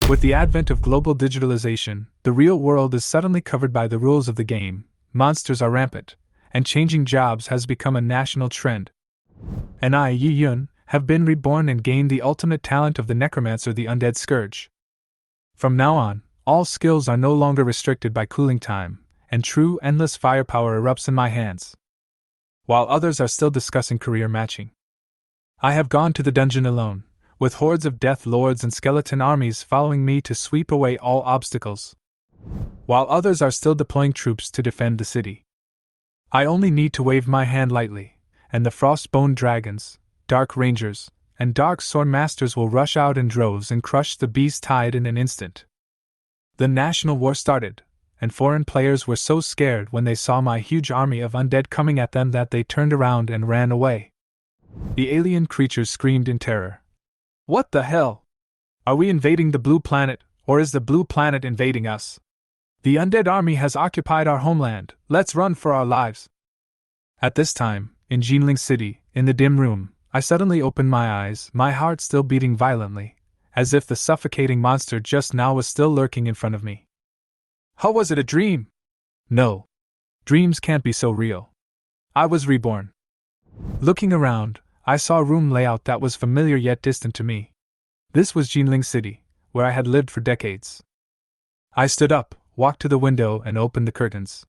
With the advent of global digitalization, the real world is suddenly covered by the rules of the game, monsters are rampant, and changing jobs has become a national trend. And I, Yi Yun, have been reborn and gained the ultimate talent of the Necromancer, the Undead Scourge. From now on, all skills are no longer restricted by cooling time, and true endless firepower erupts in my hands. While others are still discussing career matching, I have gone to the dungeon alone, with hordes of death lords and skeleton armies following me to sweep away all obstacles. While others are still deploying troops to defend the city, I only need to wave my hand lightly, and the Frostbone Dragons, Dark Rangers, and Dark Sword Masters will rush out in droves and crush the beast tide in an instant. The national war started, and foreign players were so scared when they saw my huge army of undead coming at them that they turned around and ran away. The alien creatures screamed in terror. What the hell? Are we invading the blue planet, or is the blue planet invading us? The undead army has occupied our homeland, let's run for our lives. At this time, in Jinling City, in the dim room, I suddenly opened my eyes, my heart still beating violently, as if the suffocating monster just now was still lurking in front of me. How was it a dream? No. Dreams can't be so real. I was reborn. Looking around, I saw a room layout that was familiar yet distant to me. This was Jinling City, where I had lived for decades. I stood up, walked to the window, and opened the curtains.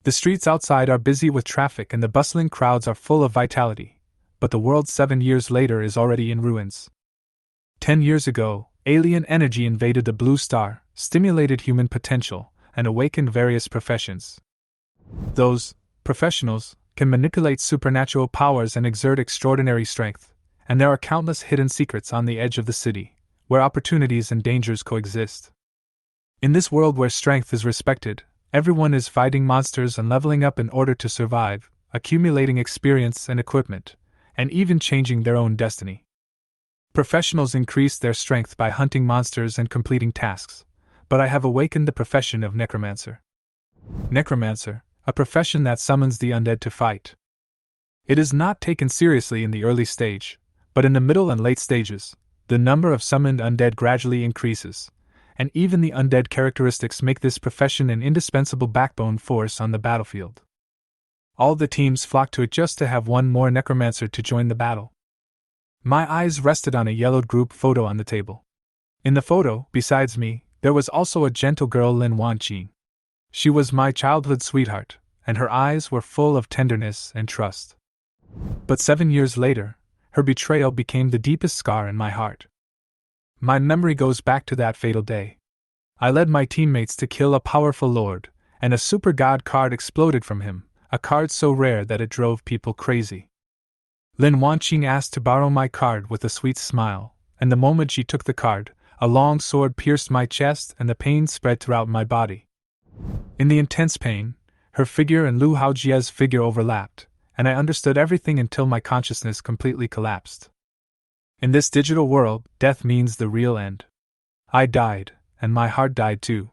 The streets outside are busy with traffic and the bustling crowds are full of vitality, but the world 7 years later is already in ruins. 10 years ago, alien energy invaded the blue star, stimulated human potential, and awakened various professions. Those professionals can manipulate supernatural powers and exert extraordinary strength, and there are countless hidden secrets on the edge of the city, where opportunities and dangers coexist. In this world where strength is respected, everyone is fighting monsters and leveling up in order to survive, accumulating experience and equipment, and even changing their own destiny. Professionals increase their strength by hunting monsters and completing tasks, but I have awakened the profession of Necromancer. Necromancer, a profession that summons the undead to fight. It is not taken seriously in the early stage, but in the middle and late stages, the number of summoned undead gradually increases, and even the undead characteristics make this profession an indispensable backbone force on the battlefield. All the teams flock to it just to have one more Necromancer to join the battle. My eyes rested on a yellowed group photo on the table. In the photo, besides me, there was also a gentle girl, Lin Wanqing. She was my childhood sweetheart, and her eyes were full of tenderness and trust. But 7 years later, her betrayal became the deepest scar in my heart. My memory goes back to that fatal day. I led my teammates to kill a powerful lord, and a super god card exploded from him, a card so rare that it drove people crazy. Lin Wanqing asked to borrow my card with a sweet smile, and the moment she took the card, a long sword pierced my chest and the pain spread throughout my body. In the intense pain, her figure and Lu Haojie's figure overlapped, and I understood everything until my consciousness completely collapsed. In this digital world, death means the real end. I died, and my heart died too.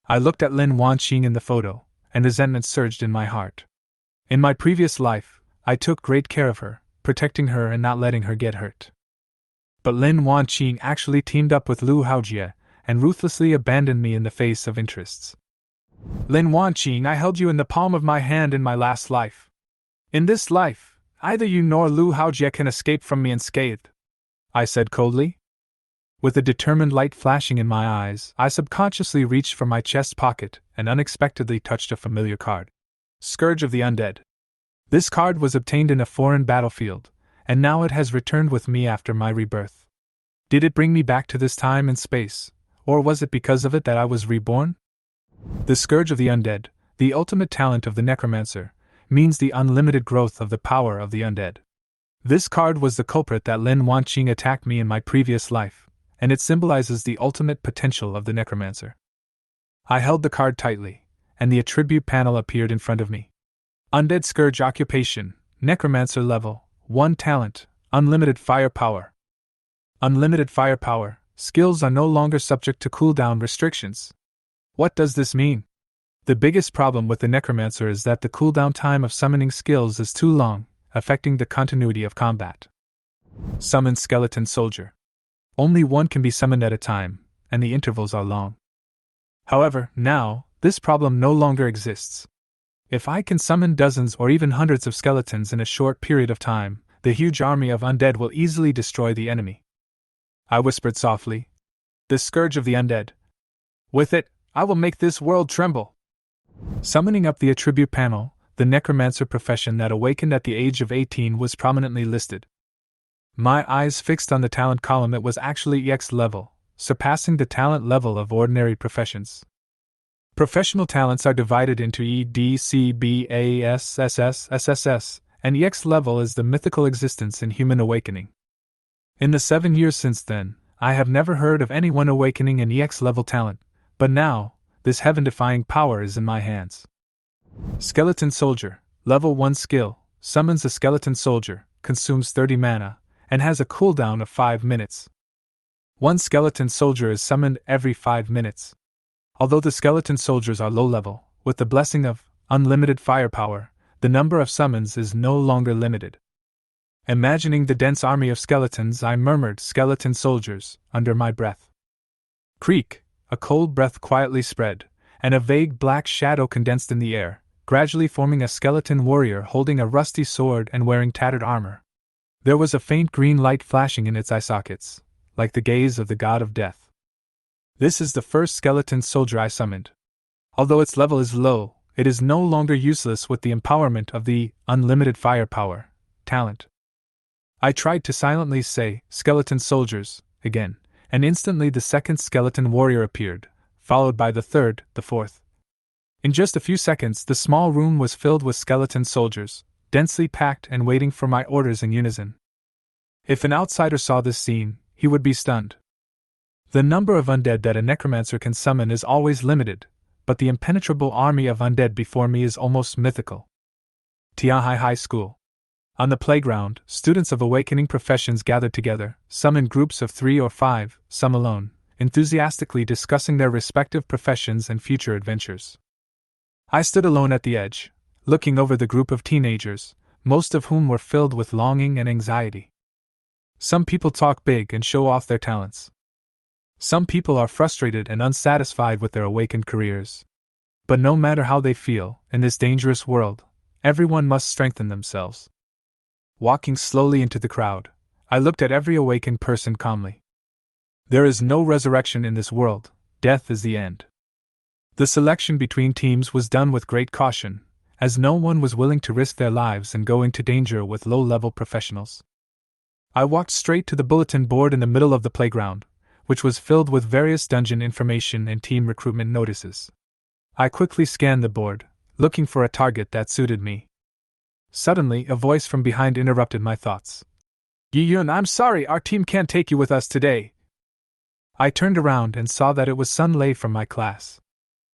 I looked at Lin Wanqing in the photo, and resentment surged in my heart. In my previous life, I took great care of her, protecting her and not letting her get hurt. But Lin Wanqing actually teamed up with Lu Haojie, and ruthlessly abandoned me in the face of interests. Lin Wanqing, I held you in the palm of my hand in my last life. In this life, either you nor Lu Haojie can escape from me unscathed, I said coldly. With a determined light flashing in my eyes, I subconsciously reached for my chest pocket and unexpectedly touched a familiar card. Scourge of the Undead. This card was obtained in a foreign battlefield, and now it has returned with me after my rebirth. Did it bring me back to this time and space, or was it because of it that I was reborn? The Scourge of the Undead, the ultimate talent of the Necromancer, means the unlimited growth of the power of the undead. This card was the culprit that Lin Wanqing attacked me in my previous life, and it symbolizes the ultimate potential of the Necromancer. I held the card tightly, and the attribute panel appeared in front of me. Undead Scourge occupation, Necromancer level, 1 talent, unlimited firepower. Unlimited firepower, skills are no longer subject to cooldown restrictions. What does this mean? The biggest problem with the Necromancer is that the cooldown time of summoning skills is too long, affecting the continuity of combat. Summon Skeleton Soldier. Only one can be summoned at a time, and the intervals are long. However, now, this problem no longer exists. If I can summon dozens or even hundreds of skeletons in a short period of time, the huge army of undead will easily destroy the enemy. I whispered softly. The scourge of the undead. With it, I will make this world tremble. Summoning up the attribute panel, the Necromancer profession that awakened at the age of 18 was prominently listed. My eyes fixed on the talent column. It was actually EX level, surpassing the talent level of ordinary professions. Professional talents are divided into E, D, C, B, A, S, SS, SSS, and EX level is the mythical existence in human awakening. In the 7 years since then, I have never heard of anyone awakening an EX level talent, but now, this heaven-defying power is in my hands. Skeleton Soldier, level 1 skill, summons a skeleton soldier, consumes 30 mana, and has a cooldown of 5 minutes. One skeleton soldier is summoned every 5 minutes. Although the skeleton soldiers are low level, with the blessing of unlimited firepower, the number of summons is no longer limited. Imagining the dense army of skeletons, I murmured skeleton soldiers under my breath. Creak, a cold breath quietly spread, and a vague black shadow condensed in the air, gradually forming a skeleton warrior holding a rusty sword and wearing tattered armor. There was a faint green light flashing in its eye sockets, like the gaze of the god of death. This is the first skeleton soldier I summoned. Although its level is low, it is no longer useless with the empowerment of the unlimited firepower talent. I tried to silently say, skeleton soldiers, again, and instantly the second skeleton warrior appeared, followed by the third, the fourth. In just a few seconds, the small room was filled with skeleton soldiers, densely packed and waiting for my orders in unison. If an outsider saw this scene, he would be stunned. The number of undead that a necromancer can summon is always limited, but the impenetrable army of undead before me is almost mythical. Tiahai High School. On the playground, students of awakening professions gathered together, some in groups of 3 or 5, some alone, enthusiastically discussing their respective professions and future adventures. I stood alone at the edge, looking over the group of teenagers, most of whom were filled with longing and anxiety. Some people talk big and show off their talents. Some people are frustrated and unsatisfied with their awakened careers. But no matter how they feel, in this dangerous world, everyone must strengthen themselves. Walking slowly into the crowd, I looked at every awakened person calmly. There is no resurrection in this world, death is the end. The selection between teams was done with great caution, as no one was willing to risk their lives and go into danger with low-level professionals. I walked straight to the bulletin board in the middle of the playground, which was filled with various dungeon information and team recruitment notices. I quickly scanned the board, looking for a target that suited me. Suddenly, a voice from behind interrupted my thoughts. Yi-Yun, I'm sorry, our team can't take you with us today. I turned around and saw that it was Sun Lei from my class.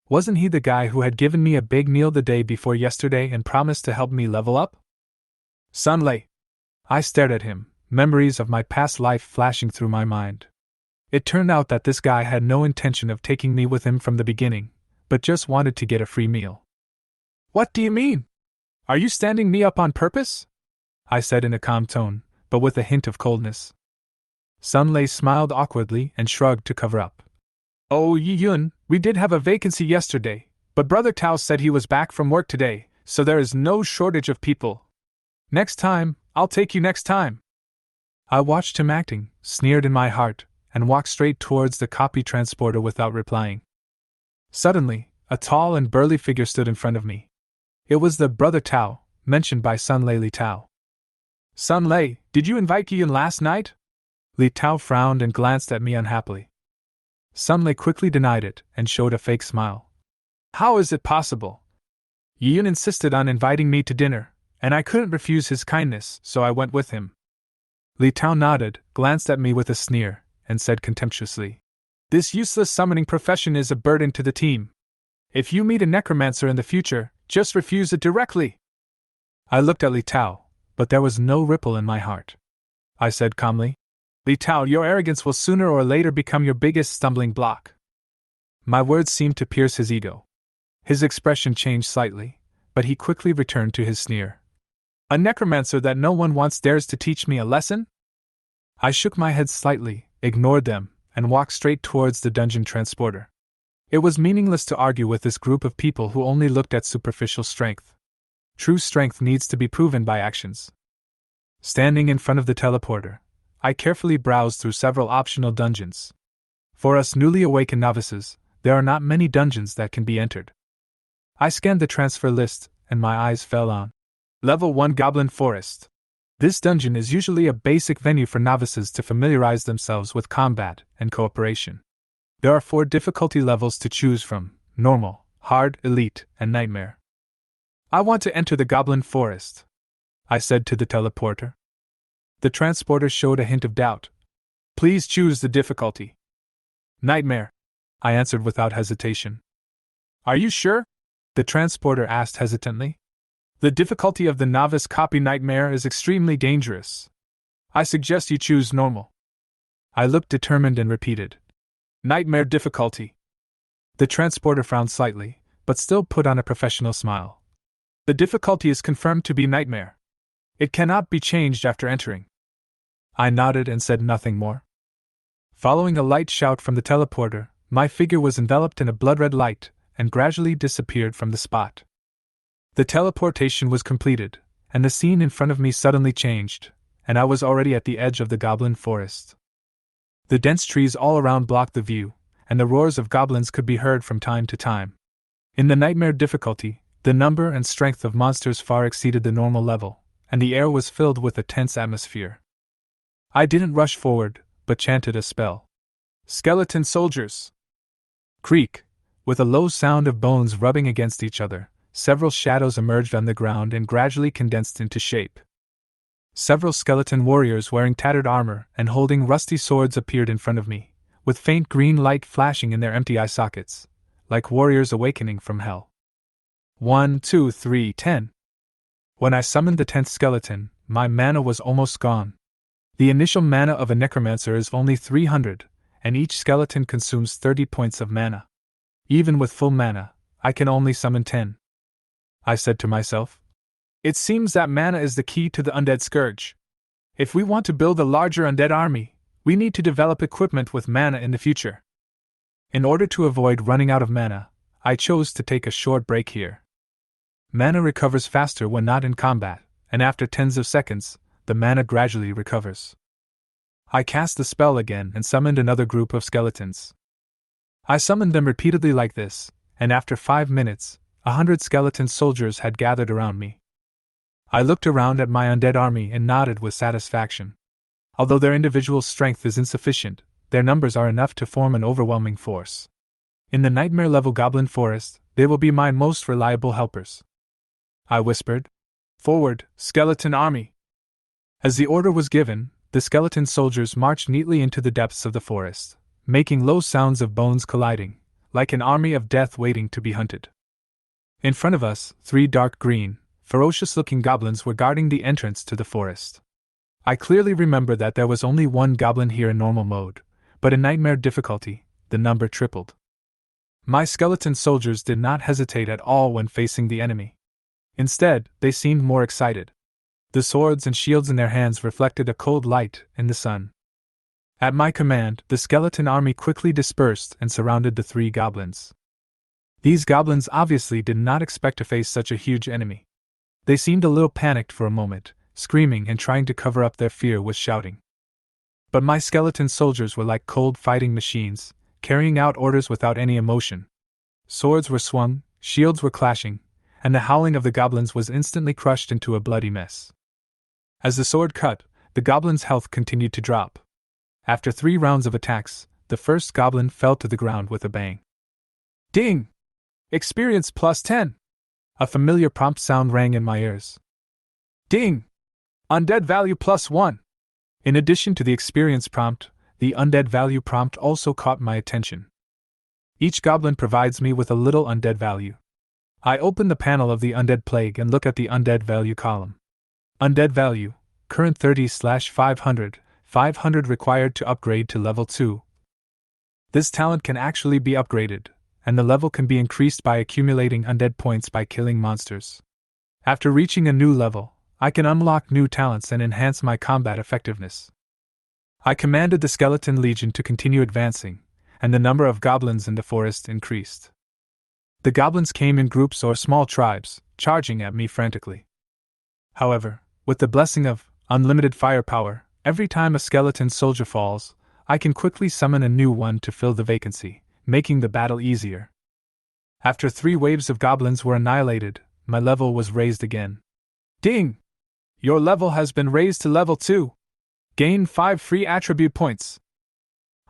Wasn't he the guy who had given me a big meal the day before yesterday and promised to help me level up? Sun Lei. I stared at him, memories of my past life flashing through my mind. It turned out that this guy had no intention of taking me with him from the beginning, but just wanted to get a free meal. What do you mean? Are you standing me up on purpose? I said in a calm tone, but with a hint of coldness. Sun Lei smiled awkwardly and shrugged to cover up. Oh, Yi-Yun, we did have a vacancy yesterday, but Brother Tao said he was back from work today, so there is no shortage of people. Next time, I'll take you next time. I watched him acting, sneered in my heart, and walked straight towards the copy transporter without replying. Suddenly, a tall and burly figure stood in front of me. It was the Brother Tao, mentioned by Sun Lei Li Tao. Sun Lei, did you invite Yi-Yun last night? Li Tao frowned and glanced at me unhappily. Sun Lei quickly denied it and showed a fake smile. How is it possible? Yi-Yun insisted on inviting me to dinner, and I couldn't refuse his kindness, so I went with him. Li Tao nodded, glanced at me with a sneer, and said contemptuously, This useless summoning profession is a burden to the team. If you meet a necromancer in the future, just refuse it directly. I looked at Li Tao, but there was no ripple in my heart. I said calmly, Li Tao, your arrogance will sooner or later become your biggest stumbling block. My words seemed to pierce his ego. His expression changed slightly, but he quickly returned to his sneer. A necromancer that no one wants dares to teach me a lesson? I shook my head slightly, ignored them, and walked straight towards the dungeon transporter. It was meaningless to argue with this group of people who only looked at superficial strength. True strength needs to be proven by actions. Standing in front of the teleporter, I carefully browsed through several optional dungeons. For us newly awakened novices, there are not many dungeons that can be entered. I scanned the transfer list, and my eyes fell on Level 1 Goblin Forest. This dungeon is usually a basic venue for novices to familiarize themselves with combat and cooperation. There are 4 difficulty levels to choose from: normal, hard, elite, and nightmare. I want to enter the Goblin Forest, I said to the teleporter. The transporter showed a hint of doubt. Please choose the difficulty. Nightmare, I answered without hesitation. Are you sure? The transporter asked hesitantly. The difficulty of the novice copy Nightmare is extremely dangerous. I suggest you choose normal. I looked determined and repeated, Nightmare difficulty. The transporter frowned slightly, but still put on a professional smile. The difficulty is confirmed to be Nightmare. It cannot be changed after entering. I nodded and said nothing more. Following a light shout from the teleporter, my figure was enveloped in a blood-red light and gradually disappeared from the spot. The teleportation was completed, and the scene in front of me suddenly changed, and I was already at the edge of the goblin forest. The dense trees all around blocked the view, and the roars of goblins could be heard from time to time. In the nightmare difficulty, the number and strength of monsters far exceeded the normal level, and the air was filled with a tense atmosphere. I didn't rush forward, but chanted a spell. Skeleton soldiers! Creak! With a low sound of bones rubbing against each other, several shadows emerged on the ground and gradually condensed into shape. Several skeleton warriors wearing tattered armor and holding rusty swords appeared in front of me, with faint green light flashing in their empty eye sockets, like warriors awakening from hell. 1, 2, 3, 10. When I summoned the 10th skeleton, my mana was almost gone. The initial mana of a Necromancer is only 300, and each skeleton consumes 30 points of mana. Even with full mana, I can only summon 10. I said to myself. It seems that mana is the key to the Undead Scourge. If we want to build a larger undead army, we need to develop equipment with mana in the future. In order to avoid running out of mana, I chose to take a short break here. Mana recovers faster when not in combat, and after tens of seconds, the mana gradually recovers. I cast the spell again and summoned another group of skeletons. I summoned them repeatedly like this, and after 5 minutes, 100 skeleton soldiers had gathered around me. I looked around at my undead army and nodded with satisfaction. Although their individual strength is insufficient, their numbers are enough to form an overwhelming force. In the nightmare-level goblin forest, they will be my most reliable helpers. I whispered, Forward, skeleton army! As the order was given, the skeleton soldiers marched neatly into the depths of the forest, making low sounds of bones colliding, like an army of death waiting to be hunted. In front of us, 3 dark green, ferocious-looking goblins were guarding the entrance to the forest. I clearly remember that there was only 1 goblin here in normal mode, but in nightmare difficulty, the number tripled. My skeleton soldiers did not hesitate at all when facing the enemy. Instead, they seemed more excited. The swords and shields in their hands reflected a cold light in the sun. At my command, the skeleton army quickly dispersed and surrounded the 3 goblins. These goblins obviously did not expect to face such a huge enemy. They seemed a little panicked for a moment, screaming and trying to cover up their fear with shouting. But my skeleton soldiers were like cold fighting machines, carrying out orders without any emotion. Swords were swung, shields were clashing, and the howling of the goblins was instantly crushed into a bloody mess. As the sword cut, the goblin's health continued to drop. After 3 rounds of attacks, the first goblin fell to the ground with a bang. Ding! Experience plus 10! A familiar prompt sound rang in my ears. Ding! Undead value plus 1! In addition to the experience prompt, the undead value prompt also caught my attention. Each goblin provides me with a little undead value. I open the panel of the undead plague and look at the undead value column. Undead value, current 30/500, 500 required to upgrade to level 2. This talent can actually be upgraded, and the level can be increased by accumulating undead points by killing monsters. After reaching a new level, I can unlock new talents and enhance my combat effectiveness. I commanded the Skeleton Legion to continue advancing, and the number of goblins in the forest increased. The goblins came in groups or small tribes, charging at me frantically. However, with the blessing of unlimited firepower, every time a skeleton soldier falls, I can quickly summon a new one to fill the vacancy, making the battle easier. After 3 waves of goblins were annihilated, my level was raised again. Ding! Your level has been raised to level 2. Gain 5 free attribute points.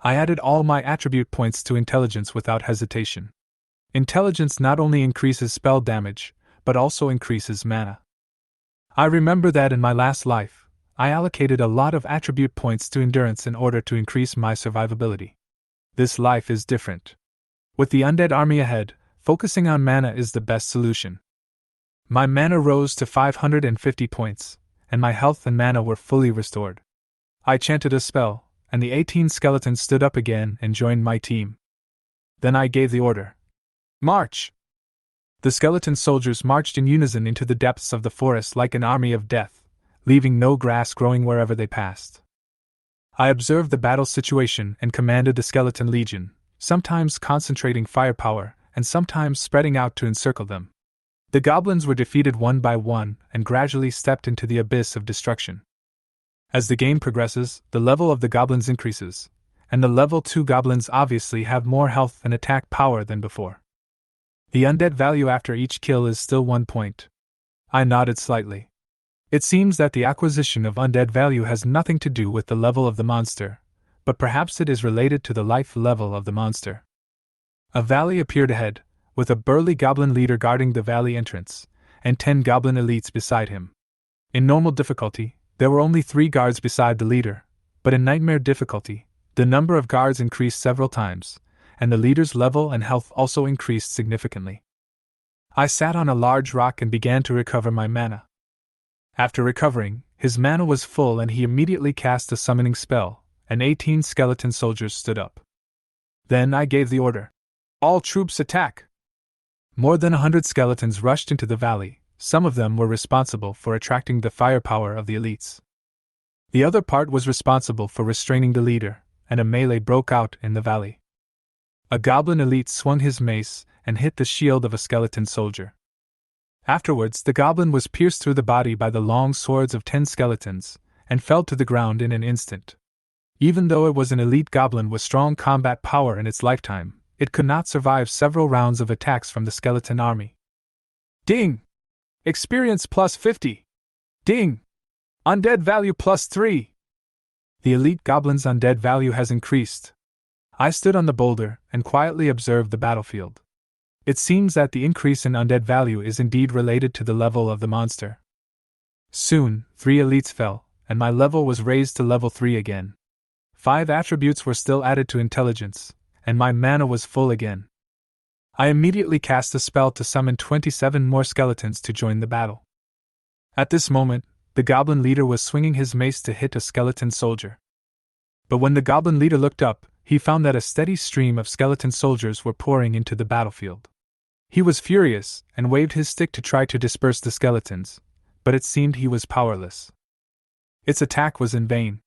I added all my attribute points to intelligence without hesitation. Intelligence not only increases spell damage, but also increases mana. I remember that in my last life, I allocated a lot of attribute points to endurance in order to increase my survivability. This life is different. With the undead army ahead, focusing on mana is the best solution. My mana rose to 550 points, and my health and mana were fully restored. I chanted a spell, and the 18 skeletons stood up again and joined my team. Then I gave the order. March! The skeleton soldiers marched in unison into the depths of the forest like an army of death, leaving no grass growing wherever they passed. I observed the battle situation and commanded the Skeleton Legion, sometimes concentrating firepower and sometimes spreading out to encircle them. The goblins were defeated one by one and gradually stepped into the abyss of destruction. As the game progresses, the level of the goblins increases, and the level 2 goblins obviously have more health and attack power than before. The undead value after each kill is still 1 point. I nodded slightly. It seems that the acquisition of undead value has nothing to do with the level of the monster, but perhaps it is related to the life level of the monster. A valley appeared ahead, with a burly goblin leader guarding the valley entrance, and 10 goblin elites beside him. In normal difficulty, there were only 3 guards beside the leader, but in nightmare difficulty, the number of guards increased several times, and the leader's level and health also increased significantly. I sat on a large rock and began to recover my mana. After recovering, his mana was full and he immediately cast a summoning spell, and 18 skeleton soldiers stood up. Then I gave the order. All troops attack! More than 100 skeletons rushed into the valley. Some of them were responsible for attracting the firepower of the elites. The other part was responsible for restraining the leader, and a melee broke out in the valley. A goblin elite swung his mace and hit the shield of a skeleton soldier. Afterwards, the goblin was pierced through the body by the long swords of 10 skeletons, and fell to the ground in an instant. Even though it was an elite goblin with strong combat power in its lifetime, it could not survive several rounds of attacks from the skeleton army. Ding! Experience plus 50! Ding! Undead value plus 3! The elite goblin's undead value has increased. I stood on the boulder and quietly observed the battlefield. It seems that the increase in undead value is indeed related to the level of the monster. Soon, 3 elites fell, and my level was raised to level 3 again. 5 attributes were still added to intelligence, and my mana was full again. I immediately cast a spell to summon 27 more skeletons to join the battle. At this moment, the goblin leader was swinging his mace to hit a skeleton soldier. But when the goblin leader looked up, he found that a steady stream of skeleton soldiers were pouring into the battlefield. He was furious and waved his stick to try to disperse the skeletons, but it seemed he was powerless. Its attack was in vain.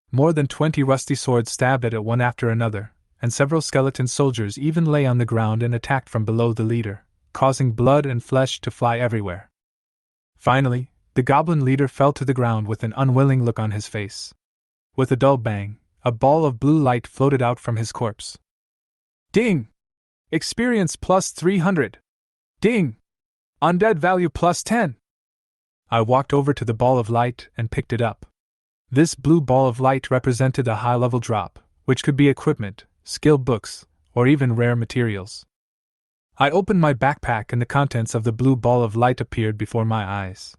More than 20 rusty swords stabbed at it one after another, and several skeleton soldiers even lay on the ground and attacked from below the leader, causing blood and flesh to fly everywhere. Finally, the goblin leader fell to the ground with an unwilling look on his face. With a dull bang, a ball of blue light floated out from his corpse. Ding! Experience plus 300! Ding! Undead value plus 10! I walked over to the ball of light and picked it up. This blue ball of light represented a high-level drop, which could be equipment, skill books, or even rare materials. I opened my backpack and the contents of the blue ball of light appeared before my eyes.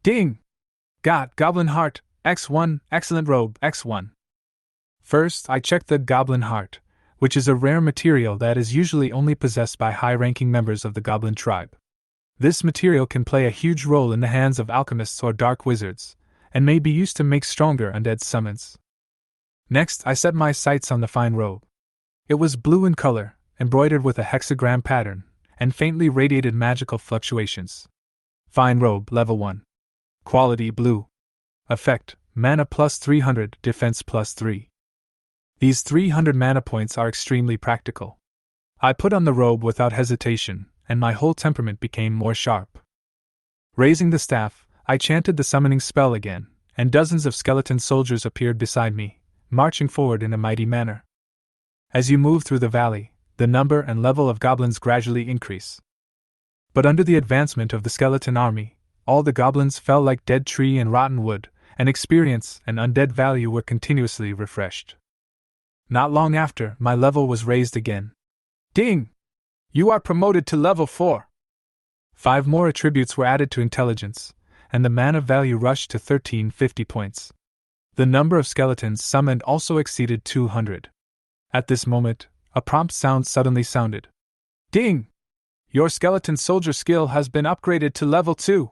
Ding! Got Goblin Heart, X1, Excellent Robe, X1. First, I checked the Goblin Heart, which is a rare material that is usually only possessed by high-ranking members of the Goblin tribe. This material can play a huge role in the hands of alchemists or dark wizards, and may be used to make stronger undead summons. Next, I set my sights on the fine robe. It was blue in color, embroidered with a hexagram pattern, and faintly radiated magical fluctuations. Fine robe, level 1. Quality blue. Effect, mana plus 300, defense plus 3. These 300 mana points are extremely practical. I put on the robe without hesitation, and my whole temperament became more sharp. Raising the staff, I chanted the summoning spell again, and dozens of skeleton soldiers appeared beside me, marching forward in a mighty manner. As you move through the valley, the number and level of goblins gradually increase. But under the advancement of the skeleton army, all the goblins fell like dead tree and rotten wood, and experience and undead value were continuously refreshed. Not long after, my level was raised again. Ding! You are promoted to level 4. 5 more attributes were added to intelligence, and the mana value rushed to 1350 points. The number of skeletons summoned also exceeded 200. At this moment, a prompt sound suddenly sounded. Ding! Your skeleton soldier skill has been upgraded to level 2.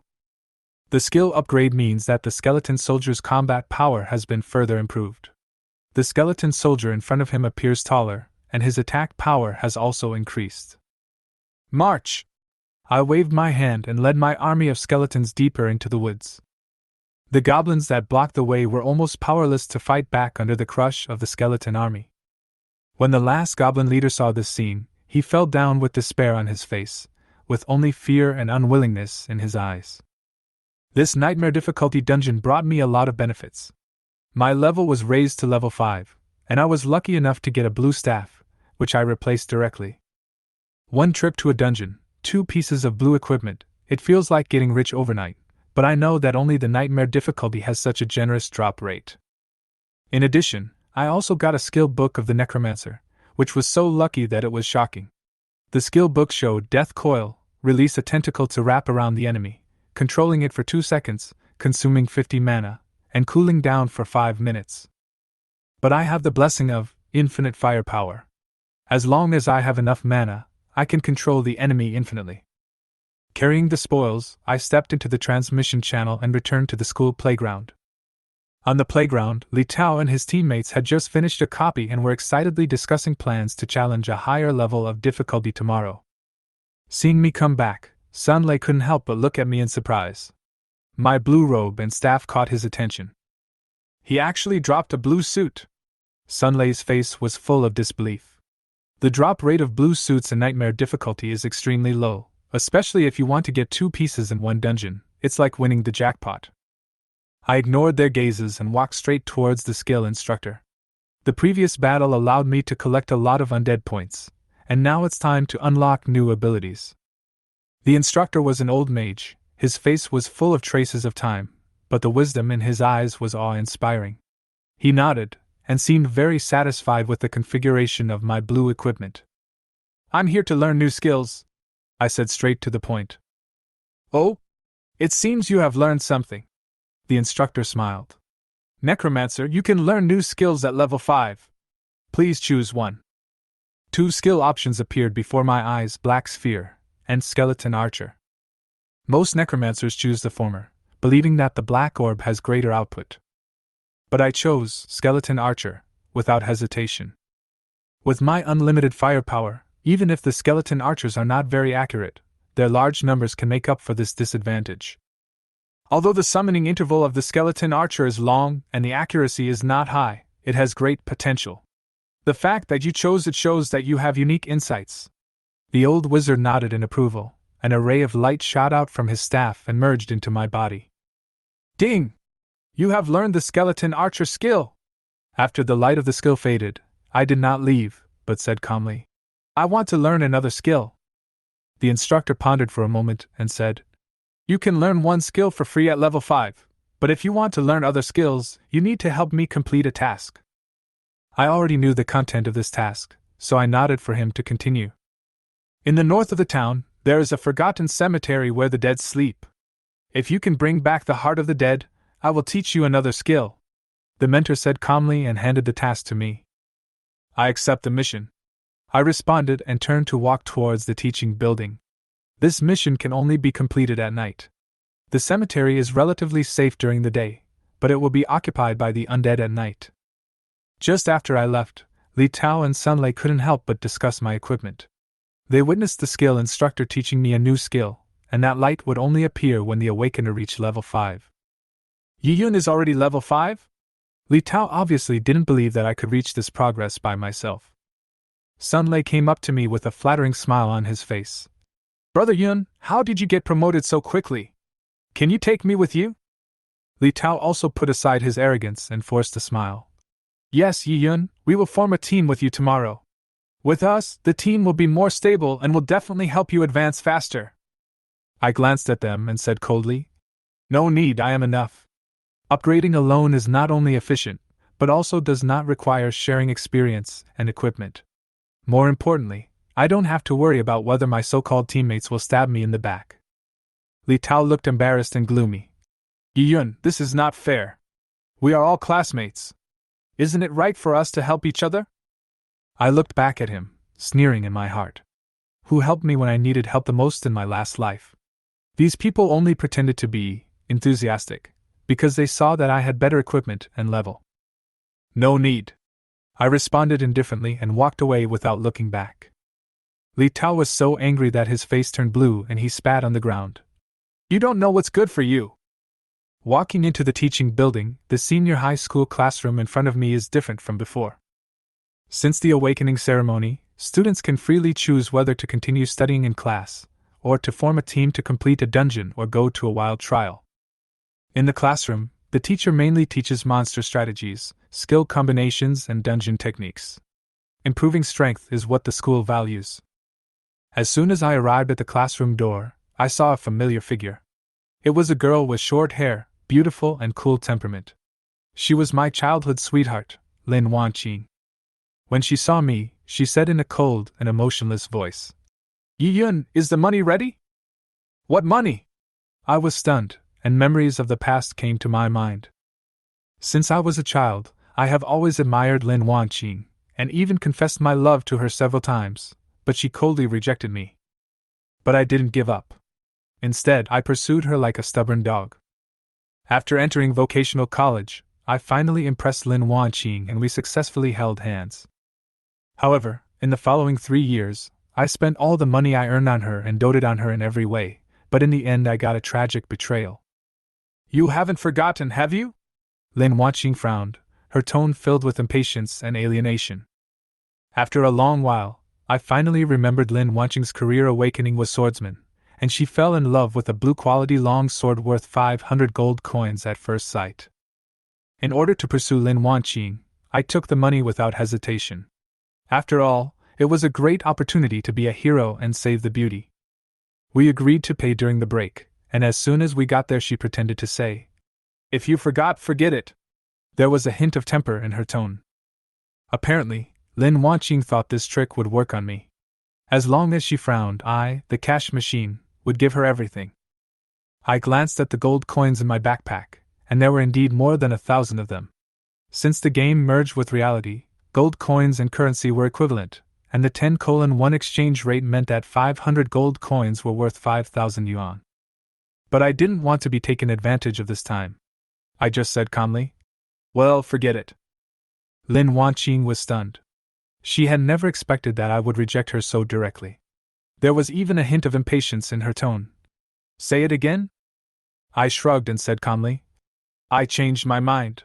The skill upgrade means that the skeleton soldier's combat power has been further improved. The skeleton soldier in front of him appears taller, and his attack power has also increased. March! I waved my hand and led my army of skeletons deeper into the woods. The goblins that blocked the way were almost powerless to fight back under the crush of the skeleton army. When the last goblin leader saw this scene, he fell down with despair on his face, with only fear and unwillingness in his eyes. This nightmare difficulty dungeon brought me a lot of benefits. My level was raised to level 5, and I was lucky enough to get a blue staff, which I replaced directly. 1 trip to a dungeon, 2 pieces of blue equipment, it feels like getting rich overnight, but I know that only the nightmare difficulty has such a generous drop rate. In addition, I also got a skill book of the Necromancer, which was so lucky that it was shocking. The skill book showed Death Coil, release a tentacle to wrap around the enemy, controlling it for 2 seconds, consuming 50 mana, and cooling down for 5 minutes. But I have the blessing of infinite firepower. As long as I have enough mana, I can control the enemy infinitely. Carrying the spoils, I stepped into the transmission channel and returned to the school playground. On the playground, Li Tao and his teammates had just finished a copy and were excitedly discussing plans to challenge a higher level of difficulty tomorrow. Seeing me come back, Sunlei couldn't help but look at me in surprise. My blue robe and staff caught his attention. He actually dropped a blue suit. Sunlei's face was full of disbelief. The drop rate of blue suits in nightmare difficulty is extremely low, especially if you want to get 2 pieces in one dungeon. It's like winning the jackpot. I ignored their gazes and walked straight towards the skill instructor. The previous battle allowed me to collect a lot of undead points, and now it's time to unlock new abilities. The instructor was an old mage. His face was full of traces of time, but the wisdom in his eyes was awe-inspiring. He nodded, and seemed very satisfied with the configuration of my blue equipment. I'm here to learn new skills, I said straight to the point. Oh? It seems you have learned something. The instructor smiled. Necromancer, you can learn new skills at level 5. Please choose one. 2 skill options appeared before my eyes: Black Sphere and Skeleton Archer. Most necromancers choose the former, believing that the black orb has greater output. But I chose Skeleton Archer, without hesitation. With my unlimited firepower, even if the skeleton archers are not very accurate, their large numbers can make up for this disadvantage. Although the summoning interval of the skeleton archer is long and the accuracy is not high, it has great potential. The fact that you chose it shows that you have unique insights. The old wizard nodded in approval. An ray of light shot out from his staff and merged into my body. Ding! You have learned the skeleton archer skill! After the light of the skill faded, I did not leave, but said calmly, I want to learn another skill. The instructor pondered for a moment and said, You can learn 1 skill for free at level 5, but if you want to learn other skills, you need to help me complete a task. I already knew the content of this task, so I nodded for him to continue. In the north of the town, there is a forgotten cemetery where the dead sleep. If you can bring back the heart of the dead, I will teach you another skill. The mentor said calmly and handed the task to me. I accept the mission. I responded and turned to walk towards the teaching building. This mission can only be completed at night. The cemetery is relatively safe during the day, but it will be occupied by the undead at night. Just after I left, Li Tao and Sunlei couldn't help but discuss my equipment. They witnessed the skill instructor teaching me a new skill, and that light would only appear when the awakener reached level 5. Yiyun is already level 5? Li Tao obviously didn't believe that I could reach this progress by myself. Sun Lei came up to me with a flattering smile on his face. Brother Yun, how did you get promoted so quickly? Can you take me with you? Li Tao also put aside his arrogance and forced a smile. Yes, Yiyun, we will form a team with you tomorrow. With us, the team will be more stable and will definitely help you advance faster. I glanced at them and said coldly, No need, I am enough. Upgrading alone is not only efficient, but also does not require sharing experience and equipment. More importantly, I don't have to worry about whether my so-called teammates will stab me in the back. Li Tao looked embarrassed and gloomy. Yiyun, this is not fair. We are all classmates. Isn't it right for us to help each other? I looked back at him, sneering in my heart. Who helped me when I needed help the most in my last life? These people only pretended to be enthusiastic, because they saw that I had better equipment and level. No need. I responded indifferently and walked away without looking back. Li Tao was so angry that his face turned blue and he spat on the ground. You don't know what's good for you. Walking into the teaching building, the senior high school classroom in front of me is different from before. Since the awakening ceremony, students can freely choose whether to continue studying in class, or to form a team to complete a dungeon or go to a wild trial. In the classroom, the teacher mainly teaches monster strategies, skill combinations, and dungeon techniques. Improving strength is what the school values. As soon as I arrived at the classroom door, I saw a familiar figure. It was a girl with short hair, beautiful and cool temperament. She was my childhood sweetheart, Lin Wanqing. When she saw me, she said in a cold and emotionless voice, Yiyun, is the money ready? What money? I was stunned, and memories of the past came to my mind. Since I was a child, I have always admired Lin Wanqing, and even confessed my love to her several times, but she coldly rejected me. But I didn't give up. Instead, I pursued her like a stubborn dog. After entering vocational college, I finally impressed Lin Wanqing and we successfully held hands. However, in the following 3 years, I spent all the money I earned on her and doted on her in every way, but in the end I got a tragic betrayal. You haven't forgotten, have you? Lin Wanqing frowned, her tone filled with impatience and alienation. After a long while, I finally remembered Lin Wanqing's career awakening was swordsman, and she fell in love with a blue-quality long sword worth 500 gold coins at first sight. In order to pursue Lin Wanqing, I took the money without hesitation. After all, it was a great opportunity to be a hero and save the beauty. We agreed to pay during the break, and as soon as we got there she pretended to say, If you forgot, forget it. There was a hint of temper in her tone. Apparently, Lin Wanqing thought this trick would work on me. As long as she frowned, I, the cash machine, would give her everything. I glanced at the gold coins in my backpack, and there were indeed more than 1,000 of them. Since the game merged with reality, gold coins and currency were equivalent, and the 10:1 exchange rate meant that 500 gold coins were worth 5,000 yuan. But I didn't want to be taken advantage of this time. I just said calmly, Well, forget it. Lin Wanqing was stunned. She had never expected that I would reject her so directly. There was even a hint of impatience in her tone. Say it again? I shrugged and said calmly, I changed my mind.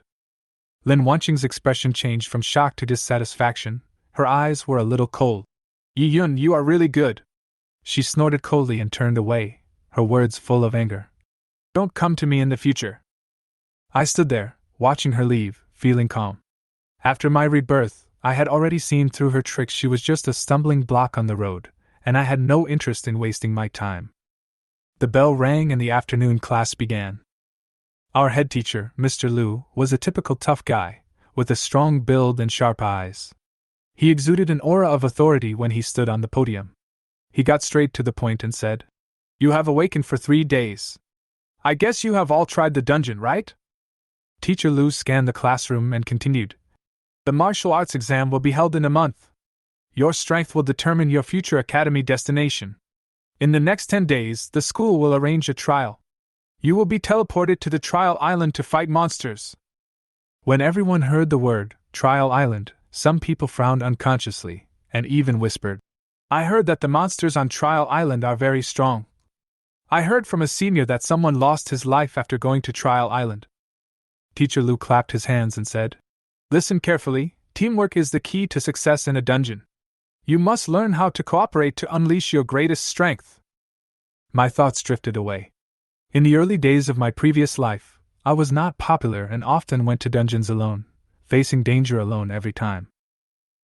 Lin Wanqing's expression changed from shock to dissatisfaction. Her eyes were a little cold. Yiyun, you are really good. She snorted coldly and turned away, her words full of anger. Don't come to me in the future. I stood there, watching her leave, feeling calm. After my rebirth, I had already seen through her tricks. She was just a stumbling block on the road, and I had no interest in wasting my time. The bell rang and the afternoon class began. Our head teacher, Mr. Liu, was a typical tough guy, with a strong build and sharp eyes. He exuded an aura of authority when he stood on the podium. He got straight to the point and said, You have awakened for 3 days. I guess you have all tried the dungeon, right? Teacher Liu scanned the classroom and continued, The martial arts exam will be held in a month. Your strength will determine your future academy destination. In the next 10 days, the school will arrange a trial. You will be teleported to the trial island to fight monsters. When everyone heard the word, trial island, some people frowned unconsciously, and even whispered, I heard that the monsters on Trial Island are very strong. I heard from a senior that someone lost his life after going to Trial Island. Teacher Lu clapped his hands and said, "Listen carefully, teamwork is the key to success in a dungeon. You must learn how to cooperate to unleash your greatest strength." My thoughts drifted away. In the early days of my previous life, I was not popular and often went to dungeons alone, facing danger alone every time.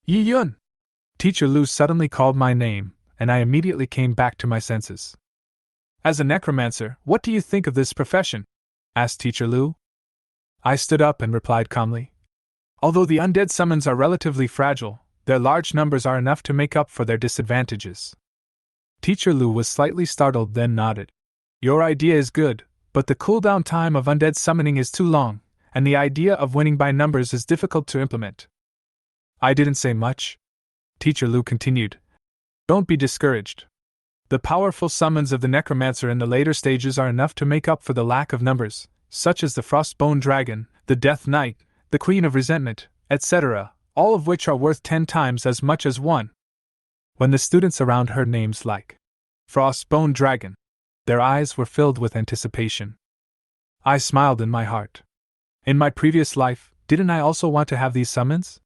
"Yi Yun!" Teacher Lu suddenly called my name, and I immediately came back to my senses. "As a necromancer, what do you think of this profession?" asked Teacher Lu. I stood up and replied calmly. "Although the undead summons are relatively fragile, their large numbers are enough to make up for their disadvantages." Teacher Lu was slightly startled, then nodded. "Your idea is good, but the cooldown time of undead summoning is too long, and the idea of winning by numbers is difficult to implement." I didn't say much. Teacher Lu continued. "Don't be discouraged. The powerful summons of the Necromancer in the later stages are enough to make up for the lack of numbers, such as the Frostbone Dragon, the Death Knight, the Queen of Resentment, etc., all of which are worth 10 times as much as one." When the students around heard names like Frostbone Dragon, their eyes were filled with anticipation. I smiled in my heart. In my previous life, didn't I also want to have these summons?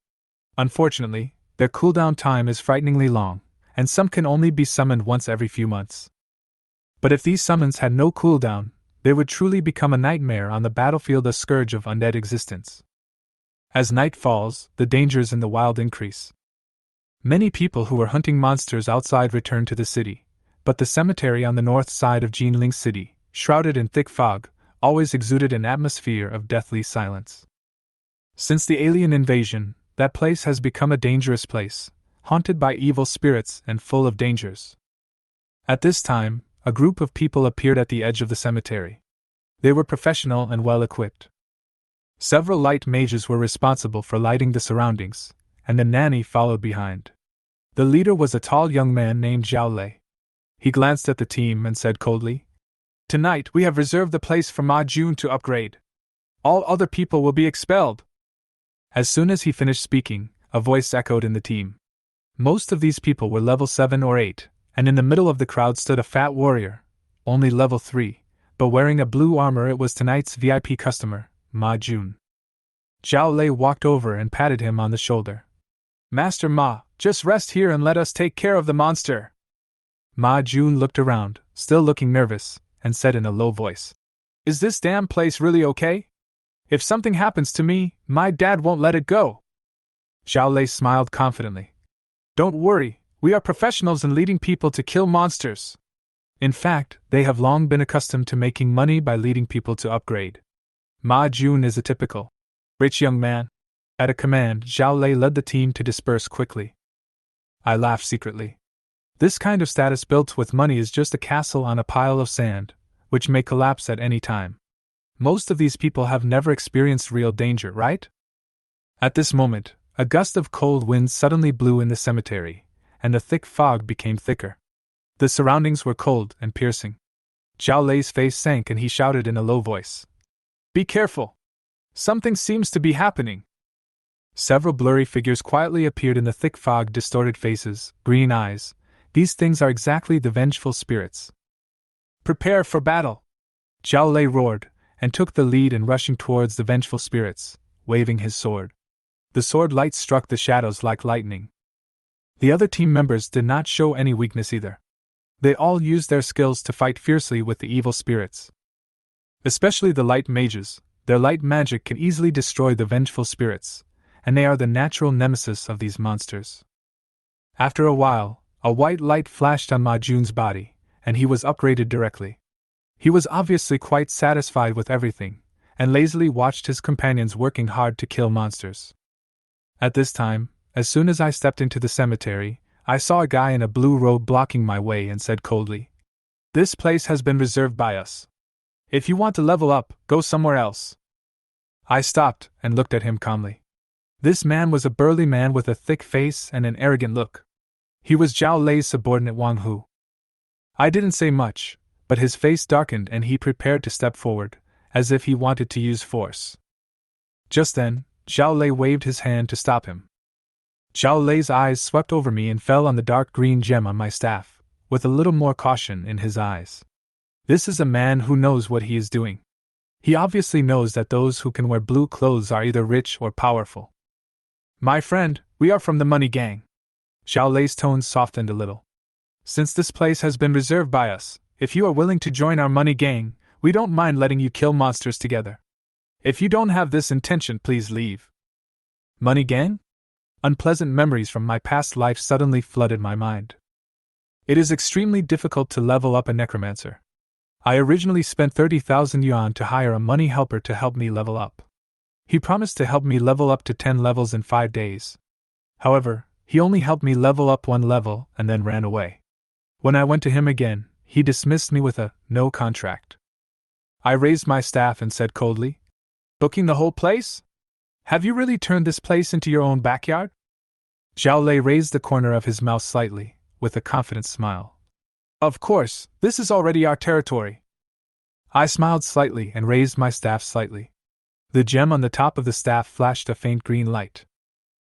Unfortunately, their cooldown time is frighteningly long, and some can only be summoned once every few months. But if these summons had no cooldown, they would truly become a nightmare on the battlefield, a scourge of undead existence. As night falls, the dangers in the wild increase. Many people who were hunting monsters outside return to the city, but the cemetery on the north side of Jinling City, shrouded in thick fog, always exuded an atmosphere of deathly silence. Since the alien invasion, that place has become a dangerous place, haunted by evil spirits and full of dangers. At this time, a group of people appeared at the edge of the cemetery. They were professional and well equipped. Several light mages were responsible for lighting the surroundings, and the nanny followed behind. The leader was a tall young man named Zhao Lei. He glanced at the team and said coldly, "Tonight we have reserved the place for Ma Jun to upgrade. All other people will be expelled." As soon as he finished speaking, a voice echoed in the team. Most of these people were level 7 or 8, and in the middle of the crowd stood a fat warrior, only level 3, but wearing a blue armor. It was tonight's VIP customer, Ma Jun. Zhao Lei walked over and patted him on the shoulder. "Master Ma, just rest here and let us take care of the monster." Ma Jun looked around, still looking nervous, and said in a low voice, "Is this damn place really okay? If something happens to me, my dad won't let it go." Zhao Lei smiled confidently. "Don't worry, we are professionals in leading people to kill monsters. In fact, they have long been accustomed to making money by leading people to upgrade." Ma Jun is a typical rich young man. At a command, Zhao Lei led the team to disperse quickly. I laughed secretly. This kind of status built with money is just a castle on a pile of sand, which may collapse at any time. Most of these people have never experienced real danger, right? At this moment, a gust of cold wind suddenly blew in the cemetery, and the thick fog became thicker. The surroundings were cold and piercing. Zhao Lei's face sank and he shouted in a low voice, "Be careful! Something seems to be happening." Several blurry figures quietly appeared in the thick fog, distorted faces, green eyes. These things are exactly the vengeful spirits. "Prepare for battle!" Zhao Lei roared, and took the lead in rushing towards the vengeful spirits, waving his sword. The sword light struck the shadows like lightning. The other team members did not show any weakness either. They all used their skills to fight fiercely with the evil spirits. Especially the light mages, their light magic can easily destroy the vengeful spirits, and they are the natural nemesis of these monsters. After a while, a white light flashed on Ma Jun's body, and he was upgraded directly. He was obviously quite satisfied with everything, and lazily watched his companions working hard to kill monsters. At this time, as soon as I stepped into the cemetery, I saw a guy in a blue robe blocking my way and said coldly, "This place has been reserved by us. If you want to level up, go somewhere else." I stopped and looked at him calmly. This man was a burly man with a thick face and an arrogant look. He was Zhao Lei's subordinate Wang Hu. I didn't say much, but his face darkened and he prepared to step forward, as if he wanted to use force. Just then, Zhao Lei waved his hand to stop him. Zhao Lei's eyes swept over me and fell on the dark green gem on my staff, with a little more caution in his eyes. This is a man who knows what he is doing. He obviously knows that those who can wear blue clothes are either rich or powerful. My friend, we are from the Money Gang. Zhao Lei's tones softened a little. Since this place has been reserved by us, if you are willing to join our Money Gang, we don't mind letting you kill monsters together. If you don't have this intention, please leave. Money Gang? Unpleasant memories from my past life suddenly flooded my mind. It is extremely difficult to level up a necromancer. I originally spent 30,000 yuan to hire a money helper to help me level up. He promised to help me level up to 10 levels in 5 days. However, he only helped me level up 1 level and then ran away. When I went to him again, he dismissed me with a no contract. I raised my staff and said coldly, "Booking the whole place? Have you really turned this place into your own backyard?" Zhao Lei raised the corner of his mouth slightly, with a confident smile. "Of course, this is already our territory." I smiled slightly and raised my staff slightly. The gem on the top of the staff flashed a faint green light.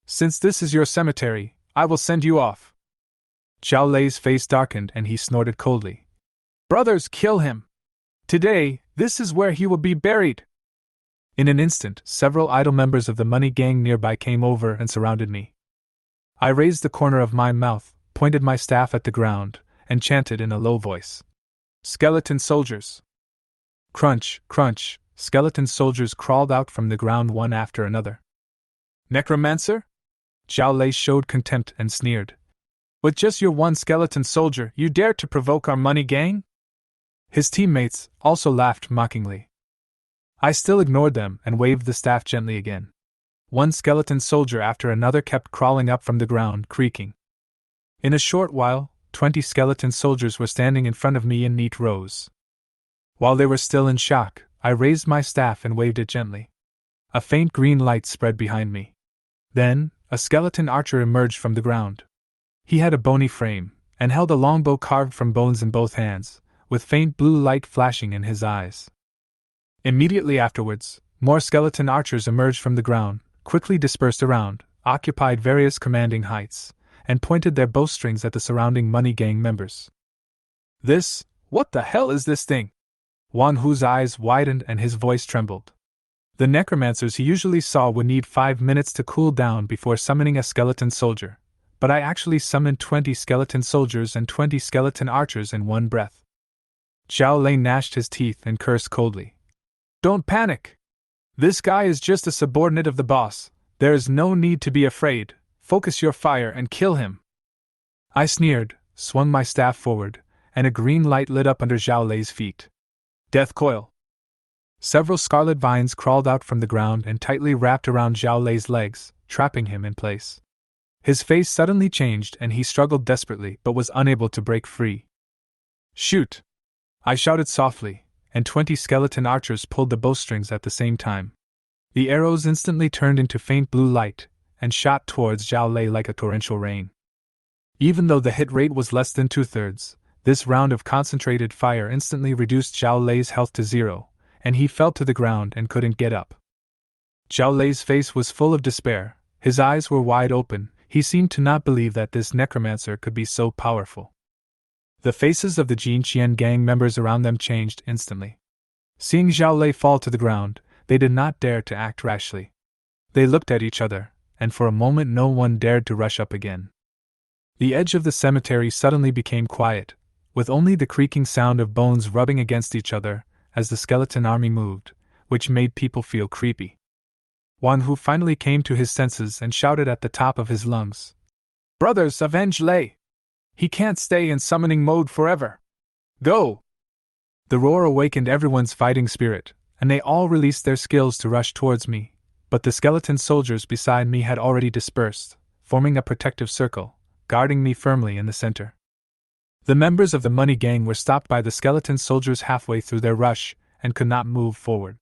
"Since this is your cemetery, I will send you off." Zhao Lei's face darkened and he snorted coldly. "Brothers, kill him! Today, this is where he will be buried!" In an instant, several idle members of the Money Gang nearby came over and surrounded me. I raised the corner of my mouth, pointed my staff at the ground, and chanted in a low voice, "Skeleton soldiers!" Crunch, crunch, skeleton soldiers crawled out from the ground one after another. "Necromancer?" Zhao Lei showed contempt and sneered. "With just your one skeleton soldier, you dare to provoke our Money Gang?" His teammates also laughed mockingly. I still ignored them and waved the staff gently again. One skeleton soldier after another kept crawling up from the ground, creaking. In a short while, 20 skeleton soldiers were standing in front of me in neat rows. While they were still in shock, I raised my staff and waved it gently. A faint green light spread behind me. Then, a skeleton archer emerged from the ground. He had a bony frame, and held a longbow carved from bones in both hands, with faint blue light flashing in his eyes. Immediately afterwards, more skeleton archers emerged from the ground, quickly dispersed around, occupied various commanding heights, and pointed their bowstrings at the surrounding Money Gang members. What the hell is this thing?" Wan Hu's eyes widened and his voice trembled. The necromancers he usually saw would need 5 minutes to cool down before summoning a skeleton soldier, but I actually summoned 20 skeleton soldiers and 20 skeleton archers in one breath. Zhao Lei gnashed his teeth and cursed coldly. "Don't panic! This guy is just a subordinate of the boss. There is no need to be afraid. Focus your fire and kill him." I sneered, swung my staff forward, and a green light lit up under Zhao Lei's feet. "Death coil!" Several scarlet vines crawled out from the ground and tightly wrapped around Zhao Lei's legs, trapping him in place. His face suddenly changed and he struggled desperately but was unable to break free. "Shoot!" I shouted softly, and 20 skeleton archers pulled the bowstrings at the same time. The arrows instantly turned into faint blue light, and shot towards Zhao Lei like a torrential rain. Even though the hit rate was less than 2/3, this round of concentrated fire instantly reduced Zhao Lei's health to 0, and he fell to the ground and couldn't get up. Zhao Lei's face was full of despair, his eyes were wide open, he seemed to not believe that this necromancer could be so powerful. The faces of the Jinqian gang members around them changed instantly. Seeing Zhao Lei fall to the ground, they did not dare to act rashly. They looked at each other, and for a moment no one dared to rush up again. The edge of the cemetery suddenly became quiet, with only the creaking sound of bones rubbing against each other as the skeleton army moved, which made people feel creepy. Wan Hu finally came to his senses and shouted at the top of his lungs, "Brothers, avenge Lei! He can't stay in summoning mode forever! Go!" The roar awakened everyone's fighting spirit, and they all released their skills to rush towards me, but the skeleton soldiers beside me had already dispersed, forming a protective circle, guarding me firmly in the center. The members of the Money Gang were stopped by the skeleton soldiers halfway through their rush and could not move forward.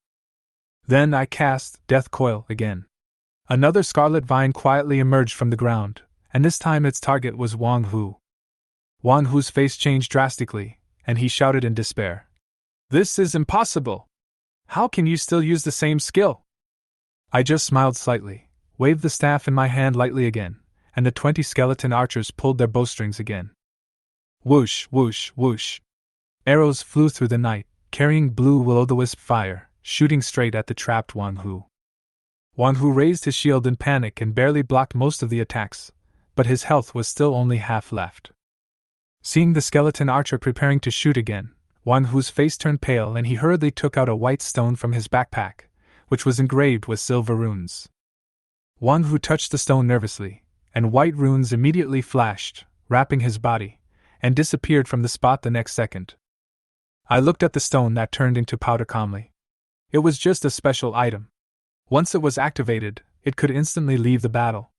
Then I cast Death Coil again. Another scarlet vine quietly emerged from the ground, and this time its target was Wan Hu. Wan Hu's face changed drastically, and he shouted in despair, "This is impossible! How can you still use the same skill?" I just smiled slightly, waved the staff in my hand lightly again, and the 20 skeleton archers pulled their bowstrings again. Whoosh, whoosh, whoosh. Arrows flew through the night, carrying blue will-o'-the-wisp fire, shooting straight at the trapped Wanhu. Wanhu raised his shield in panic and barely blocked most of the attacks, but his health was still only half left. Seeing the skeleton archer preparing to shoot again, Wanhu's face turned pale and he hurriedly took out a white stone from his backpack, which was engraved with silver runes. Wanhu touched the stone nervously, and white runes immediately flashed, wrapping his body, and disappeared from the spot the next second. I looked at the stone that turned into powder calmly. It was just a special item. Once it was activated, it could instantly leave the battle.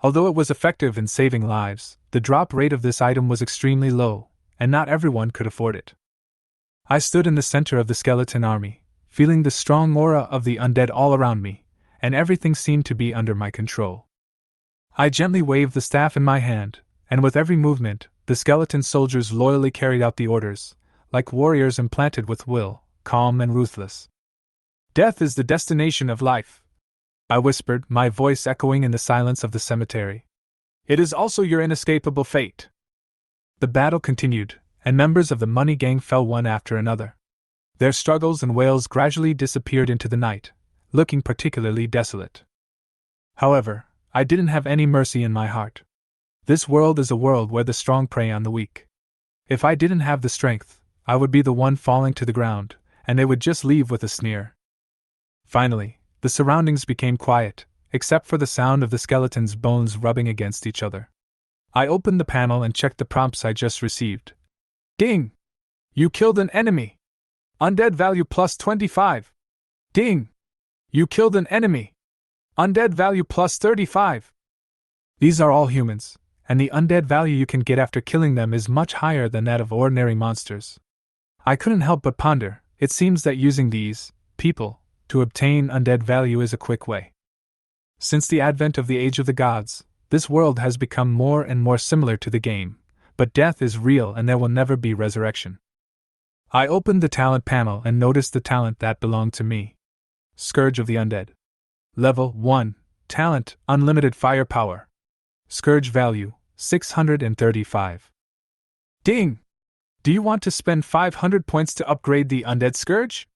Although it was effective in saving lives, the drop rate of this item was extremely low, and not everyone could afford it. I stood in the center of the skeleton army, feeling the strong aura of the undead all around me, and everything seemed to be under my control. I gently waved the staff in my hand, and with every movement, the skeleton soldiers loyally carried out the orders, like warriors implanted with will, calm and ruthless. "Death is the destination of life," I whispered, my voice echoing in the silence of the cemetery. "It is also your inescapable fate." The battle continued, and members of the money gang fell one after another. Their struggles and wails gradually disappeared into the night, looking particularly desolate. However, I didn't have any mercy in my heart. This world is a world where the strong prey on the weak. If I didn't have the strength, I would be the one falling to the ground, and they would just leave with a sneer. Finally, the surroundings became quiet, except for the sound of the skeleton's bones rubbing against each other. I opened the panel and checked the prompts I just received. Ding! You killed an enemy! Undead value plus 25. Ding! You killed an enemy! Undead value plus 35. These are all humans, and the undead value you can get after killing them is much higher than that of ordinary monsters. I couldn't help but ponder, it seems that using these, people, to obtain undead value is a quick way. Since the advent of the Age of the Gods, this world has become more and more similar to the game, but death is real and there will never be resurrection. I opened the talent panel and noticed the talent that belonged to me. Scourge of the Undead. Level 1, Talent, Unlimited Firepower. Scourge value, 635. Ding! Do you want to spend 500 points to upgrade the Undead Scourge?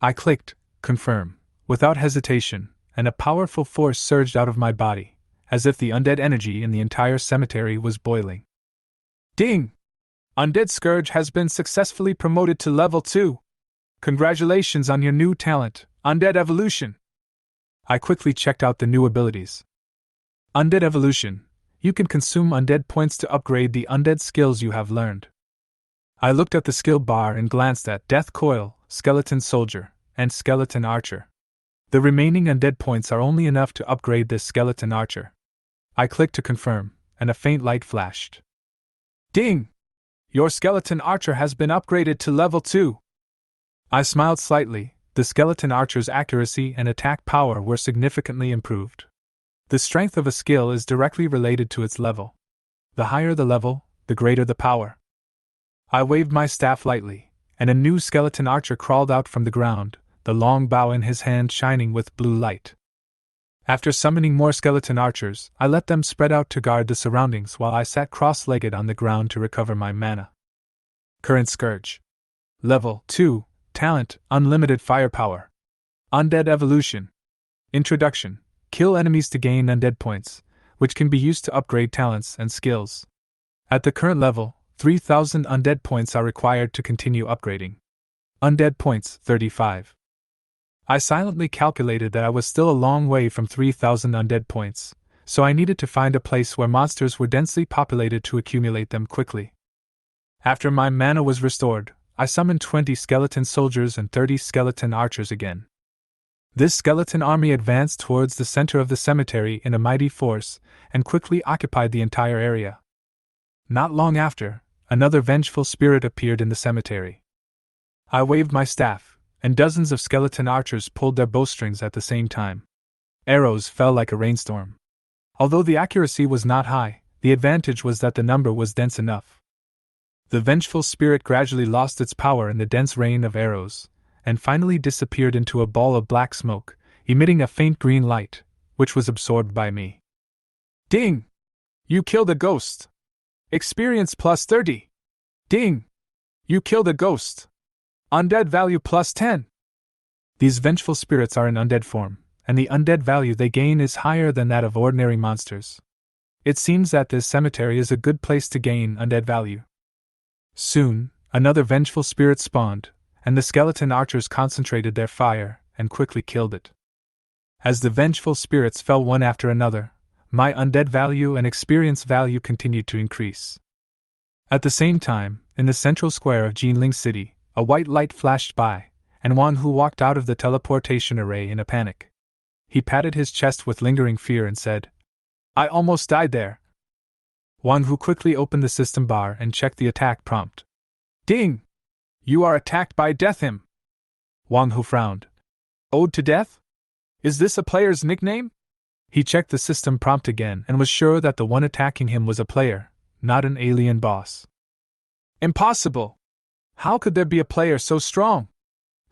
I clicked, confirm, without hesitation, and a powerful force surged out of my body, as if the undead energy in the entire cemetery was boiling. Ding! Undead Scourge has been successfully promoted to level 2. Congratulations on your new talent, Undead Evolution. I quickly checked out the new abilities. Undead Evolution. You can consume undead points to upgrade the undead skills you have learned. I looked at the skill bar and glanced at Death Coil, Skeleton Soldier, and Skeleton Archer. The remaining undead points are only enough to upgrade this Skeleton Archer. I clicked to confirm, and a faint light flashed. Ding! Your Skeleton Archer has been upgraded to level 2. I smiled slightly. The Skeleton Archer's accuracy and attack power were significantly improved. The strength of a skill is directly related to its level. The higher the level, the greater the power. I waved my staff lightly, and a new Skeleton Archer crawled out from the ground, the long bow in his hand shining with blue light. After summoning more Skeleton Archers, I let them spread out to guard the surroundings while I sat cross-legged on the ground to recover my mana. Current Scourge. Level 2. Talent, Unlimited Firepower. Undead Evolution. Introduction. Kill enemies to gain undead points, which can be used to upgrade talents and skills. At the current level, 3,000 undead points are required to continue upgrading. Undead points, 35. I silently calculated that I was still a long way from 3,000 undead points, so I needed to find a place where monsters were densely populated to accumulate them quickly. After my mana was restored, I summoned 20 skeleton soldiers and 30 skeleton archers again. This skeleton army advanced towards the center of the cemetery in a mighty force and quickly occupied the entire area. Not long after, another vengeful spirit appeared in the cemetery. I waved my staff, and dozens of skeleton archers pulled their bowstrings at the same time. Arrows fell like a rainstorm. Although the accuracy was not high, the advantage was that the number was dense enough. The vengeful spirit gradually lost its power in the dense rain of arrows, and finally disappeared into a ball of black smoke, emitting a faint green light, which was absorbed by me. Ding! You killed a ghost! Experience plus 30! Ding! You killed a ghost! Undead value plus 10! These vengeful spirits are in undead form, and the undead value they gain is higher than that of ordinary monsters. It seems that this cemetery is a good place to gain undead value. Soon, another vengeful spirit spawned, and the skeleton archers concentrated their fire and quickly killed it. As the vengeful spirits fell one after another, my undead value and experience value continued to increase. At the same time, in the central square of Jinling City, a white light flashed by, and Wan Hu walked out of the teleportation array in a panic. He patted his chest with lingering fear and said, "I almost died there." Wan Hu quickly opened the system bar and checked the attack prompt. "Ding! You are attacked by Death Him." Wang Hu frowned. "Ode to Death? Is this a player's nickname?" He checked the system prompt again and was sure that the one attacking him was a player, not an alien boss. Impossible! How could there be a player so strong?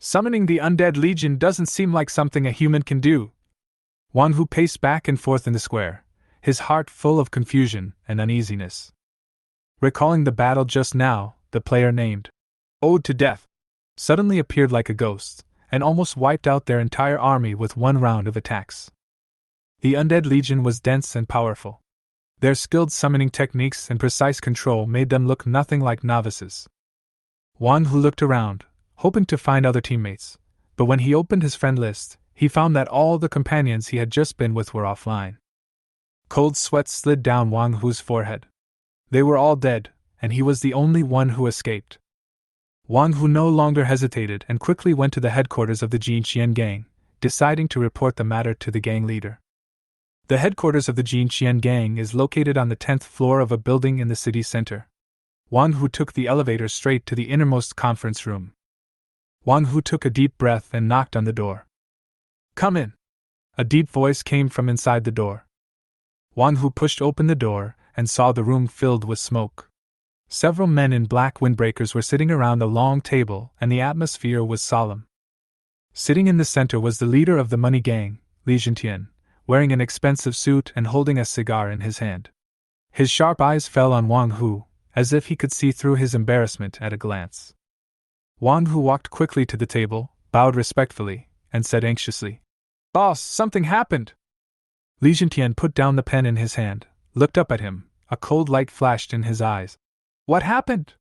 Summoning the Undead Legion doesn't seem like something a human can do. Wan Hu paced back and forth in the square, his heart full of confusion and uneasiness. Recalling the battle just now, the player named Ode to Death suddenly appeared like a ghost, and almost wiped out their entire army with one round of attacks. The Undead Legion was dense and powerful. Their skilled summoning techniques and precise control made them look nothing like novices. Wan Hu looked around, hoping to find other teammates, but when he opened his friend list, he found that all the companions he had just been with were offline. Cold sweat slid down Wang Hu's forehead. They were all dead, and he was the only one who escaped. Wang Hu no longer hesitated and quickly went to the headquarters of the Jinqian gang, deciding to report the matter to the gang leader. The headquarters of the Jinqian gang is located on the 10th floor of a building in the city center. Wang Hu took the elevator straight to the innermost conference room. Wang Hu took a deep breath and knocked on the door. "Come in." A deep voice came from inside the door. Wang Hu pushed open the door and saw the room filled with smoke. Several men in black windbreakers were sitting around a long table, and the atmosphere was solemn. Sitting in the center was the leader of the money gang, Li Jintian, wearing an expensive suit and holding a cigar in his hand. His sharp eyes fell on Wang Hu, as if he could see through his embarrassment at a glance. Wang Hu walked quickly to the table, bowed respectfully, and said anxiously, "Boss, something happened." Li Jintian put down the pen in his hand, looked up at him, a cold light flashed in his eyes. "What happened?"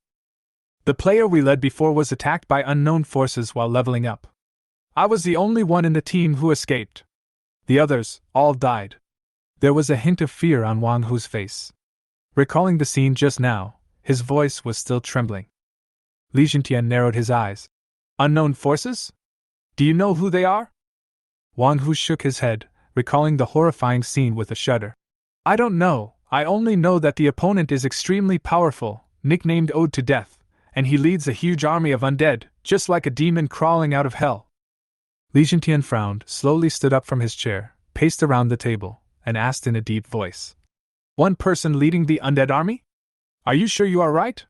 "The player we led before was attacked by unknown forces while leveling up. I was the only one in the team who escaped. The others, all died." There was a hint of fear on Wang Hu's face. Recalling the scene just now, his voice was still trembling. Li Jintian narrowed his eyes. "Unknown forces? Do you know who they are?" Wang Hu shook his head, recalling the horrifying scene with a shudder. "I don't know, I only know that the opponent is extremely powerful, nicknamed Ode to Death, and he leads a huge army of undead, just like a demon crawling out of hell." Li Jintian frowned, slowly stood up from his chair, paced around the table, and asked in a deep voice, "One person leading the undead army? Are you sure you are right?"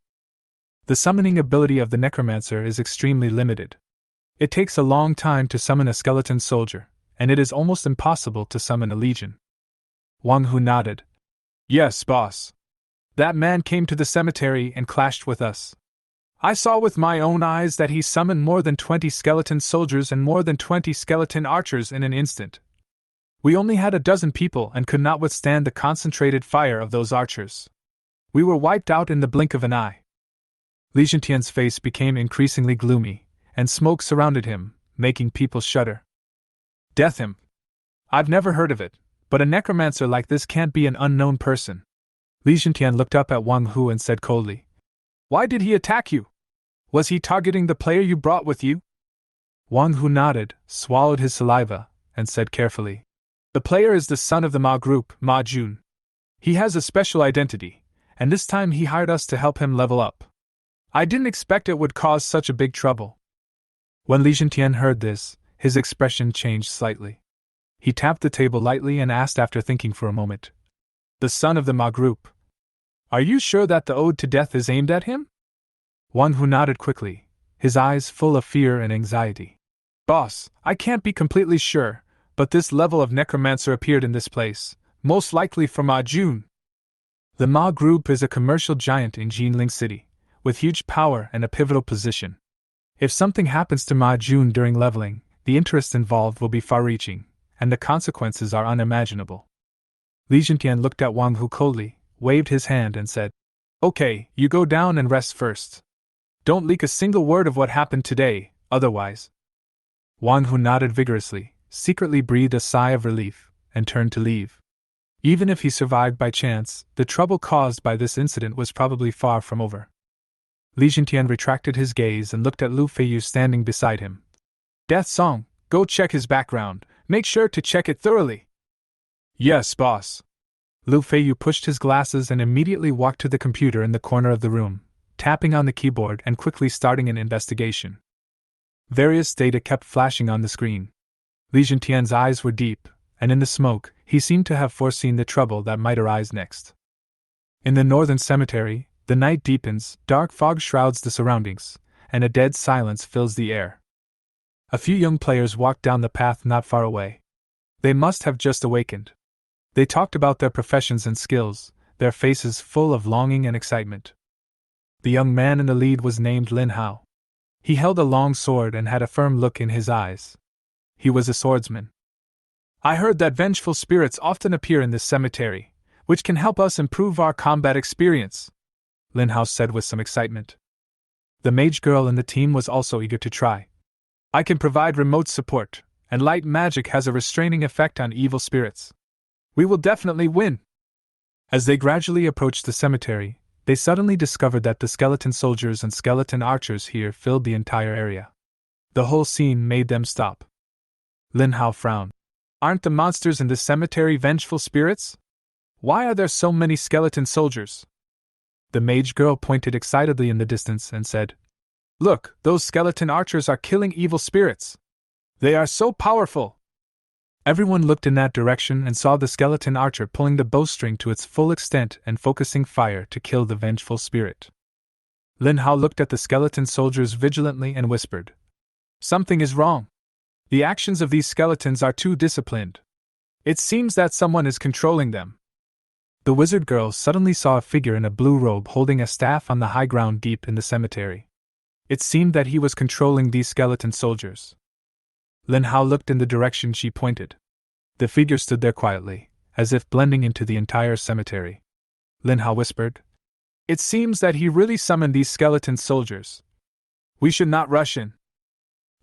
The summoning ability of the Necromancer is extremely limited. It takes a long time to summon a skeleton soldier, and it is almost impossible to summon a legion. Wang Hu nodded. "Yes, boss. That man came to the cemetery and clashed with us. I saw with my own eyes that he summoned more than 20 skeleton soldiers and more than 20 skeleton archers in an instant. We only had a dozen people and could not withstand the concentrated fire of those archers. We were wiped out in the blink of an eye." Li Jintian's face became increasingly gloomy, and smoke surrounded him, making people shudder. "Death Him? I've never heard of it, but a necromancer like this can't be an unknown person." Li Jintian looked up at Wang Hu and said coldly, "Why did he attack you? Was he targeting the player you brought with you?" Wang Hu nodded, swallowed his saliva, and said carefully, "The player is the son of the Ma group, Ma Jun. He has a special identity, and this time he hired us to help him level up. I didn't expect it would cause such a big trouble." When Li Jintian heard this, his expression changed slightly. He tapped the table lightly and asked after thinking for a moment, "The son of the Ma group. Are you sure that the Ode to Death is aimed at him?" Wang Hu nodded quickly, his eyes full of fear and anxiety. "Boss, I can't be completely sure, but this level of necromancer appeared in this place, most likely from Ma Jun." The Ma group is a commercial giant in Jinling City, with huge power and a pivotal position. If something happens to Ma Jun during leveling, the interests involved will be far-reaching, and the consequences are unimaginable. Li Jintian looked at Wang Hu coldly, waved his hand and said, "Okay, you go down and rest first. Don't leak a single word of what happened today, otherwise." Wang Hu nodded vigorously, secretly breathed a sigh of relief, and turned to leave. Even if he survived by chance, the trouble caused by this incident was probably far from over. Li Jintian retracted his gaze and looked at Lu Feiyu standing beside him. "Death Song, go check his background. Make sure to check it thoroughly." "Yes, boss." Lu Feiyu pushed his glasses and immediately walked to the computer in the corner of the room, tapping on the keyboard and quickly starting an investigation. Various data kept flashing on the screen. Li Jintian's eyes were deep, and in the smoke, he seemed to have foreseen the trouble that might arise next. In the northern cemetery, the night deepens, dark fog shrouds the surroundings, and a dead silence fills the air. A few young players walked down the path not far away. They must have just awakened. They talked about their professions and skills, their faces full of longing and excitement. The young man in the lead was named Lin Hao. He held a long sword and had a firm look in his eyes. He was a swordsman. "I heard that vengeful spirits often appear in this cemetery, which can help us improve our combat experience," Lin Hao said with some excitement. The mage girl in the team was also eager to try. "I can provide remote support, and light magic has a restraining effect on evil spirits. We will definitely win." As they gradually approached the cemetery, they suddenly discovered that the skeleton soldiers and skeleton archers here filled the entire area. The whole scene made them stop. Lin Hao frowned. "Aren't the monsters in this cemetery vengeful spirits? Why are there so many skeleton soldiers?" The mage girl pointed excitedly in the distance and said, "Look, those skeleton archers are killing evil spirits. They are so powerful." Everyone looked in that direction and saw the skeleton archer pulling the bowstring to its full extent and focusing fire to kill the vengeful spirit. Lin Hao looked at the skeleton soldiers vigilantly and whispered, "Something is wrong. The actions of these skeletons are too disciplined. It seems that someone is controlling them." The wizard girl suddenly saw a figure in a blue robe holding a staff on the high ground deep in the cemetery. It seemed that he was controlling these skeleton soldiers. Lin Hao looked in the direction she pointed. The figure stood there quietly, as if blending into the entire cemetery. Lin Hao whispered, "It seems that he really summoned these skeleton soldiers. We should not rush in."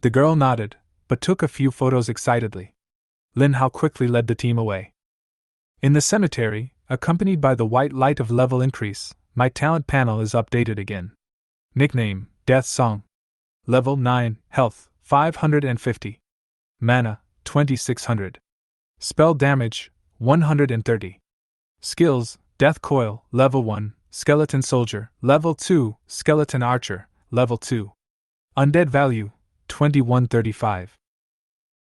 The girl nodded, but took a few photos excitedly. Lin Hao quickly led the team away. In the cemetery, accompanied by the white light of level increase, my talent panel is updated again. Nickname, Death Song. Level 9, Health, 550. Mana, 2600. Spell damage, 130. Skills, Death Coil, Level 1, Skeleton Soldier, Level 2, Skeleton Archer, Level 2. Undead Value, 2135.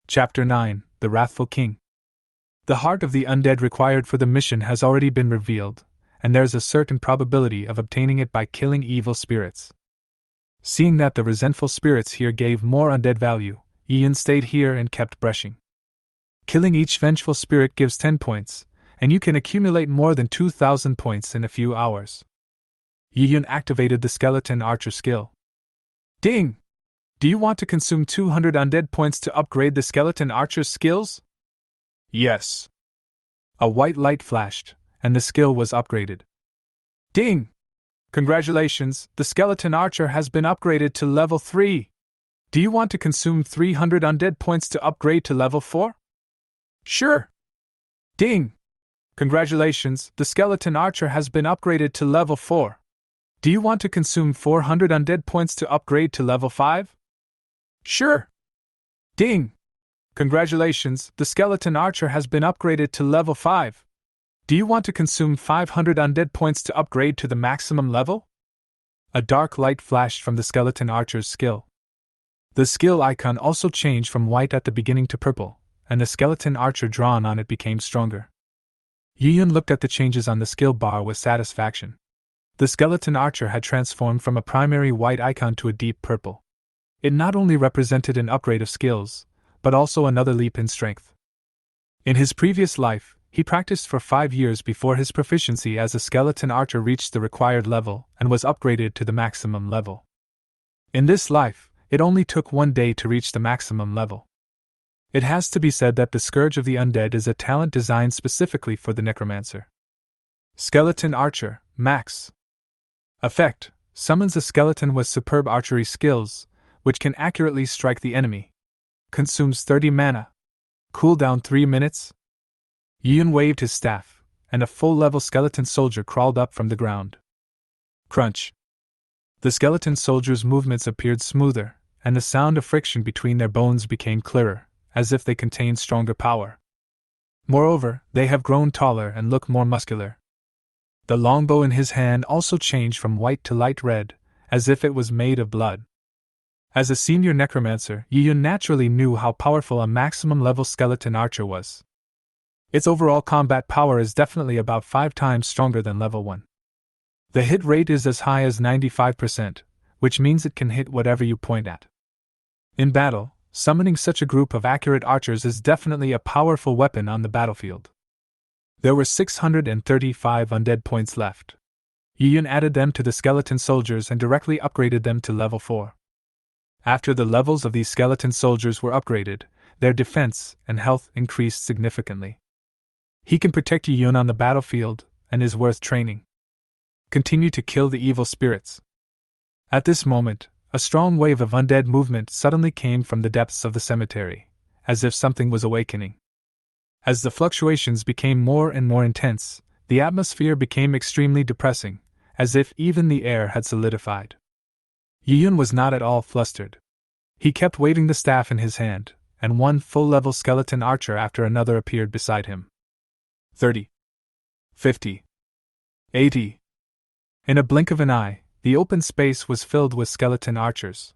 Chapter 9, The Wrathful King. The heart of the undead required for the mission has already been revealed, and there's a certain probability of obtaining it by killing evil spirits. Seeing that the resentful spirits here gave more undead value, Ian stayed here and kept brushing. Killing each vengeful spirit gives 10 points, and you can accumulate more than 2,000 points in a few hours. Ian activated the skeleton archer skill. Ding! Do you want to consume 200 undead points to upgrade the skeleton archer's skills? Yes. A white light flashed, and the skill was upgraded. Ding! Congratulations, the skeleton archer has been upgraded to level 3. Do you want to consume 300 undead points to upgrade to level 4? Sure. Ding! Congratulations, the skeleton archer has been upgraded to level 4. Do you want to consume 400 undead points to upgrade to level 5? Sure. Ding! Congratulations, the skeleton archer has been upgraded to level 5. Do you want to consume 500 undead points to upgrade to the maximum level? A dark light flashed from the skeleton archer's skill. The skill icon also changed from white at the beginning to purple, and the skeleton archer drawn on it became stronger. Yiyun looked at the changes on the skill bar with satisfaction. The skeleton archer had transformed from a primary white icon to a deep purple. It not only represented an upgrade of skills, but also another leap in strength. In his previous life, he practiced for 5 years before his proficiency as a skeleton archer reached the required level and was upgraded to the maximum level. In this life, it only took 1 day to reach the maximum level. It has to be said that the Scourge of the Undead is a talent designed specifically for the Necromancer. Skeleton Archer, Max. Effect: summons a skeleton with superb archery skills, which can accurately strike the enemy. Consumes 30 mana. Cooldown 3 minutes. Yun waved his staff, and a full-level skeleton soldier crawled up from the ground. Crunch. The skeleton soldier's movements appeared smoother, and the sound of friction between their bones became clearer, as if they contained stronger power. Moreover, they have grown taller and look more muscular. The longbow in his hand also changed from white to light red, as if it was made of blood. As a senior necromancer, Yun naturally knew how powerful a maximum-level skeleton archer was. Its overall combat power is definitely about 5 times stronger than level 1. The hit rate is as high as 95%, which means it can hit whatever you point at. In battle, summoning such a group of accurate archers is definitely a powerful weapon on the battlefield. There were 635 undead points left. Yun added them to the skeleton soldiers and directly upgraded them to level 4. After the levels of these skeleton soldiers were upgraded, their defense and health increased significantly. He can protect Yun on the battlefield, and is worth training. Continue to kill the evil spirits. At this moment, a strong wave of undead movement suddenly came from the depths of the cemetery, as if something was awakening. As the fluctuations became more and more intense, the atmosphere became extremely depressing, as if even the air had solidified. Yun was not at all flustered. He kept waving the staff in his hand, and one full-level skeleton archer after another appeared beside him. 30. 50. 80. In a blink of an eye, the open space was filled with skeleton archers.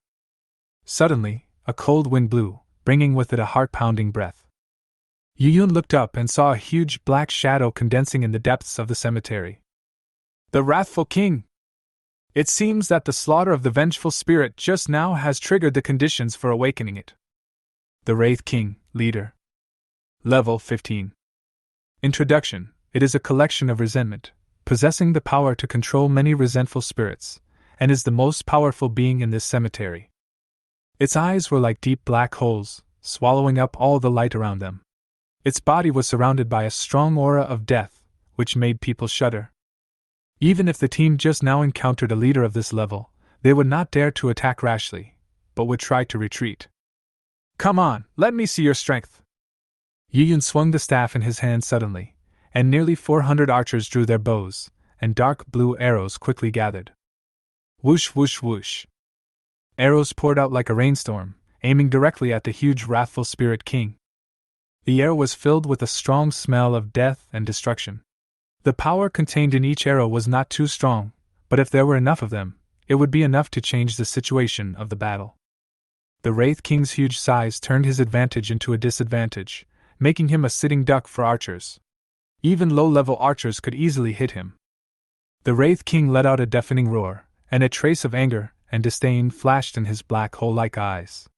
Suddenly, a cold wind blew, bringing with it a heart-pounding breath. Yun looked up and saw a huge black shadow condensing in the depths of the cemetery. The Wrathful King! It seems that the slaughter of the vengeful spirit just now has triggered the conditions for awakening it. The Wraith King, Leader. Level 15. Introduction: it is a collection of resentment, possessing the power to control many resentful spirits, and is the most powerful being in this cemetery. Its eyes were like deep black holes, swallowing up all the light around them. Its body was surrounded by a strong aura of death, which made people shudder. Even if the team just now encountered a leader of this level, they would not dare to attack rashly, but would try to retreat. Come on, let me see your strength! Yun swung the staff in his hand suddenly, and nearly 400 archers drew their bows, and dark blue arrows quickly gathered. Whoosh whoosh whoosh. Arrows poured out like a rainstorm, aiming directly at the huge wrathful spirit king. The air was filled with a strong smell of death and destruction. The power contained in each arrow was not too strong, but if there were enough of them, it would be enough to change the situation of the battle. The Wraith King's huge size turned his advantage into a disadvantage, making him a sitting duck for archers. Even low-level archers could easily hit him. The Wraith King let out a deafening roar, and a trace of anger and disdain flashed in his black hole-like eyes.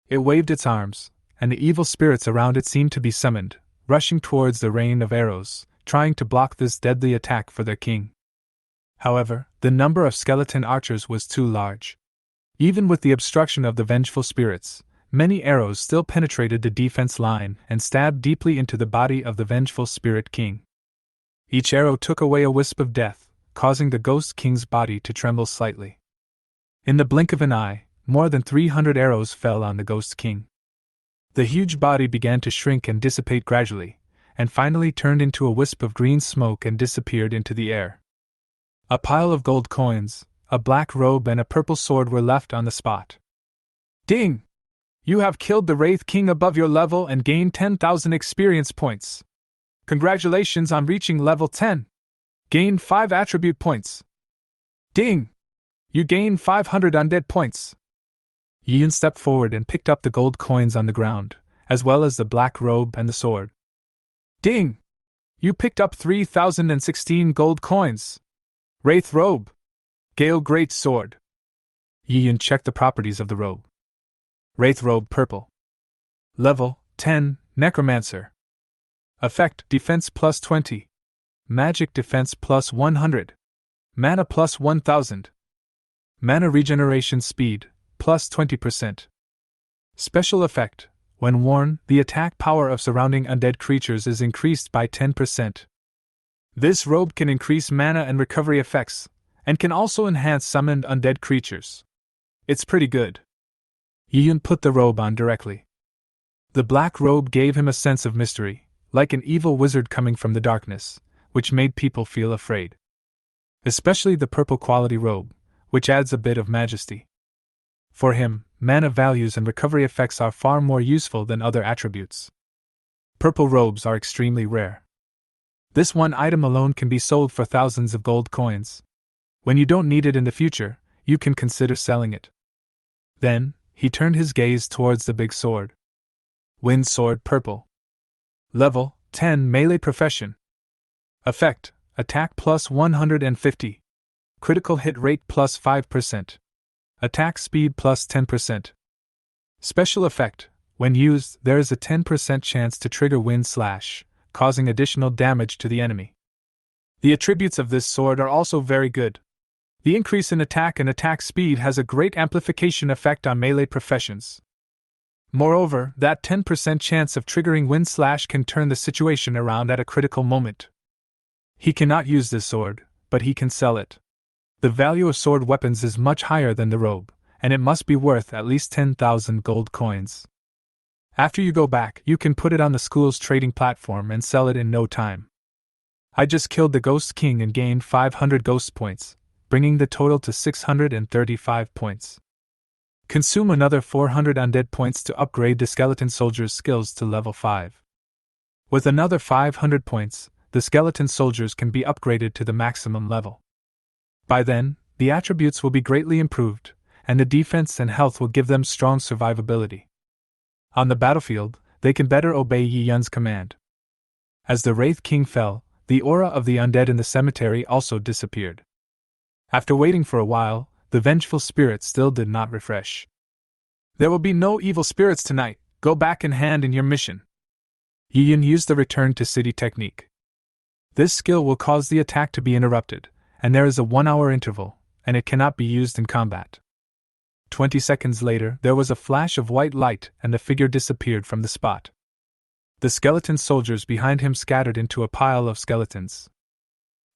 It waved its arms, and the evil spirits around it seemed to be summoned, rushing towards the rain of arrows, trying to block this deadly attack for their king. However, the number of skeleton archers was too large. Even with the obstruction of the vengeful spirits, many arrows still penetrated the defense line and stabbed deeply into the body of the vengeful spirit king. Each arrow took away a wisp of death, causing the ghost king's body to tremble slightly. In the blink of an eye, more than 300 arrows fell on the ghost king. The huge body began to shrink and dissipate gradually, and finally turned into a wisp of green smoke and disappeared into the air. A pile of gold coins, a black robe and a purple sword were left on the spot. Ding! You have killed the Wraith King above your level and gained 10,000 experience points. Congratulations on reaching level 10. Gained 5 attribute points. Ding! You gained 500 undead points. Yun stepped forward and picked up the gold coins on the ground, as well as the black robe and the sword. Ding! You picked up 3,016 gold coins. Wraith robe. Gale great sword. Yun checked the properties of the robe. Wraith robe purple. Level 10, Necromancer. Effect: defense plus 20. Magic defense plus 100. Mana plus 1000. Mana regeneration speed plus 20%. Special effect: When worn, the attack power of surrounding undead creatures is increased by 10%. This robe can increase mana and recovery effects, and can also enhance summoned undead creatures. It's pretty good. Yiyun put the robe on directly. The black robe gave him a sense of mystery, like an evil wizard coming from the darkness, which made people feel afraid. Especially the purple quality robe, which adds a bit of majesty. For him, mana values and recovery effects are far more useful than other attributes. Purple robes are extremely rare. This one item alone can be sold for thousands of gold coins. When you don't need it in the future, you can consider selling it. Then, he turned his gaze towards the big sword. Wind Sword Purple. Level 10 Melee Profession. Effect: Attack plus 150. Critical hit rate plus 5%. Attack speed plus 10%. Special effect: When used, there is a 10% chance to trigger Wind Slash, causing additional damage to the enemy. The attributes of this sword are also very good. The increase in attack and attack speed has a great amplification effect on melee professions. Moreover, that 10% chance of triggering Wind Slash can turn the situation around at a critical moment. He cannot use this sword, but he can sell it. The value of sword weapons is much higher than the robe, and it must be worth at least 10,000 gold coins. After you go back, you can put it on the school's trading platform and sell it in no time. I just killed the Ghost King and gained 500 ghost points, bringing the total to 635 points. Consume another 400 undead points to upgrade the skeleton soldier's skills to level 5. With another 500 points, the skeleton soldiers can be upgraded to the maximum level. By then, the attributes will be greatly improved, and the defense and health will give them strong survivability. On the battlefield, they can better obey Yi Yun's command. As the Wraith King fell, the aura of the undead in the cemetery also disappeared. After waiting for a while, the vengeful spirit still did not refresh. There will be no evil spirits tonight, go back and hand in your mission. Yi Yun used the return to city technique. This skill will cause the attack to be interrupted, and there is a 1-hour interval, and it cannot be used in combat. 20 seconds later, there was a flash of white light and the figure disappeared from the spot. The skeleton soldiers behind him scattered into a pile of skeletons.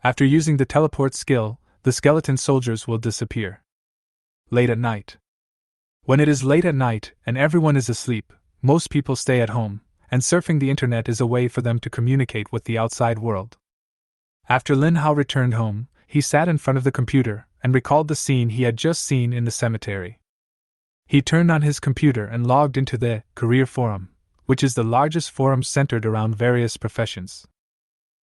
After using the teleport skill, the skeleton soldiers will disappear. Late at night. When it is late at night and everyone is asleep, most people stay at home, and surfing the internet is a way for them to communicate with the outside world. After Lin Hao returned home, he sat in front of the computer and recalled the scene he had just seen in the cemetery. He turned on his computer and logged into the Career Forum, which is the largest forum centered around various professions.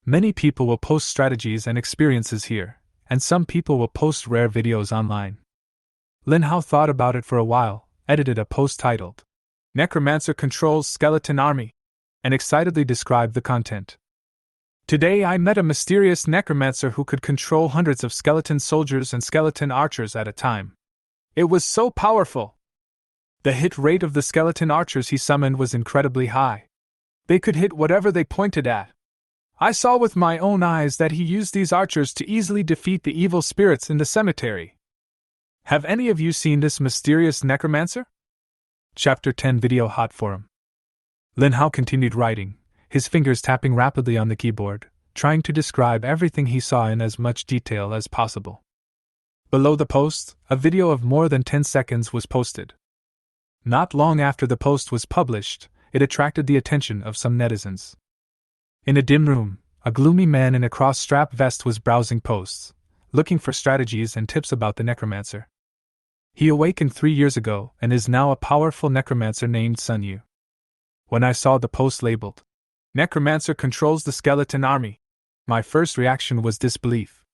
Many people will post strategies and experiences here, and some people will post rare videos online. Lin Hao thought about it for a while, edited a post titled, "Necromancer Controls Skeleton Army," and excitedly described the content. Today I met a mysterious necromancer who could control hundreds of skeleton soldiers and skeleton archers at a time. It was so powerful! The hit rate of the skeleton archers he summoned was incredibly high. They could hit whatever they pointed at. I saw with my own eyes that he used these archers to easily defeat the evil spirits in the cemetery. Have any of you seen this mysterious necromancer? Chapter 10 Video Hot Forum. Lin Hao continued writing, his fingers tapping rapidly on the keyboard, trying to describe everything he saw in as much detail as possible. Below the post, a video of more than 10 seconds was posted. Not long after the post was published, it attracted the attention of some netizens. In a dim room, a gloomy man in a cross-strap vest was browsing posts, looking for strategies and tips about the necromancer. He awakened 3 years ago and is now a powerful necromancer named Sun Yu. When I saw the post labeled, "Necromancer Controls the Skeleton Army," my first reaction was disbelief.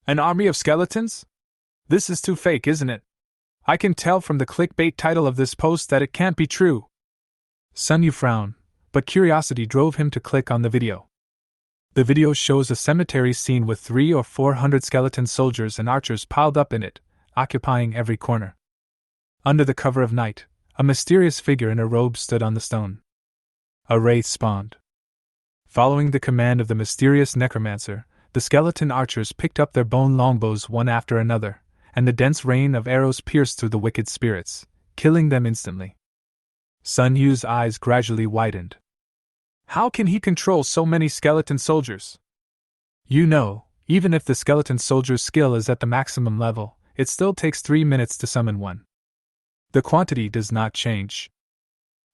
An army of skeletons? This is too fake, isn't it? I can tell from the clickbait title of this post that it can't be true. Sun Yu frowned, but curiosity drove him to click on the video. The video shows a cemetery scene with 300 or 400 skeleton soldiers and archers piled up in it, occupying every corner. Under the cover of night, a mysterious figure in a robe stood on the stone. A wraith spawned. Following the command of the mysterious necromancer, the skeleton archers picked up their bone longbows one after another, and the dense rain of arrows pierced through the wicked spirits, killing them instantly. Sun Yu's eyes gradually widened. How can he control so many skeleton soldiers? You know, even if the skeleton soldier's skill is at the maximum level, it still takes 3 minutes to summon one. The quantity does not change.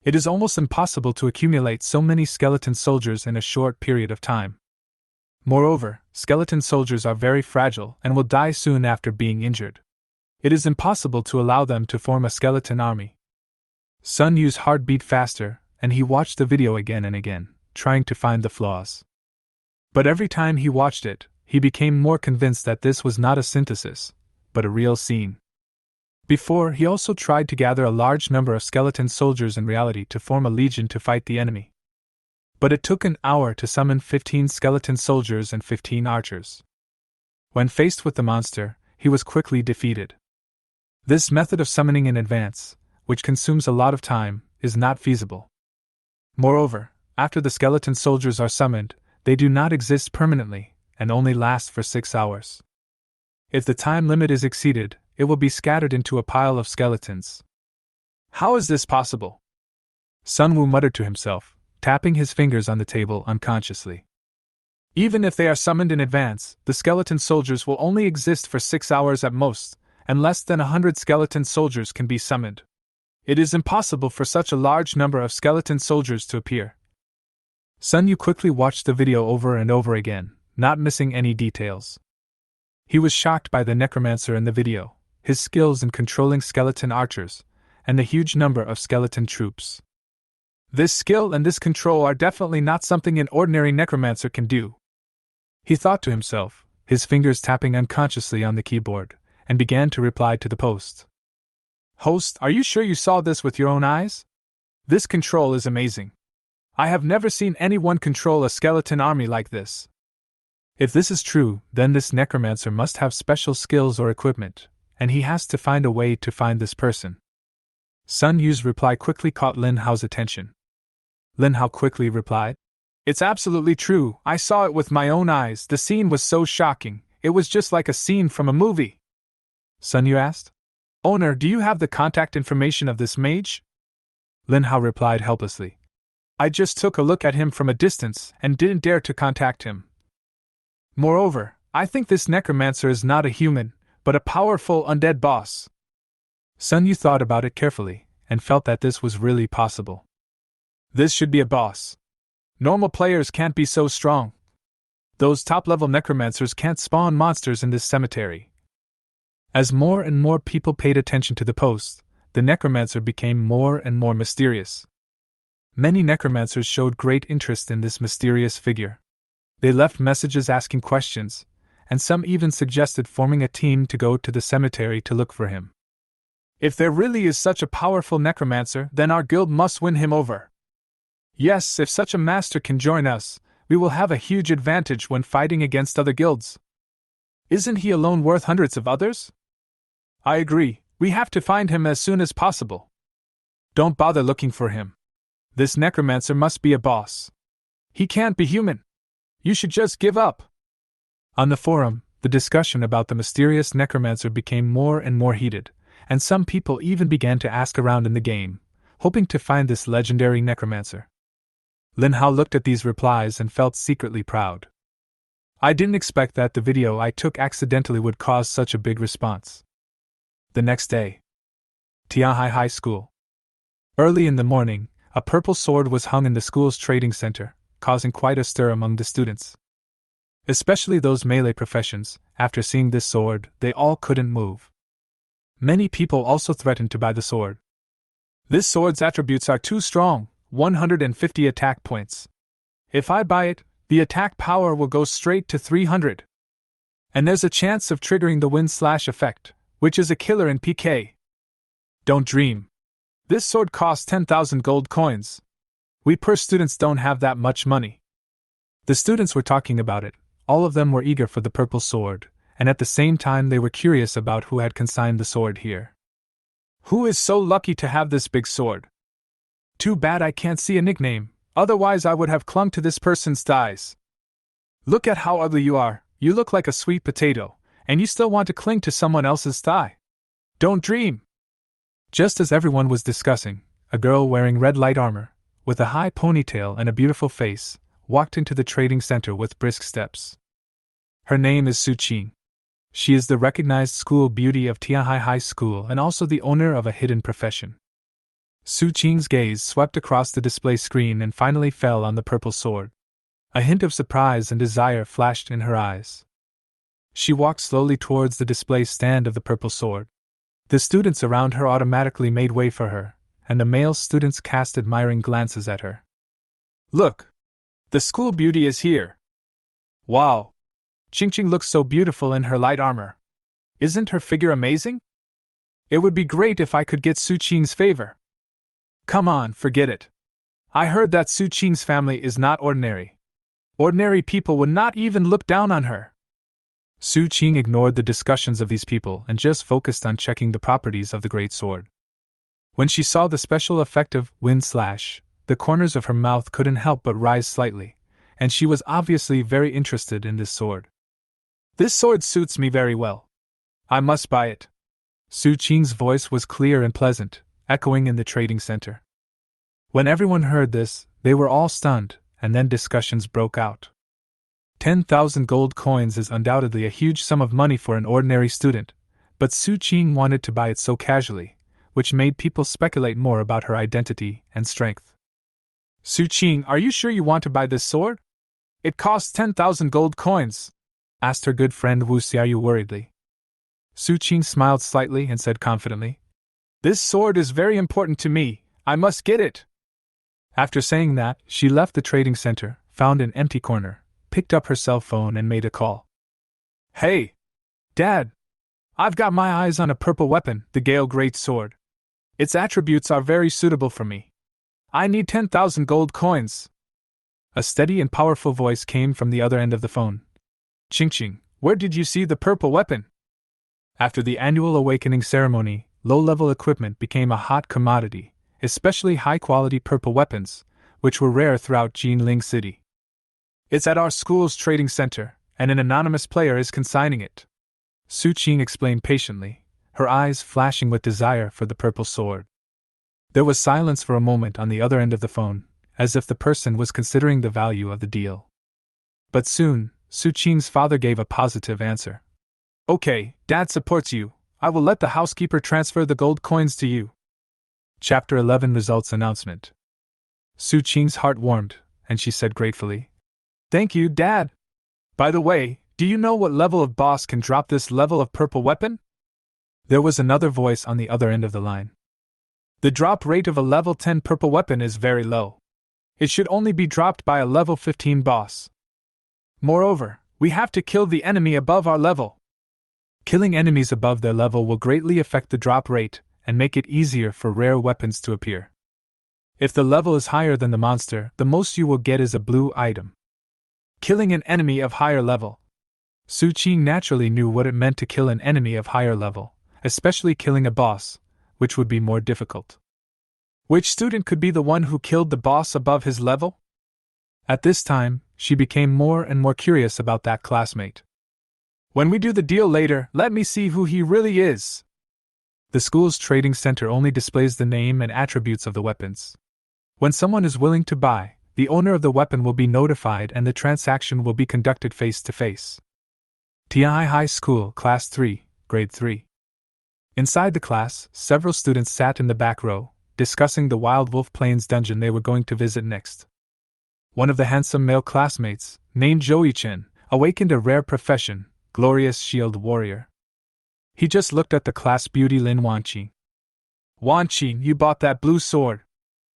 It is almost impossible to accumulate so many skeleton soldiers in a short period of time. Moreover, skeleton soldiers are very fragile and will die soon after being injured. It is impossible to allow them to form a skeleton army. Sun Yu's heart beat faster, and he watched the video again and again, trying to find the flaws. But every time he watched it, he became more convinced that this was not a synthesis, but a real scene. Before, he also tried to gather a large number of skeleton soldiers in reality to form a legion to fight the enemy. But it took an hour to summon 15 skeleton soldiers and 15 archers. When faced with the monster, he was quickly defeated. This method of summoning in advance, which consumes a lot of time, is not feasible. Moreover, after the skeleton soldiers are summoned, they do not exist permanently, and only last for 6 hours. If the time limit is exceeded, it will be scattered into a pile of skeletons. How is this possible? Sun Wu muttered to himself, tapping his fingers on the table unconsciously. Even if they are summoned in advance, the skeleton soldiers will only exist for 6 hours at most, and less than 100 skeleton soldiers can be summoned. It is impossible for such a large number of skeleton soldiers to appear. Sun Yu quickly watched the video over and over again, not missing any details. He was shocked by the Necromancer in the video, his skills in controlling skeleton archers, and the huge number of skeleton troops. This skill and this control are definitely not something an ordinary Necromancer can do. He thought to himself, his fingers tapping unconsciously on the keyboard, and began to reply to the post. Host, are you sure you saw this with your own eyes? This control is amazing. I have never seen anyone control a skeleton army like this. If this is true, then this Necromancer must have special skills or equipment, and he has to find a way to find this person. Sun Yu's reply quickly caught Lin Hao's attention. Lin Hao quickly replied, It's absolutely true, I saw it with my own eyes, the scene was so shocking, it was just like a scene from a movie. Sun Yu asked, Owner, do you have the contact information of this mage? Lin Hao replied helplessly, I just took a look at him from a distance and didn't dare to contact him. Moreover, I think this Necromancer is not a human, but a powerful undead boss. Sun Yu thought about it carefully, and felt that this was really possible. This should be a boss. Normal players can't be so strong. Those top-level Necromancers can't spawn monsters in this cemetery. As more and more people paid attention to the post, the Necromancer became more and more mysterious. Many Necromancers showed great interest in this mysterious figure. They left messages asking questions, and some even suggested forming a team to go to the cemetery to look for him. If there really is such a powerful Necromancer, then our guild must win him over. Yes, if such a master can join us, we will have a huge advantage when fighting against other guilds. Isn't he alone worth hundreds of others? I agree, we have to find him as soon as possible. Don't bother looking for him. This Necromancer must be a boss. He can't be human. You should just give up. On the forum, the discussion about the mysterious Necromancer became more and more heated, and some people even began to ask around in the game, hoping to find this legendary Necromancer. Lin Hao looked at these replies and felt secretly proud. I didn't expect that the video I took accidentally would cause such a big response. The next day, Tianhai High School. Early in the morning, a purple sword was hung in the school's trading center, causing quite a stir among the students. Especially those melee professions, after seeing this sword, they all couldn't move. Many people also threatened to buy the sword. This sword's attributes are too strong, 150 attack points. If I buy it, the attack power will go straight to 300. And there's a chance of triggering the wind slash effect, which is a killer in PK. Don't dream. This sword costs 10,000 gold coins. We poor students don't have that much money. The students were talking about it, all of them were eager for the purple sword, and at the same time they were curious about who had consigned the sword here. Who is so lucky to have this big sword? Too bad I can't see a nickname, otherwise I would have clung to this person's thighs. Look at how ugly you are, you look like a sweet potato, and you still want to cling to someone else's thigh. Don't dream! Just as everyone was discussing, a girl wearing red light armor, with a high ponytail and a beautiful face, walked into the trading center with brisk steps. Her name is Su Qing. She is the recognized school beauty of Tianhai High School and also the owner of a hidden profession. Su Qing's gaze swept across the display screen and finally fell on the purple sword. A hint of surprise and desire flashed in her eyes. She walked slowly towards the display stand of the purple sword. The students around her automatically made way for her, and the male students cast admiring glances at her. "Look! The school beauty is here! Wow! Qingqing looks so beautiful in her light armor. Isn't her figure amazing? It would be great if I could get Su Qing's favor. Come on, forget it. I heard that Su Qing's family is not ordinary. Ordinary people would not even look down on her." Su Qing ignored the discussions of these people and just focused on checking the properties of the great sword. When she saw the special effect of wind slash, the corners of her mouth couldn't help but rise slightly, and she was obviously very interested in this sword. "This sword suits me very well. I must buy it." Su Qing's voice was clear and pleasant, echoing in the trading center. When everyone heard this, they were all stunned, and then discussions broke out. 10,000 gold coins is undoubtedly a huge sum of money for an ordinary student, but Su Qing wanted to buy it so casually, which made people speculate more about her identity and strength. "Su Qing, are you sure you want to buy this sword? It costs 10,000 gold coins," asked her good friend Wu Xiaoyu worriedly. Su Qing smiled slightly and said confidently, "This sword is very important to me, I must get it." After saying that, she left the trading center, found an empty corner, picked up her cell phone and made a call. "Hey! Dad! I've got my eyes on a purple weapon, the Gale Great Sword. Its attributes are very suitable for me. I need 10,000 gold coins." A steady and powerful voice came from the other end of the phone. "Qingqing, where did you see the purple weapon?" After the annual awakening ceremony, low-level equipment became a hot commodity, especially high-quality purple weapons, which were rare throughout Jinling City. "It's at our school's trading center, and an anonymous player is consigning it," Su Qing explained patiently, her eyes flashing with desire for the purple sword. There was silence for a moment on the other end of the phone, as if the person was considering the value of the deal. But soon, Su Qing's father gave a positive answer. "Okay, Dad supports you. I will let the housekeeper transfer the gold coins to you." Chapter 11 Results Announcement. Su Qing's heart warmed, and she said gratefully, "Thank you, Dad. By the way, do you know what level of boss can drop this level of purple weapon?" There was another voice on the other end of the line. "The drop rate of a level 10 purple weapon is very low. It should only be dropped by a level 15 boss. Moreover, we have to kill the enemy above our level. Killing enemies above their level will greatly affect the drop rate and make it easier for rare weapons to appear. If the level is higher than the monster, the most you will get is a blue item. Killing an enemy of higher level." Su Qing naturally knew what it meant to kill an enemy of higher level, especially killing a boss, which would be more difficult. Which student could be the one who killed the boss above his level? At this time, she became more and more curious about that classmate. "When we do the deal later, let me see who he really is." The school's trading center only displays the name and attributes of the weapons. When someone is willing to buy, the owner of the weapon will be notified and the transaction will be conducted face-to-face. Tianhai High School, Class 3, Grade 3. Inside the class, several students sat in the back row, discussing the Wild Wolf Plains dungeon they were going to visit next. One of the handsome male classmates, named Zhou Chen, awakened a rare profession, Glorious Shield Warrior. He just looked at the class beauty Lin Wanqi. "Wanqi, you bought that blue sword.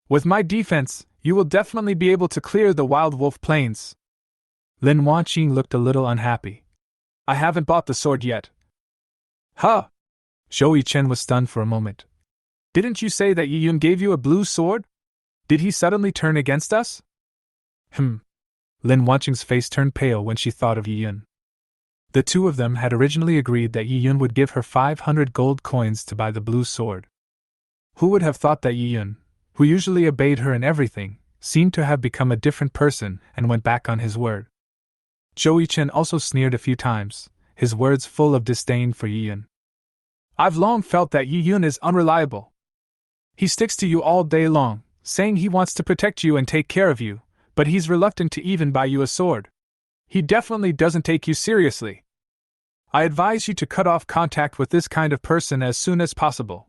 With my defense, you will definitely be able to clear the Wild Wolf Plains." Lin Wanqi looked a little unhappy. "I haven't bought the sword yet." "Huh!" Zhou Chen was stunned for a moment. "Didn't you say that Yi Yun gave you a blue sword? Did he suddenly turn against us?" Lin Wanqing's face turned pale when she thought of Yi Yun. The two of them had originally agreed that Yi Yun would give her 500 gold coins to buy the blue sword. Who would have thought that Yi Yun, who usually obeyed her in everything, seemed to have become a different person and went back on his word. Zhou Chen also sneered a few times, his words full of disdain for Yi Yun. "I've long felt that Yi Yun is unreliable. He sticks to you all day long, saying he wants to protect you and take care of you, but he's reluctant to even buy you a sword. He definitely doesn't take you seriously. I advise you to cut off contact with this kind of person as soon as possible.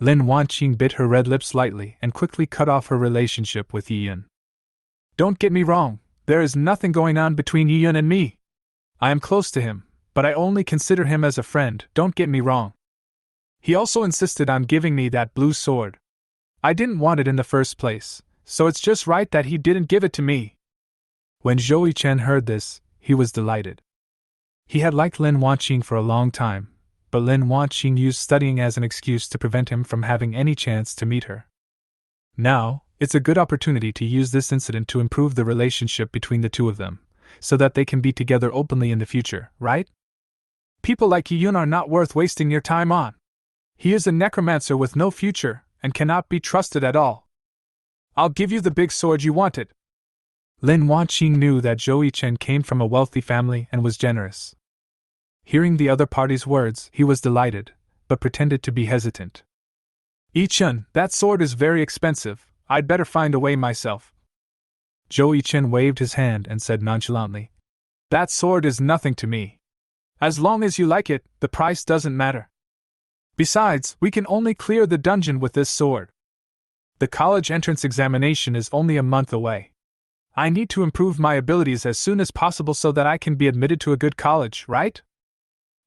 Lin Wanqing bit her red lips lightly and quickly cut off her relationship with Yi Yun. Don't get me wrong, there is nothing going on between Yi Yun and me. I am close to him, but I only consider him as a friend, don't get me wrong. He also insisted on giving me that blue sword. I didn't want it in the first place, so it's just right that he didn't give it to me. When Zhou Chen heard this, he was delighted. He had liked Lin Wanqing for a long time, but Lin Wanqing used studying as an excuse to prevent him from having any chance to meet her. Now, it's a good opportunity to use this incident to improve the relationship between the two of them, so that they can be together openly in the future, right? People like Yi Yun are not worth wasting your time on. He is a necromancer with no future, and cannot be trusted at all. I'll give you the big sword you wanted. Lin Wanqing knew that Zhou Chen came from a wealthy family and was generous. Hearing the other party's words, he was delighted, but pretended to be hesitant. Yi-chun, that sword is very expensive, I'd better find a way myself. Zhou Chen waved his hand and said nonchalantly, That sword is nothing to me. As long as you like it, the price doesn't matter. Besides, we can only clear the dungeon with this sword. The college entrance examination is only a month away. I need to improve my abilities as soon as possible so that I can be admitted to a good college, right?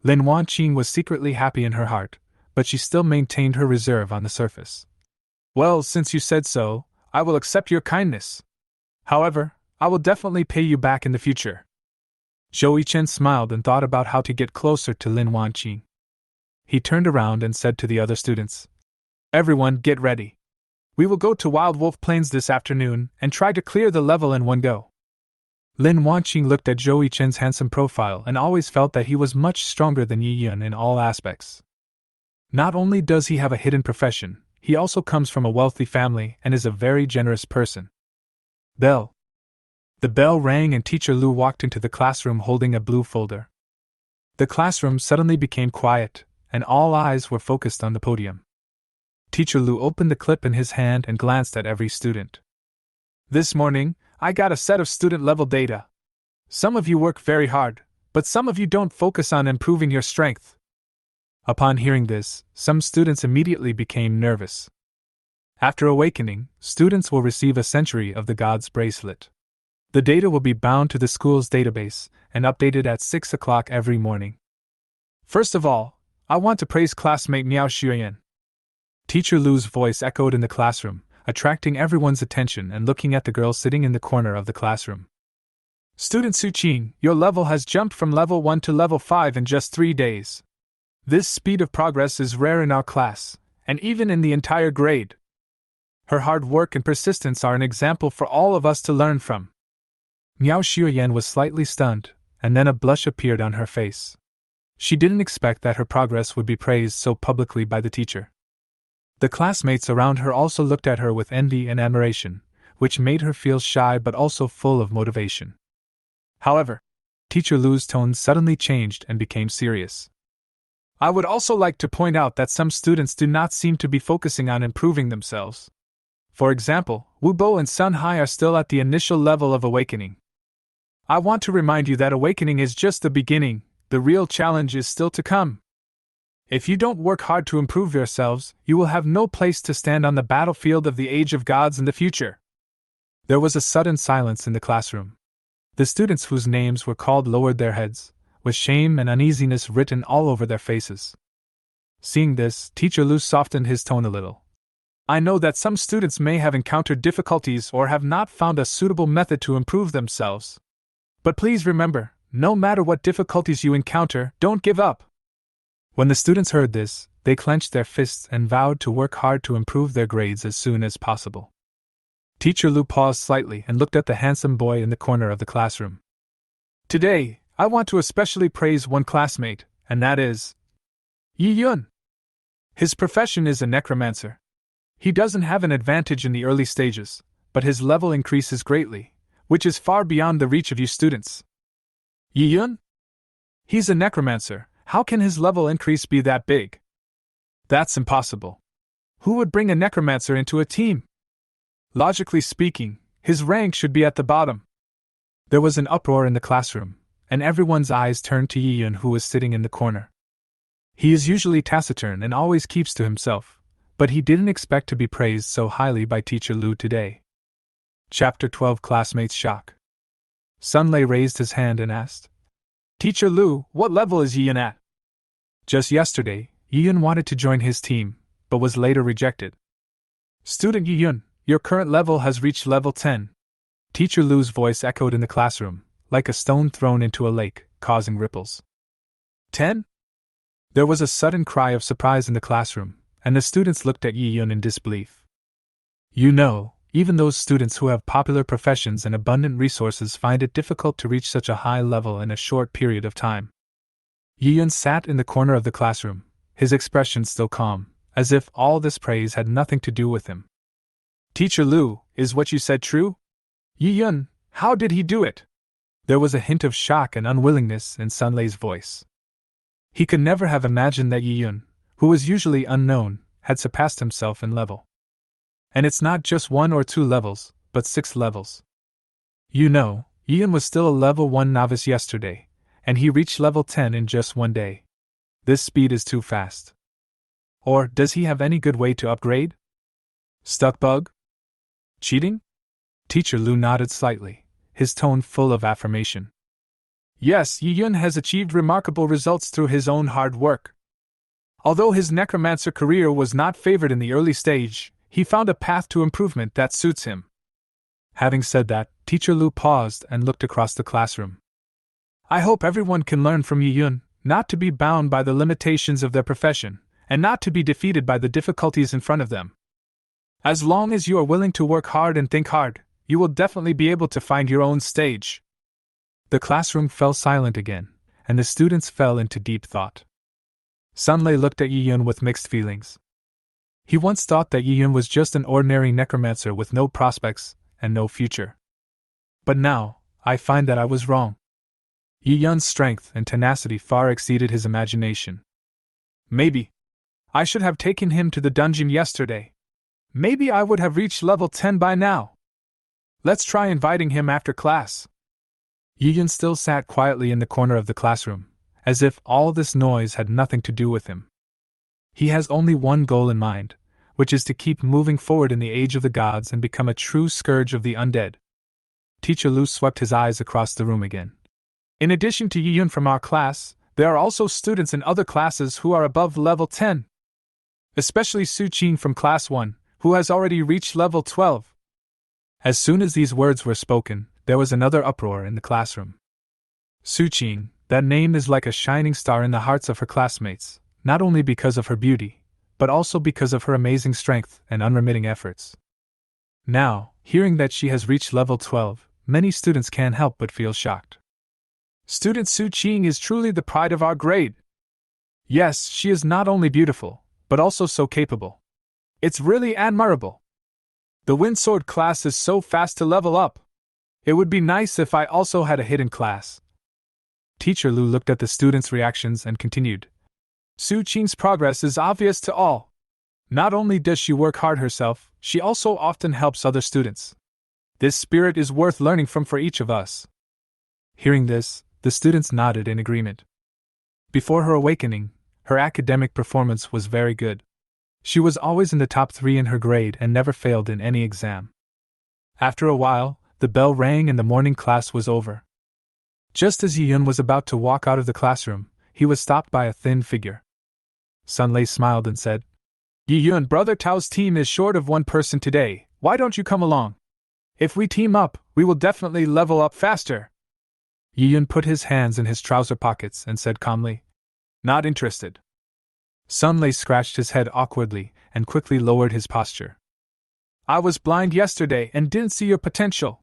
Lin Wanqing was secretly happy in her heart, but she still maintained her reserve on the surface. Well, since you said so, I will accept your kindness. However, I will definitely pay you back in the future. Zhou Chen smiled and thought about how to get closer to Lin Wanqing. He turned around and said to the other students, Everyone, get ready. We will go to Wild Wolf Plains this afternoon and try to clear the level in one go. Lin Wanqing looked at Zhou Chen's handsome profile and always felt that he was much stronger than Yi Yun in all aspects. Not only does he have a hidden profession, he also comes from a wealthy family and is a very generous person. Bell. The bell rang and Teacher Lu walked into the classroom holding a blue folder. The classroom suddenly became quiet, and all eyes were focused on the podium. Teacher Lu opened the clip in his hand and glanced at every student. This morning, I got a set of student-level data. Some of you work very hard, but some of you don't focus on improving your strength. Upon hearing this, some students immediately became nervous. After awakening, students will receive a Century of the Gods bracelet. The data will be bound to the school's database and updated at 6 o'clock every morning. First of all, I want to praise classmate Miao Xuyan. Teacher Lu's voice echoed in the classroom, attracting everyone's attention and looking at the girl sitting in the corner of the classroom. Student Su Qing, your level has jumped from level 1 to level 5 in just 3 days. This speed of progress is rare in our class, and even in the entire grade. Her hard work and persistence are an example for all of us to learn from. Miao Xuyan was slightly stunned, and then a blush appeared on her face. She didn't expect that her progress would be praised so publicly by the teacher. The classmates around her also looked at her with envy and admiration, which made her feel shy but also full of motivation. However, Teacher Lu's tone suddenly changed and became serious. I would also like to point out that some students do not seem to be focusing on improving themselves. For example, Wu Bo and Sun Hai are still at the initial level of awakening. I want to remind you that awakening is just the beginning, the real challenge is still to come. If you don't work hard to improve yourselves, you will have no place to stand on the battlefield of the Age of Gods in the future. There was a sudden silence in the classroom. The students whose names were called lowered their heads, with shame and uneasiness written all over their faces. Seeing this, Teacher Lu softened his tone a little. I know that some students may have encountered difficulties or have not found a suitable method to improve themselves. But please remember, no matter what difficulties you encounter, don't give up. When the students heard this, they clenched their fists and vowed to work hard to improve their grades as soon as possible. Teacher Lu paused slightly and looked at the handsome boy in the corner of the classroom. Today, I want to especially praise one classmate, and that is Yi Yun. His profession is a necromancer. He doesn't have an advantage in the early stages, but his level increases greatly, which is far beyond the reach of you students. Yi Yun? He's a necromancer. How can his level increase be that big? That's impossible. Who would bring a necromancer into a team? Logically speaking, his rank should be at the bottom. There was an uproar in the classroom, and everyone's eyes turned to Yiyun, who was sitting in the corner. He is usually taciturn and always keeps to himself, but he didn't expect to be praised so highly by Teacher Lu today. Chapter 12 Classmates Shock. Sunlei raised his hand and asked, Teacher Lu, what level is Yiyun at? Just yesterday, Yiyun wanted to join his team, but was later rejected. Student Yiyun, your current level has reached level 10. Teacher Lu's voice echoed in the classroom, like a stone thrown into a lake, causing ripples. 10? There was a sudden cry of surprise in the classroom, and the students looked at Yiyun in disbelief. You know, even those students who have popular professions and abundant resources find it difficult to reach such a high level in a short period of time. Yiyun sat in the corner of the classroom, his expression still calm, as if all this praise had nothing to do with him. Teacher Lu, is what you said true? Yiyun, how did he do it? There was a hint of shock and unwillingness in Sunlei's voice. He could never have imagined that Yiyun, who was usually unknown, had surpassed himself in level. And it's not just 1 or 2 levels, but 6 levels. You know, Yiyun was still a level 1 novice yesterday, and he reached level 10 in just 1 day. This speed is too fast. Or does he have any good way to upgrade? Stuck bug? Cheating? Teacher Lu nodded slightly, his tone full of affirmation. Yes, Yiyun has achieved remarkable results through his own hard work. Although his necromancer career was not favored in the early stage, he found a path to improvement that suits him. Having said that, Teacher Lu paused and looked across the classroom. I hope everyone can learn from Yiyun, not to be bound by the limitations of their profession, and not to be defeated by the difficulties in front of them. As long as you are willing to work hard and think hard, you will definitely be able to find your own stage. The classroom fell silent again, and the students fell into deep thought. Sunlei looked at Yiyun with mixed feelings. He once thought that Yiyun was just an ordinary necromancer with no prospects and no future. But now, I find that I was wrong. Yiyun's strength and tenacity far exceeded his imagination. Maybe I should have taken him to the dungeon yesterday. Maybe I would have reached level 10 by now. Let's try inviting him after class. Yiyun still sat quietly in the corner of the classroom, as if all this noise had nothing to do with him. He has only one goal in mind, which is to keep moving forward in the age of the gods and become a true scourge of the undead. Teacher Lu swept his eyes across the room again. In addition to Yiyun from our class, there are also students in other classes who are above level 10. Especially Su Qing from class 1, who has already reached level 12. As soon as these words were spoken, there was another uproar in the classroom. Su Qing, that name is like a shining star in the hearts of her classmates, not only because of her beauty, but also because of her amazing strength and unremitting efforts. Now, hearing that she has reached level 12, many students can't help but feel shocked. Student Su Qing is truly the pride of our grade. Yes, she is not only beautiful, but also so capable. It's really admirable. The Windsword class is so fast to level up. It would be nice if I also had a hidden class. Teacher Lu looked at the students' reactions and continued. Su Qing's progress is obvious to all. Not only does she work hard herself, she also often helps other students. This spirit is worth learning from for each of us. Hearing this, the students nodded in agreement. Before her awakening, her academic performance was very good. She was always in the top 3 in her grade and never failed in any exam. After a while, the bell rang and the morning class was over. Just as Yiyun was about to walk out of the classroom, he was stopped by a thin figure. Sunlei smiled and said, Yiyun, Brother Tao's team is short of 1 person today, why don't you come along? If we team up, we will definitely level up faster. Yiyun put his hands in his trouser pockets and said calmly, Not interested. Sunlei scratched his head awkwardly and quickly lowered his posture. I was blind yesterday and didn't see your potential.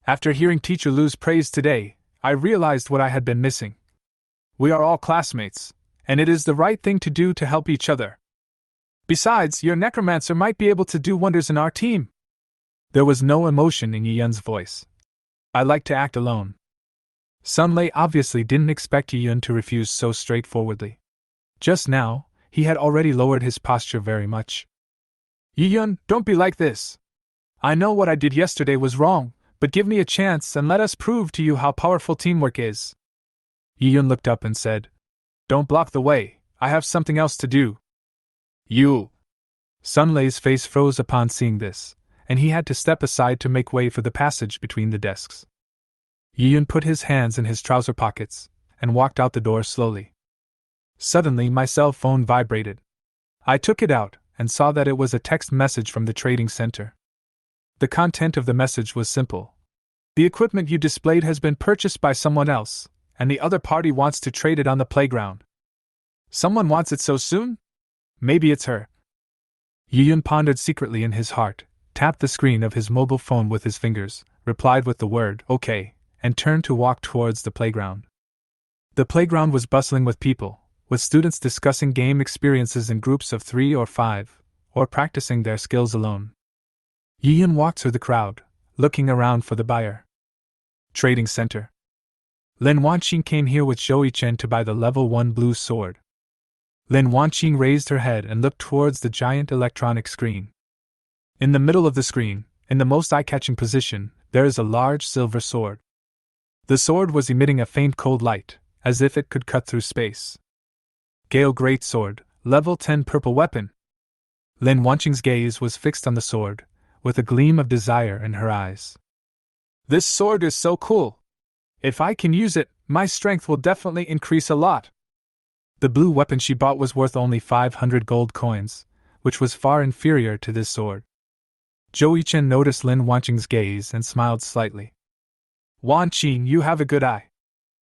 After hearing Teacher Lu's praise today, I realized what I had been missing. We are all classmates, and it is the right thing to do to help each other. Besides, your necromancer might be able to do wonders in our team. There was no emotion in Yiyun's voice. I like to act alone. Sunlei obviously didn't expect Yiyun to refuse so straightforwardly. Just now, he had already lowered his posture very much. Yi-yun, don't be like this. I know what I did yesterday was wrong, but give me a chance and let us prove to you how powerful teamwork is. Yi-yun looked up and said, Don't block the way, I have something else to do. You. Sunlei's face froze upon seeing this, and he had to step aside to make way for the passage between the desks. Yi-yun put his hands in his trouser pockets and walked out the door slowly. Suddenly my cell phone vibrated. I took it out and saw that it was a text message from the trading center. The content of the message was simple. The equipment you displayed has been purchased by someone else, and the other party wants to trade it on the playground. Someone wants it so soon? Maybe it's her. Yi-yun pondered secretly in his heart, tapped the screen of his mobile phone with his fingers, replied with the word, okay, and turned to walk towards the playground. The playground was bustling with people, with students discussing game experiences in groups of 3 or 5, or practicing their skills alone. Yi-yun walked through the crowd, looking around for the buyer. Trading center. Lin Wanqing came here with Zhou Chen to buy the level 1 blue sword. Lin Wanqing raised her head and looked towards the giant electronic screen. In the middle of the screen, in the most eye-catching position, there is a large silver sword. The sword was emitting a faint cold light, as if it could cut through space. Gale Great Sword, level 10 purple weapon. Lin Wanqing's gaze was fixed on the sword, with a gleam of desire in her eyes. This sword is so cool. If I can use it, my strength will definitely increase a lot. The blue weapon she bought was worth only 500 gold coins, which was far inferior to this sword. Zhou Chen noticed Lin Wanqing's gaze and smiled slightly. Wanqing, you have a good eye.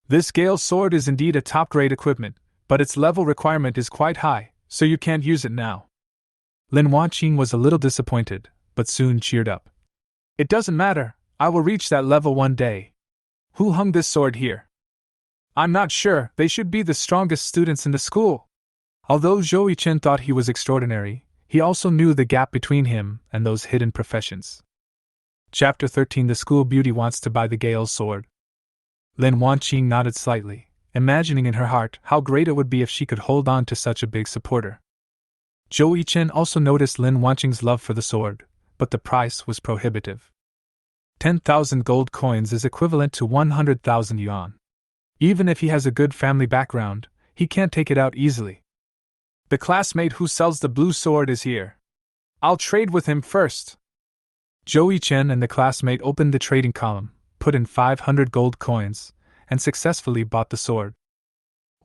This Gale sword is indeed a top-grade equipment, but its level requirement is quite high, so you can't use it now. Lin Wanqing was a little disappointed, but soon cheered up. It doesn't matter, I will reach that level one day. Who hung this sword here? I'm not sure, they should be the strongest students in the school. Although Zhou Chen thought he was extraordinary, he also knew the gap between him and those hidden professions. Chapter 13. The school beauty wants to buy the Gale sword. Lin Wanqing nodded slightly, imagining in her heart how great it would be if she could hold on to such a big supporter. Zhou Chen also noticed Lin Wanqing's love for the sword, but the price was prohibitive. 10,000 gold coins is equivalent to 100,000 yuan. Even if he has a good family background, he can't take it out easily. The classmate who sells the blue sword is here. I'll trade with him first. Zhou Chen and the classmate opened the trading column, put in 500 gold coins, and successfully bought the sword.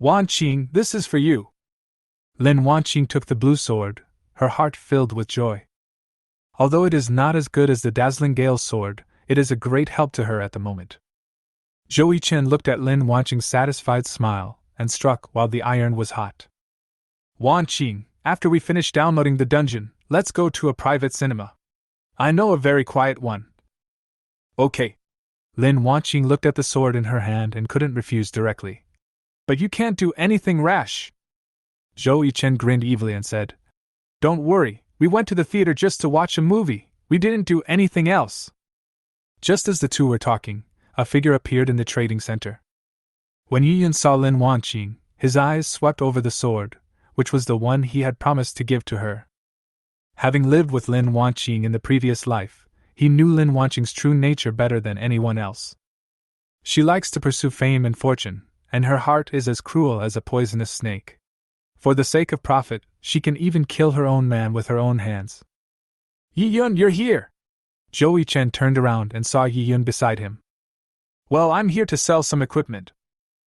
Wanqing, this is for you. Lin Wanqing took the blue sword, her heart filled with joy. Although it is not as good as the dazzling Gale sword, it is a great help to her at the moment. Zhou Chen looked at Lin Wanqing's satisfied smile and struck while the iron was hot. Wanqing, after we finish downloading the dungeon, let's go to a private cinema. I know a very quiet one. Okay. Lin Wanqing looked at the sword in her hand and couldn't refuse directly. But you can't do anything rash. Zhou Chen grinned evilly and said, Don't worry, we went to the theater just to watch a movie, we didn't do anything else. Just as the two were talking, a figure appeared in the trading center. When Yi-yun saw Lin Wanqing, his eyes swept over the sword, which was the one he had promised to give to her. Having lived with Lin Wanqing in the previous life, he knew Lin Wanqing's true nature better than anyone else. She likes to pursue fame and fortune, and her heart is as cruel as a poisonous snake. For the sake of profit, she can even kill her own man with her own hands. Yi-yun, you're here! Zhou Chen turned around and saw Yi-yun beside him. Well, I'm here to sell some equipment.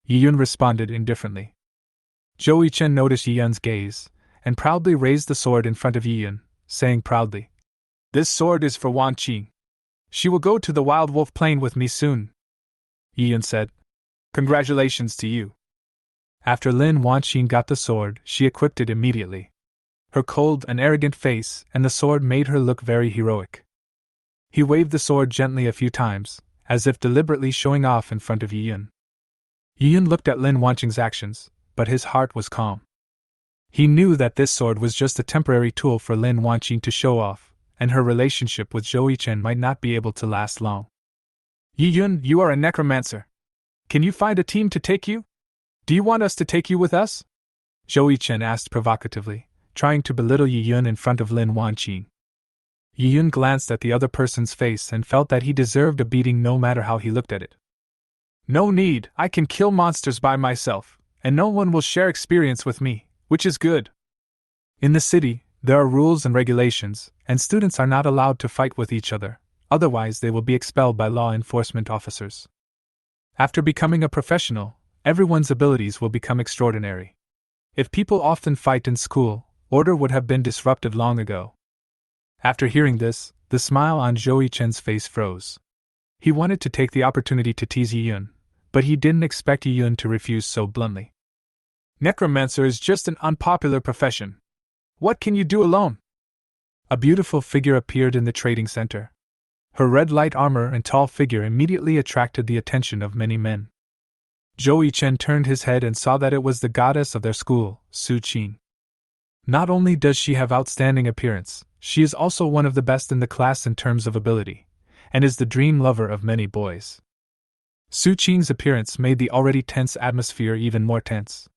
Yi-yun responded indifferently. Zhou Chen noticed Yi-yun's gaze, and proudly raised the sword in front of Yi-yun, saying proudly, This sword is for Wanqing. She will go to the Wild Wolf Plain with me soon. Yi-yun said, Congratulations to you. After Lin Wanqing got the sword, she equipped it immediately. Her cold and arrogant face and the sword made her look very heroic. He waved the sword gently a few times, as if deliberately showing off in front of Yi-yun. Yi-yun looked at Lin Wanqing's actions, but his heart was calm. He knew that this sword was just a temporary tool for Lin Wanqing to show off, and her relationship with Zhou Chen might not be able to last long. Yi-yun, you are a necromancer. Can you find a team to take you? Do you want us to take you with us? Zhou Chen asked provocatively, trying to belittle Yi-yun in front of Lin Wanqing. Yiyun glanced at the other person's face and felt that he deserved a beating no matter how he looked at it. No need, I can kill monsters by myself, and no one will share experience with me, which is good. In the city, there are rules and regulations, and students are not allowed to fight with each other, otherwise they will be expelled by law enforcement officers. After becoming a professional, everyone's abilities will become extraordinary. If people often fight in school, order would have been disrupted long ago. After hearing this, the smile on Zhou Yichen's face froze. He wanted to take the opportunity to tease Yiyun, but he didn't expect Yiyun to refuse so bluntly. Necromancer is just an unpopular profession. What can you do alone? A beautiful figure appeared in the trading center. Her red light armor and tall figure immediately attracted the attention of many men. Zhou Yichen turned his head and saw that it was the goddess of their school, Su Qin. Not only does she have outstanding appearance, she is also one of the best in the class in terms of ability, and is the dream lover of many boys. Su Qin's appearance made the already tense atmosphere even more tense.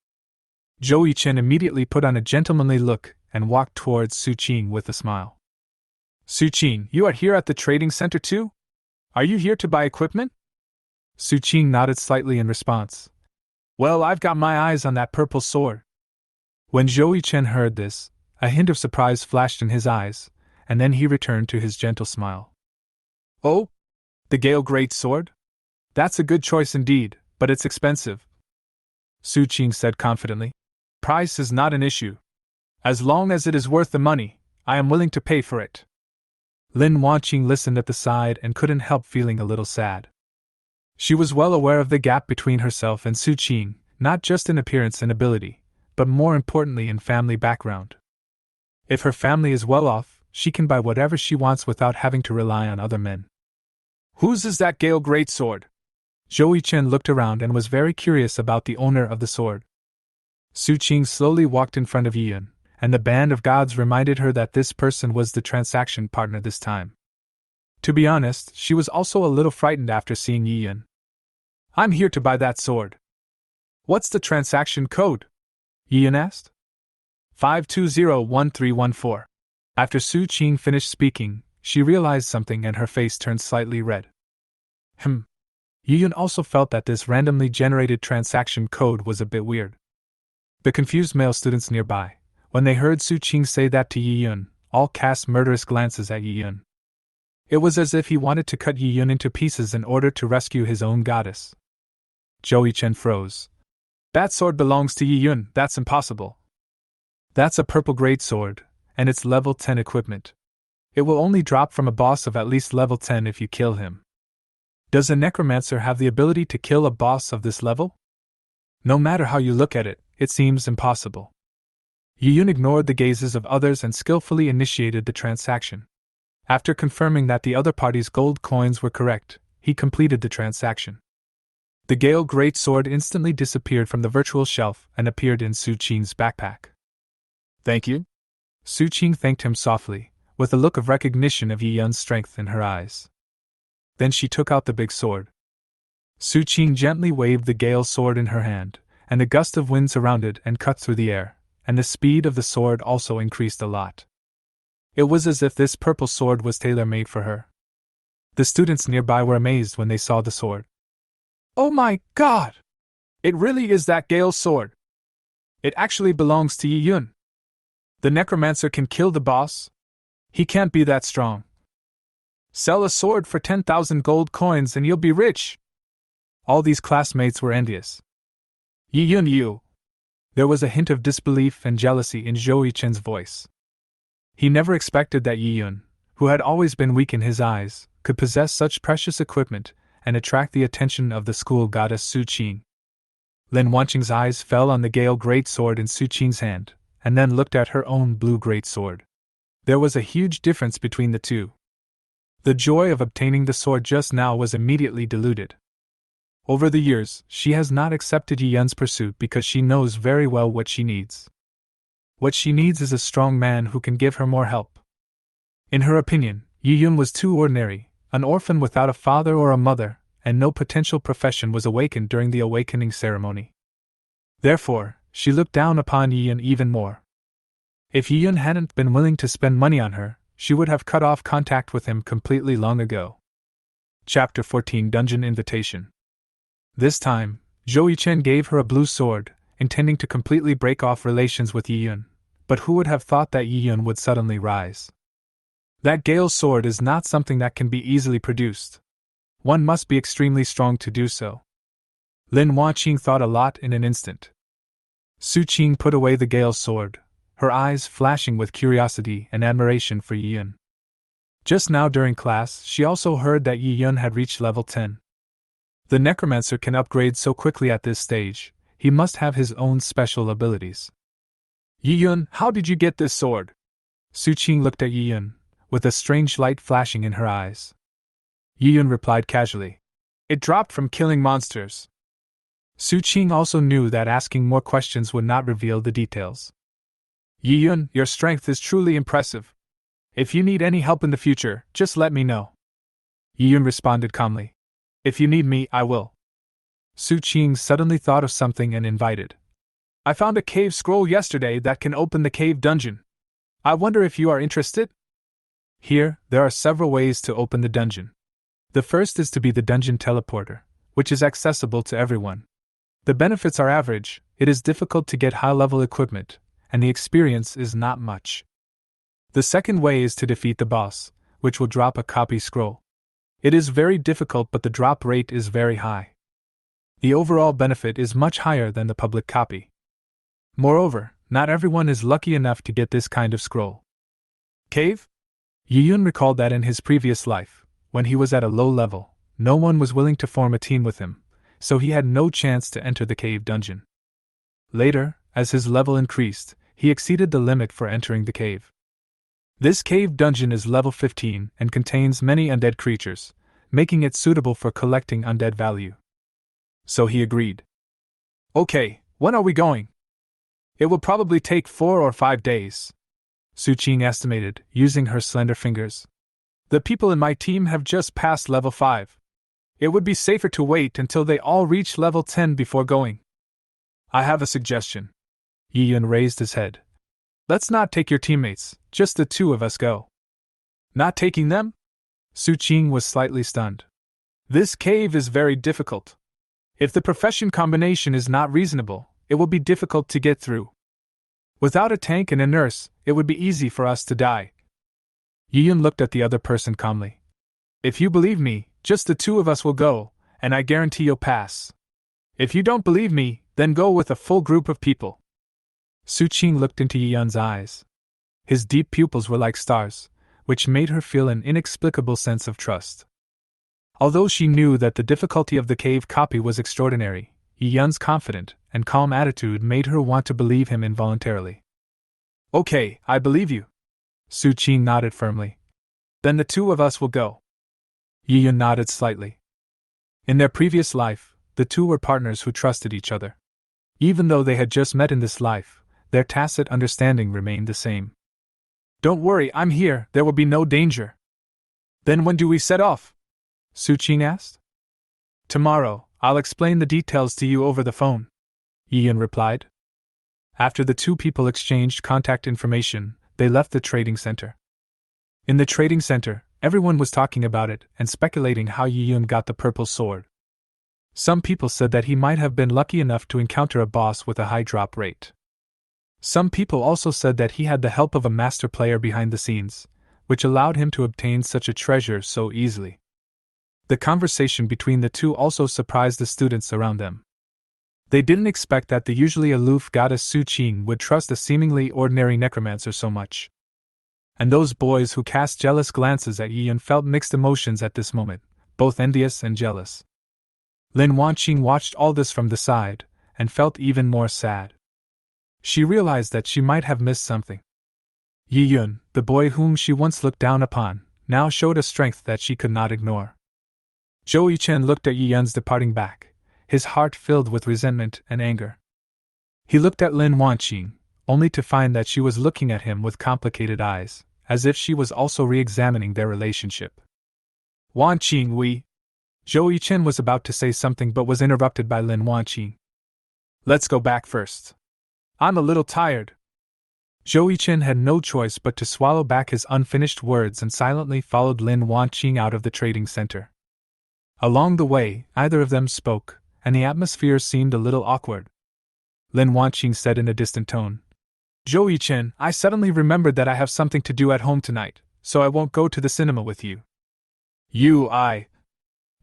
Zhou Yichen immediately put on a gentlemanly look and walked towards Su Qin with a smile. Su Qin, you are here at the trading center too? Are you here to buy equipment? Su Qin nodded slightly in response. Well, I've got my eyes on that purple sword. When Zhou Yichen heard this, a hint of surprise flashed in his eyes, and then he returned to his gentle smile. Oh? The Gale Great Sword? That's a good choice indeed, but it's expensive. Su Qin said confidently. Price is not an issue. As long as it is worth the money, I am willing to pay for it. Lin Wanqing listened at the side and couldn't help feeling a little sad. She was well aware of the gap between herself and Su Qin, not just in appearance and ability, but more importantly in family background. If her family is well off, she can buy whatever she wants without having to rely on other men. Whose is that Gale Greatsword? Zhou Yichen looked around and was very curious about the owner of the sword. Su Qing slowly walked in front of Yiyun, and the band of gods reminded her that this person was the transaction partner this time. To be honest, she was also a little frightened after seeing Yiyun. I'm here to buy that sword. What's the transaction code? Yiyun asked. 5201314. After Su Qing finished speaking, she realized something and her face turned slightly red. Yiyun also felt that this randomly generated transaction code was a bit weird. The confused male students nearby, when they heard Su Qing say that to Yiyun, all cast murderous glances at Yiyun. It was as if he wanted to cut Yiyun into pieces in order to rescue his own goddess. Zhou Yichen froze. That sword belongs to Yiyun, that's impossible. That's a purple grade sword, and it's level 10 equipment. It will only drop from a boss of at least level 10 if you kill him. Does a necromancer have the ability to kill a boss of this level? No matter how you look at it, it seems impossible. Yiyun ignored the gazes of others and skillfully initiated the transaction. After confirming that the other party's gold coins were correct, he completed the transaction. The Gale Great Sword instantly disappeared from the virtual shelf and appeared in Su Qing's backpack. Thank you? Su Qing thanked him softly, with a look of recognition of Yiyun's strength in her eyes. Then she took out the big sword. Su Qing gently waved the Gale sword in her hand, and a gust of wind surrounded and cut through the air, and the speed of the sword also increased a lot. It was as if this purple sword was tailor-made for her. The students nearby were amazed when they saw the sword. Oh my god! It really is that Gale's sword! It actually belongs to Yiyun. The necromancer can kill the boss? He can't be that strong. Sell a sword for 10,000 gold coins and you'll be rich! All these classmates were envious. Yiyun, you! There was a hint of disbelief and jealousy in Zhou Yichen's voice. He never expected that Yiyun, who had always been weak in his eyes, could possess such precious equipment and attract the attention of the school goddess Su Qing. Lin Wanqing's eyes fell on the Gale Great Sword in Su Qing's hand, and then looked at her own blue great sword. There was a huge difference between the two. The joy of obtaining the sword just now was immediately diluted. Over the years, she has not accepted Yiyun's pursuit because she knows very well what she needs. What she needs is a strong man who can give her more help. In her opinion, Yiyun was too ordinary, an orphan without a father or a mother, and no potential profession was awakened during the awakening ceremony. Therefore, she looked down upon Yiyun even more. If Yiyun hadn't been willing to spend money on her, she would have cut off contact with him completely long ago. Chapter 14 Dungeon Invitation. This time, Zhou Yichen gave her a blue sword, intending to completely break off relations with Yi Yun, but who would have thought that Yi Yun would suddenly rise? That Gale sword is not something that can be easily produced. One must be extremely strong to do so. Lin Wanqing thought a lot in an instant. Su Qing put away the Gale sword, her eyes flashing with curiosity and admiration for Yi Yun. Just now during class, she also heard that Yi Yun had reached level 10. The Necromancer can upgrade so quickly at this stage, he must have his own special abilities. Yi Yun, how did you get this sword? Su Qing looked at Yi Yun, with a strange light flashing in her eyes. Yi Yun replied casually. It dropped from killing monsters. Su Qing also knew that asking more questions would not reveal the details. Yi Yun, your strength is truly impressive. If you need any help in the future, just let me know. Yi Yun responded calmly. If you need me, I will. Su Qing suddenly thought of something and invited. I found a cave scroll yesterday that can open the cave dungeon. I wonder if you are interested? Here, there are several ways to open the dungeon. The first is to be the dungeon teleporter, which is accessible to everyone. The benefits are average, it is difficult to get high-level equipment, and the experience is not much. The second way is to defeat the boss, which will drop a copy scroll. It is very difficult, but the drop rate is very high. The overall benefit is much higher than the public copy. Moreover, not everyone is lucky enough to get this kind of scroll. Cave? Yi Yun recalled that in his previous life, when he was at a low level, no one was willing to form a team with him, so he had no chance to enter the cave dungeon. Later, as his level increased, he exceeded the limit for entering the cave. This cave dungeon is level 15 and contains many undead creatures, making it suitable for collecting undead value. So he agreed. Okay, when are we going? It will probably take 4 or 5 days. Su Qing estimated, using her slender fingers. The people in my team have just passed level 5. It would be safer to wait until they all reach level 10 before going. I have a suggestion. Yi Yun raised his head. Let's not take your teammates, just the two of us go. Not taking them? Su Qing was slightly stunned. This cave is very difficult. If the profession combination is not reasonable, it will be difficult to get through. Without a tank and a nurse, it would be easy for us to die. Yi Yun looked at the other person calmly. If you believe me, just the two of us will go, and I guarantee you'll pass. If you don't believe me, then go with a full group of people. Su Qing looked into Yi Yun's eyes. His deep pupils were like stars, which made her feel an inexplicable sense of trust. Although she knew that the difficulty of the cave copy was extraordinary, Yi Yun's confident and calm attitude made her want to believe him involuntarily. Okay, I believe you. Su Qing nodded firmly. Then the two of us will go. Yi Yun nodded slightly. In their previous life, the two were partners who trusted each other. Even though they had just met in this life, their tacit understanding remained the same. Don't worry, I'm here, there will be no danger. Then when do we set off? Su Qing asked. Tomorrow, I'll explain the details to you over the phone, Yi Yun replied. After the two people exchanged contact information, they left the trading center. In the trading center, everyone was talking about it and speculating how Yi Yun got the purple sword. Some people said that he might have been lucky enough to encounter a boss with a high drop rate. Some people also said that he had the help of a master player behind the scenes, which allowed him to obtain such a treasure so easily. The conversation between the two also surprised the students around them. They didn't expect that the usually aloof goddess Su Qing would trust a seemingly ordinary necromancer so much. And those boys who cast jealous glances at Yi Yun felt mixed emotions at this moment, both envious and jealous. Lin Wanqing watched all this from the side, and felt even more sad. She realized that she might have missed something. Yi Yun, the boy whom she once looked down upon, now showed a strength that she could not ignore. Zhou Yichen looked at Yi Yun's departing back, his heart filled with resentment and anger. He looked at Lin Wanqing, only to find that she was looking at him with complicated eyes, as if she was also re-examining their relationship. Wanqing, Zhou Yichen was about to say something but was interrupted by Lin Wanqing. Let's go back first. I'm a little tired. Zhou Yichen had no choice but to swallow back his unfinished words and silently followed Lin Wanqing out of the trading center. Along the way, neither of them spoke, and the atmosphere seemed a little awkward. Lin Wanqing said in a distant tone, "Zhou Yichen, I suddenly remembered that I have something to do at home tonight, so I won't go to the cinema with you." Zhou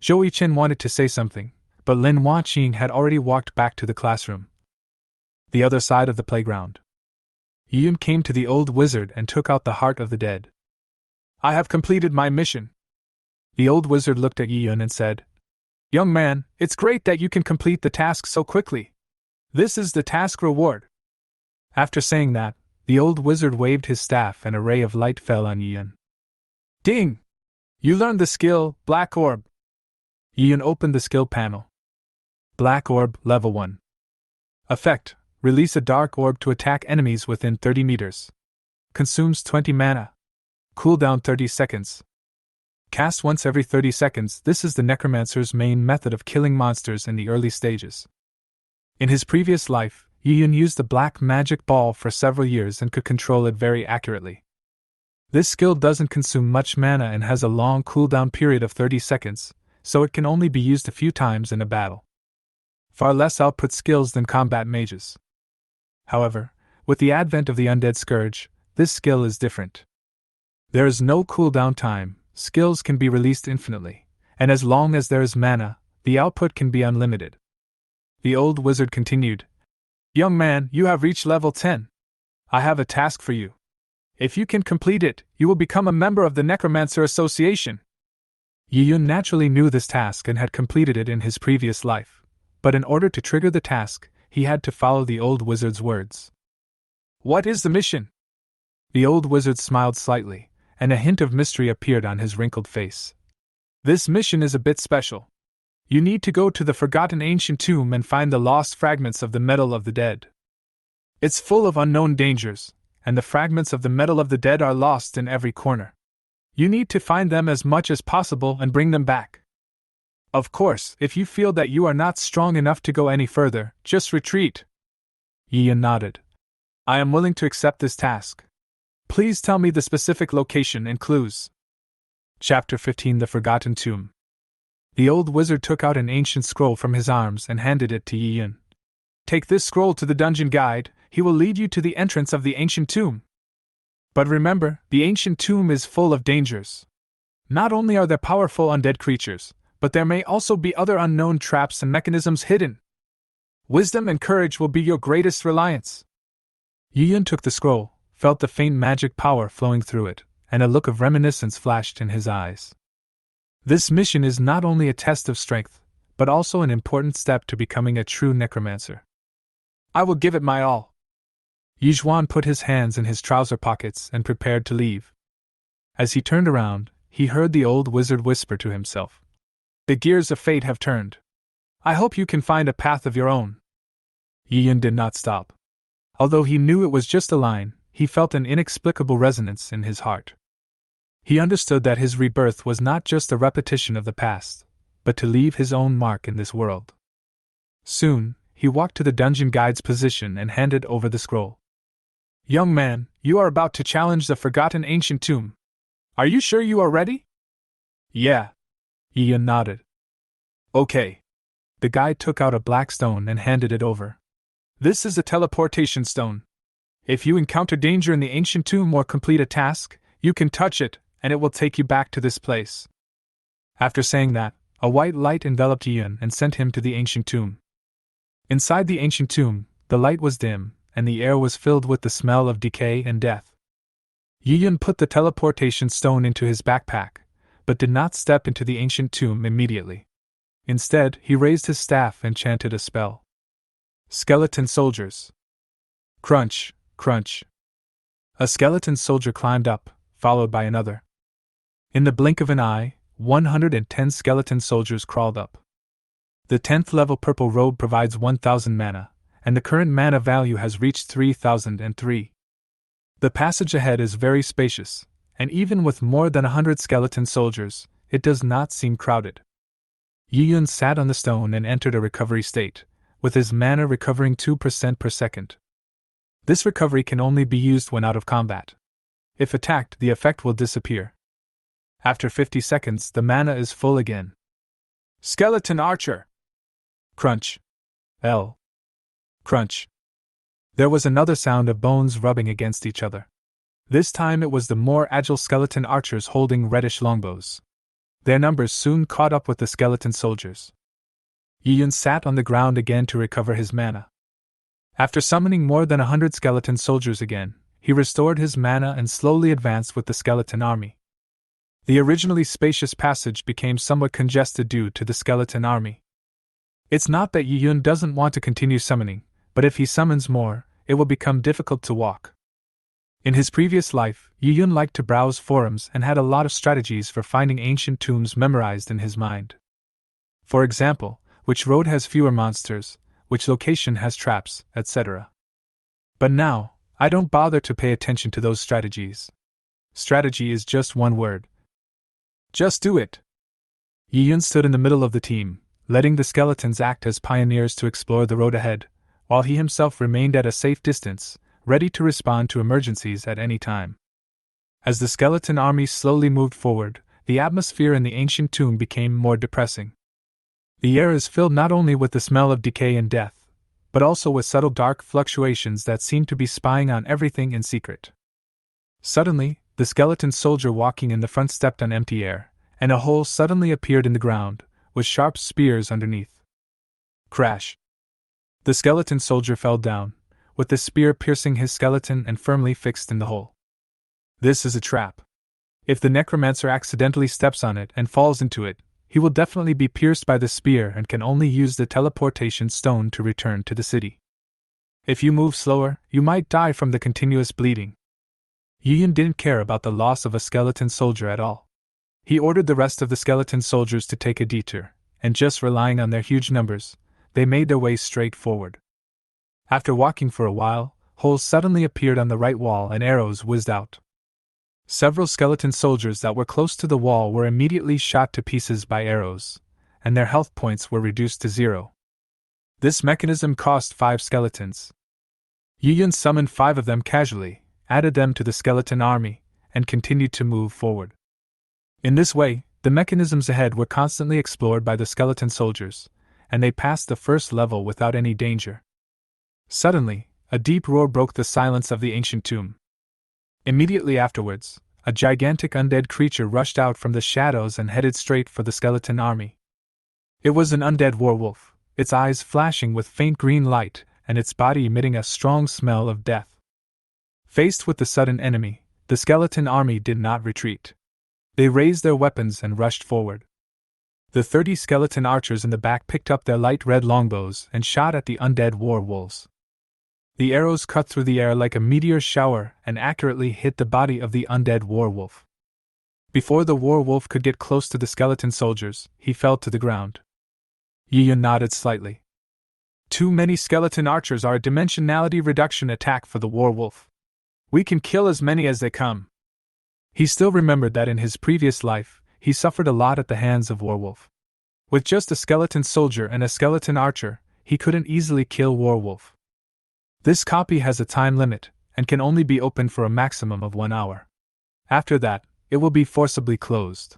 Yichen wanted to say something, but Lin Wanqing had already walked back to the classroom. The other side of the playground. Yun came to the old wizard and took out the heart of the dead. "I have completed my mission." The old wizard looked at Yun and said, "Young man, it's great that you can complete the task so quickly. This is the task reward." After saying that, the old wizard waved his staff and a ray of light fell on Yun. "Ding! You learned the skill, Black Orb." Yun opened the skill panel. Black Orb, Level 1. Effect: release a dark orb to attack enemies within 30 meters. Consumes 20 mana. Cooldown 30 seconds. Cast once every 30 seconds. This is the Necromancer's main method of killing monsters in the early stages. In his previous life, Yun used the black magic ball for several years and could control it very accurately. This skill doesn't consume much mana and has a long cooldown period of 30 seconds, so it can only be used a few times in a battle. Far less output skills than combat mages. However, with the advent of the Undead Scourge, this skill is different. There is no cooldown time, skills can be released infinitely, and as long as there is mana, the output can be unlimited. The old wizard continued, "Young man, you have reached level 10. I have a task for you. If you can complete it, you will become a member of the Necromancer Association." Yun naturally knew this task and had completed it in his previous life, but in order to trigger the task, he had to follow the old wizard's words. "What is the mission?" The old wizard smiled slightly, and a hint of mystery appeared on his wrinkled face. "This mission is a bit special. You need to go to the forgotten ancient tomb and find the lost fragments of the Metal of the Dead. It's full of unknown dangers, and the fragments of the Metal of the Dead are lost in every corner. You need to find them as much as possible and bring them back. Of course, if you feel that you are not strong enough to go any further, just retreat." Yun nodded. "I am willing to accept this task. Please tell me the specific location and clues." Chapter 15: The Forgotten Tomb. The old wizard took out an ancient scroll from his arms and handed it to Yun. "Take this scroll to the dungeon guide, he will lead you to the entrance of the ancient tomb. But remember, the ancient tomb is full of dangers. Not only are there powerful undead creatures, but there may also be other unknown traps and mechanisms hidden. Wisdom and courage will be your greatest reliance." Yun took the scroll, felt the faint magic power flowing through it, and a look of reminiscence flashed in his eyes. This mission is not only a test of strength, but also an important step to becoming a true necromancer. "I will give it my all." Yizhuan put his hands in his trouser pockets and prepared to leave. As he turned around, he heard the old wizard whisper to himself, "The gears of fate have turned. I hope you can find a path of your own." Yun did not stop. Although he knew it was just a line, he felt an inexplicable resonance in his heart. He understood that his rebirth was not just a repetition of the past, but to leave his own mark in this world. Soon, he walked to the dungeon guide's position and handed over the scroll. "Young man, you are about to challenge the forgotten ancient tomb. Are you sure you are ready?" "Yeah." Yun nodded. "Okay." The guide took out a black stone and handed it over. "This is a teleportation stone. If you encounter danger in the ancient tomb or complete a task, you can touch it, and it will take you back to this place." After saying that, a white light enveloped Yun and sent him to the ancient tomb. Inside the ancient tomb, the light was dim, and the air was filled with the smell of decay and death. Yun put the teleportation stone into his backpack, but did not step into the ancient tomb immediately. Instead, he raised his staff and chanted a spell. Skeleton soldiers. Crunch, crunch. A skeleton soldier climbed up, followed by another. In the blink of an eye, 110 skeleton soldiers crawled up. The 10th level purple robe provides 1000 mana, and the current mana value has reached 3003. The passage ahead is very spacious, and even with more than 100 skeleton soldiers, it does not seem crowded. Yun sat on the stone and entered a recovery state, with his mana recovering 2% per second. This recovery can only be used when out of combat. If attacked, the effect will disappear. After 50 seconds, the mana is full again. Skeleton Archer! Crunch. L. Crunch. There was another sound of bones rubbing against each other. This time it was the more agile skeleton archers holding reddish longbows. Their numbers soon caught up with the skeleton soldiers. Yiyun sat on the ground again to recover his mana. After summoning more than 100 skeleton soldiers again, he restored his mana and slowly advanced with the skeleton army. The originally spacious passage became somewhat congested due to the skeleton army. It's not that Yiyun doesn't want to continue summoning, but if he summons more, it will become difficult to walk. In his previous life, Yiyun liked to browse forums and had a lot of strategies for finding ancient tombs memorized in his mind. For example, which road has fewer monsters, which location has traps, etc. But now, I don't bother to pay attention to those strategies. Strategy is just one word. Just do it! Yiyun stood in the middle of the team, letting the skeletons act as pioneers to explore the road ahead, while he himself remained at a safe distance, ready to respond to emergencies at any time. As the skeleton army slowly moved forward, the atmosphere in the ancient tomb became more depressing. The air is filled not only with the smell of decay and death, but also with subtle dark fluctuations that seem to be spying on everything in secret. Suddenly, the skeleton soldier walking in the front stepped on empty air, and a hole suddenly appeared in the ground, with sharp spears underneath. Crash! The skeleton soldier fell down, with the spear piercing his skeleton and firmly fixed in the hole. This is a trap. If the Necromancer accidentally steps on it and falls into it, he will definitely be pierced by the spear and can only use the teleportation stone to return to the city. If you move slower, you might die from the continuous bleeding. Yiyun didn't care about the loss of a skeleton soldier at all. He ordered the rest of the skeleton soldiers to take a detour, and just relying on their huge numbers, they made their way straight forward. After walking for a while, holes suddenly appeared on the right wall and arrows whizzed out. Several skeleton soldiers that were close to the wall were immediately shot to pieces by arrows, and their health points were reduced to 0. This mechanism cost 5 skeletons. Yiyun summoned 5 of them casually, added them to the skeleton army, and continued to move forward. In this way, the mechanisms ahead were constantly explored by the skeleton soldiers, and they passed the first level without any danger. Suddenly, a deep roar broke the silence of the ancient tomb. Immediately afterwards, a gigantic undead creature rushed out from the shadows and headed straight for the skeleton army. It was an undead werewolf, its eyes flashing with faint green light and its body emitting a strong smell of death. Faced with the sudden enemy, the skeleton army did not retreat. They raised their weapons and rushed forward. The 30 skeleton archers in the back picked up their light red longbows and shot at the undead werewolves. The arrows cut through the air like a meteor shower and accurately hit the body of the undead werewolf. Before the werewolf could get close to the skeleton soldiers, he fell to the ground. Yiyun nodded slightly. Too many skeleton archers are a dimensionality reduction attack for the werewolf. We can kill as many as they come. He still remembered that in his previous life, he suffered a lot at the hands of werewolf. With just a skeleton soldier and a skeleton archer, he couldn't easily kill werewolf. This copy has a time limit, and can only be opened for a maximum of 1 hour. After that, it will be forcibly closed.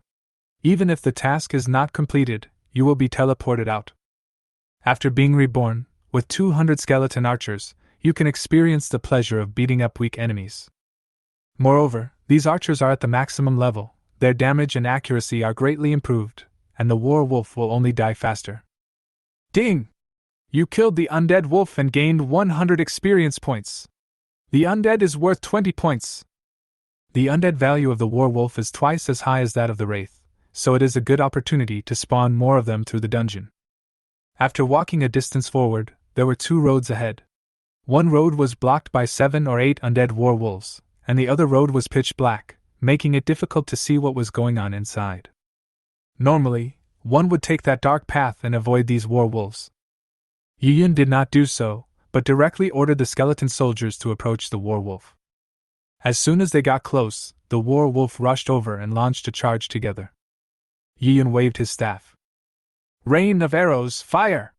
Even if the task is not completed, you will be teleported out. After being reborn, with 200 skeleton archers, you can experience the pleasure of beating up weak enemies. Moreover, these archers are at the maximum level, their damage and accuracy are greatly improved, and the werewolf will only die faster. Ding! You killed the undead wolf and gained 100 experience points. The undead is worth 20 points. The undead value of the werewolf is twice as high as that of the wraith, so it is a good opportunity to spawn more of them through the dungeon. After walking a distance forward, there were 2 roads ahead. One road was blocked by 7 or 8 undead werewolves, and the other road was pitch black, making it difficult to see what was going on inside. Normally, one would take that dark path and avoid these werewolves. Yiyun did not do so, but directly ordered the skeleton soldiers to approach the werewolf. As soon as they got close, the werewolf rushed over and launched a charge together. Yiyun waved his staff. Rain of arrows, fire!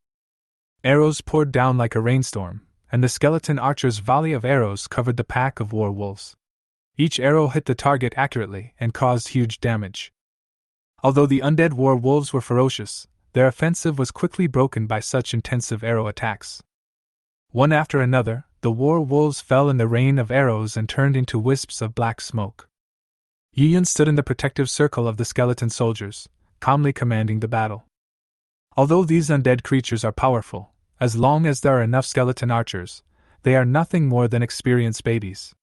Arrows poured down like a rainstorm, and the skeleton archer's volley of arrows covered the pack of war wolves. Each arrow hit the target accurately and caused huge damage. Although the undead war wolves were ferocious, their offensive was quickly broken by such intensive arrow attacks. One after another, the war wolves fell in the rain of arrows and turned into wisps of black smoke. Yiyun stood in the protective circle of the skeleton soldiers, calmly commanding the battle. Although these undead creatures are powerful, as long as there are enough skeleton archers, they are nothing more than experienced babies.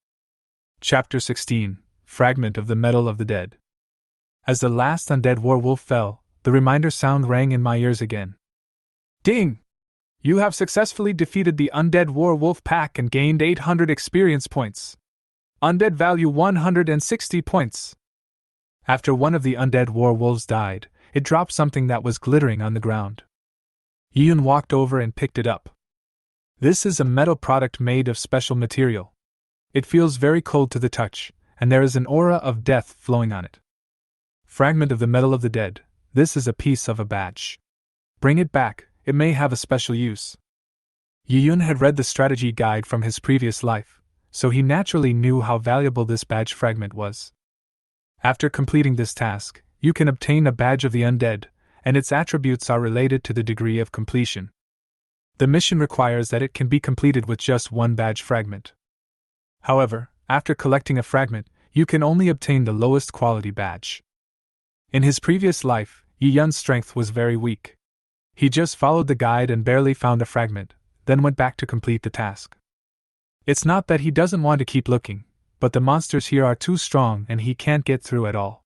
Chapter 16: Fragment of the Metal of the Dead. As the last undead werewolf fell, the reminder sound rang in my ears again. Ding! You have successfully defeated the undead werewolf pack and gained 800 experience points. Undead value 160 points. After one of the undead werewolves died, it dropped something that was glittering on the ground. Yiyun walked over and picked it up. This is a metal product made of special material. It feels very cold to the touch, and there is an aura of death flowing on it. Fragment of the Metal of the Dead. This is a piece of a badge. Bring it back, it may have a special use. Yiyun had read the strategy guide from his previous life, so he naturally knew how valuable this badge fragment was. After completing this task, you can obtain a badge of the undead, and its attributes are related to the degree of completion. The mission requires that it can be completed with just one badge fragment. However, after collecting a fragment, you can only obtain the lowest quality badge. In his previous life, Yiyun's strength was very weak. He just followed the guide and barely found a fragment, then went back to complete the task. It's not that he doesn't want to keep looking, but the monsters here are too strong and he can't get through at all.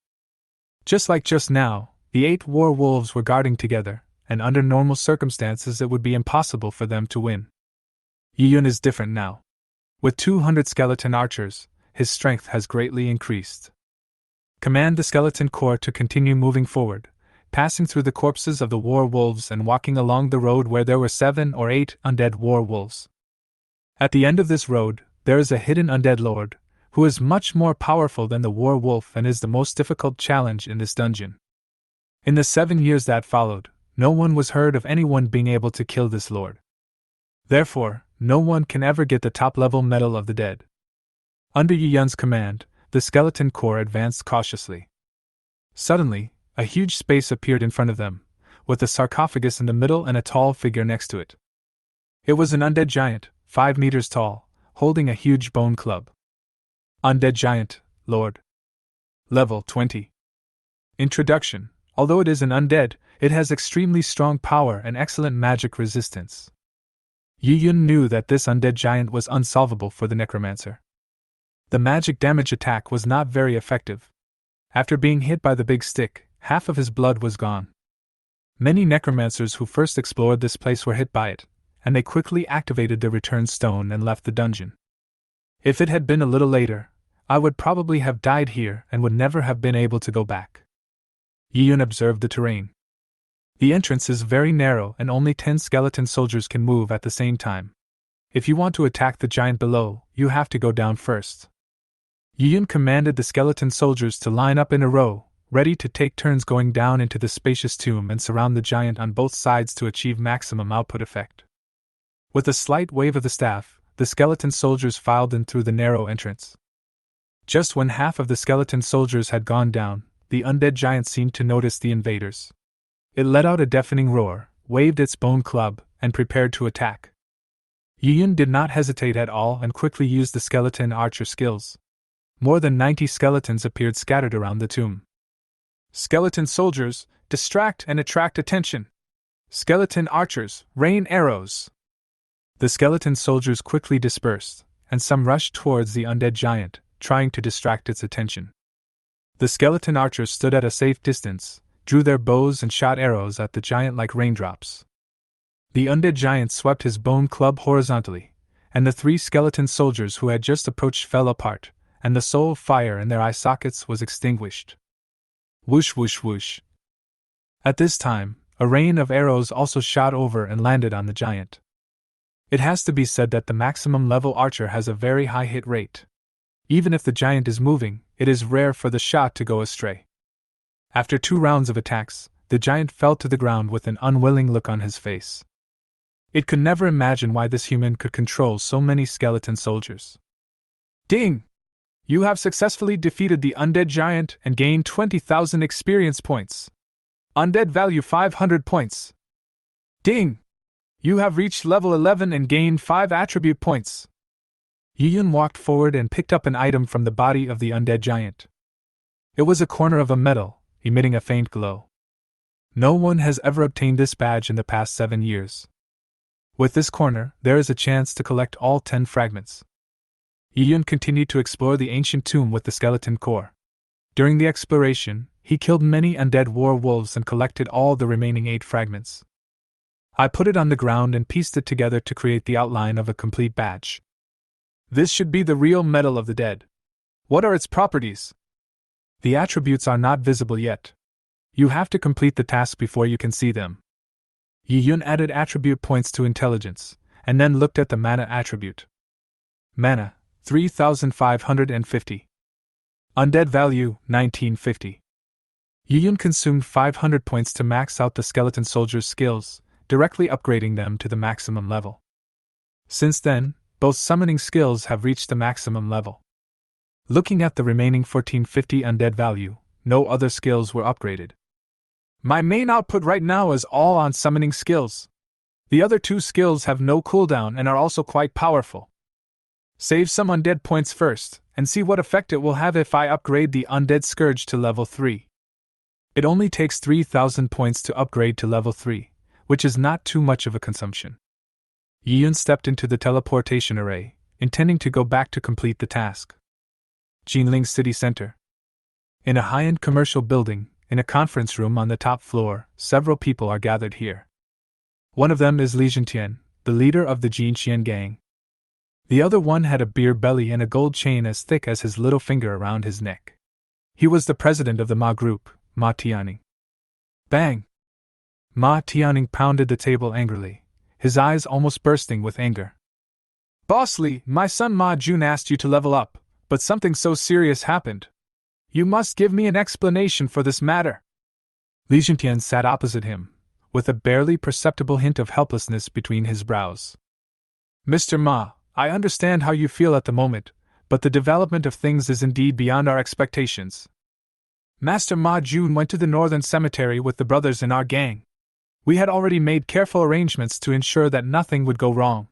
Just like just now, the 8 war wolves were guarding together, and under normal circumstances it would be impossible for them to win. Yiyun is different now. With 200 skeleton archers, his strength has greatly increased. Command the skeleton corps to continue moving forward, passing through the corpses of the war wolves and walking along the road where there were 7 or 8 undead war wolves. At the end of this road, there is a hidden undead lord, who is much more powerful than the war wolf and is the most difficult challenge in this dungeon. In the 7 years that followed, no one was heard of anyone being able to kill this lord. Therefore, no one can ever get the top-level Metal of the Dead. Under Yiyun's command, the skeleton corps advanced cautiously. Suddenly, a huge space appeared in front of them, with a sarcophagus in the middle and a tall figure next to it. It was an undead giant, 5 meters tall, holding a huge bone club. Undead Giant, Lord. Level 20. Introduction. Although it is an undead, it has extremely strong power and excellent magic resistance. Yiyun knew that this undead giant was unsolvable for the Necromancer. The magic damage attack was not very effective. After being hit by the big stick, half of his blood was gone. Many Necromancers who first explored this place were hit by it, and they quickly activated the return stone and left the dungeon. If it had been a little later, I would probably have died here and would never have been able to go back. Yiyun observed the terrain. The entrance is very narrow and only 10 skeleton soldiers can move at the same time. If you want to attack the giant below, you have to go down first. Yiyun commanded the skeleton soldiers to line up in a row, ready to take turns going down into the spacious tomb and surround the giant on both sides to achieve maximum output effect. With a slight wave of the staff, the skeleton soldiers filed in through the narrow entrance. Just when half of the skeleton soldiers had gone down, the undead giant seemed to notice the invaders. It let out a deafening roar, waved its bone club, and prepared to attack. Yiyun did not hesitate at all and quickly used the skeleton archer skills. More than 90 skeletons appeared scattered around the tomb. Skeleton soldiers, distract and attract attention. Skeleton archers, rain arrows. The skeleton soldiers quickly dispersed, and some rushed towards the undead giant, trying to distract its attention. The skeleton archers stood at a safe distance, drew their bows and shot arrows at the giant like raindrops. The undead giant swept his bone club horizontally, and the 3 skeleton soldiers who had just approached fell apart, and the soul of fire in their eye sockets was extinguished. Whoosh whoosh whoosh. At this time, a rain of arrows also shot over and landed on the giant. It has to be said that the maximum level archer has a very high hit rate. Even if the giant is moving, it is rare for the shot to go astray. After 2 rounds of attacks, the giant fell to the ground with an unwilling look on his face. It could never imagine why this human could control so many skeleton soldiers. Ding! You have successfully defeated the undead giant and gained 20,000 experience points. Undead value 500 points. Ding! You have reached level 11 and gained 5 attribute points. Yiyun walked forward and picked up an item from the body of the undead giant. It was a corner of a medal, emitting a faint glow. No one has ever obtained this badge in the past 7 years. With this corner, there is a chance to collect all 10 fragments. Yiyun continued to explore the ancient tomb with the skeleton core. During the exploration, he killed many undead werewolves and collected all the remaining 8 fragments. I put it on the ground and pieced it together to create the outline of a complete badge. This should be the real medal of the dead. What are its properties? The attributes are not visible yet. You have to complete the task before you can see them. Yiyun added attribute points to intelligence, and then looked at the mana attribute. Mana, 3,550. Undead value, 1950. Yiyun consumed 500 points to max out the skeleton soldier's skills, directly upgrading them to the maximum level. Since then, both summoning skills have reached the maximum level. Looking at the remaining 1450 undead value, no other skills were upgraded. My main output right now is all on summoning skills. The other 2 skills have no cooldown and are also quite powerful. Save some undead points first, and see what effect it will have if I upgrade the Undead Scourge to level 3. It only takes 3,000 points to upgrade to level 3, which is not too much of a consumption. Yiyun stepped into the teleportation array, intending to go back to complete the task. Jinling City Center. In a high-end commercial building, in a conference room on the top floor, several people are gathered here. One of them is Li Jintian, the leader of the Jinxian gang. The other one had a beer belly and a gold chain as thick as his little finger around his neck. He was the president of the Ma group, Ma Tianning. Bang! Ma Tianning pounded the table angrily, his eyes almost bursting with anger. Boss Li, my son Ma Jun asked you to level up, but something so serious happened. You must give me an explanation for this matter. Li Jintian sat opposite him, with a barely perceptible hint of helplessness between his brows. Mr. Ma, I understand how you feel at the moment, but the development of things is indeed beyond our expectations. Master Ma Jun went to the northern cemetery with the brothers in our gang. We had already made careful arrangements to ensure that nothing would go wrong.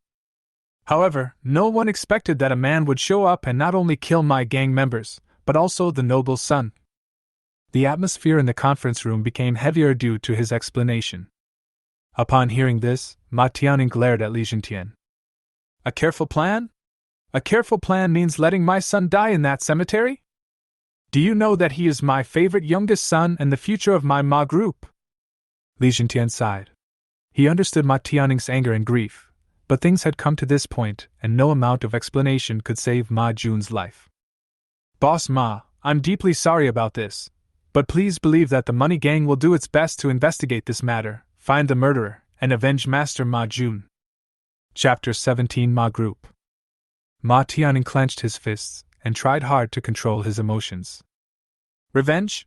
However, no one expected that a man would show up and not only kill my gang members, but also the noble's son. The atmosphere in the conference room became heavier due to his explanation. Upon hearing this, Ma Tianning glared at Li Jintian. A careful plan? A careful plan means letting my son die in that cemetery? Do you know that he is my favorite youngest son and the future of my Ma group? Li Jintian sighed. He understood Ma Tianning's anger and grief, but things had come to this point, and no amount of explanation could save Ma Jun's life. Boss Ma, I'm deeply sorry about this, but please believe that the Money Gang will do its best to investigate this matter, find the murderer, and avenge Master Ma Jun. Chapter 17 Ma Group. Ma Tianning clenched his fists and tried hard to control his emotions. Revenge?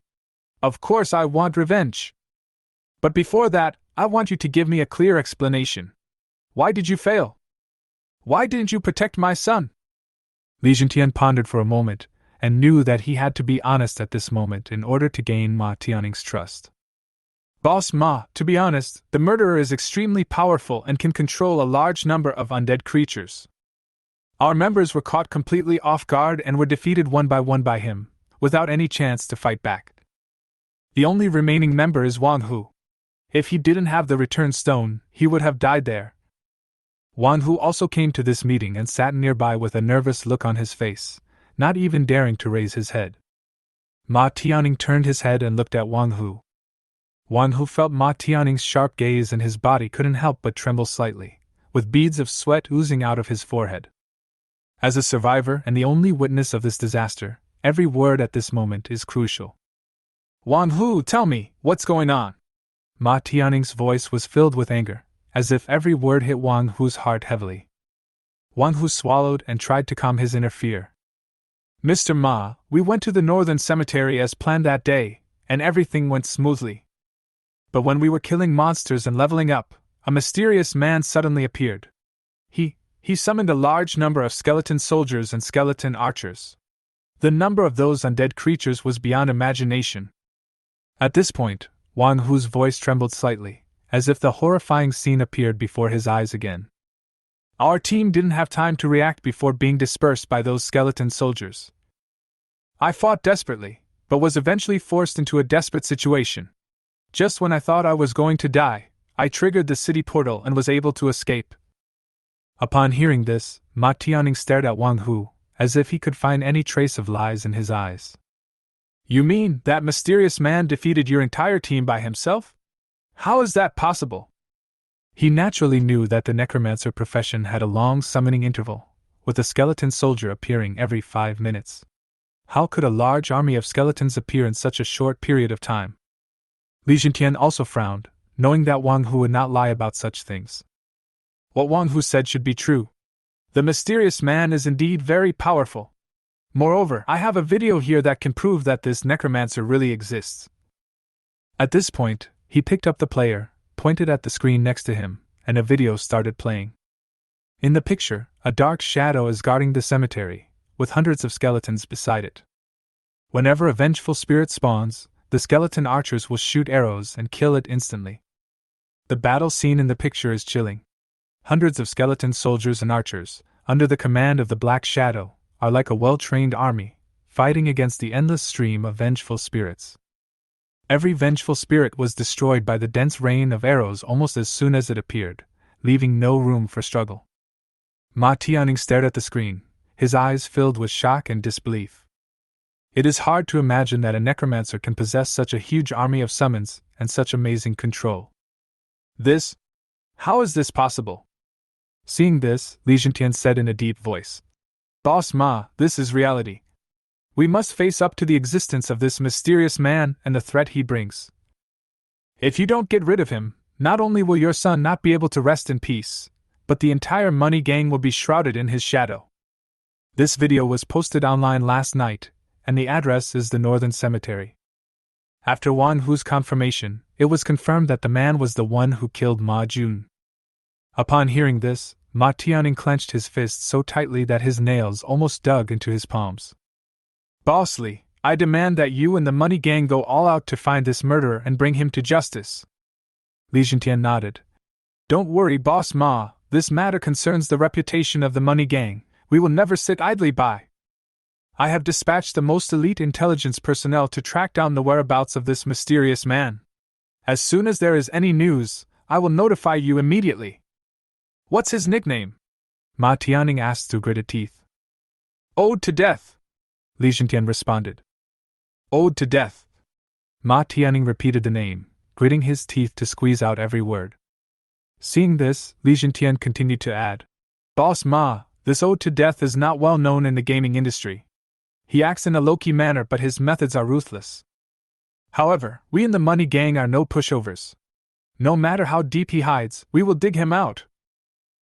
Of course I want revenge. But before that, I want you to give me a clear explanation. Why did you fail? Why didn't you protect my son? Li Jintian pondered for a moment, and knew that he had to be honest at this moment in order to gain Ma Tianning's trust. Boss Ma, to be honest, the murderer is extremely powerful and can control a large number of undead creatures. Our members were caught completely off guard and were defeated one by him, without any chance to fight back. The only remaining member is Wang Hu. If he didn't have the return stone, he would have died there. Wang Hu also came to this meeting and sat nearby with a nervous look on his face, not even daring to raise his head. Ma Tianning turned his head and looked at Wang Hu. Wang Hu felt Ma Tianning's sharp gaze and his body couldn't help but tremble slightly, with beads of sweat oozing out of his forehead. As a survivor and the only witness of this disaster, every word at this moment is crucial. Wang Hu, tell me, what's going on? Ma Tianning's voice was filled with anger, as if every word hit Wang Hu's heart heavily. Wang Hu swallowed and tried to calm his inner fear. Mr. Ma, we went to the northern cemetery as planned that day, and everything went smoothly. But when we were killing monsters and leveling up, a mysterious man suddenly appeared. He summoned a large number of skeleton soldiers and skeleton archers. The number of those undead creatures was beyond imagination. At this point, Wang Hu's voice trembled slightly, as if the horrifying scene appeared before his eyes again. Our team didn't have time to react before being dispersed by those skeleton soldiers. I fought desperately, but was eventually forced into a desperate situation. Just when I thought I was going to die, I triggered the city portal and was able to escape. Upon hearing this, Ma Tianning stared at Wang Hu, as if he could find any trace of lies in his eyes. You mean that mysterious man defeated your entire team by himself? How is that possible? He naturally knew that the necromancer profession had a long summoning interval, with a skeleton soldier appearing every 5 minutes. How could a large army of skeletons appear in such a short period of time? Li Jintian also frowned, knowing that Wang Hu would not lie about such things. What Wang Hu said should be true. The mysterious man is indeed very powerful. Moreover, I have a video here that can prove that this necromancer really exists. At this point, he picked up the player, pointed at the screen next to him, and a video started playing. In the picture, a dark shadow is guarding the cemetery, with hundreds of skeletons beside it. Whenever a vengeful spirit spawns, the skeleton archers will shoot arrows and kill it instantly. The battle scene in the picture is chilling. Hundreds of skeleton soldiers and archers, under the command of the Black Shadow, are like a well-trained army, fighting against the endless stream of vengeful spirits. Every vengeful spirit was destroyed by the dense rain of arrows almost as soon as it appeared, leaving no room for struggle. Ma Tianning stared at the screen, his eyes filled with shock and disbelief. It is hard to imagine that a necromancer can possess such a huge army of summons and such amazing control. How is this possible? Seeing this, Li Jintian said in a deep voice, Boss Ma, this is reality. We must face up to the existence of this mysterious man and the threat he brings. If you don't get rid of him, not only will your son not be able to rest in peace, but the entire money gang will be shrouded in his shadow. This video was posted online last night, and the address is the Northern Cemetery. After Wang Hu's confirmation, it was confirmed that the man was the one who killed Ma Jun. Upon hearing this, Ma Tianning clenched his fists so tightly that his nails almost dug into his palms. Boss Li, I demand that you and the money gang go all out to find this murderer and bring him to justice. Li Jintian nodded. Don't worry, Boss Ma, this matter concerns the reputation of the money gang. We will never sit idly by. I have dispatched the most elite intelligence personnel to track down the whereabouts of this mysterious man. As soon as there is any news, I will notify you immediately. What's his nickname? Ma Tianning asked through gritted teeth. Ode to Death, Li Jintian responded. Ode to Death. Ma Tianning repeated the name, gritting his teeth to squeeze out every word. Seeing this, Li Jintian continued to add, Boss Ma, this Ode to Death is not well known in the gaming industry. He acts in a low-key manner, but his methods are ruthless. However, we in the money gang are no pushovers. No matter how deep he hides, we will dig him out.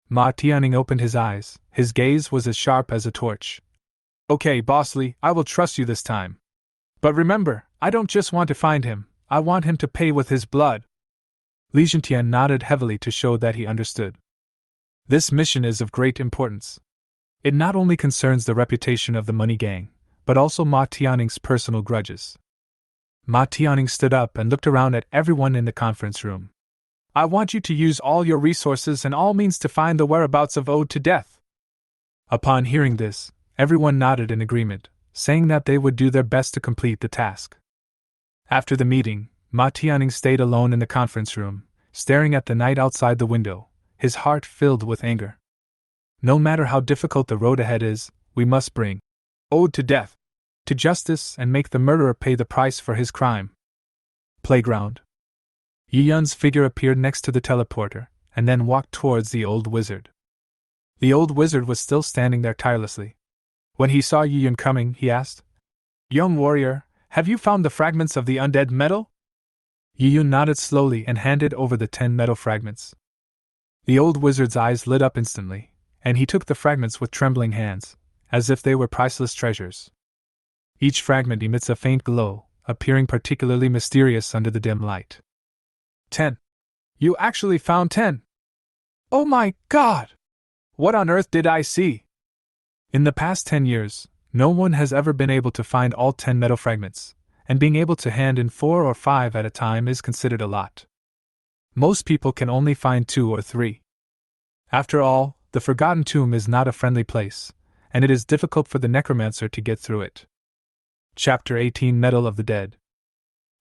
Ma Tianning opened his eyes, his gaze was as sharp as a torch. Okay, Boss Li, I will trust you this time. But remember, I don't just want to find him, I want him to pay with his blood. Li Jintian nodded heavily to show that he understood. This mission is of great importance. It not only concerns the reputation of the money gang, but also Ma Tianning's personal grudges. Ma Tianning stood up and looked around at everyone in the conference room. I want you to use all your resources and all means to find the whereabouts of Ode to Death. Upon hearing this, everyone nodded in agreement, saying that they would do their best to complete the task. After the meeting, Ma Tianning stayed alone in the conference room, staring at the night outside the window, his heart filled with anger. No matter how difficult the road ahead is, we must bring Ode to Death to justice and make the murderer pay the price for his crime. Playground. Yi Yun's figure appeared next to the teleporter, and then walked towards the old wizard. The old wizard was still standing there tirelessly. When he saw Yi Yun coming, he asked, Young warrior, have you found the fragments of the undead metal? Yi Yun nodded slowly and handed over the 10 metal fragments. The old wizard's eyes lit up instantly, and he took the fragments with trembling hands, as if they were priceless treasures. Each fragment emits a faint glow, appearing particularly mysterious under the dim light. 10. You actually found 10! Oh my god! What on earth did I see? In the past 10 years, no one has ever been able to find all 10 metal fragments, and being able to hand in 4 or 5 at a time is considered a lot. Most people can only find 2 or 3. After all, the Forgotten Tomb is not a friendly place, and it is difficult for the Necromancer to get through it. Chapter 18 Metal of the Dead.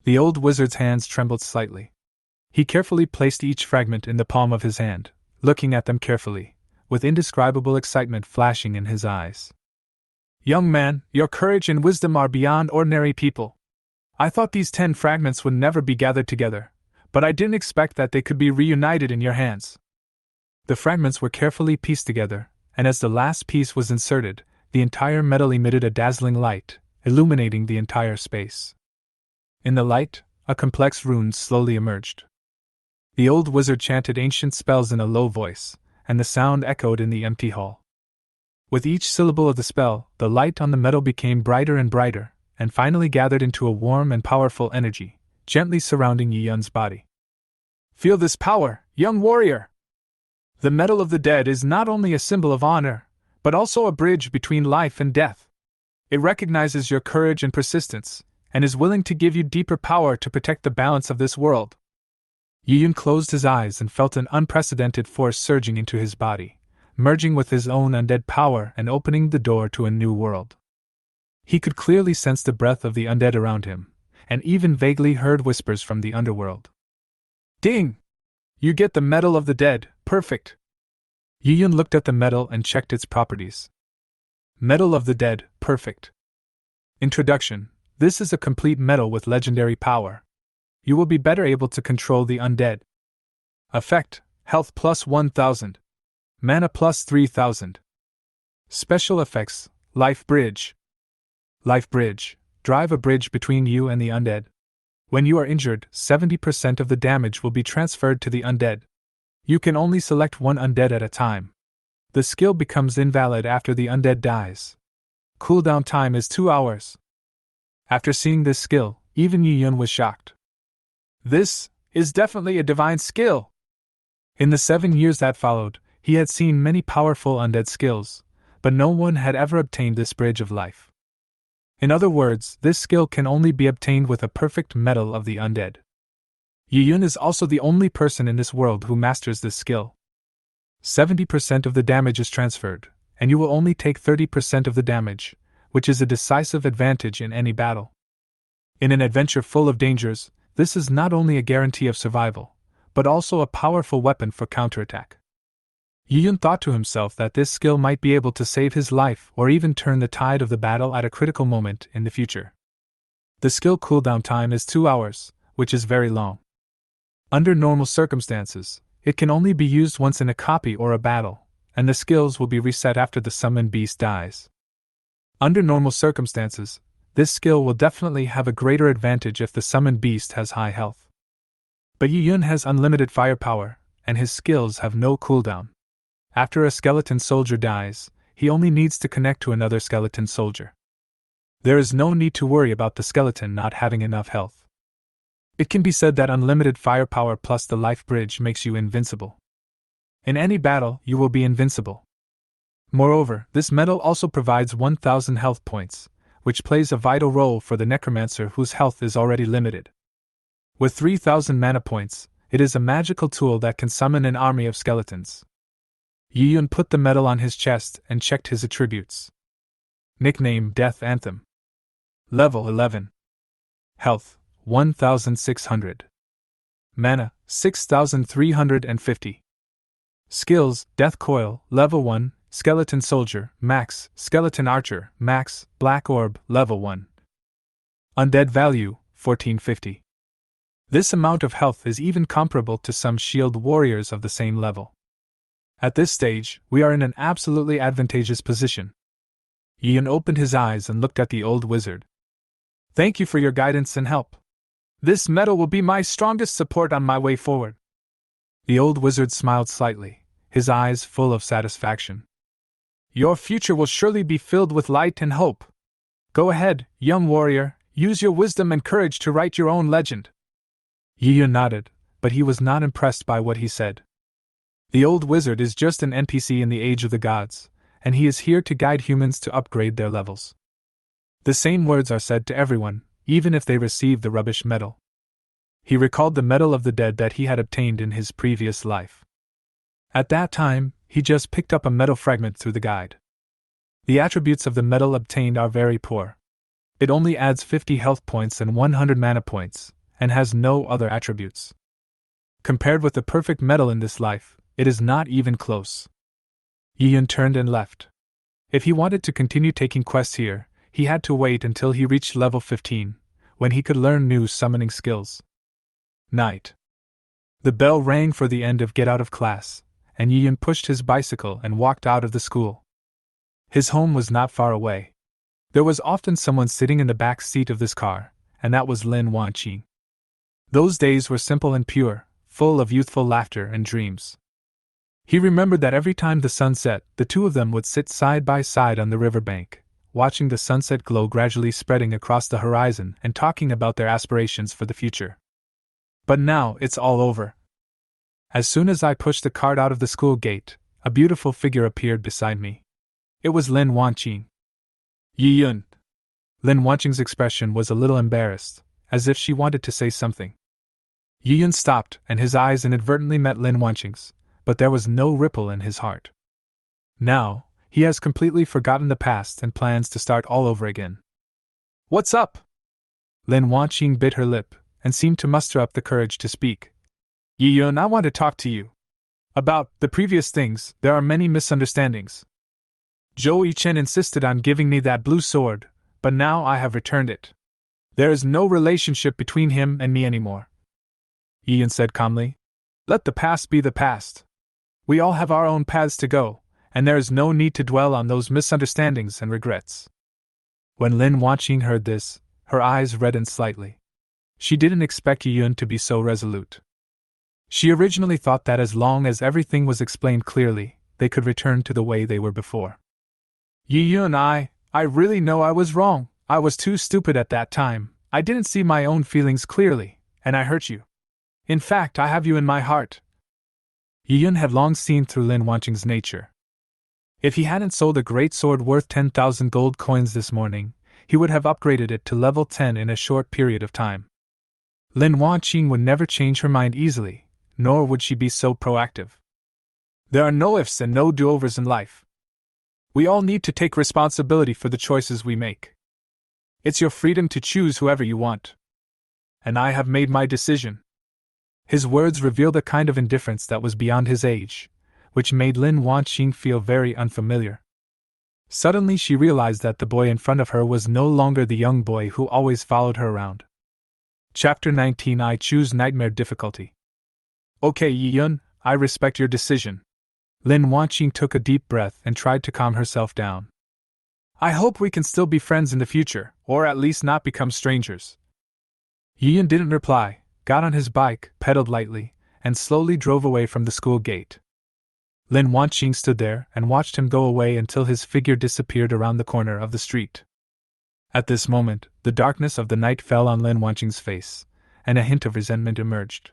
The old wizard's hands trembled slightly. He carefully placed each fragment in the palm of his hand, looking at them carefully, with indescribable excitement flashing in his eyes. Young man, your courage and wisdom are beyond ordinary people. I thought these 10 fragments would never be gathered together, but I didn't expect that they could be reunited in your hands. The fragments were carefully pieced together, and as the last piece was inserted, the entire metal emitted a dazzling light, illuminating the entire space. In the light, a complex rune slowly emerged. The old wizard chanted ancient spells in a low voice, and the sound echoed in the empty hall. With each syllable of the spell, the light on the metal became brighter and brighter, and finally gathered into a warm and powerful energy, gently surrounding Yi Yun's body. Feel this power, young warrior! The metal of the dead is not only a symbol of honor, but also a bridge between life and death. It recognizes your courage and persistence, and is willing to give you deeper power to protect the balance of this world. Yi Yun closed his eyes and felt an unprecedented force surging into his body, merging with his own undead power and opening the door to a new world. He could clearly sense the breath of the undead around him, and even vaguely heard whispers from the underworld. Ding! You get the metal of the dead, perfect! Yi Yun looked at the metal and checked its properties. Metal of the dead, perfect. Introduction: this is a complete metal with legendary power. You will be better able to control the undead. Effect: health plus 1000. Mana plus 3000. Special effects: Life Bridge. Life Bridge: drive a bridge between you and the undead. When you are injured, 70% of the damage will be transferred to the undead. You can only select one undead at a time. The skill becomes invalid after the undead dies. Cooldown time is 2 hours. After seeing this skill, even Yi Yun was shocked. This is definitely a divine skill! In the 7 years that followed, he had seen many powerful undead skills, but no one had ever obtained this bridge of life. In other words, this skill can only be obtained with a perfect metal of the undead. Yi Yun is also the only person in this world who masters this skill. 70% of the damage is transferred, and you will only take 30% of the damage, which is a decisive advantage in any battle. In an adventure full of dangers, this is not only a guarantee of survival, but also a powerful weapon for counterattack. Yi Yun thought to himself that this skill might be able to save his life or even turn the tide of the battle at a critical moment in the future. The skill cooldown time is 2 hours, which is very long. Under normal circumstances, it can only be used once in a copy or a battle, and the skills will be reset after the summoned beast dies. Under normal circumstances, this skill will definitely have a greater advantage if the summoned beast has high health. But Yi Yun has unlimited firepower, and his skills have no cooldown. After a skeleton soldier dies, he only needs to connect to another skeleton soldier. There is no need to worry about the skeleton not having enough health. It can be said that unlimited firepower plus the life bridge makes you invincible. In any battle, you will be invincible. Moreover, this metal also provides 1000 health points, which plays a vital role for the Necromancer whose health is already limited. With 3000 mana points, it is a magical tool that can summon an army of skeletons. Yi Yun put the metal on his chest and checked his attributes. Nickname: Death Anthem. Level 11. Health: 1600. Mana: 6350. Skills: Death Coil, Level 1, Skeleton Soldier, Max, Skeleton Archer, Max, Black Orb, Level 1. Undead Value: 1450. This amount of health is even comparable to some shield warriors of the same level. At this stage, we are in an absolutely advantageous position. Yi Yun opened his eyes and looked at the old wizard. Thank you for your guidance and help. This metal will be my strongest support on my way forward. The old wizard smiled slightly, his eyes full of satisfaction. Your future will surely be filled with light and hope. Go ahead, young warrior, use your wisdom and courage to write your own legend. Yi Yun nodded, but he was not impressed by what he said. The old wizard is just an NPC in the Age of the Gods, and he is here to guide humans to upgrade their levels. The same words are said to everyone, even if they receive the rubbish medal. He recalled the medal of the dead that he had obtained in his previous life. At that time, he just picked up a metal fragment through the guide. The attributes of the medal obtained are very poor. It only adds 50 health points and 100 mana points, and has no other attributes. Compared with the perfect medal in this life, it is not even close. Yiyun turned and left. If he wanted to continue taking quests here, he had to wait until he reached level 15, when he could learn new summoning skills. Night. The bell rang for the end of get out of class, and Yiyun pushed his bicycle and walked out of the school. His home was not far away. There was often someone sitting in the back seat of this car, and that was Lin Wanqing. Those days were simple and pure, full of youthful laughter and dreams. He remembered that every time the sun set, the two of them would sit side by side on the riverbank, watching the sunset glow gradually spreading across the horizon and talking about their aspirations for the future. But now it's all over. As soon as I pushed the cart out of the school gate, a beautiful figure appeared beside me. It was Lin Wanqing. Yiyun. Lin Wanqing's expression was a little embarrassed, as if she wanted to say something. Yiyun stopped, and his eyes inadvertently met Lin Wanqing's, but there was no ripple in his heart. Now, he has completely forgotten the past and plans to start all over again. What's up? Lin Wanqing bit her lip, and seemed to muster up the courage to speak. Yiyun, I want to talk to you. About the previous things, there are many misunderstandings. Zhou Yichen insisted on giving me that blue sword, but now I have returned it. There is no relationship between him and me anymore. Yiyun said calmly. Let the past be the past. We all have our own paths to go, and there is no need to dwell on those misunderstandings and regrets. When Lin Wanqing heard this, her eyes reddened slightly. She didn't expect Yiyun to be so resolute. She originally thought that as long as everything was explained clearly, they could return to the way they were before. Yiyun, I really know I was wrong. I was too stupid at that time. I didn't see my own feelings clearly, and I hurt you. In fact, I have you in my heart. Yiyun had long seen through Lin Wanqing's nature. If he hadn't sold a great sword worth 10,000 gold coins this morning, he would have upgraded it to level 10 in a short period of time. Lin Wanqing would never change her mind easily, nor would she be so proactive. There are no ifs and no do-overs in life. We all need to take responsibility for the choices we make. It's your freedom to choose whoever you want. And I have made my decision. His words revealed a kind of indifference that was beyond his age, which made Lin Wanqing feel very unfamiliar. Suddenly she realized that the boy in front of her was no longer the young boy who always followed her around. Chapter 19. I choose nightmare difficulty. Okay, Yiyun, I respect your decision. Lin Wanqing took a deep breath and tried to calm herself down. I hope we can still be friends in the future, or at least not become strangers. Yiyun didn't reply, got on his bike, pedaled lightly, and slowly drove away from the school gate. Lin Wanqing stood there and watched him go away until his figure disappeared around the corner of the street. At this moment, the darkness of the night fell on Lin Wanqing's face, and a hint of resentment emerged.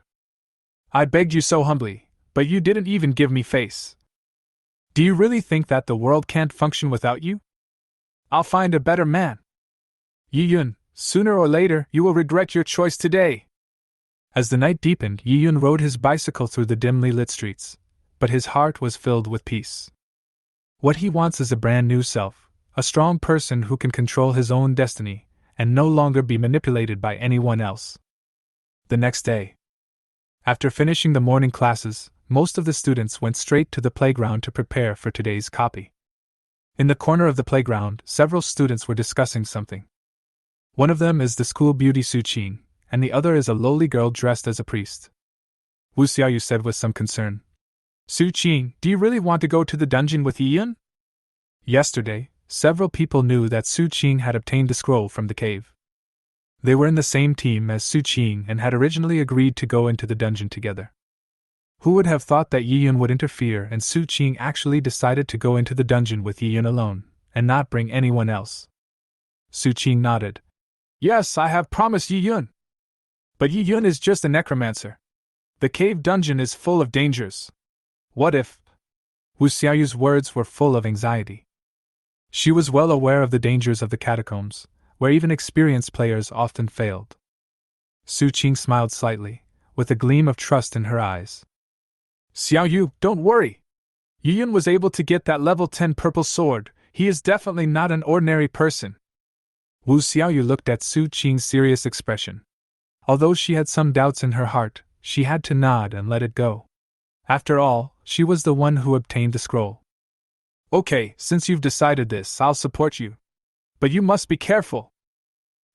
I begged you so humbly, but you didn't even give me face. Do you really think that the world can't function without you? I'll find a better man. Yiyun, sooner or later you will regret your choice today. As the night deepened, Yiyun rode his bicycle through the dimly lit streets, but his heart was filled with peace. What he wants is a brand new self, a strong person who can control his own destiny, and no longer be manipulated by anyone else. The next day, after finishing the morning classes, most of the students went straight to the playground to prepare for today's copy. In the corner of the playground, several students were discussing something. One of them is the school beauty Su Qing, and the other is a lowly girl dressed as a priest. Wu Xiaoyu said with some concern. Su Qing, do you really want to go to the dungeon with Yiyun? Yesterday, several people knew that Su Qing had obtained the scroll from the cave. They were in the same team as Su Qing and had originally agreed to go into the dungeon together. Who would have thought that Yiyun would interfere, and Su Qing actually decided to go into the dungeon with Yiyun alone, and not bring anyone else? Su Qing nodded. Yes, I have promised Yiyun. But Yiyun is just a necromancer. The cave dungeon is full of dangers. What if? Wu Xiaoyu's words were full of anxiety. She was well aware of the dangers of the catacombs, where even experienced players often failed. Su Qing smiled slightly, with a gleam of trust in her eyes. Xiaoyu, don't worry. Yiyun was able to get that level 10 purple sword. He is definitely not an ordinary person. Wu Xiaoyu looked at Su Qing's serious expression. Although she had some doubts in her heart, she had to nod and let it go. After all, she was the one who obtained the scroll. Okay, since you've decided this, I'll support you. But you must be careful.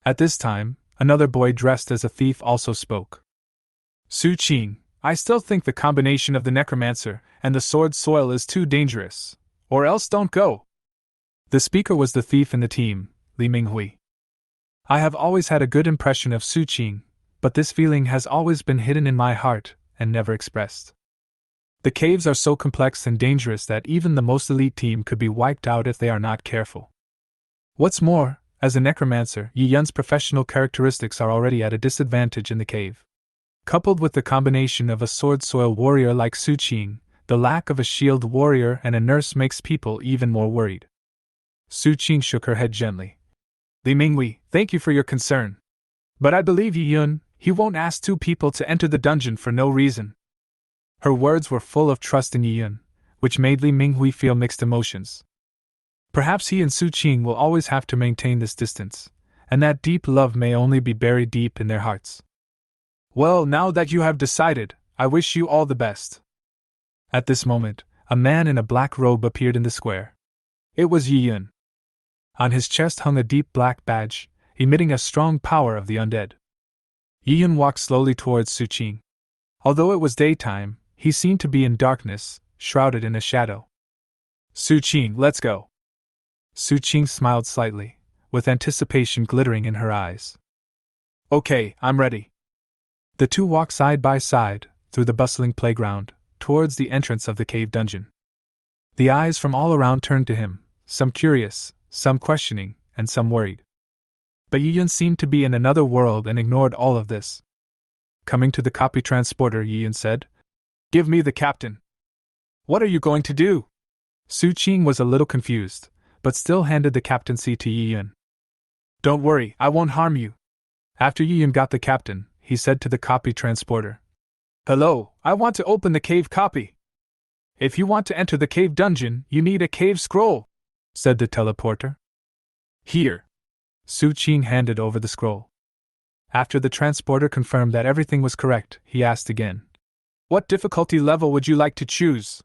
At this time, another boy dressed as a thief also spoke. Su Qing, I still think the combination of the Necromancer and the sword soil is too dangerous. Or else don't go. The speaker was the thief in the team, Li Minghui. I have always had a good impression of Su Qing, but this feeling has always been hidden in my heart and never expressed. The caves are so complex and dangerous that even the most elite team could be wiped out if they are not careful. What's more, as a necromancer, Yi Yun's professional characteristics are already at a disadvantage in the cave. Coupled with the combination of a sword-soil warrior like Su Qing, the lack of a shield warrior and a nurse makes people even more worried. Su Qing shook her head gently. Li Minghui, thank you for your concern. But I believe Yi Yun, he won't ask two people to enter the dungeon for no reason. Her words were full of trust in Yi Yun, which made Li Minghui feel mixed emotions. Perhaps he and Su Qing will always have to maintain this distance, and that deep love may only be buried deep in their hearts. Well, now that you have decided, I wish you all the best. At this moment, a man in a black robe appeared in the square. It was Yi Yun. On his chest hung a deep black badge, emitting a strong power of the undead. Yi Yun walked slowly towards Su Qing. Although it was daytime, he seemed to be in darkness, shrouded in a shadow. Su Qing, let's go. Su Qing smiled slightly, with anticipation glittering in her eyes. Okay, I'm ready. The two walked side by side, through the bustling playground, towards the entrance of the cave dungeon. The eyes from all around turned to him, some curious, some questioning, and some worried. But Yi Yun seemed to be in another world and ignored all of this. Coming to the copy transporter, Yi Yun said, Give me the captain. What are you going to do? Su Qing was a little confused, but still handed the captaincy to Yi Yun. Don't worry, I won't harm you. After Yi Yun got the captain, he said to the copy transporter, Hello, I want to open the cave copy. If you want to enter the cave dungeon, you need a cave scroll, said the teleporter. Here. Su Qing handed over the scroll. After the transporter confirmed that everything was correct, he asked again, What difficulty level would you like to choose?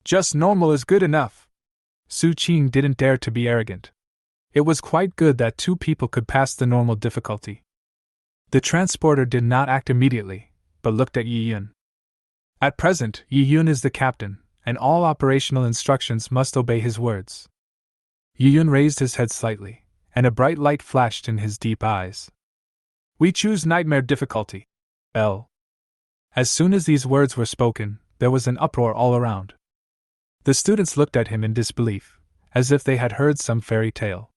Just normal is good enough. Su Qing didn't dare to be arrogant. It was quite good that two people could pass the normal difficulty. The transporter did not act immediately, but looked at Yi Yun. At present, Yi Yun is the captain, and all operational instructions must obey his words. Yi Yun raised his head slightly, and a bright light flashed in his deep eyes. We choose nightmare difficulty. L. As soon as these words were spoken, there was an uproar all around. The students looked at him in disbelief, as if they had heard some fairy tale.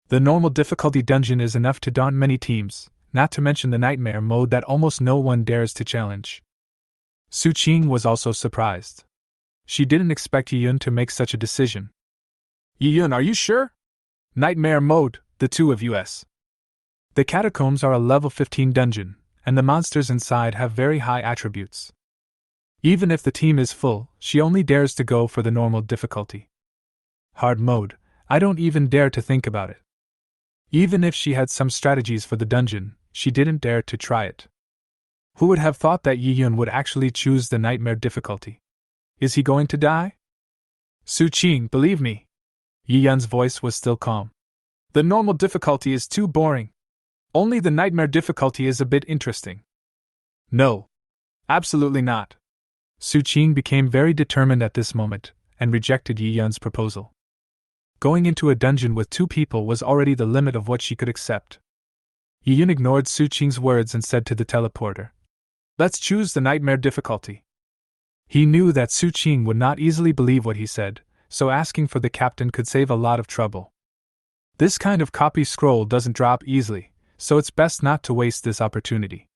The normal difficulty dungeon is enough to daunt many teams, not to mention the nightmare mode that almost no one dares to challenge. Su Qing was also surprised. She didn't expect Yi Yun to make such a decision. Yi Yun, are you sure? Nightmare mode, the two of us. The catacombs are a level 15 dungeon, and the monsters inside have very high attributes. Even if the team is full, she only dares to go for the normal difficulty. Hard mode, I don't even dare to think about it. Even if she had some strategies for the dungeon, she didn't dare to try it. Who would have thought that Yi Yun would actually choose the nightmare difficulty? Is he going to die? Su Qing, believe me. Yi Yun's voice was still calm. The normal difficulty is too boring. Only the nightmare difficulty is a bit interesting. No. Absolutely not. Su Qing became very determined at this moment, and rejected Yi Yun's proposal. Going into a dungeon with two people was already the limit of what she could accept. Yi Yun ignored Su Qing's words and said to the teleporter, Let's choose the nightmare difficulty. He knew that Su Qing would not easily believe what he said, so asking for the captain could save a lot of trouble. This kind of copy scroll doesn't drop easily, so it's best not to waste this opportunity.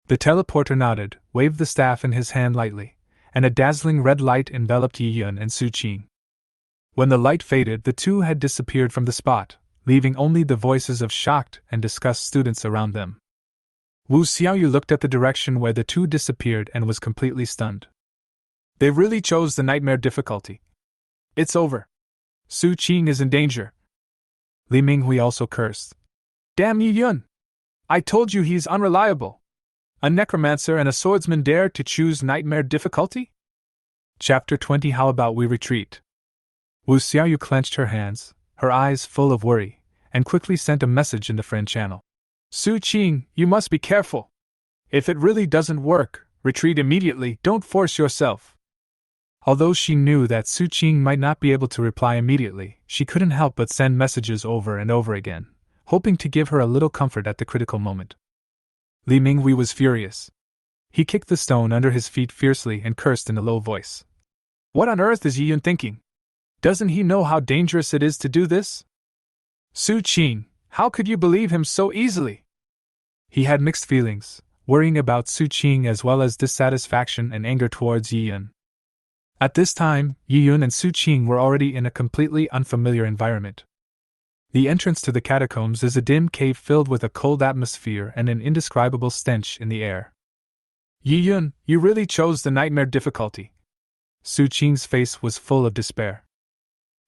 The teleporter nodded, waved the staff in his hand lightly, and a dazzling red light enveloped Yi Yun and Su Qing. When the light faded, the two had disappeared from the spot, leaving only the voices of shocked and disgusted students around them. Wu Xiaoyu looked at the direction where the two disappeared and was completely stunned. They really chose the nightmare difficulty. It's over. Su Qing is in danger. Li Minghui also cursed. Damn Yi Yun! I told you he's unreliable. A necromancer and a swordsman dare to choose nightmare difficulty? Chapter 20. How about we retreat? Wu Xiaoyu clenched her hands, her eyes full of worry, and quickly sent a message in the friend channel. Su Qing, you must be careful. If it really doesn't work, retreat immediately, don't force yourself. Although she knew that Su Qing might not be able to reply immediately, she couldn't help but send messages over and over again, hoping to give her a little comfort at the critical moment. Li Minghui was furious. He kicked the stone under his feet fiercely and cursed in a low voice. What on earth is Yi Yun thinking? Doesn't he know how dangerous it is to do this? Su Qing, how could you believe him so easily? He had mixed feelings, worrying about Su Qing as well as dissatisfaction and anger towards Yi Yun. At this time, Yi Yun and Su Qing were already in a completely unfamiliar environment. The entrance to the catacombs is a dim cave filled with a cold atmosphere and an indescribable stench in the air. Yi Yun, you really chose the nightmare difficulty. Su Qing's face was full of despair.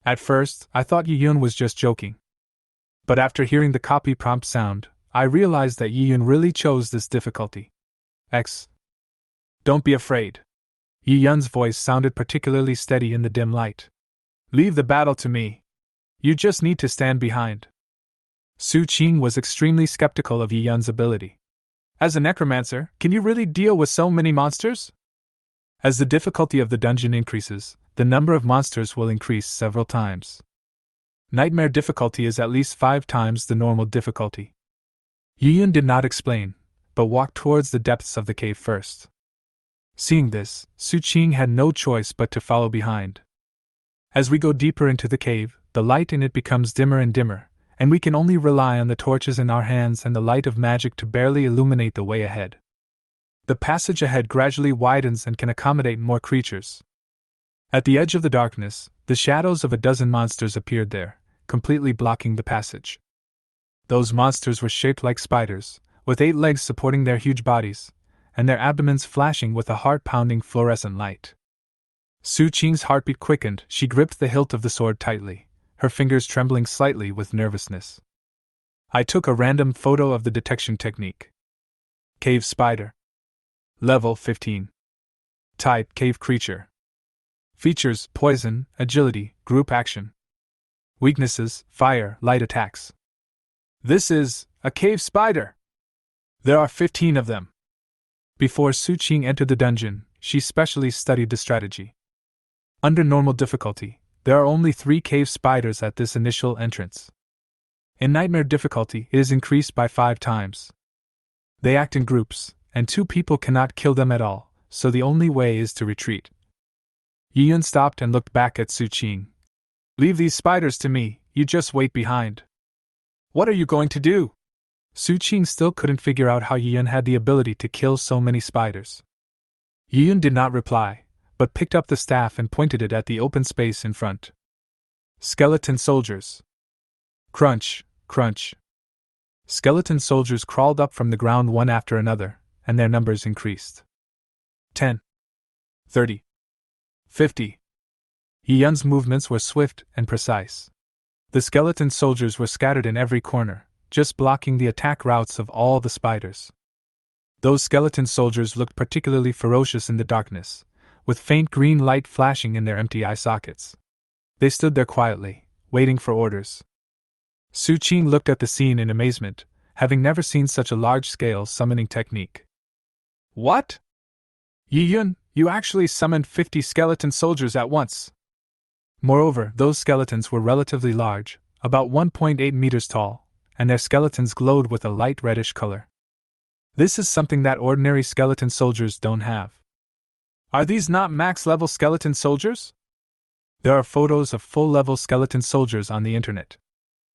At first, I thought Yi Yun was just joking. But after hearing the copy prompt sound, I realized that Yi Yun really chose this difficulty. X. Don't be afraid. Yi Yun's voice sounded particularly steady in the dim light. Leave the battle to me. You just need to stand behind. Su Qing was extremely skeptical of Yi Yun's ability. As a necromancer, can you really deal with so many monsters? As the difficulty of the dungeon increases, the number of monsters will increase several times. Nightmare difficulty is at least 5 times the normal difficulty. Yi Yun did not explain, but walked towards the depths of the cave first. Seeing this, Su Qing had no choice but to follow behind. As we go deeper into the cave, the light in it becomes dimmer and dimmer, and we can only rely on the torches in our hands and the light of magic to barely illuminate the way ahead. The passage ahead gradually widens and can accommodate more creatures. At the edge of the darkness, the shadows of a dozen monsters appeared there, completely blocking the passage. Those monsters were shaped like spiders, with 8 legs supporting their huge bodies, and their abdomens flashing with a heart-pounding fluorescent light. Su Qing's heartbeat quickened. She gripped the hilt of the sword tightly, her fingers trembling slightly with nervousness. I took a random photo of the detection technique. Cave spider. Level 15. Type: cave creature. Features: poison, agility, group action. Weaknesses: fire, light attacks. This is a cave spider. There are 15 of them. Before Su Qing entered the dungeon, she specially studied the strategy. Under normal difficulty, there are only 3 cave spiders at this initial entrance. In nightmare difficulty, it is increased by 5 times. They act in groups, and 2 people cannot kill them at all, so the only way is to retreat. Yi Yun stopped and looked back at Su Qing. Leave these spiders to me, you just wait behind. What are you going to do? Su Qing still couldn't figure out how Yi Yun had the ability to kill so many spiders. Yi Yun did not reply, but picked up the staff and pointed it at the open space in front. Skeleton soldiers. Crunch, crunch. Skeleton soldiers crawled up from the ground one after another, and their numbers increased. 10. 30. 50. Yi Yun's movements were swift and precise. The skeleton soldiers were scattered in every corner, just blocking the attack routes of all the spiders. Those skeleton soldiers looked particularly ferocious in the darkness, with faint green light flashing in their empty eye sockets. They stood there quietly, waiting for orders. Su Qing looked at the scene in amazement, having never seen such a large-scale summoning technique. What? Yi Yun, you actually summoned 50 skeleton soldiers at once. Moreover, those skeletons were relatively large, about 1.8 meters tall, and their skeletons glowed with a light reddish color. This is something that ordinary skeleton soldiers don't have. Are these not max-level skeleton soldiers? There are photos of full-level skeleton soldiers on the internet.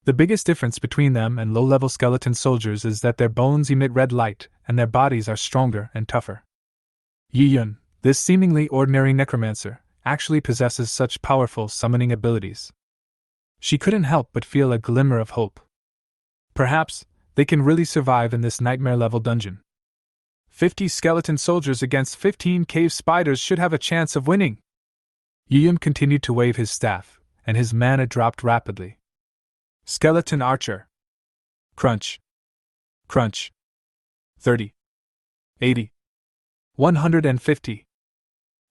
The biggest difference between them and low-level skeleton soldiers is that their bones emit red light, and their bodies are stronger and tougher. Yi Yun, This seemingly ordinary necromancer actually possesses such powerful summoning abilities. She couldn't help but feel a glimmer of hope. Perhaps they can really survive in this nightmare-level dungeon. 50 skeleton soldiers against 15 cave spiders should have a chance of winning. Yiyun continued to wave his staff, and his mana dropped rapidly. Skeleton archer. Crunch. Crunch. 30. 80. 150.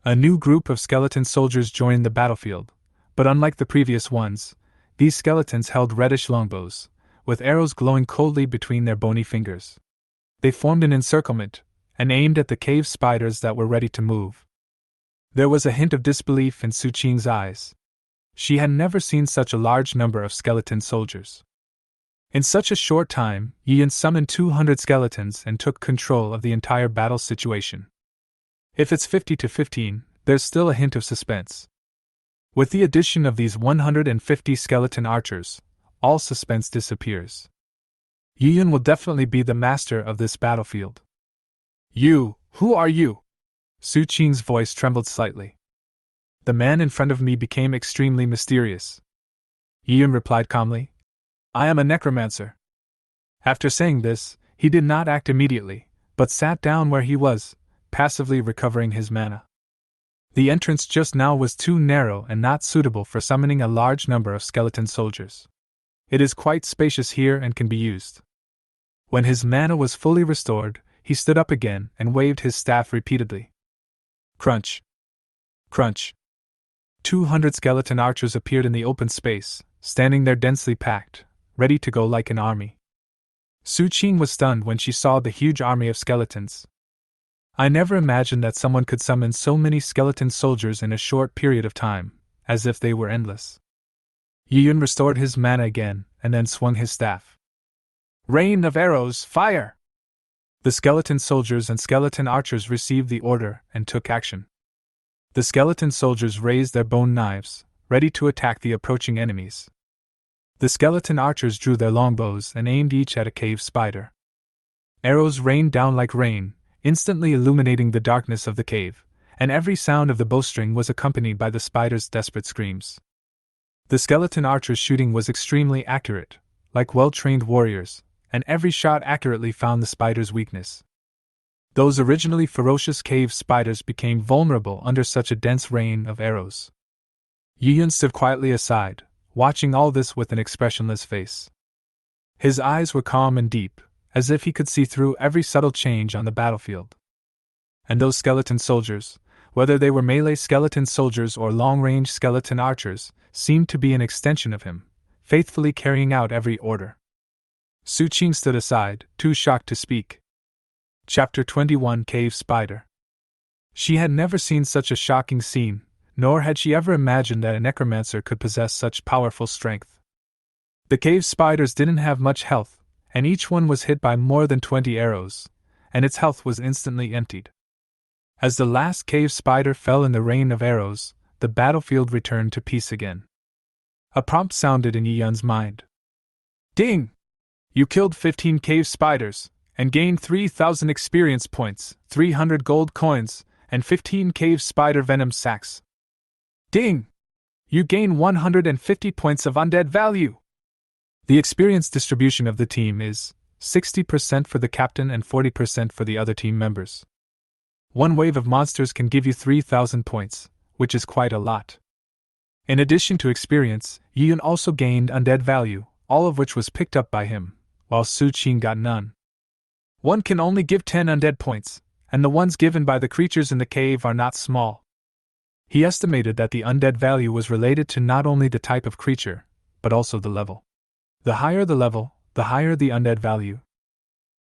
A new group of skeleton soldiers joined the battlefield, but unlike the previous ones, these skeletons held reddish longbows, with arrows glowing coldly between their bony fingers. They formed an encirclement and aimed at the cave spiders that were ready to move. There was a hint of disbelief in Su Qing's eyes. She had never seen such a large number of skeleton soldiers. In such a short time, Yiyun summoned 200 skeletons and took control of the entire battle situation. If it's 50 to 15, there's still a hint of suspense. With the addition of these 150 skeleton archers, all suspense disappears. Yiyun will definitely be the master of this battlefield. You, who are you? Su Qing's voice trembled slightly. The man in front of me became extremely mysterious. Yiyun replied calmly, I am a necromancer. After saying this, he did not act immediately, but sat down where he was, passively recovering his mana. The entrance just now was too narrow and not suitable for summoning a large number of skeleton soldiers. It is quite spacious here and can be used. When his mana was fully restored, he stood up again and waved his staff repeatedly. Crunch. Crunch. 200 skeleton archers appeared in the open space, standing there densely packed, ready to go like an army. Su Qing was stunned when she saw the huge army of skeletons. I never imagined that someone could summon so many skeleton soldiers in a short period of time, as if they were endless. Yiyun restored his mana again, and then swung his staff. Rain of arrows, fire! The skeleton soldiers and skeleton archers received the order and took action. The skeleton soldiers raised their bone knives, ready to attack the approaching enemies. The skeleton archers drew their longbows and aimed each at a cave spider. Arrows rained down like rain, instantly illuminating the darkness of the cave, and every sound of the bowstring was accompanied by the spider's desperate screams. The skeleton archers' shooting was extremely accurate, like well-trained warriors, and every shot accurately found the spider's weakness. Those originally ferocious cave spiders became vulnerable under such a dense rain of arrows. Yiyun stood quietly aside, watching all this with an expressionless face. His eyes were calm and deep, as if he could see through every subtle change on the battlefield. And those skeleton soldiers, whether they were melee skeleton soldiers or long-range skeleton archers, seemed to be an extension of him, faithfully carrying out every order. Su Qing stood aside, too shocked to speak. Chapter 21 Cave Spider. She had never seen such a shocking scene, nor had she ever imagined that a necromancer could possess such powerful strength. The cave spiders didn't have much health, and each one was hit by more than 20 arrows, and its health was instantly emptied. As the last cave spider fell in the rain of arrows, the battlefield returned to peace again. A prompt sounded in Yiyun's mind. Ding! You killed 15 cave spiders, and gained 3,000 experience points, 300 gold coins, and 15 cave spider venom sacks. Ding! You gain 150 points of undead value. The experience distribution of the team is 60% for the captain and 40% for the other team members. One wave of monsters can give you 3,000 points, which is quite a lot. In addition to experience, Yiyun also gained undead value, all of which was picked up by him, while Su Qing got none. One can only give 10 undead points, and the ones given by the creatures in the cave are not small. He estimated that the undead value was related to not only the type of creature, but also the level. The higher the level, the higher the undead value.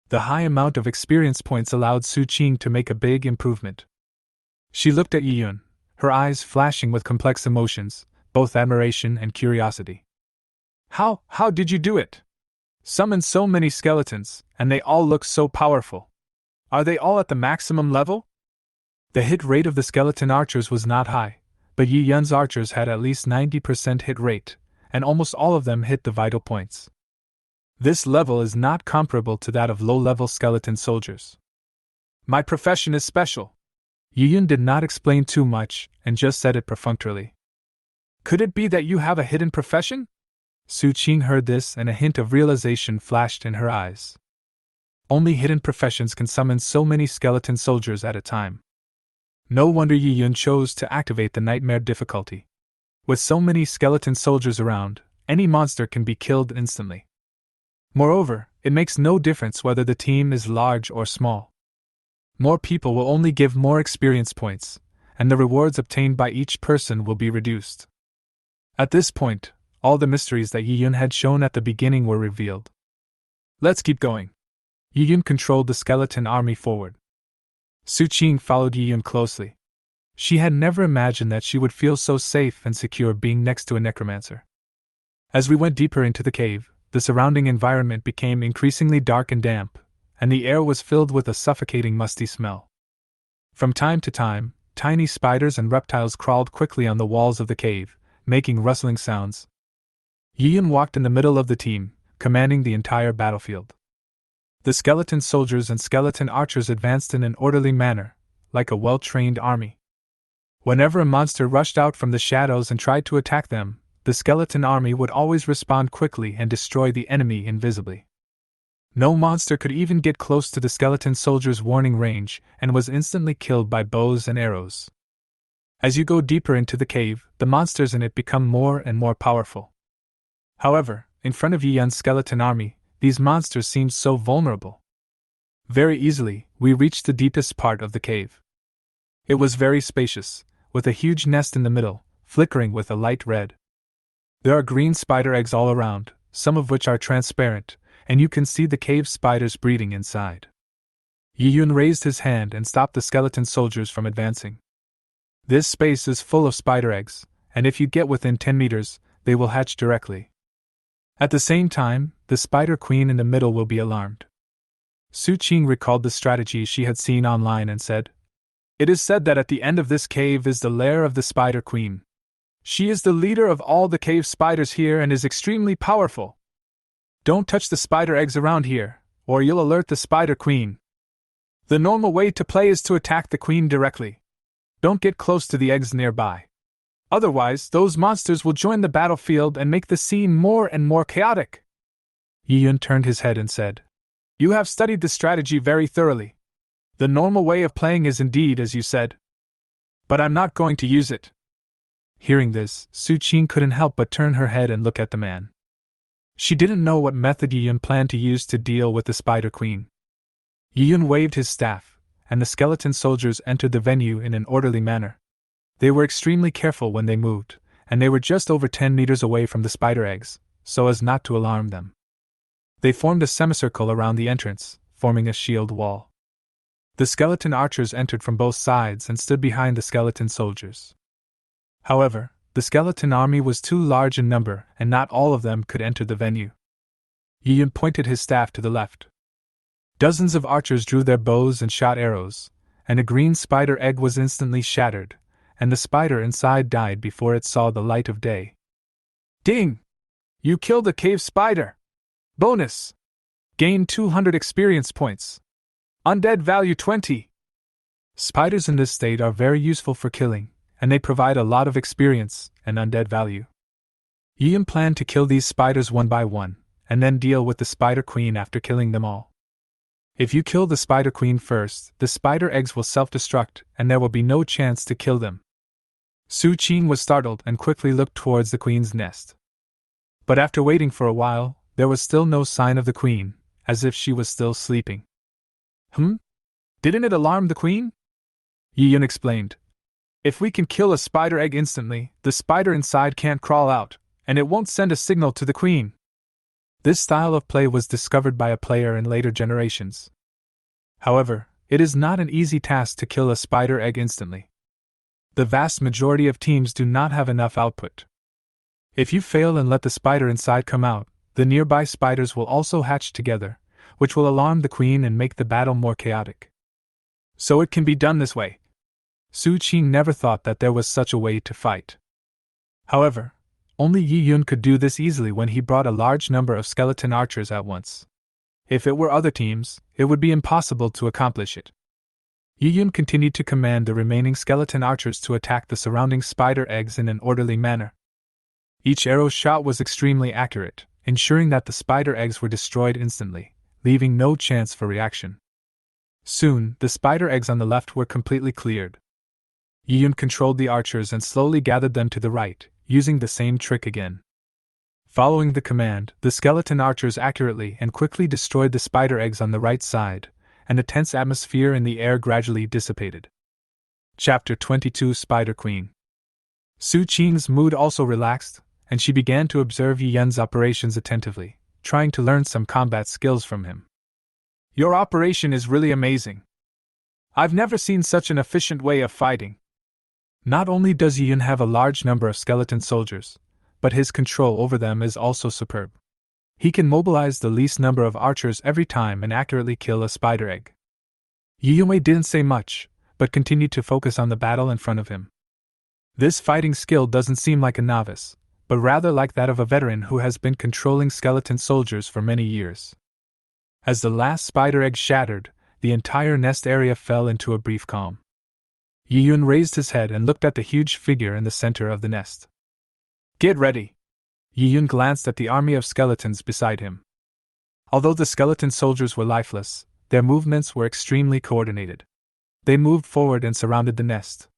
The high amount of experience points allowed Su Qing to make a big improvement. She looked at Yiyun, her eyes flashing with complex emotions, both admiration and curiosity. How did you do it? Summon so many skeletons, and they all look so powerful. Are they all at the maximum level? The hit rate of the skeleton archers was not high, but Yiyun's archers had at least 90% hit rate, and almost all of them hit the vital points. This level is not comparable to that of low-level skeleton soldiers. My profession is special. Yiyun did not explain too much and just said it perfunctorily. Could it be that you have a hidden profession? Su Qing heard this and a hint of realization flashed in her eyes. Only hidden professions can summon so many skeleton soldiers at a time. No wonder Yiyun chose to activate the nightmare difficulty. With so many skeleton soldiers around, any monster can be killed instantly. Moreover, it makes no difference whether the team is large or small. More people will only give more experience points, and the rewards obtained by each person will be reduced. At this point, all the mysteries that Yiyun had shown at the beginning were revealed. Let's keep going. Yiyun controlled the skeleton army forward. Su Qing followed Yiyun closely. She had never imagined that she would feel so safe and secure being next to a necromancer. As we went deeper into the cave, the surrounding environment became increasingly dark and damp, and the air was filled with a suffocating musty smell. From time to time, tiny spiders and reptiles crawled quickly on the walls of the cave, making rustling sounds. Yiyun walked in the middle of the team, commanding the entire battlefield. The skeleton soldiers and skeleton archers advanced in an orderly manner, like a well-trained army. Whenever a monster rushed out from the shadows and tried to attack them, the skeleton army would always respond quickly and destroy the enemy invisibly. No monster could even get close to the skeleton soldiers' warning range and was instantly killed by bows and arrows. As you go deeper into the cave, the monsters in it become more and more powerful. However, in front of Yiyun's skeleton army, these monsters seemed so vulnerable. Very easily, we reached the deepest part of the cave. It was very spacious, with a huge nest in the middle, flickering with a light red. There are green spider eggs all around, some of which are transparent, and you can see the cave spiders breeding inside. Yiyun raised his hand and stopped the skeleton soldiers from advancing. This space is full of spider eggs, and if you get within 10 meters, they will hatch directly. At the same time, the spider queen in the middle will be alarmed. Su Qing recalled the strategy she had seen online and said, "It is said that at the end of this cave is the lair of the spider queen. She is the leader of all the cave spiders here and is extremely powerful. Don't touch the spider eggs around here, or you'll alert the spider queen. The normal way to play is to attack the queen directly. Don't get close to the eggs nearby. Otherwise, those monsters will join the battlefield and make the scene more and more chaotic." Yiyun turned his head and said, "You have studied the strategy very thoroughly. The normal way of playing is indeed as you said. But I'm not going to use it." Hearing this, Su Qing couldn't help but turn her head and look at the man. She didn't know what method Yiyun planned to use to deal with the Spider Queen. Yiyun waved his staff, and the skeleton soldiers entered the venue in an orderly manner. They were extremely careful when they moved, and they were just over 10 meters away from the spider eggs, so as not to alarm them. They formed a semicircle around the entrance, forming a shield wall. The skeleton archers entered from both sides and stood behind the skeleton soldiers. However, the skeleton army was too large in number, and not all of them could enter the venue. Yiyun pointed his staff to the left. Dozens of archers drew their bows and shot arrows, and a green spider egg was instantly shattered, and the spider inside died before it saw the light of day. Ding! You killed a cave spider! Bonus! Gain 200 experience points. Undead value 20. Spiders in this state are very useful for killing, and they provide a lot of experience and undead value. Yiyun planned to kill these spiders one by one, and then deal with the spider queen after killing them all. If you kill the spider queen first, the spider eggs will self-destruct, and there will be no chance to kill them. Su Qing was startled and quickly looked towards the queen's nest. But after waiting for a while, there was still no sign of the queen, as if she was still sleeping. Didn't it alarm the queen? Yiyun explained. If we can kill a spider egg instantly, the spider inside can't crawl out, and it won't send a signal to the queen. This style of play was discovered by a player in later generations. However, it is not an easy task to kill a spider egg instantly. The vast majority of teams do not have enough output. If you fail and let the spider inside come out, the nearby spiders will also hatch together, which will alarm the queen and make the battle more chaotic. So it can be done this way. Su Qing never thought that there was such a way to fight. However, only Yiyun could do this easily when he brought a large number of skeleton archers at once. If it were other teams, it would be impossible to accomplish it. Yi-Yun continued to command the remaining skeleton archers to attack the surrounding spider eggs in an orderly manner. Each arrow shot was extremely accurate, ensuring that the spider eggs were destroyed instantly, leaving no chance for reaction. Soon, the spider eggs on the left were completely cleared. Yi-Yun controlled the archers and slowly gathered them to the right, using the same trick again. Following the command, the skeleton archers accurately and quickly destroyed the spider eggs on the right side, and the tense atmosphere in the air gradually dissipated. Chapter 22 Spider Queen. Su Qing's mood also relaxed, and she began to observe Yi-Yun's operations attentively, trying to learn some combat skills from him. Your operation is really amazing. I've never seen such an efficient way of fighting. Not only does Yi-Yun have a large number of skeleton soldiers, but his control over them is also superb. He can mobilize the least number of archers every time and accurately kill a spider egg. Yi-Yun didn't say much, but continued to focus on the battle in front of him. This fighting skill doesn't seem like a novice, but rather like that of a veteran who has been controlling skeleton soldiers for many years. As the last spider egg shattered, the entire nest area fell into a brief calm. Yi-Yun raised his head and looked at the huge figure in the center of the nest. Get ready! Yi-Yun glanced at the army of skeletons beside him. Although the skeleton soldiers were lifeless, their movements were extremely coordinated. They moved forward and surrounded the nest.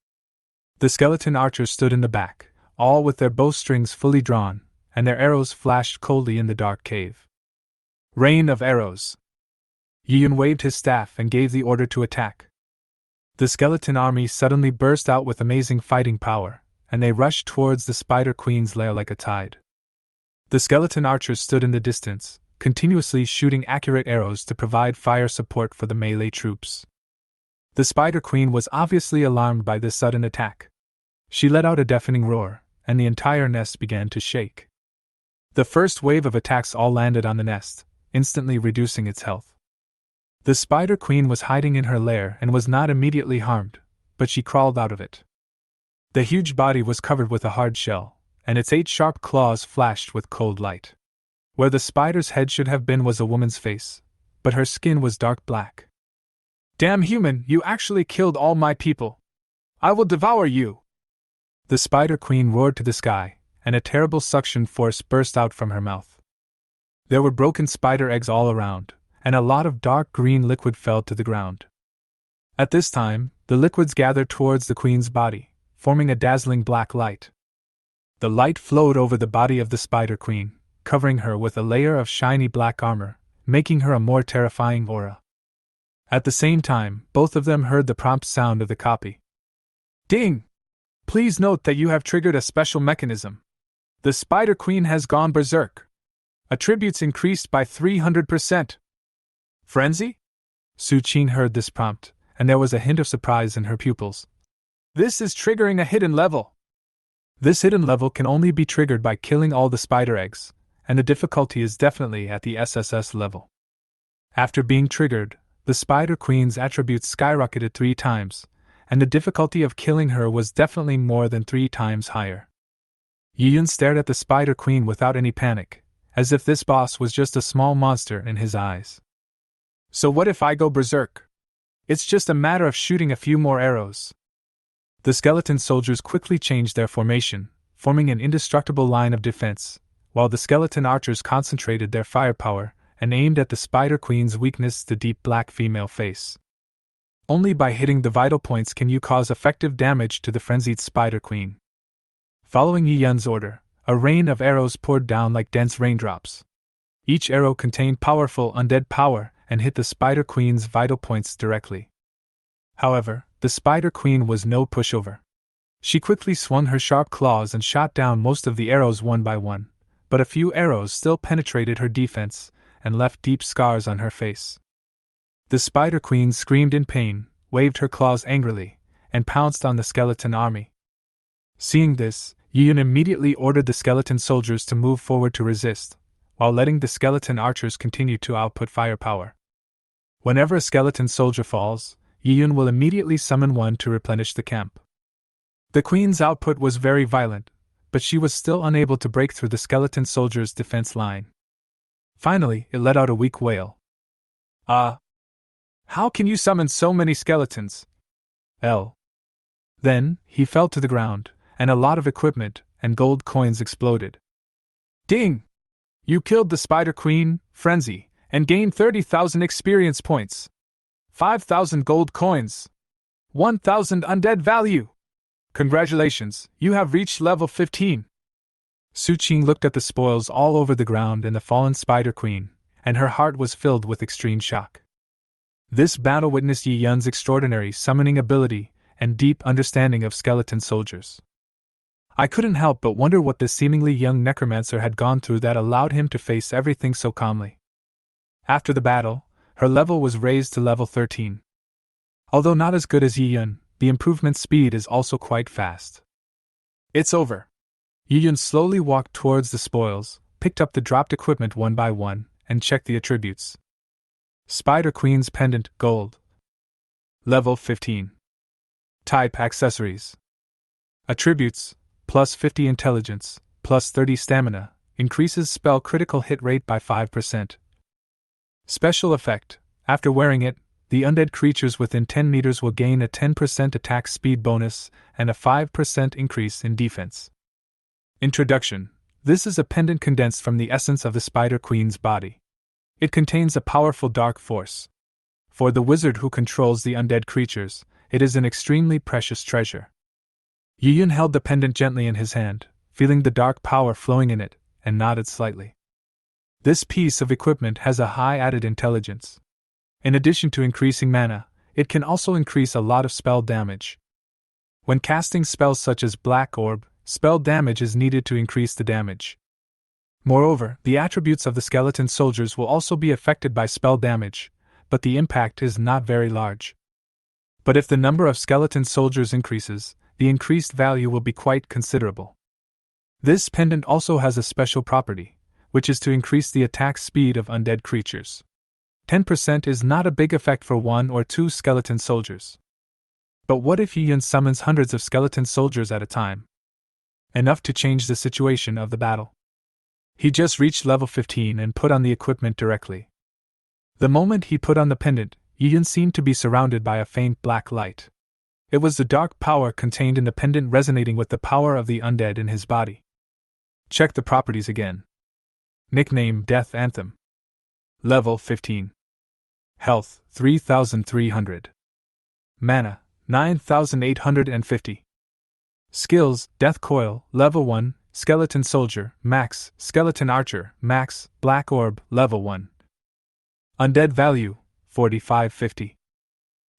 The skeleton archers stood in the back, all with their bowstrings fully drawn, and their arrows flashed coldly in the dark cave. Rain of arrows! Yi-Yun waved his staff and gave the order to attack. The skeleton army suddenly burst out with amazing fighting power, and they rushed towards the Spider Queen's lair like a tide. The skeleton archers stood in the distance, continuously shooting accurate arrows to provide fire support for the melee troops. The Spider Queen was obviously alarmed by this sudden attack. She let out a deafening roar, and the entire nest began to shake. The first wave of attacks all landed on the nest, instantly reducing its health. The Spider Queen was hiding in her lair and was not immediately harmed, but she crawled out of it. The huge body was covered with a hard shell, and its 8 sharp claws flashed with cold light. Where the spider's head should have been was a woman's face, but her skin was dark black. Damn human, you actually killed all my people! I will devour you! The Spider Queen roared to the sky, and a terrible suction force burst out from her mouth. There were broken spider eggs all around, and a lot of dark green liquid fell to the ground. At this time, the liquids gathered towards the queen's body, forming a dazzling black light. The light flowed over the body of the Spider Queen, covering her with a layer of shiny black armor, making her a more terrifying aura. At the same time, both of them heard the prompt sound of the copy. Ding! Please note that you have triggered a special mechanism. The Spider Queen has gone berserk. Attributes increased by 300%. Frenzy? Su Qing heard this prompt, and there was a hint of surprise in her pupils. This is triggering a hidden level. This hidden level can only be triggered by killing all the spider eggs, and the difficulty is definitely at the SSS level. After being triggered, the Spider Queen's attributes skyrocketed 3 times, and the difficulty of killing her was definitely more than 3 times higher. Yi-Yun stared at the Spider Queen without any panic, as if this boss was just a small monster in his eyes. So what if I go berserk? It's just a matter of shooting a few more arrows. The skeleton soldiers quickly changed their formation, forming an indestructible line of defense, while the skeleton archers concentrated their firepower and aimed at the Spider Queen's weakness, the deep black female face. Only by hitting the vital points can you cause effective damage to the frenzied Spider Queen. Following Yi-Yun's order, a rain of arrows poured down like dense raindrops. Each arrow contained powerful undead power and hit the Spider Queen's vital points directly. However, the Spider Queen was no pushover. She quickly swung her sharp claws and shot down most of the arrows one by one, but a few arrows still penetrated her defense and left deep scars on her face. The Spider Queen screamed in pain, waved her claws angrily, and pounced on the skeleton army. Seeing this, Yi-Yun immediately ordered the skeleton soldiers to move forward to resist, while letting the skeleton archers continue to output firepower. Whenever a skeleton soldier falls, Yi-Yun will immediately summon one to replenish the camp. The queen's output was very violent, but she was still unable to break through the skeleton soldier's defense line. Finally, it let out a weak wail. How can you summon so many skeletons? L. Then, he fell to the ground, and a lot of equipment and gold coins exploded. Ding! You killed the Spider Queen, Frenzy, and gained 30,000 experience points. 5,000 gold coins. 1,000 undead value. Congratulations, you have reached level 15. Suqing looked at the spoils all over the ground and the fallen Spider Queen, and her heart was filled with extreme shock. This battle witnessed Yi Yun's extraordinary summoning ability and deep understanding of skeleton soldiers. I couldn't help but wonder what this seemingly young necromancer had gone through that allowed him to face everything so calmly. After the battle, her level was raised to level 13. Although not as good as Yi Yun, the improvement speed is also quite fast. It's over. Yi Yun slowly walked towards the spoils, picked up the dropped equipment one by one, and checked the attributes. Spider Queen's Pendant, Gold. Level 15. Type Accessories. Attributes, plus 50 Intelligence, plus 30 Stamina, increases spell critical hit rate by 5%. Special Effect, after wearing it, the undead creatures within 10 meters will gain a 10% attack speed bonus and a 5% increase in defense. Introduction. This is a pendant condensed from the essence of the Spider Queen's body. It contains a powerful dark force. For the wizard who controls the undead creatures, it is an extremely precious treasure. Yi Yun held the pendant gently in his hand, feeling the dark power flowing in it, and nodded slightly. This piece of equipment has a high added intelligence. In addition to increasing mana, it can also increase a lot of spell damage. When casting spells such as Black Orb, spell damage is needed to increase the damage. Moreover, the attributes of the skeleton soldiers will also be affected by spell damage, but the impact is not very large. But if the number of skeleton soldiers increases, the increased value will be quite considerable. This pendant also has a special property, which is to increase the attack speed of undead creatures. 10% is not a big effect for 1 or 2 skeleton soldiers. But what if Yi Yun summons hundreds of skeleton soldiers at a time? Enough to change the situation of the battle. He just reached level 15 and put on the equipment directly. The moment he put on the pendant, Yi Yun seemed to be surrounded by a faint black light. It was the dark power contained in the pendant resonating with the power of the undead in his body. Check the properties again. Nickname Death Anthem. Level 15. Health 3,300. Mana 9,850. Skills Death Coil, Level 1, Skeleton Soldier, Max, Skeleton Archer, Max, Black Orb, Level 1. Undead Value 4550.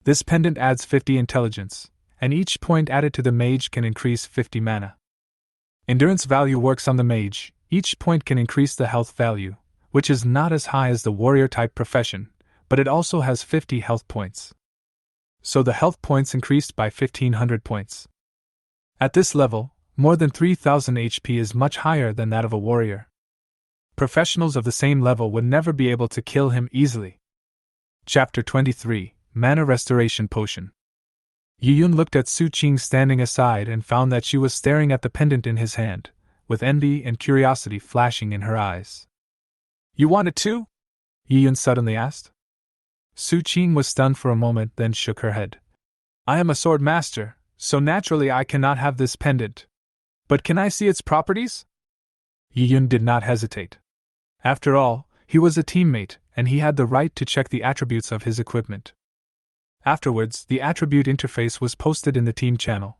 This pendant adds 50 intelligence, and each point added to the mage can increase 50 mana. Endurance value works on the mage, each point can increase the health value, which is not as high as the warrior type profession, but it also has 50 health points. So the health points increased by 1500 points. At this level, more than 3000 HP is much higher than that of a warrior. Professionals of the same level would never be able to kill him easily. Chapter 23, Mana Restoration Potion. Yi Yun looked at Suqing standing aside and found that she was staring at the pendant in his hand, with envy and curiosity flashing in her eyes. You want it too? Yi Yun suddenly asked. Suqing was stunned for a moment, then shook her head. I am a sword master, so naturally I cannot have this pendant. But can I see its properties? Yi Yun did not hesitate. After all, he was a teammate, and he had the right to check the attributes of his equipment. Afterwards, the attribute interface was posted in the team channel.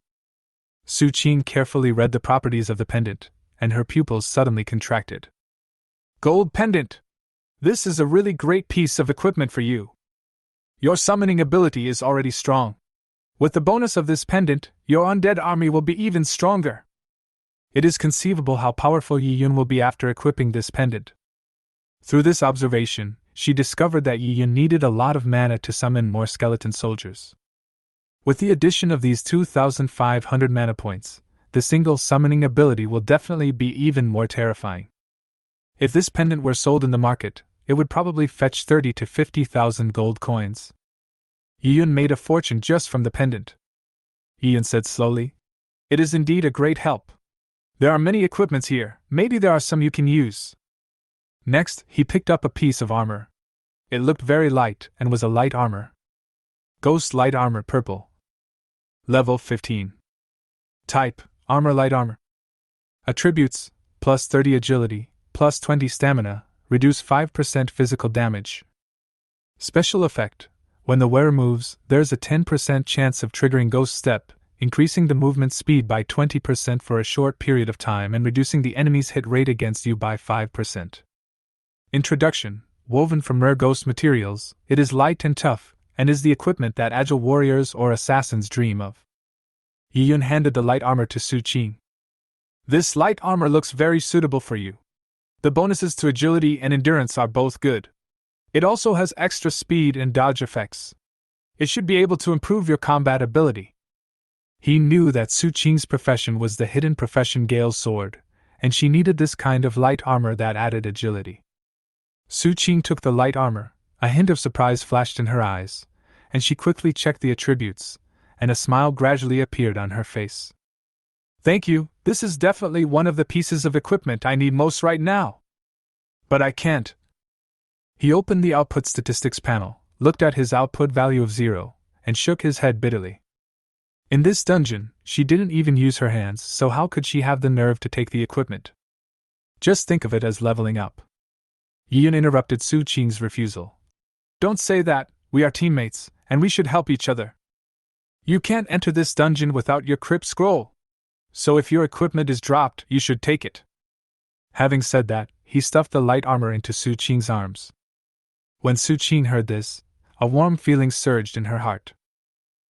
Suqing carefully read the properties of the pendant, and her pupils suddenly contracted. Gold pendant! This is a really great piece of equipment for you. Your summoning ability is already strong. With the bonus of this pendant, your undead army will be even stronger. It is conceivable how powerful Yi Yun will be after equipping this pendant. Through this observation, she discovered that Yi Yun needed a lot of mana to summon more skeleton soldiers. With the addition of these 2,500 mana points, the single summoning ability will definitely be even more terrifying. If this pendant were sold in the market, it would probably fetch 30 to 50,000 gold coins. Yi Yun made a fortune just from the pendant. Yi Yun said slowly, It is indeed a great help. There are many equipments here, maybe there are some you can use. Next, he picked up a piece of armor. It looked very light and was a light armor. Ghost light armor purple. Level 15. Type: Armor, Light Armor. Attributes: plus 30 agility, plus 20 stamina, reduce 5% physical damage. Special effect: when the wearer moves, there's a 10% chance of triggering Ghost Step, increasing the movement speed by 20% for a short period of time and reducing the enemy's hit rate against you by 5%. Introduction: woven from rare ghost materials, it is light and tough, and is the equipment that agile warriors or assassins dream of. Yiyun handed the light armor to Su Qing. This light armor looks very suitable for you. The bonuses to agility and endurance are both good. It also has extra speed and dodge effects. It should be able to improve your combat ability. He knew that Su Qing's profession was the hidden profession Gale's sword, and she needed this kind of light armor that added agility. Su Qing took the light armor, a hint of surprise flashed in her eyes, and she quickly checked the attributes, and a smile gradually appeared on her face. Thank you, this is definitely one of the pieces of equipment I need most right now. But I can't. He opened the output statistics panel, looked at his output value of 0, and shook his head bitterly. In this dungeon, she didn't even use her hands, so how could she have the nerve to take the equipment? Just think of it as leveling up. Yiyun interrupted Su Qing's refusal. Don't say that, we are teammates, and we should help each other. You can't enter this dungeon without your crypt scroll. So if your equipment is dropped, you should take it. Having said that, he stuffed the light armor into Su Qing's arms. When Su Qing heard this, a warm feeling surged in her heart.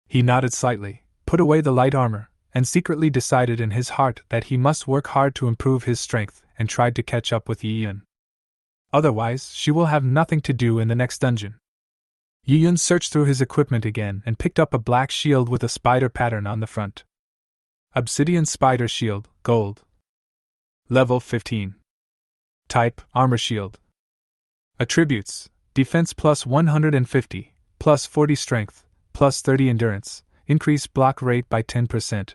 He nodded slightly, put away the light armor, and secretly decided in his heart that he must work hard to improve his strength and tried to catch up with Yiyun. Otherwise, she will have nothing to do in the next dungeon. Yiyun searched through his equipment again and picked up a black shield with a spider pattern on the front. Obsidian Spider Shield, Gold. Level 15. Type: Armor Shield. Attributes: Defense plus 150, plus 40 Strength, plus 30 Endurance, increase block rate by 10%.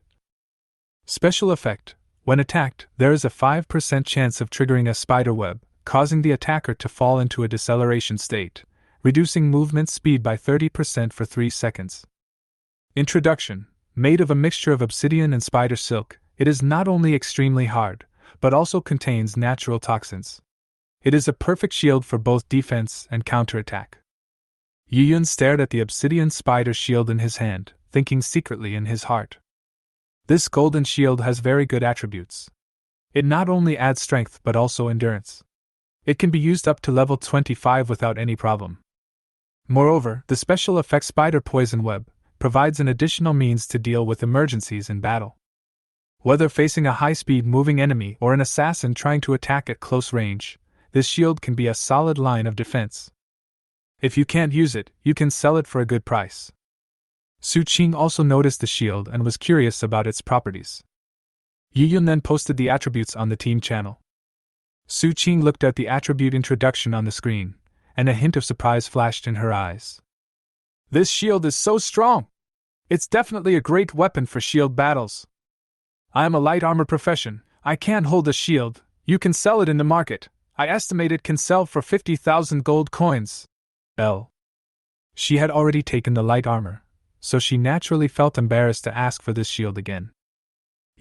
Special effect: when attacked, there is a 5% chance of triggering a spider web, causing the attacker to fall into a deceleration state, reducing movement speed by 30% for 3 seconds. Introduction: made of a mixture of obsidian and spider silk, it is not only extremely hard, but also contains natural toxins. It is a perfect shield for both defense and counterattack. Yiyun stared at the obsidian spider shield in his hand, thinking secretly in his heart. This golden shield has very good attributes. It not only adds strength but also endurance. It can be used up to level 25 without any problem. Moreover, the special effect Spider Poison Web provides an additional means to deal with emergencies in battle. Whether facing a high-speed moving enemy or an assassin trying to attack at close range, this shield can be a solid line of defense. If you can't use it, you can sell it for a good price. Su Qing also noticed the shield and was curious about its properties. Yiyun then posted the attributes on the team channel. Su Qing looked at the attribute introduction on the screen, and a hint of surprise flashed in her eyes. This shield is so strong! It's definitely a great weapon for shield battles. I am a light armor profession, I can't hold a shield, you can sell it in the market. I estimate it can sell for 50,000 gold coins. She had already taken the light armor, so she naturally felt embarrassed to ask for this shield again.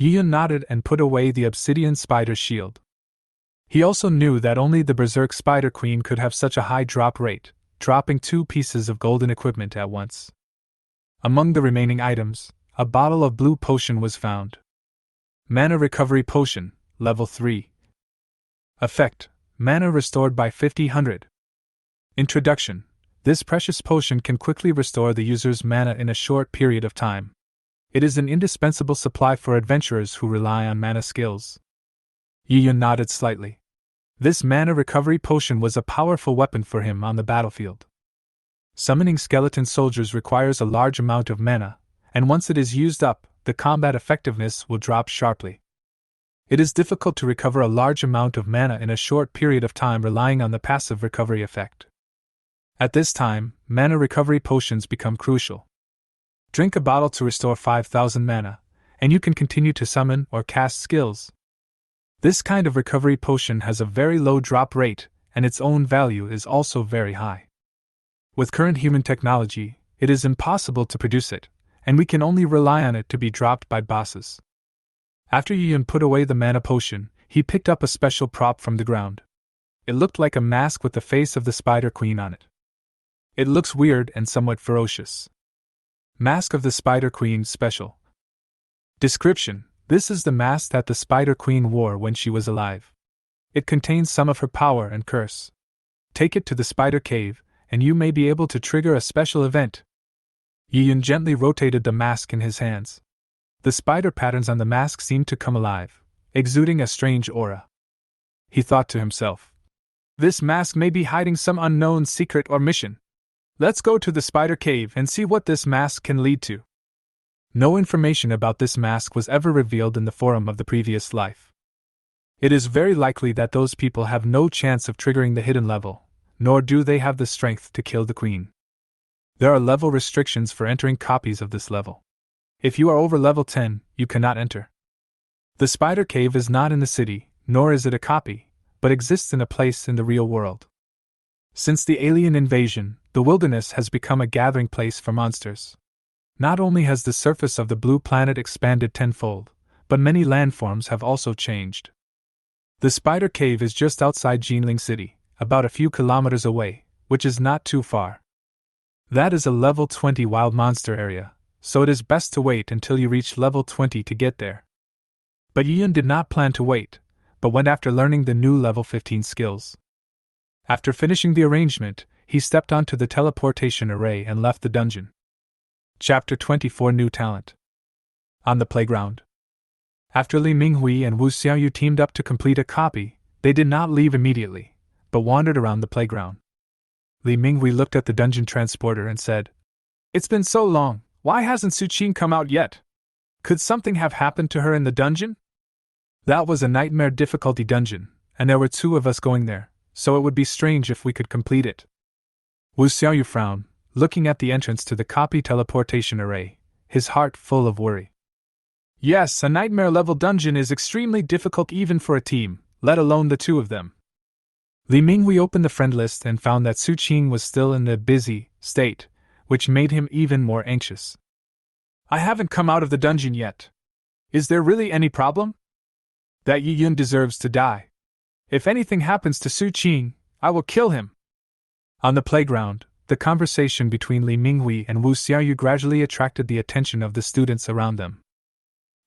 Yiyun nodded and put away the obsidian spider shield. He also knew that only the Berserk Spider Queen could have such a high drop rate, dropping 2 pieces of golden equipment at once. Among the remaining items, a bottle of blue potion was found. Mana Recovery Potion, Level 3. Effect: Mana restored by 50/100. Introduction: this precious potion can quickly restore the user's mana in a short period of time. It is an indispensable supply for adventurers who rely on mana skills. Yiyun nodded slightly. This mana recovery potion was a powerful weapon for him on the battlefield. Summoning skeleton soldiers requires a large amount of mana, and once it is used up, the combat effectiveness will drop sharply. It is difficult to recover a large amount of mana in a short period of time relying on the passive recovery effect. At this time, mana recovery potions become crucial. Drink a bottle to restore 5,000 mana, and you can continue to summon or cast skills. This kind of recovery potion has a very low drop rate, and its own value is also very high. With current human technology, it is impossible to produce it, and we can only rely on it to be dropped by bosses. After Yun put away the mana potion, he picked up a special prop from the ground. It looked like a mask with the face of the Spider Queen on it. It looks weird and somewhat ferocious. Mask of the Spider Queen Special. Description: this is the mask that the Spider Queen wore when she was alive. It contains some of her power and curse. Take it to the Spider Cave, and you may be able to trigger a special event. Yun gently rotated the mask in his hands. The spider patterns on the mask seemed to come alive, exuding a strange aura. He thought to himself, this mask may be hiding some unknown secret or mission. Let's go to the Spider Cave and see what this mask can lead to. No information about this mask was ever revealed in the forum of the previous life. It is very likely that those people have no chance of triggering the hidden level, nor do they have the strength to kill the queen. There are level restrictions for entering copies of this level. If you are over level 10, you cannot enter. The Spider Cave is not in the city, nor is it a copy, but exists in a place in the real world. Since the alien invasion, the wilderness has become a gathering place for monsters. Not only has the surface of the blue planet expanded tenfold, but many landforms have also changed. The Spider Cave is just outside Jinling City, about a few kilometers away, which is not too far. That is a level 20 wild monster area, so it is best to wait until you reach level 20 to get there. But Yun did not plan to wait, but went after learning the new level 15 skills. After finishing the arrangement, he stepped onto the teleportation array and left the dungeon. Chapter 24 New Talent. On the playground. After Li Minghui and Wu Xiaoyu teamed up to complete a copy, they did not leave immediately, but wandered around the playground. Li Minghui looked at the dungeon transporter and said, "It's been so long, why hasn't Su Qing come out yet? Could something have happened to her in the dungeon?" That was a nightmare difficulty dungeon, and there were 2 of us going there, so it would be strange if we could complete it. Wu Xiaoyu frowned, looking at the entrance to the copy teleportation array, his heart full of worry. Yes, a nightmare-level dungeon is extremely difficult even for a team, let alone the 2 of them. Li Minghui opened the friend list and found that Su Qing was still in the busy state, which made him even more anxious. I haven't come out of the dungeon yet. Is there really any problem? That Yi Yun deserves to die. If anything happens to Su Qing, I will kill him. On the playground, the conversation between Li Minghui and Wu Xiaoyu gradually attracted the attention of the students around them.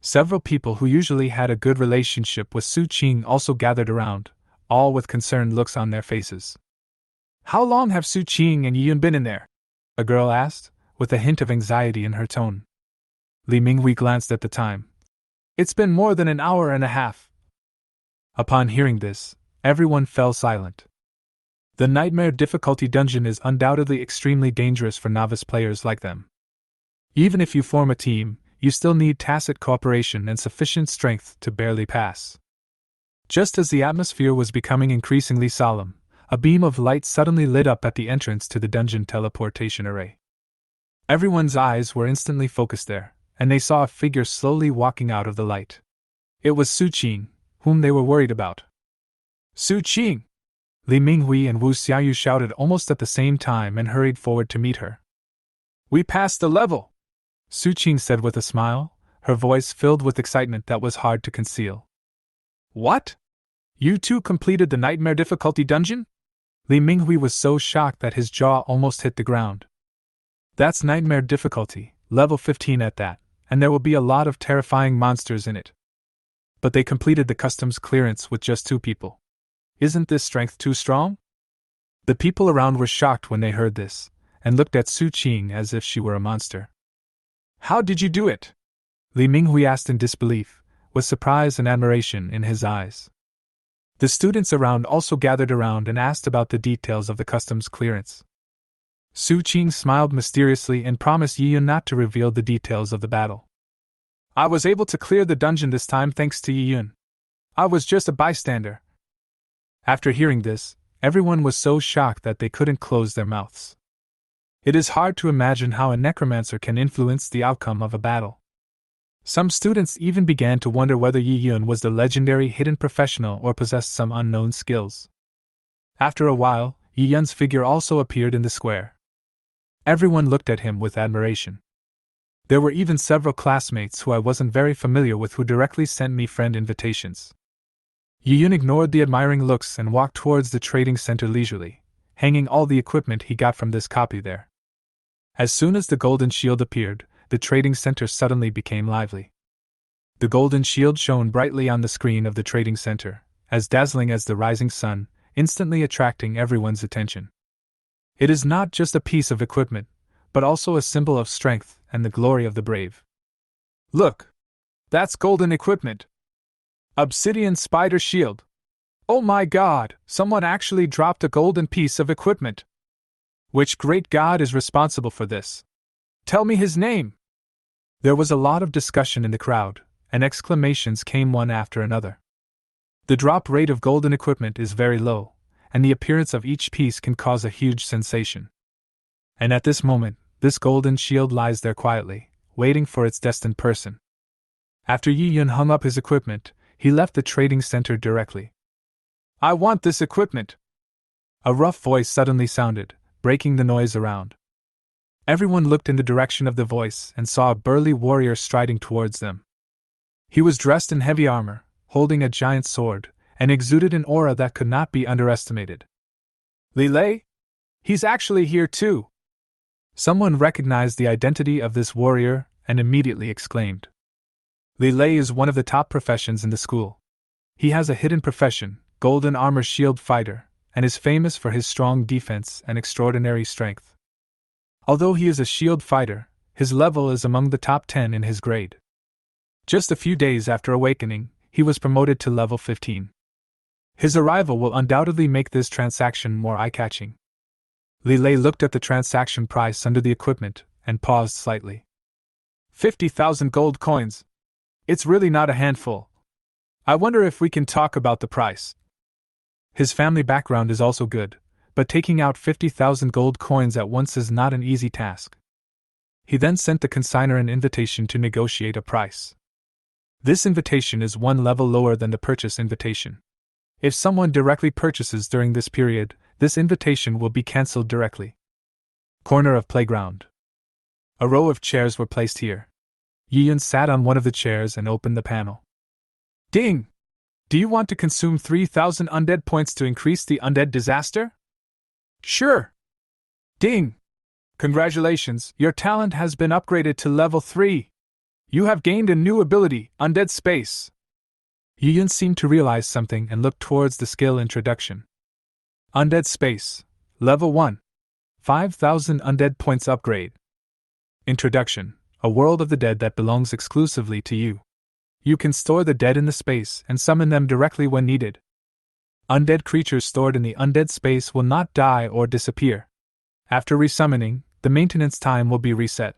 Several people who usually had a good relationship with Su Qing also gathered around, all with concerned looks on their faces. How long have Su Qing and Yi Yun been in there? A girl asked, with a hint of anxiety in her tone. Li Minghui glanced at the time. It's been more than an hour and a half. Upon hearing this, everyone fell silent. The nightmare difficulty dungeon is undoubtedly extremely dangerous for novice players like them. Even if you form a team, you still need tacit cooperation and sufficient strength to barely pass. Just as the atmosphere was becoming increasingly solemn, a beam of light suddenly lit up at the entrance to the dungeon teleportation array. Everyone's eyes were instantly focused there, and they saw a figure slowly walking out of the light. It was Su Qing, whom they were worried about. Su Qing! Li Minghui and Wu Xiaoyu shouted almost at the same time and hurried forward to meet her. We passed the level! Su Qing said with a smile, her voice filled with excitement that was hard to conceal. What? You 2 completed the nightmare difficulty dungeon? Li Minghui was so shocked that his jaw almost hit the ground. That's nightmare difficulty, level 15 at that, and there will be a lot of terrifying monsters in it. But they completed the customs clearance with just 2 people. Isn't this strength too strong? The people around were shocked when they heard this, and looked at Su Qing as if she were a monster. How did you do it? Li Minghui asked in disbelief, with surprise and admiration in his eyes. The students around also gathered around and asked about the details of the customs clearance. Su Qing smiled mysteriously and promised Yi Yun not to reveal the details of the battle. I was able to clear the dungeon this time thanks to Yi Yun. I was just a bystander. After hearing this, everyone was so shocked that they couldn't close their mouths. It is hard to imagine how a necromancer can influence the outcome of a battle. Some students even began to wonder whether Yi Yun was the legendary hidden professional or possessed some unknown skills. After a while, Yi Yun's figure also appeared in the square. Everyone looked at him with admiration. There were even several classmates who I wasn't very familiar with who directly sent me friend invitations. Yiyun ignored the admiring looks and walked towards the trading center leisurely, hanging all the equipment he got from this copy there. As soon as the golden shield appeared, the trading center suddenly became lively. The golden shield shone brightly on the screen of the trading center, as dazzling as the rising sun, instantly attracting everyone's attention. It is not just a piece of equipment, but also a symbol of strength and the glory of the brave. Look! That's golden equipment! Obsidian spider shield! Oh my god, someone actually dropped a golden piece of equipment! Which great god is responsible for this? Tell me his name! There was a lot of discussion in the crowd, and exclamations came one after another. The drop rate of golden equipment is very low, and the appearance of each piece can cause a huge sensation. And at this moment, this golden shield lies there quietly, waiting for its destined person. After Yiyun hung up his equipment, he left the trading center directly. I want this equipment! A rough voice suddenly sounded, breaking the noise around. Everyone looked in the direction of the voice and saw a burly warrior striding towards them. He was dressed in heavy armor, holding a giant sword, and exuded an aura that could not be underestimated. Lilei? He's actually here too! Someone recognized the identity of this warrior and immediately exclaimed. Lilei is one of the top professions in the school. He has a hidden profession, golden armor shield fighter, and is famous for his strong defense and extraordinary strength. Although he is a shield fighter, his level is among the top 10 in his grade. Just a few days after awakening, he was promoted to level 15. His arrival will undoubtedly make this transaction more eye-catching. Lilei looked at the transaction price under the equipment and paused slightly. 50,000 gold coins. It's really not a handful. I wonder if we can talk about the price. His family background is also good, but taking out 50,000 gold coins at once is not an easy task. He then sent the consignor an invitation to negotiate a price. This invitation is one level lower than the purchase invitation. If someone directly purchases during this period, this invitation will be cancelled directly. Corner of playground. A row of chairs were placed here. Yiyun sat on one of the chairs and opened the panel. Ding! Do you want to consume 3,000 undead points to increase the undead disaster? Sure! Ding! Congratulations, your talent has been upgraded to level 3. You have gained a new ability, Undead Space. Yiyun seemed to realize something and looked towards the skill introduction. Undead Space, Level 1. 5,000 Undead Points Upgrade. Introduction, a world of the dead that belongs exclusively to you. You can store the dead in the space and summon them directly when needed. Undead creatures stored in the undead space will not die or disappear. After resummoning, the maintenance time will be reset.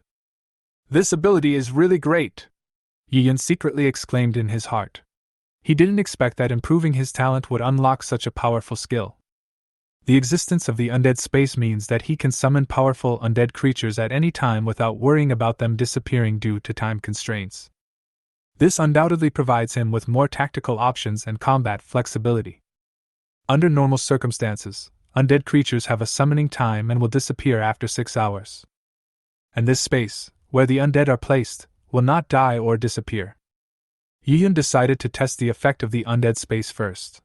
This ability is really great! Yiyun secretly exclaimed in his heart. He didn't expect that improving his talent would unlock such a powerful skill. The existence of the undead space means that he can summon powerful undead creatures at any time without worrying about them disappearing due to time constraints. This undoubtedly provides him with more tactical options and combat flexibility. Under normal circumstances, undead creatures have a summoning time and will disappear after 6 hours. And this space, where the undead are placed, will not die or disappear. Yiyun decided to test the effect of the undead space first.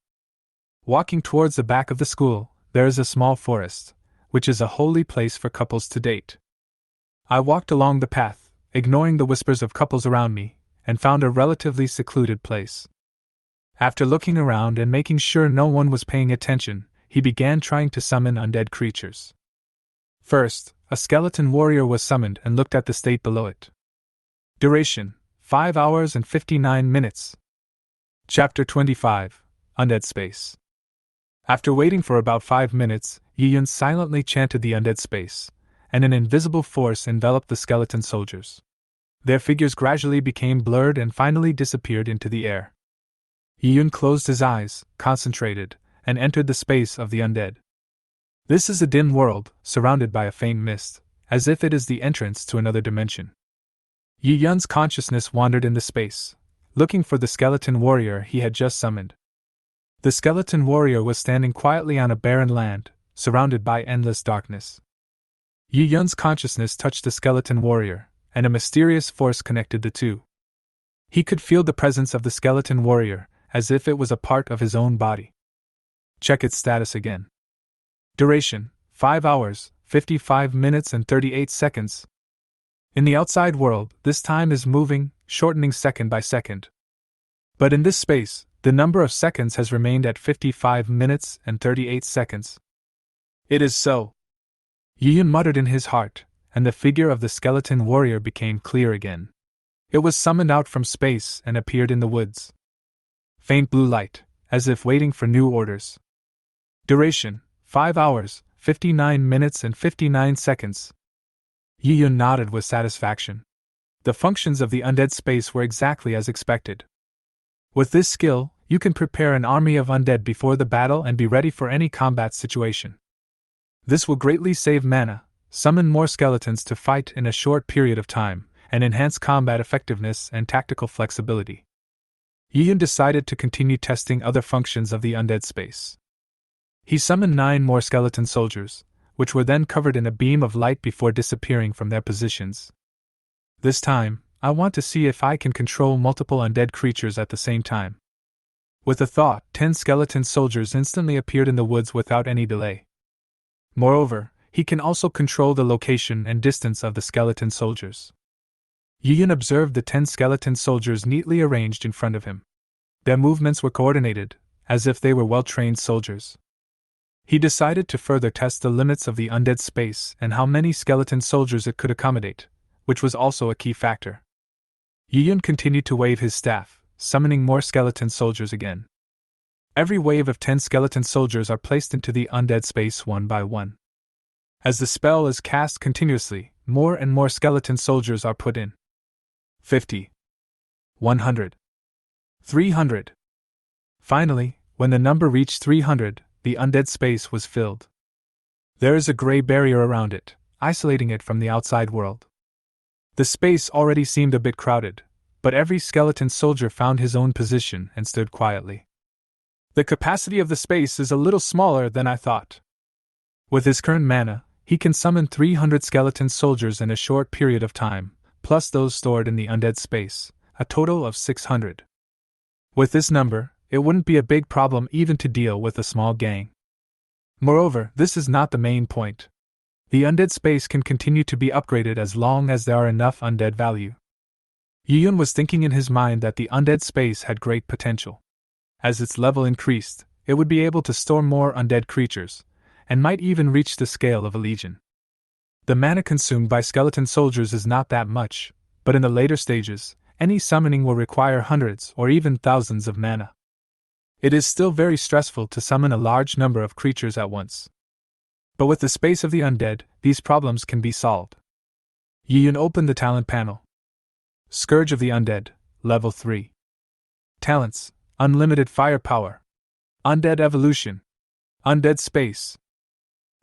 Walking towards the back of the school, there is a small forest, which is a holy place for couples to date. I walked along the path, ignoring the whispers of couples around me, and found a relatively secluded place. After looking around and making sure no one was paying attention, he began trying to summon undead creatures. First, a skeleton warrior was summoned and looked at the state below it. Duration, 5 hours and 59 minutes. Chapter 25, Undead Space. After waiting for about 5 minutes, Yiyun silently chanted the undead space, and an invisible force enveloped the skeleton soldiers. Their figures gradually became blurred and finally disappeared into the air. Yiyun closed his eyes, concentrated, and entered the space of the undead. This is a dim world, surrounded by a faint mist, as if it is the entrance to another dimension. Yiyun's consciousness wandered in the space, looking for the skeleton warrior he had just summoned. The skeleton warrior was standing quietly on a barren land, surrounded by endless darkness. Yiyun's consciousness touched the skeleton warrior, and a mysterious force connected the two. He could feel the presence of the skeleton warrior, as if it was a part of his own body. Check its status again. Duration: 5 hours, 55 minutes and 38 seconds. In the outside world, this time is moving, shortening second by second. But in this space, the number of seconds has remained at 55 minutes and 38 seconds. It is so. Yi-Yun muttered in his heart, and the figure of the skeleton warrior became clear again. It was summoned out from space and appeared in the woods. Faint blue light, as if waiting for new orders. Duration: 5 hours, 59 minutes and 59 seconds. Yi-Yun nodded with satisfaction. The functions of the undead space were exactly as expected. With this skill, you can prepare an army of undead before the battle and be ready for any combat situation. This will greatly save mana, summon more skeletons to fight in a short period of time, and enhance combat effectiveness and tactical flexibility. Yi-Yun decided to continue testing other functions of the undead space. He summoned 9 more skeleton soldiers, which were then covered in a beam of light before disappearing from their positions. This time, I want to see if I can control multiple undead creatures at the same time. With the thought, 10 skeleton soldiers instantly appeared in the woods without any delay. Moreover, he can also control the location and distance of the skeleton soldiers. Yi-Yun observed the 10 skeleton soldiers neatly arranged in front of him. Their movements were coordinated, as if they were well-trained soldiers. He decided to further test the limits of the undead space and how many skeleton soldiers it could accommodate, which was also a key factor. Yi-Yun continued to wave his staff, summoning more skeleton soldiers again. Every wave of 10 skeleton soldiers are placed into the undead space one by one. As the spell is cast continuously, more and more skeleton soldiers are put in. 50. 100. 300. Finally, when the number reached 300, the undead space was filled. There is a gray barrier around it, isolating it from the outside world. The space already seemed a bit crowded, but every skeleton soldier found his own position and stood quietly. The capacity of the space is a little smaller than I thought. With his current mana, he can summon 300 skeleton soldiers in a short period of time, plus those stored in the undead space, a total of 600. With this number, it wouldn't be a big problem even to deal with a small gang. Moreover, this is not the main point. The undead space can continue to be upgraded as long as there are enough undead value. Yi-Yun was thinking in his mind that the undead space had great potential. As its level increased, it would be able to store more undead creatures, and might even reach the scale of a legion. The mana consumed by skeleton soldiers is not that much, but in the later stages, any summoning will require hundreds or even thousands of mana. It is still very stressful to summon a large number of creatures at once. But with the space of the undead, these problems can be solved. Yi-Yun opened the talent panel. Scourge of the Undead, Level 3. Talents: Unlimited Firepower. Undead Evolution. Undead Space.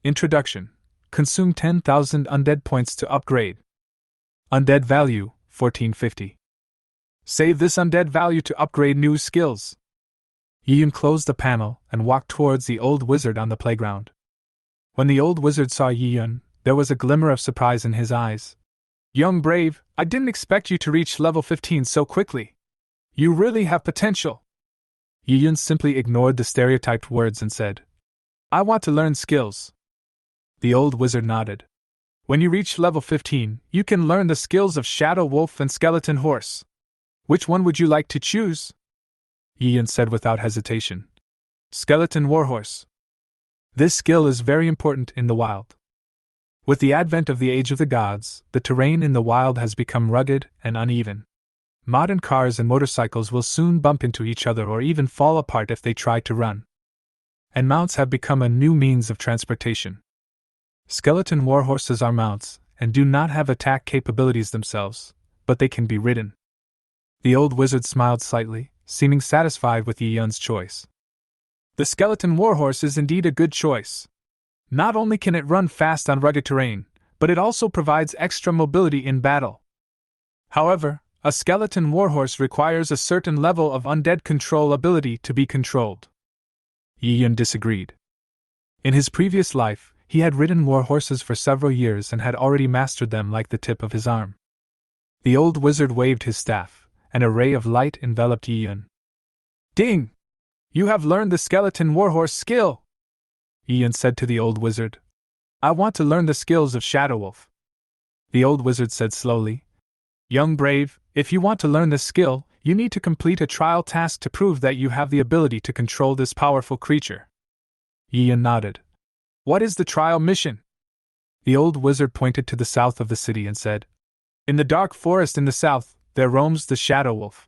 Introduction: Consume 10,000 undead points to upgrade. Undead Value, 1450. Save this undead value to upgrade new skills. Yi-Yun closed the panel and walked towards the old wizard on the playground. When the old wizard saw Yi-Yun, there was a glimmer of surprise in his eyes. Young brave, I didn't expect you to reach level 15 so quickly. You really have potential. Yi-Yun simply ignored the stereotyped words and said, I want to learn skills. The old wizard nodded. When you reach level 15, you can learn the skills of Shadow Wolf and Skeleton Horse. Which one would you like to choose? Yi-Yun said without hesitation. Skeleton Warhorse. This skill is very important in the wild. With the advent of the Age of the Gods, the terrain in the wild has become rugged and uneven. Modern cars and motorcycles will soon bump into each other or even fall apart if they try to run. And mounts have become a new means of transportation. Skeleton warhorses are mounts, and do not have attack capabilities themselves, but they can be ridden. The old wizard smiled slightly, seeming satisfied with Yi-Yun's choice. The skeleton warhorse is indeed a good choice. Not only can it run fast on rugged terrain, but it also provides extra mobility in battle. However, a skeleton warhorse requires a certain level of undead control ability to be controlled. Yi-Yun disagreed. In his previous life, he had ridden warhorses for several years and had already mastered them like the tip of his arm. The old wizard waved his staff, and a ray of light enveloped Yiyun. Ding! You have learned the skeleton warhorse skill! Yiyun said to the old wizard. I want to learn the skills of Shadow Wolf. The old wizard said slowly. Young brave, if you want to learn this skill, you need to complete a trial task to prove that you have the ability to control this powerful creature. Yiyun nodded. What is the trial mission? The old wizard pointed to the south of the city and said, In the dark forest in the south, there roams the Shadow Wolf.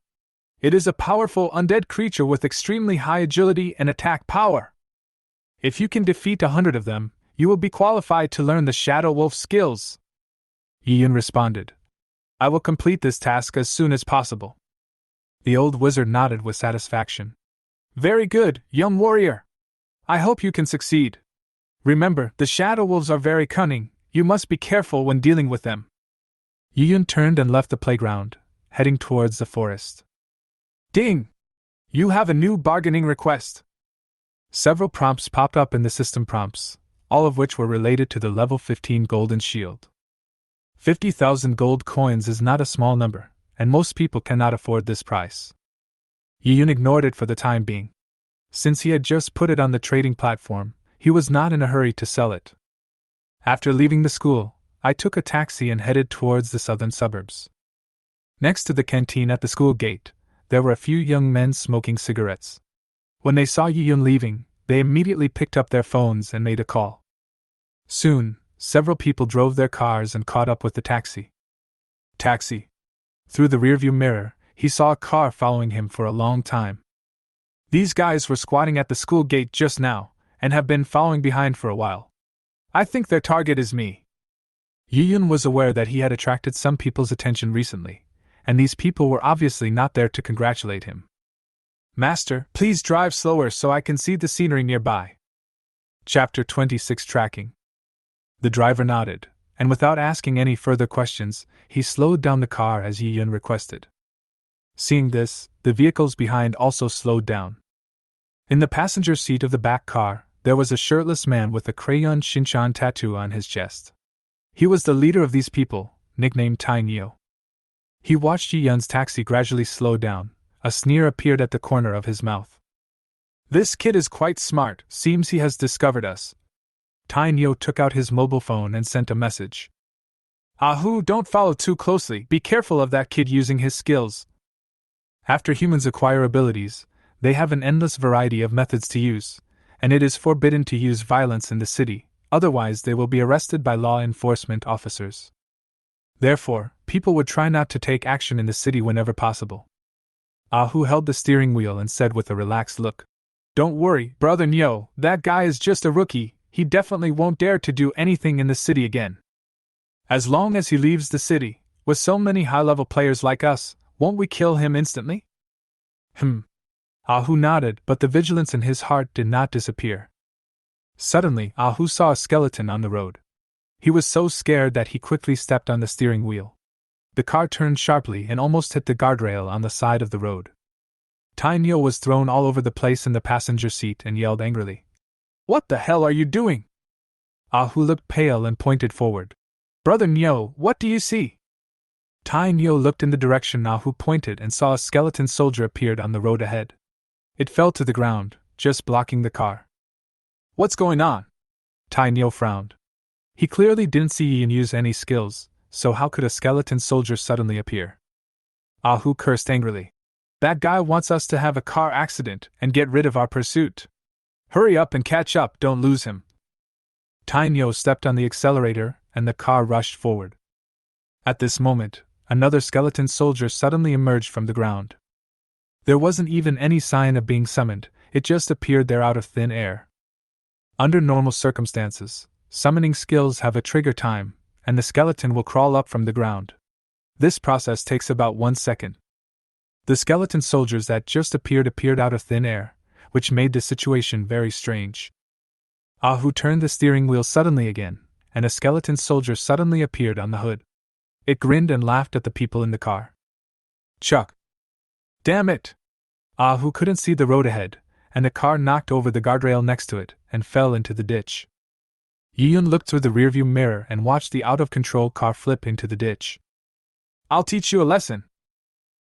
It is a powerful undead creature with extremely high agility and attack power. If you can defeat 100 of them, you will be qualified to learn the Shadow Wolf skills. Yiyun responded. I will complete this task as soon as possible. The old wizard nodded with satisfaction. Very good, young warrior. I hope you can succeed. Remember, the Shadow Wolves are very cunning, you must be careful when dealing with them. Yiyun turned and left the playground, heading towards the forest. Ding! You have a new bargaining request. Several prompts popped up in the system prompts, all of which were related to the level 15 golden shield. 50,000 gold coins is not a small number, and most people cannot afford this price. Yiyun ignored it for the time being. Since he had just put it on the trading platform, he was not in a hurry to sell it. After leaving the school, I took a taxi and headed towards the southern suburbs. Next to the canteen at the school gate, there were a few young men smoking cigarettes. When they saw Yiyun leaving, they immediately picked up their phones and made a call. Soon, several people drove their cars and caught up with the taxi. Taxi. Through the rearview mirror, he saw a car following him for a long time. These guys were squatting at the school gate just now, and have been following behind for a while. I think their target is me. Yiyun was aware that he had attracted some people's attention recently, and these people were obviously not there to congratulate him. Master, please drive slower so I can see the scenery nearby. Chapter 26 Tracking. The driver nodded, and without asking any further questions, he slowed down the car as Yiyun requested. Seeing this, the vehicles behind also slowed down. In the passenger seat of the back car, there was a shirtless man with a crayon Shinchan tattoo on his chest. He was the leader of these people, nicknamed Tai Neo. He watched Yiyun's taxi gradually slow down. A sneer appeared at the corner of his mouth. This kid is quite smart, seems he has discovered us. Tai Neo took out his mobile phone and sent a message. Ahu, don't follow too closely, be careful of that kid using his skills. After humans acquire abilities, they have an endless variety of methods to use, and it is forbidden to use violence in the city, otherwise they will be arrested by law enforcement officers. Therefore, people would try not to take action in the city whenever possible. Ahu held the steering wheel and said with a relaxed look, Don't worry, Brother Nyo, that guy is just a rookie, he definitely won't dare to do anything in the city again. As long as he leaves the city, with so many high-level players like us, won't we kill him instantly? Ahu nodded, but the vigilance in his heart did not disappear. Suddenly, Ahu saw a skeleton on the road. He was so scared that he quickly stepped on the steering wheel. The car turned sharply and almost hit the guardrail on the side of the road. Tai Neo was thrown all over the place in the passenger seat and yelled angrily. What the hell are you doing? Ahu looked pale and pointed forward. Brother Neo, what do you see? Tai Neo looked in the direction Ahu pointed and saw a skeleton soldier appeared on the road ahead. It fell to the ground, just blocking the car. What's going on? Tai Neo frowned. He clearly didn't see Yiyun use any skills, so how could a skeleton soldier suddenly appear? Ahu cursed angrily. That guy wants us to have a car accident and get rid of our pursuit. Hurry up and catch up, don't lose him. Tai Neo stepped on the accelerator and the car rushed forward. At this moment, another skeleton soldier suddenly emerged from the ground. There wasn't even any sign of being summoned, it just appeared there out of thin air. Under normal circumstances, summoning skills have a trigger time, and the skeleton will crawl up from the ground. This process takes about 1 second. The skeleton soldiers that just appeared out of thin air, which made the situation very strange. Ahu turned the steering wheel suddenly again, and a skeleton soldier suddenly appeared on the hood. It grinned and laughed at the people in the car. Chuck! Damn it! Ahu couldn't see the road ahead, and the car knocked over the guardrail next to it and fell into the ditch. Yiyun looked through the rearview mirror and watched the out-of-control car flip into the ditch. I'll teach you a lesson.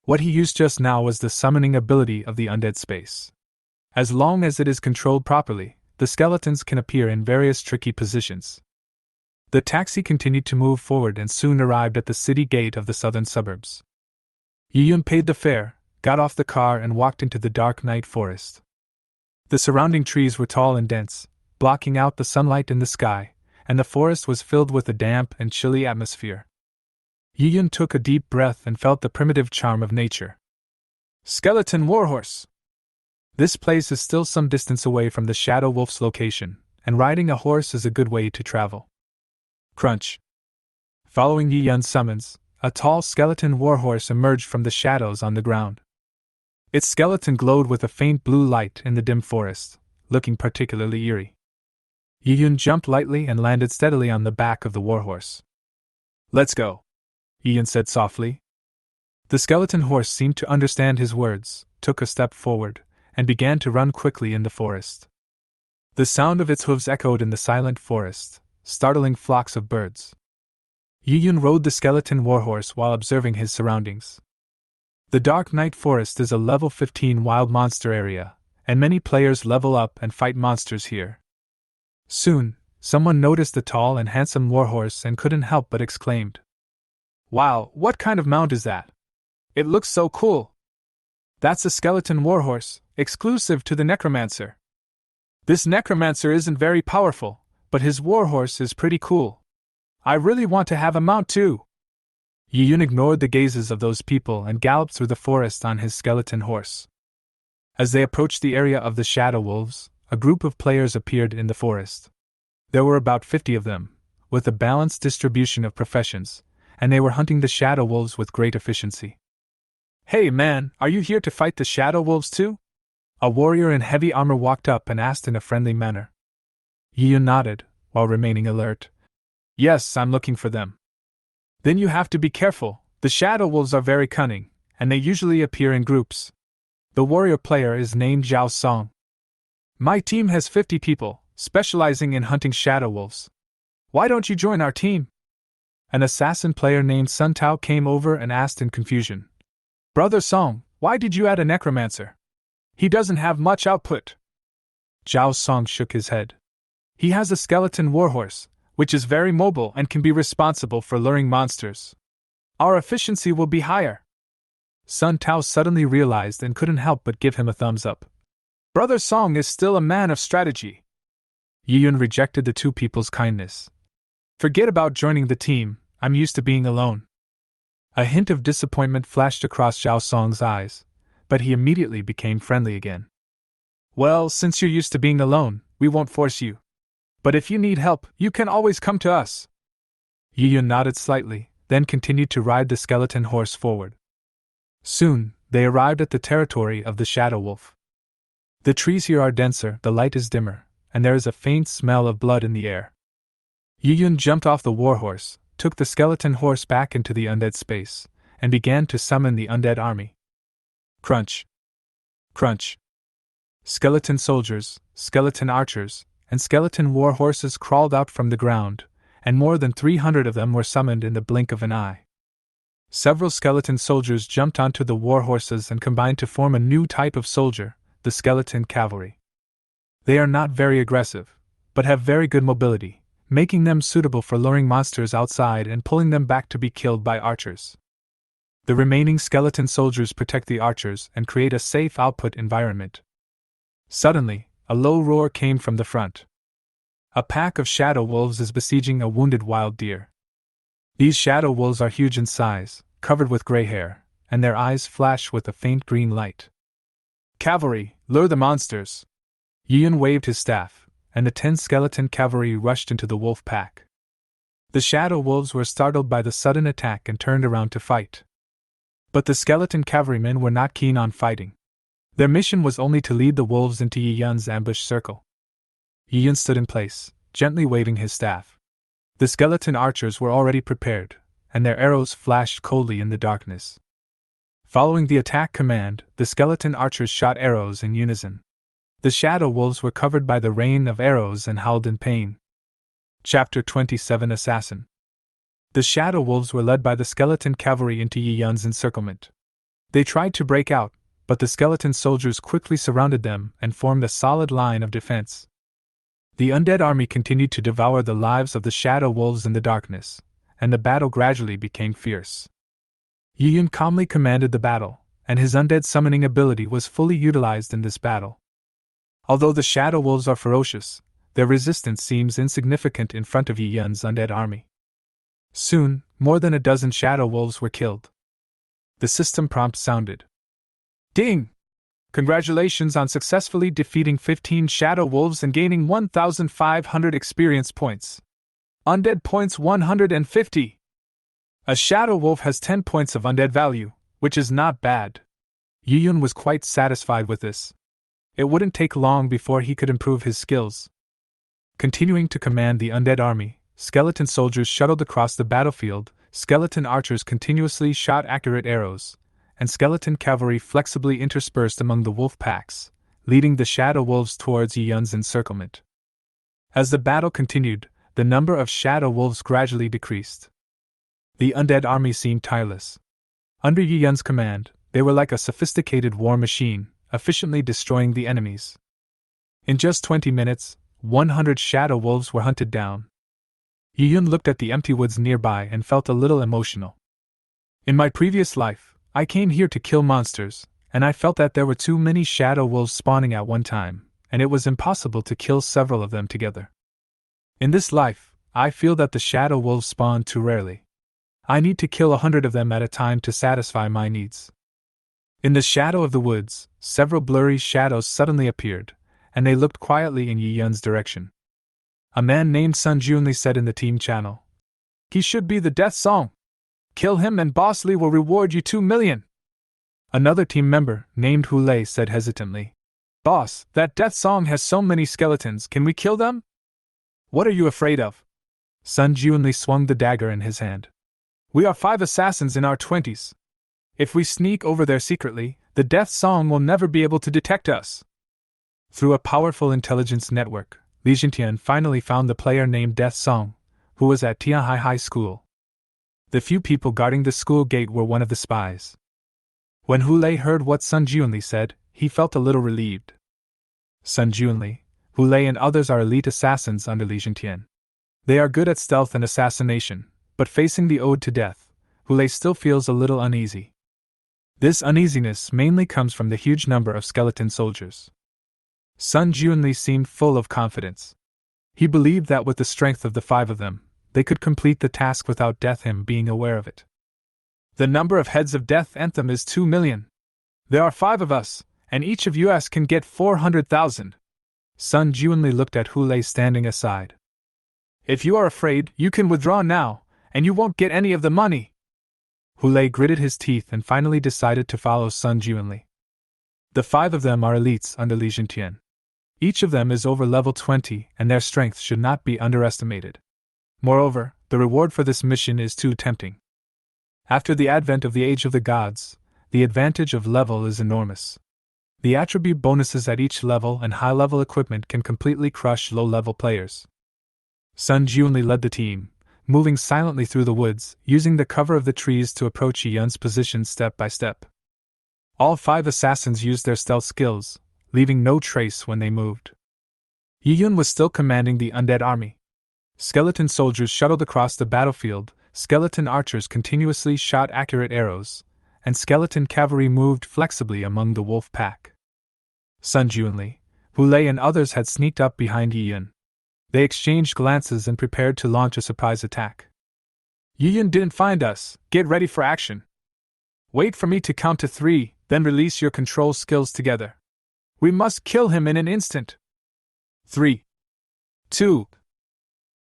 What he used just now was the summoning ability of the undead space. As long as it is controlled properly, the skeletons can appear in various tricky positions. The taxi continued to move forward and soon arrived at the city gate of the southern suburbs. Yiyun paid the fare, got off the car and walked into the dark night forest. The surrounding trees were tall and dense, blocking out the sunlight in the sky, and the forest was filled with a damp and chilly atmosphere. Yiyun took a deep breath and felt the primitive charm of nature. Skeleton Warhorse! This place is still some distance away from the Shadow Wolf's location, and riding a horse is a good way to travel. Crunch! Following Yiyun's summons, a tall skeleton warhorse emerged from the shadows on the ground. Its skeleton glowed with a faint blue light in the dim forest, looking particularly eerie. Yiyun jumped lightly and landed steadily on the back of the warhorse. Let's go, Yiyun said softly. The skeleton horse seemed to understand his words, took a step forward, and began to run quickly in the forest. The sound of its hooves echoed in the silent forest, startling flocks of birds. Yiyun rode the skeleton warhorse while observing his surroundings. The Dark Night Forest is a level 15 wild monster area, and many players level up and fight monsters here. Soon, someone noticed the tall and handsome warhorse and couldn't help but exclaimed, "Wow, what kind of mount is that? It looks so cool!" "That's a skeleton warhorse, exclusive to the Necromancer. This Necromancer isn't very powerful, but his warhorse is pretty cool. I really want to have a mount too." Yiyun ignored the gazes of those people and galloped through the forest on his skeleton horse. As they approached the area of the Shadow Wolves, a group of players appeared in the forest. There were about 50 of them, with a balanced distribution of professions, and they were hunting the Shadow Wolves with great efficiency. "Hey man, are you here to fight the Shadow Wolves too?" A warrior in heavy armor walked up and asked in a friendly manner. Yiyun nodded, while remaining alert. "Yes, I'm looking for them." "Then you have to be careful, the Shadow Wolves are very cunning, and they usually appear in groups. The warrior player is named Zhao Song. My team has 50 people, specializing in hunting Shadow Wolves. Why don't you join our team?" An assassin player named Sun Tao came over and asked in confusion. "Brother Song, why did you add a Necromancer? He doesn't have much output." Zhao Song shook his head. "He has a skeleton warhorse, which is very mobile and can be responsible for luring monsters. Our efficiency will be higher." Sun Tao suddenly realized and couldn't help but give him a thumbs up. Brother Song is still a man of strategy. Yiyun rejected the two people's kindness. "Forget about joining the team, I'm used to being alone." A hint of disappointment flashed across Zhao Song's eyes, but he immediately became friendly again. "Well, since you're used to being alone, we won't force you. But if you need help, you can always come to us." Yiyun nodded slightly, then continued to ride the skeleton horse forward. Soon, they arrived at the territory of the Shadow Wolf. The trees here are denser, the light is dimmer, and there is a faint smell of blood in the air. Yiyun jumped off the warhorse, took the skeleton horse back into the undead space, and began to summon the undead army. Crunch! Crunch! Skeleton soldiers, skeleton archers, and skeleton war horses crawled out from the ground, and more than 300 of them were summoned in the blink of an eye. Several skeleton soldiers jumped onto the war horses and combined to form a new type of soldier, the skeleton cavalry. They are not very aggressive, but have very good mobility, making them suitable for luring monsters outside and pulling them back to be killed by archers. The remaining skeleton soldiers protect the archers and create a safe output environment. Suddenly, a low roar came from the front. A pack of shadow wolves is besieging a wounded wild deer. These shadow wolves are huge in size, covered with gray hair, and their eyes flash with a faint green light. "Cavalry, lure the monsters!" Yiyun waved his staff, and the 10 skeleton cavalry rushed into the wolf pack. The shadow wolves were startled by the sudden attack and turned around to fight. But the skeleton cavalrymen were not keen on fighting. Their mission was only to lead the wolves into Yiyun's ambush circle. Yiyun stood in place, gently waving his staff. The skeleton archers were already prepared, and their arrows flashed coldly in the darkness. Following the attack command, the skeleton archers shot arrows in unison. The shadow wolves were covered by the rain of arrows and howled in pain. Chapter 27 Assassin. The Shadow Wolves were led by the skeleton cavalry into Yi Yun's encirclement. They tried to break out, but the skeleton soldiers quickly surrounded them and formed a solid line of defense. The undead army continued to devour the lives of the Shadow Wolves in the darkness, and the battle gradually became fierce. Yi Yun calmly commanded the battle, and his undead summoning ability was fully utilized in this battle. Although the Shadow Wolves are ferocious, their resistance seems insignificant in front of Yi Yun's undead army. Soon, more than a dozen Shadow Wolves were killed. The system prompt sounded. Ding! Congratulations on successfully defeating 15 Shadow Wolves and gaining 1,500 experience points. Undead points 150. A Shadow Wolf has 10 points of undead value, which is not bad. Yi Yun was quite satisfied with this. It wouldn't take long before he could improve his skills. Continuing to command the undead army, skeleton soldiers shuttled across the battlefield, skeleton archers continuously shot accurate arrows, and skeleton cavalry flexibly interspersed among the wolf packs, leading the Shadow Wolves towards Yi Yun's encirclement. As the battle continued, the number of Shadow Wolves gradually decreased. The undead army seemed tireless. Under Yi Yun's command, they were like a sophisticated war machine, efficiently destroying the enemies. In just 20 minutes, 100 Shadow Wolves were hunted down. Yi Yun looked at the empty woods nearby and felt a little emotional. In my previous life, I came here to kill monsters, and I felt that there were too many Shadow Wolves spawning at one time, and it was impossible to kill several of them together. In this life, I feel that the Shadow Wolves spawn too rarely. I need to kill 100 of them at a time to satisfy my needs. In the shadow of the woods, several blurry shadows suddenly appeared, and they looked quietly in Yi Yun's direction. A man named Sun Junli said in the team channel, "He should be the Death Song. Kill him and Boss Lee will reward you 2 million. Another team member, named Hu Lei, said hesitantly, "Boss, that Death Song has so many skeletons, can we kill them?" "What are you afraid of?" Sun Junli swung the dagger in his hand. "We are 5 assassins in our 20s. If we sneak over there secretly, the Death Song will never be able to detect us." Through a powerful intelligence network, Li Jintian finally found the player named Death Song, who was at Tianhai High School. The few people guarding the school gate were one of the spies. When Hu Lei heard what Sun Junli said, he felt a little relieved. Sun Junli, Hu Lei and others are elite assassins under Li Jintian. They are good at stealth and assassination, but facing the ode to death, Hu Lei still feels a little uneasy. This uneasiness mainly comes from the huge number of skeleton soldiers. Sun Junli seemed full of confidence. He believed that with the strength of the 5 of them, they could complete the task without Death him being aware of it. The number of heads of Death Anthem is 2 million. There are 5 of us, and each of us can get 400,000. Sun Junli looked at Hu Lei standing aside. "If you are afraid, you can withdraw now, and you won't get any of the money." Hu Lei gritted his teeth and finally decided to follow Sun Junli. The 5 of them are elites under Li Jintian. Each of them is over level 20, and their strength should not be underestimated. Moreover, the reward for this mission is too tempting. After the advent of the Age of the Gods, the advantage of level is enormous. The attribute bonuses at each level and high-level equipment can completely crush low-level players. Sun Junli led the team, moving silently through the woods, using the cover of the trees to approach Yi Yun's position step by step. All 5 assassins used their stealth skills, leaving no trace when they moved. Yi Yun was still commanding the undead army. Skeleton soldiers shuttled across the battlefield, skeleton archers continuously shot accurate arrows, and skeleton cavalry moved flexibly among the wolf pack. Sun Junli, Hu Lei and others had sneaked up behind Yi Yun. They exchanged glances and prepared to launch a surprise attack. "Yi Yun didn't find us, get ready for action. Wait for me to count to 3, then release your control skills together. We must kill him in an instant. 3, 2.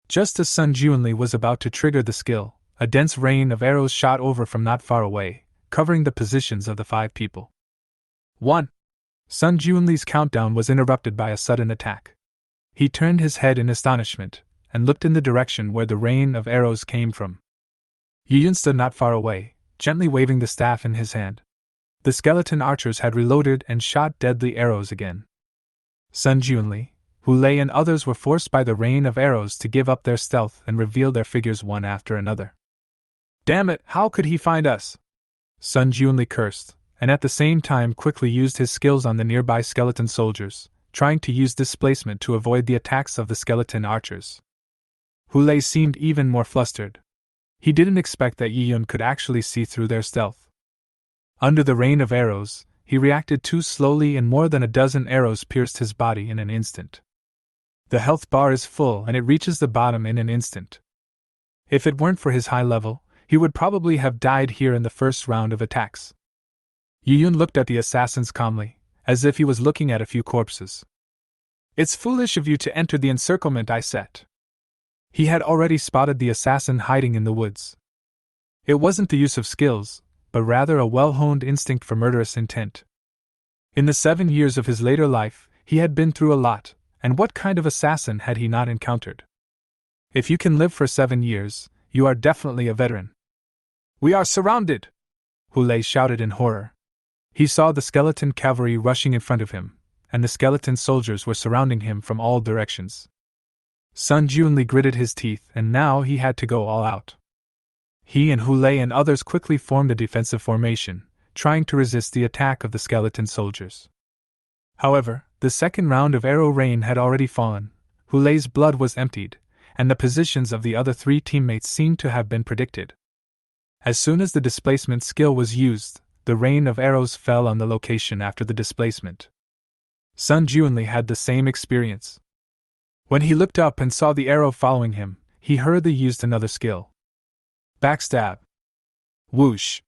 Just as Sun Junli was about to trigger the skill, a dense rain of arrows shot over from not far away, covering the positions of the 5 people. 1. Sun Junli's countdown was interrupted by a sudden attack. He turned his head in astonishment, and looked in the direction where the rain of arrows came from. Yi Yun stood not far away, gently waving the staff in his hand. The skeleton archers had reloaded and shot deadly arrows again. Sun Junli, Hu Lei and others were forced by the rain of arrows to give up their stealth and reveal their figures one after another. Damn it, how could he find us? Sun Junli cursed, and at the same time quickly used his skills on the nearby skeleton soldiers, trying to use displacement to avoid the attacks of the skeleton archers. Hulei seemed even more flustered. He didn't expect that Yiyun could actually see through their stealth. Under the rain of arrows, he reacted too slowly and more than a dozen arrows pierced his body in an instant. The health bar is full and it reaches the bottom in an instant. If it weren't for his high level, he would probably have died here in the first round of attacks. Yiyun looked at the assassins calmly, as if he was looking at a few corpses. It's foolish of you to enter the encirclement I set. He had already spotted the assassin hiding in the woods. It wasn't the use of skills, but rather a well-honed instinct for murderous intent. In the 7 years of his later life, he had been through a lot, and what kind of assassin had he not encountered? If you can live for 7 years, you are definitely a veteran. We are surrounded! Hulei shouted in horror. He saw the skeleton cavalry rushing in front of him, and the skeleton soldiers were surrounding him from all directions. Sun Junli gritted his teeth, and now he had to go all out. He and Hulei and others quickly formed a defensive formation, trying to resist the attack of the skeleton soldiers. However, the second round of arrow rain had already fallen, Hulei's blood was emptied, and the positions of the other 3 teammates seemed to have been predicted. As soon as the displacement skill was used, the rain of arrows fell on the location after the displacement. Sun Junli had the same experience. When he looked up and saw the arrow following him, he hurriedly used another skill. Backstab. Whoosh.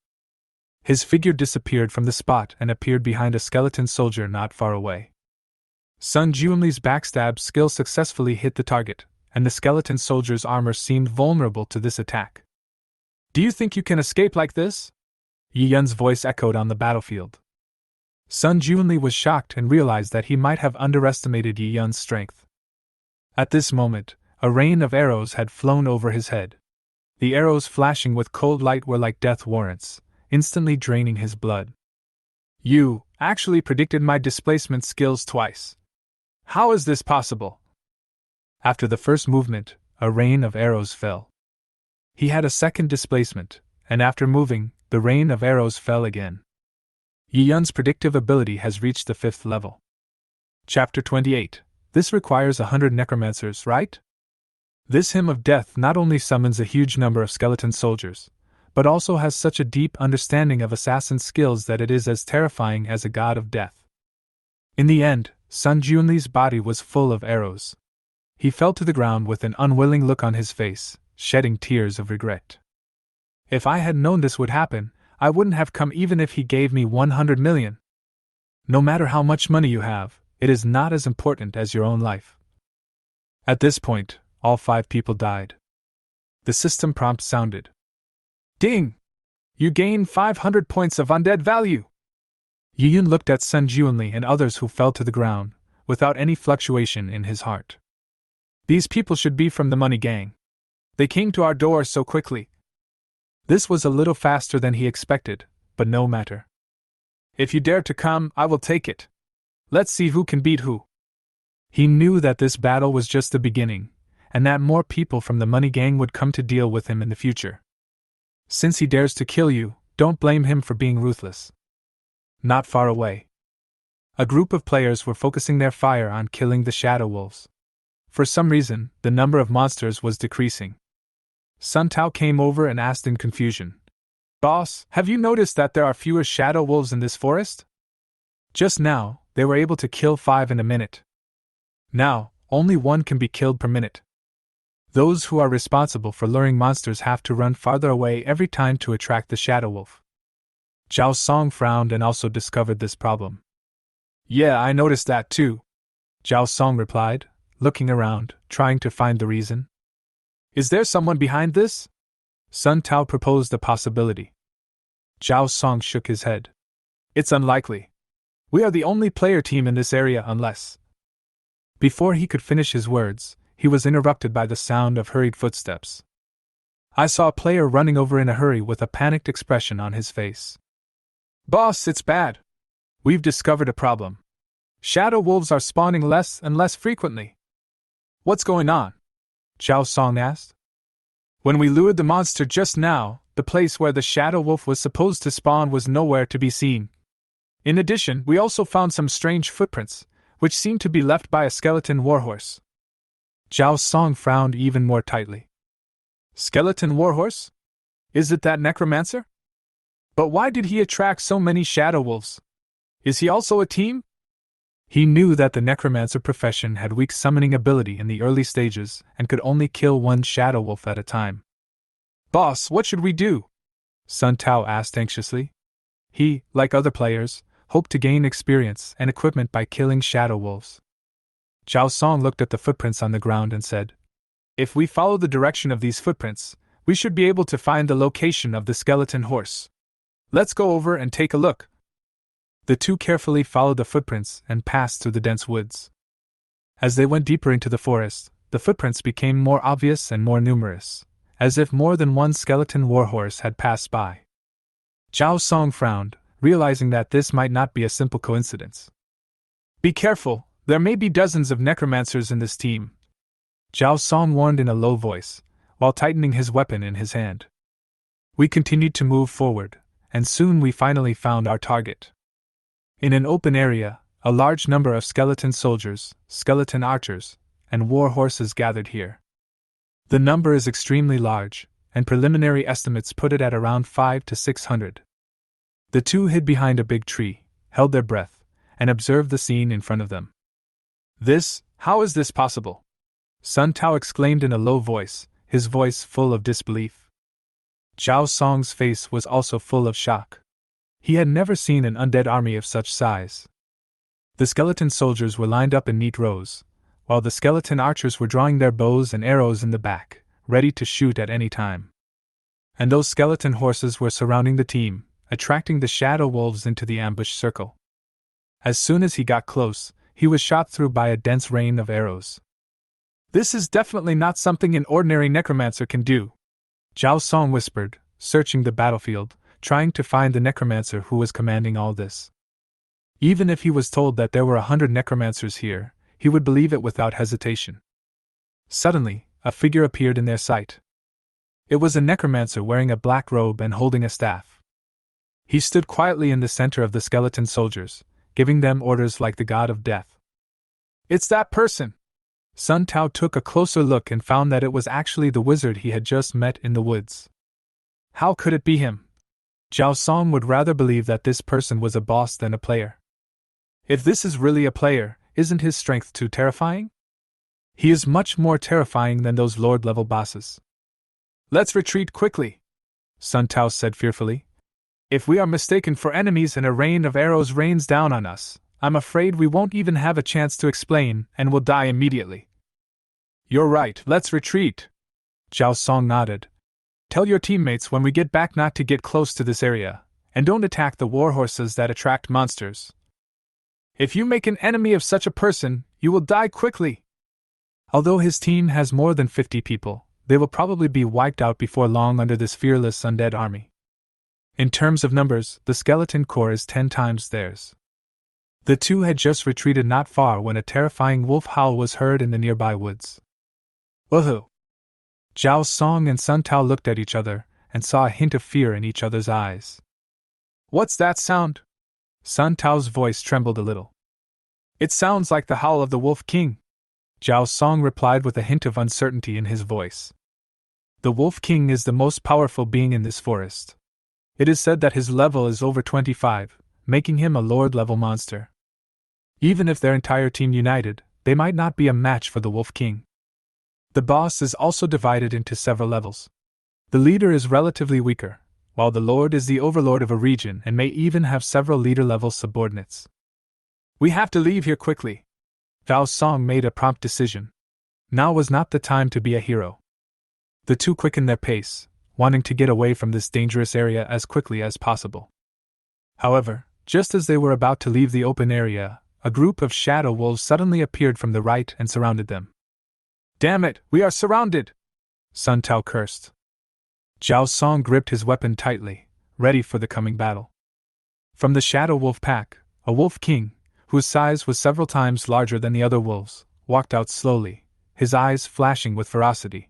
His figure disappeared from the spot and appeared behind a skeleton soldier not far away. Sun Junli's backstab skill successfully hit the target, and the skeleton soldier's armor seemed vulnerable to this attack. Do you think you can escape like this? Yiyun's voice echoed on the battlefield. Sun Junli was shocked and realized that he might have underestimated Yiyun's strength. At this moment, a rain of arrows had flown over his head. The arrows flashing with cold light were like death warrants, instantly draining his blood. You actually predicted my displacement skills twice. How is this possible? After the first movement, a rain of arrows fell. He had a second displacement, and after moving, the rain of arrows fell again. Yiyun's predictive ability has reached the 5th level. Chapter 28. This requires 100 necromancers, right? This hymn of death not only summons a huge number of skeleton soldiers, but also has such a deep understanding of assassin skills that it is as terrifying as a god of death. In the end, Sun Junli's body was full of arrows. He fell to the ground with an unwilling look on his face, shedding tears of regret. If I had known this would happen, I wouldn't have come even if he gave me 100 million. No matter how much money you have, it is not as important as your own life. At this point, all 5 people died. The system prompt sounded. Ding! You gain 500 points of undead value! Yiyun looked at Sun Junli and others who fell to the ground, without any fluctuation in his heart. These people should be from the money gang. They came to our door so quickly. This was a little faster than he expected, but no matter. If you dare to come, I will take it. Let's see who can beat who. He knew that this battle was just the beginning, and that more people from the money gang would come to deal with him in the future. Since he dares to kill you, don't blame him for being ruthless. Not far away, a group of players were focusing their fire on killing the shadow wolves. For some reason, the number of monsters was decreasing. Sun Tao came over and asked in confusion. Boss, have you noticed that there are fewer shadow wolves in this forest? Just now, they were able to kill 5 in a minute. Now, only 1 can be killed per minute. Those who are responsible for luring monsters have to run farther away every time to attract the shadow wolf. Zhao Song frowned and also discovered this problem. Yeah, I noticed that too, Zhao Song replied, looking around, trying to find the reason. Is there someone behind this? Sun Tao proposed a possibility. Zhao Song shook his head. It's unlikely. We are the only player team in this area unless... Before he could finish his words, he was interrupted by the sound of hurried footsteps. I saw a player running over in a hurry with a panicked expression on his face. Boss, it's bad. We've discovered a problem. Shadow wolves are spawning less and less frequently. What's going on? Zhao Song asked. When we lured the monster just now, the place where the shadow wolf was supposed to spawn was nowhere to be seen. In addition, we also found some strange footprints, which seemed to be left by a skeleton warhorse. Zhao Song frowned even more tightly. Skeleton warhorse? Is it that necromancer? But why did he attract so many shadow wolves? Is he also a team? He knew that the necromancer profession had weak summoning ability in the early stages and could only kill one shadow wolf at a time. Boss, what should we do? Sun Tao asked anxiously. He, like other players, hoped to gain experience and equipment by killing shadow wolves. Zhao Song looked at the footprints on the ground and said, "If we follow the direction of these footprints, we should be able to find the location of the skeleton horse. Let's go over and take a look." The two carefully followed the footprints and passed through the dense woods. As they went deeper into the forest, the footprints became more obvious and more numerous, as if more than one skeleton warhorse had passed by. Zhao Song frowned, realizing that this might not be a simple coincidence. "Be careful, there may be dozens of necromancers in this team," Zhao Song warned in a low voice, while tightening his weapon in his hand. We continued to move forward, and soon we finally found our target. In an open area, a large number of skeleton soldiers, skeleton archers, and war horses gathered here. The number is extremely large, and preliminary estimates put it at around 500 to 600. The two hid behind a big tree, held their breath, and observed the scene in front of them. How is this possible?" Sun Tao exclaimed in a low voice, his voice full of disbelief. Zhao Song's face was also full of shock. He had never seen an undead army of such size. The skeleton soldiers were lined up in neat rows, while the skeleton archers were drawing their bows and arrows in the back, ready to shoot at any time. And those skeleton horses were surrounding the team, attracting the shadow wolves into the ambush circle. As soon as he got close, he was shot through by a dense rain of arrows. "This is definitely not something an ordinary necromancer can do," Zhao Song whispered, searching the battlefield, trying to find the necromancer who was commanding all this. Even if he was told that there were 100 necromancers here, he would believe it without hesitation. Suddenly, a figure appeared in their sight. It was a necromancer wearing a black robe and holding a staff. He stood quietly in the center of the skeleton soldiers, giving them orders like the god of death. "It's that person!" Sun Tao took a closer look and found that it was actually the wizard he had just met in the woods. How could it be him? Zhao Song would rather believe that this person was a boss than a player. If this is really a player, isn't his strength too terrifying? He is much more terrifying than those lord-level bosses. "Let's retreat quickly," Sun Tao said fearfully. "If we are mistaken for enemies and a rain of arrows rains down on us, I'm afraid we won't even have a chance to explain and will die immediately." "You're right, let's retreat," Zhao Song nodded. "Tell your teammates when we get back not to get close to this area, and don't attack the warhorses that attract monsters. If you make an enemy of such a person, you will die quickly." Although his team has more than 50 people, they will probably be wiped out before long under this fearless undead army. In terms of numbers, the skeleton corps is 10 times theirs. The two had just retreated not far when a terrifying wolf howl was heard in the nearby woods. "Woohoo!" Zhao Song and Sun Tao looked at each other and saw a hint of fear in each other's eyes. "What's that sound?" Sun Tao's voice trembled a little. "It sounds like the howl of the Wolf King," Zhao Song replied with a hint of uncertainty in his voice. The Wolf King is the most powerful being in this forest. It is said that his level is over 25, making him a lord-level monster. Even if their entire team united, they might not be a match for the Wolf King. The boss is also divided into several levels. The leader is relatively weaker, while the lord is the overlord of a region and may even have several leader-level subordinates. "We have to leave here quickly." Zhao Song made a prompt decision. Now was not the time to be a hero. The two quickened their pace, wanting to get away from this dangerous area as quickly as possible. However, just as they were about to leave the open area, a group of shadow wolves suddenly appeared from the right and surrounded them. "Damn it, we are surrounded!" Sun Tao cursed. Zhao Song gripped his weapon tightly, ready for the coming battle. From the shadow wolf pack, a wolf king, whose size was several times larger than the other wolves, walked out slowly, his eyes flashing with ferocity.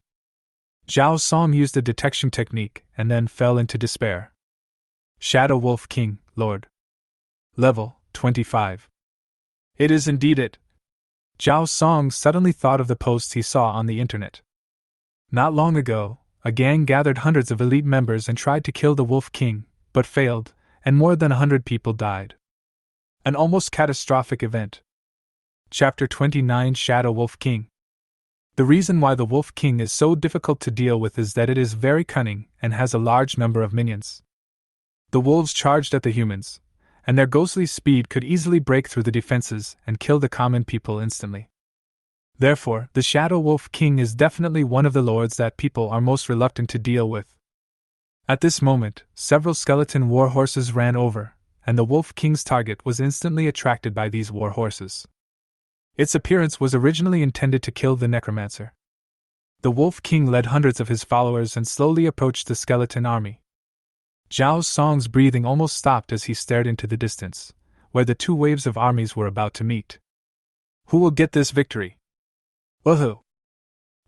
Zhao Song used a detection technique and then fell into despair. Shadow Wolf King, Lord. Level 25. It is indeed it. Zhao Song suddenly thought of the posts he saw on the internet. Not long ago, a gang gathered hundreds of elite members and tried to kill the Wolf King, but failed, and more than 100 people died. An almost catastrophic event. Chapter 29 Shadow Wolf King. The reason why the Wolf King is so difficult to deal with is that it is very cunning and has a large number of minions. The wolves charged at the humans, and their ghostly speed could easily break through the defenses and kill the common people instantly. Therefore, the Shadow Wolf King is definitely one of the lords that people are most reluctant to deal with. At this moment, several skeleton war horses ran over, and the Wolf King's target was instantly attracted by these war horses. Its appearance was originally intended to kill the Necromancer. The Wolf King led hundreds of his followers and slowly approached the skeleton army. Zhao Song's breathing almost stopped as he stared into the distance, where the two waves of armies were about to meet. Who will get this victory? Woohoo!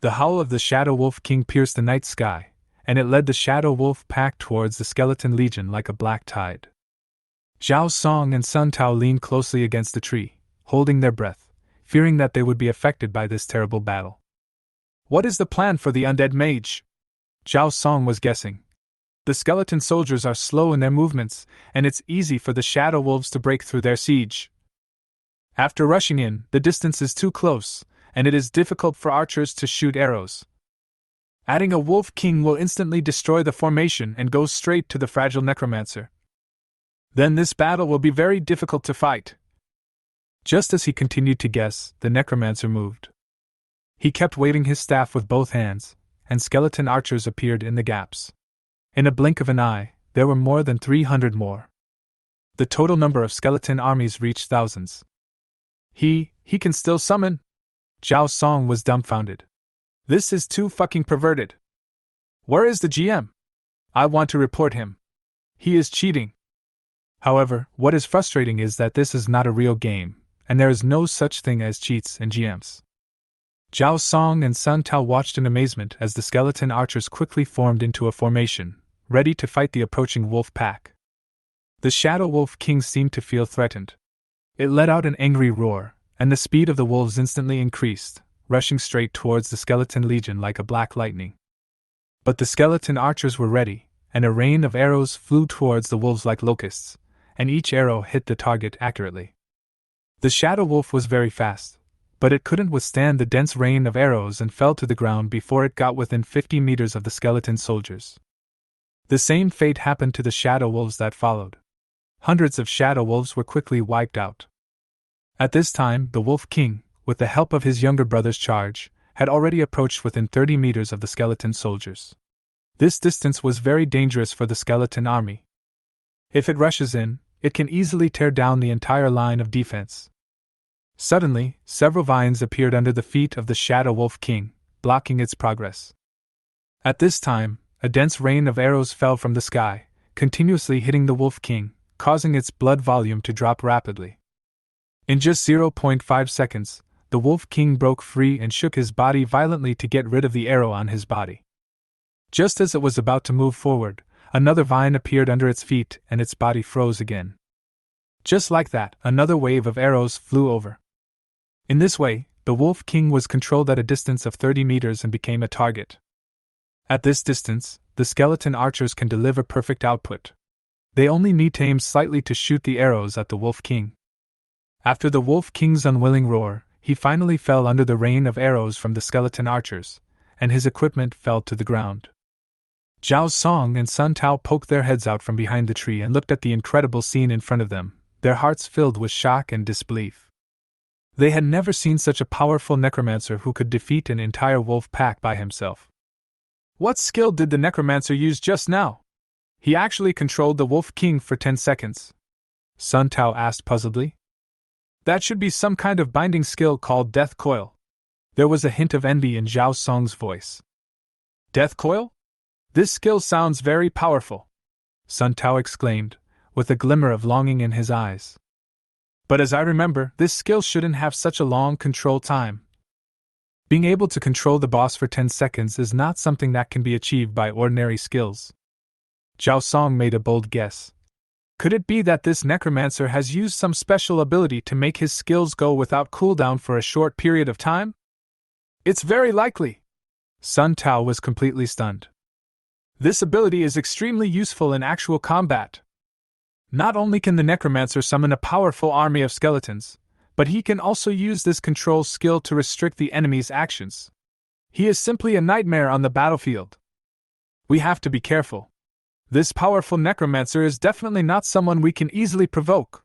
The howl of the Shadow Wolf King pierced the night sky, and it led the Shadow Wolf pack towards the Skeleton Legion like a black tide. Zhao Song and Sun Tao leaned closely against the tree, holding their breath, fearing that they would be affected by this terrible battle. What is the plan for the undead mage? Zhao Song was guessing. The skeleton soldiers are slow in their movements, and it's easy for the shadow wolves to break through their siege. After rushing in, the distance is too close, and it is difficult for archers to shoot arrows. Adding a Wolf King will instantly destroy the formation and go straight to the fragile Necromancer. Then this battle will be very difficult to fight. Just as he continued to guess, the Necromancer moved. He kept waving his staff with both hands, and skeleton archers appeared in the gaps. In a blink of an eye, there were more than 300 more. The total number of skeleton armies reached thousands. He can still summon? Zhao Song was dumbfounded. This is too fucking perverted. Where is the GM? I want to report him. He is cheating. However, what is frustrating is that this is not a real game, and there is no such thing as cheats in GMs. Zhao Song and Sun Tao watched in amazement as the skeleton archers quickly formed into a formation, ready to fight the approaching wolf pack. The Shadow Wolf King seemed to feel threatened. It let out an angry roar, and the speed of the wolves instantly increased, rushing straight towards the skeleton legion like a black lightning. But the skeleton archers were ready, and a rain of arrows flew towards the wolves like locusts, and each arrow hit the target accurately. The Shadow Wolf was very fast, but it couldn't withstand the dense rain of arrows and fell to the ground before it got within 50 meters of the skeleton soldiers. The same fate happened to the shadow wolves that followed. Hundreds of shadow wolves were quickly wiped out. At this time, the Wolf King, with the help of his younger brother's charge, had already approached within 30 meters of the skeleton soldiers. This distance was very dangerous for the skeleton army. If it rushes in, it can easily tear down the entire line of defense. Suddenly, several vines appeared under the feet of the Shadow Wolf King, blocking its progress. At this time, a dense rain of arrows fell from the sky, continuously hitting the Wolf King, causing its blood volume to drop rapidly. In just 0.5 seconds, the Wolf King broke free and shook his body violently to get rid of the arrow on his body. Just as it was about to move forward, another vine appeared under its feet and its body froze again. Just like that, another wave of arrows flew over. In this way, the Wolf King was controlled at a distance of 30 meters and became a target. At this distance, the skeleton archers can deliver perfect output. They only need to aim slightly to shoot the arrows at the Wolf King. After the Wolf King's unwilling roar, he finally fell under the rain of arrows from the skeleton archers, and his equipment fell to the ground. Zhao Song and Sun Tao poked their heads out from behind the tree and looked at the incredible scene in front of them, their hearts filled with shock and disbelief. They had never seen such a powerful necromancer who could defeat an entire wolf pack by himself. What skill did the necromancer use just now? He actually controlled the Wolf King for 10 seconds. Sun Tao asked puzzledly. That should be some kind of binding skill called Death Coil. There was a hint of envy in Zhao Song's voice. Death Coil? This skill sounds very powerful, Sun Tao exclaimed, with a glimmer of longing in his eyes. But as I remember, this skill shouldn't have such a long control time. Being able to control the boss for 10 seconds is not something that can be achieved by ordinary skills. Zhao Song made a bold guess. Could it be that this necromancer has used some special ability to make his skills go without cooldown for a short period of time? It's very likely. Sun Tao was completely stunned. This ability is extremely useful in actual combat. Not only can the necromancer summon a powerful army of skeletons, but he can also use this control skill to restrict the enemy's actions. He is simply a nightmare on the battlefield. We have to be careful. This powerful necromancer is definitely not someone we can easily provoke.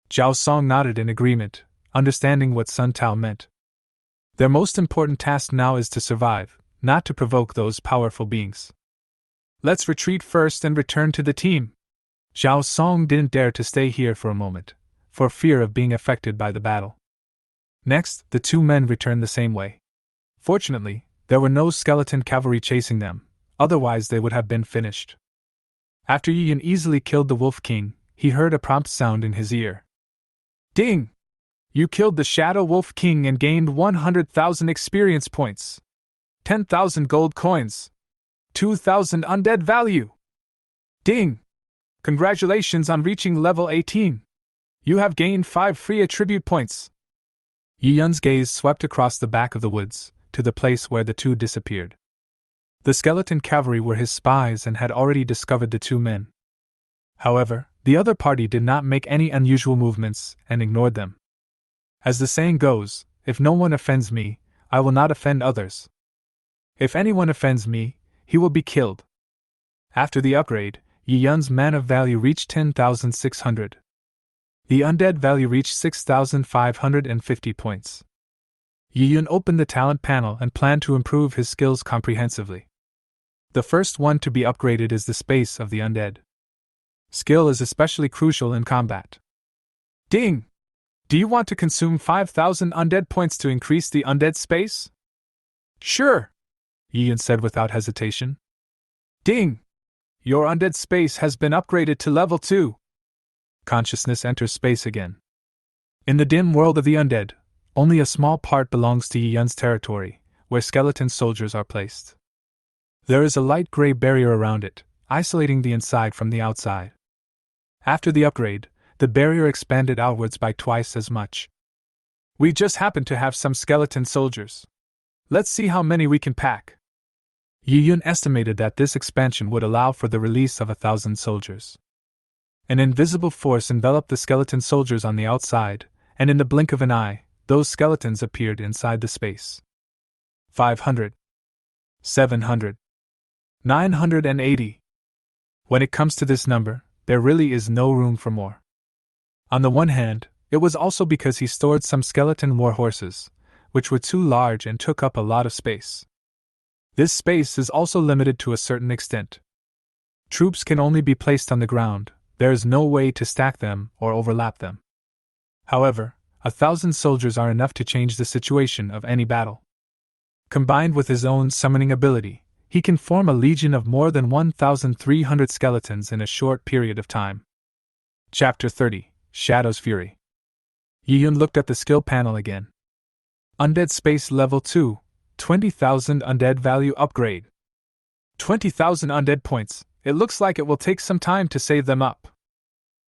Zhao Song nodded in agreement, understanding what Sun Tao meant. Their most important task now is to survive, not to provoke those powerful beings. Let's retreat first and return to the team. Zhao Song didn't dare to stay here for a moment, for fear of being affected by the battle. Next, the two men returned the same way. Fortunately, there were no skeleton cavalry chasing them, otherwise they would have been finished. After Yi Yun easily killed the Wolf King, he heard a prompt sound in his ear. Ding! You killed the Shadow Wolf King and gained 100,000 experience points. 10,000 gold coins. 2,000 undead value. Ding! Congratulations on reaching level 18. You have gained 5 free attribute points. Yi Yun's gaze swept across the back of the woods, to the place where the two disappeared. The skeleton cavalry were his spies and had already discovered the two men. However, the other party did not make any unusual movements and ignored them. As the saying goes, if no one offends me, I will not offend others. If anyone offends me, he will be killed. After the upgrade, Yi Yun's mana value reached 10,600. The undead value reached 6,550 points. Yi Yun opened the talent panel and planned to improve his skills comprehensively. The first one to be upgraded is the space of the undead. Skill is especially crucial in combat. Ding! Do you want to consume 5,000 undead points to increase the undead space? Sure, Yi Yun said without hesitation. Ding! Your undead space has been upgraded to level 2. Consciousness enters space again. In the dim world of the undead, only a small part belongs to Yi Yun's territory, where skeleton soldiers are placed. There is a light gray barrier around it, isolating the inside from the outside. After the upgrade, the barrier expanded outwards by twice as much. We just happen to have some skeleton soldiers. Let's see how many we can pack. Yi Yun estimated that this expansion would allow for the release of 1,000 soldiers. An invisible force enveloped the skeleton soldiers on the outside, and in the blink of an eye, those skeletons appeared inside the space. 500. 700. 980. When it comes to this number, there really is no room for more. On the one hand, it was also because he stored some skeleton war horses, which were too large and took up a lot of space. This space is also limited to a certain extent. Troops can only be placed on the ground, there is no way to stack them or overlap them. However, 1,000 soldiers are enough to change the situation of any battle. Combined with his own summoning ability, he can form a legion of more than 1,300 skeletons in a short period of time. Chapter 30, Shadow's Fury. Yi Yun looked at the skill panel again. Undead Space Level 2, 20,000 Undead Value Upgrade. 20,000 undead points, it looks like it will take some time to save them up.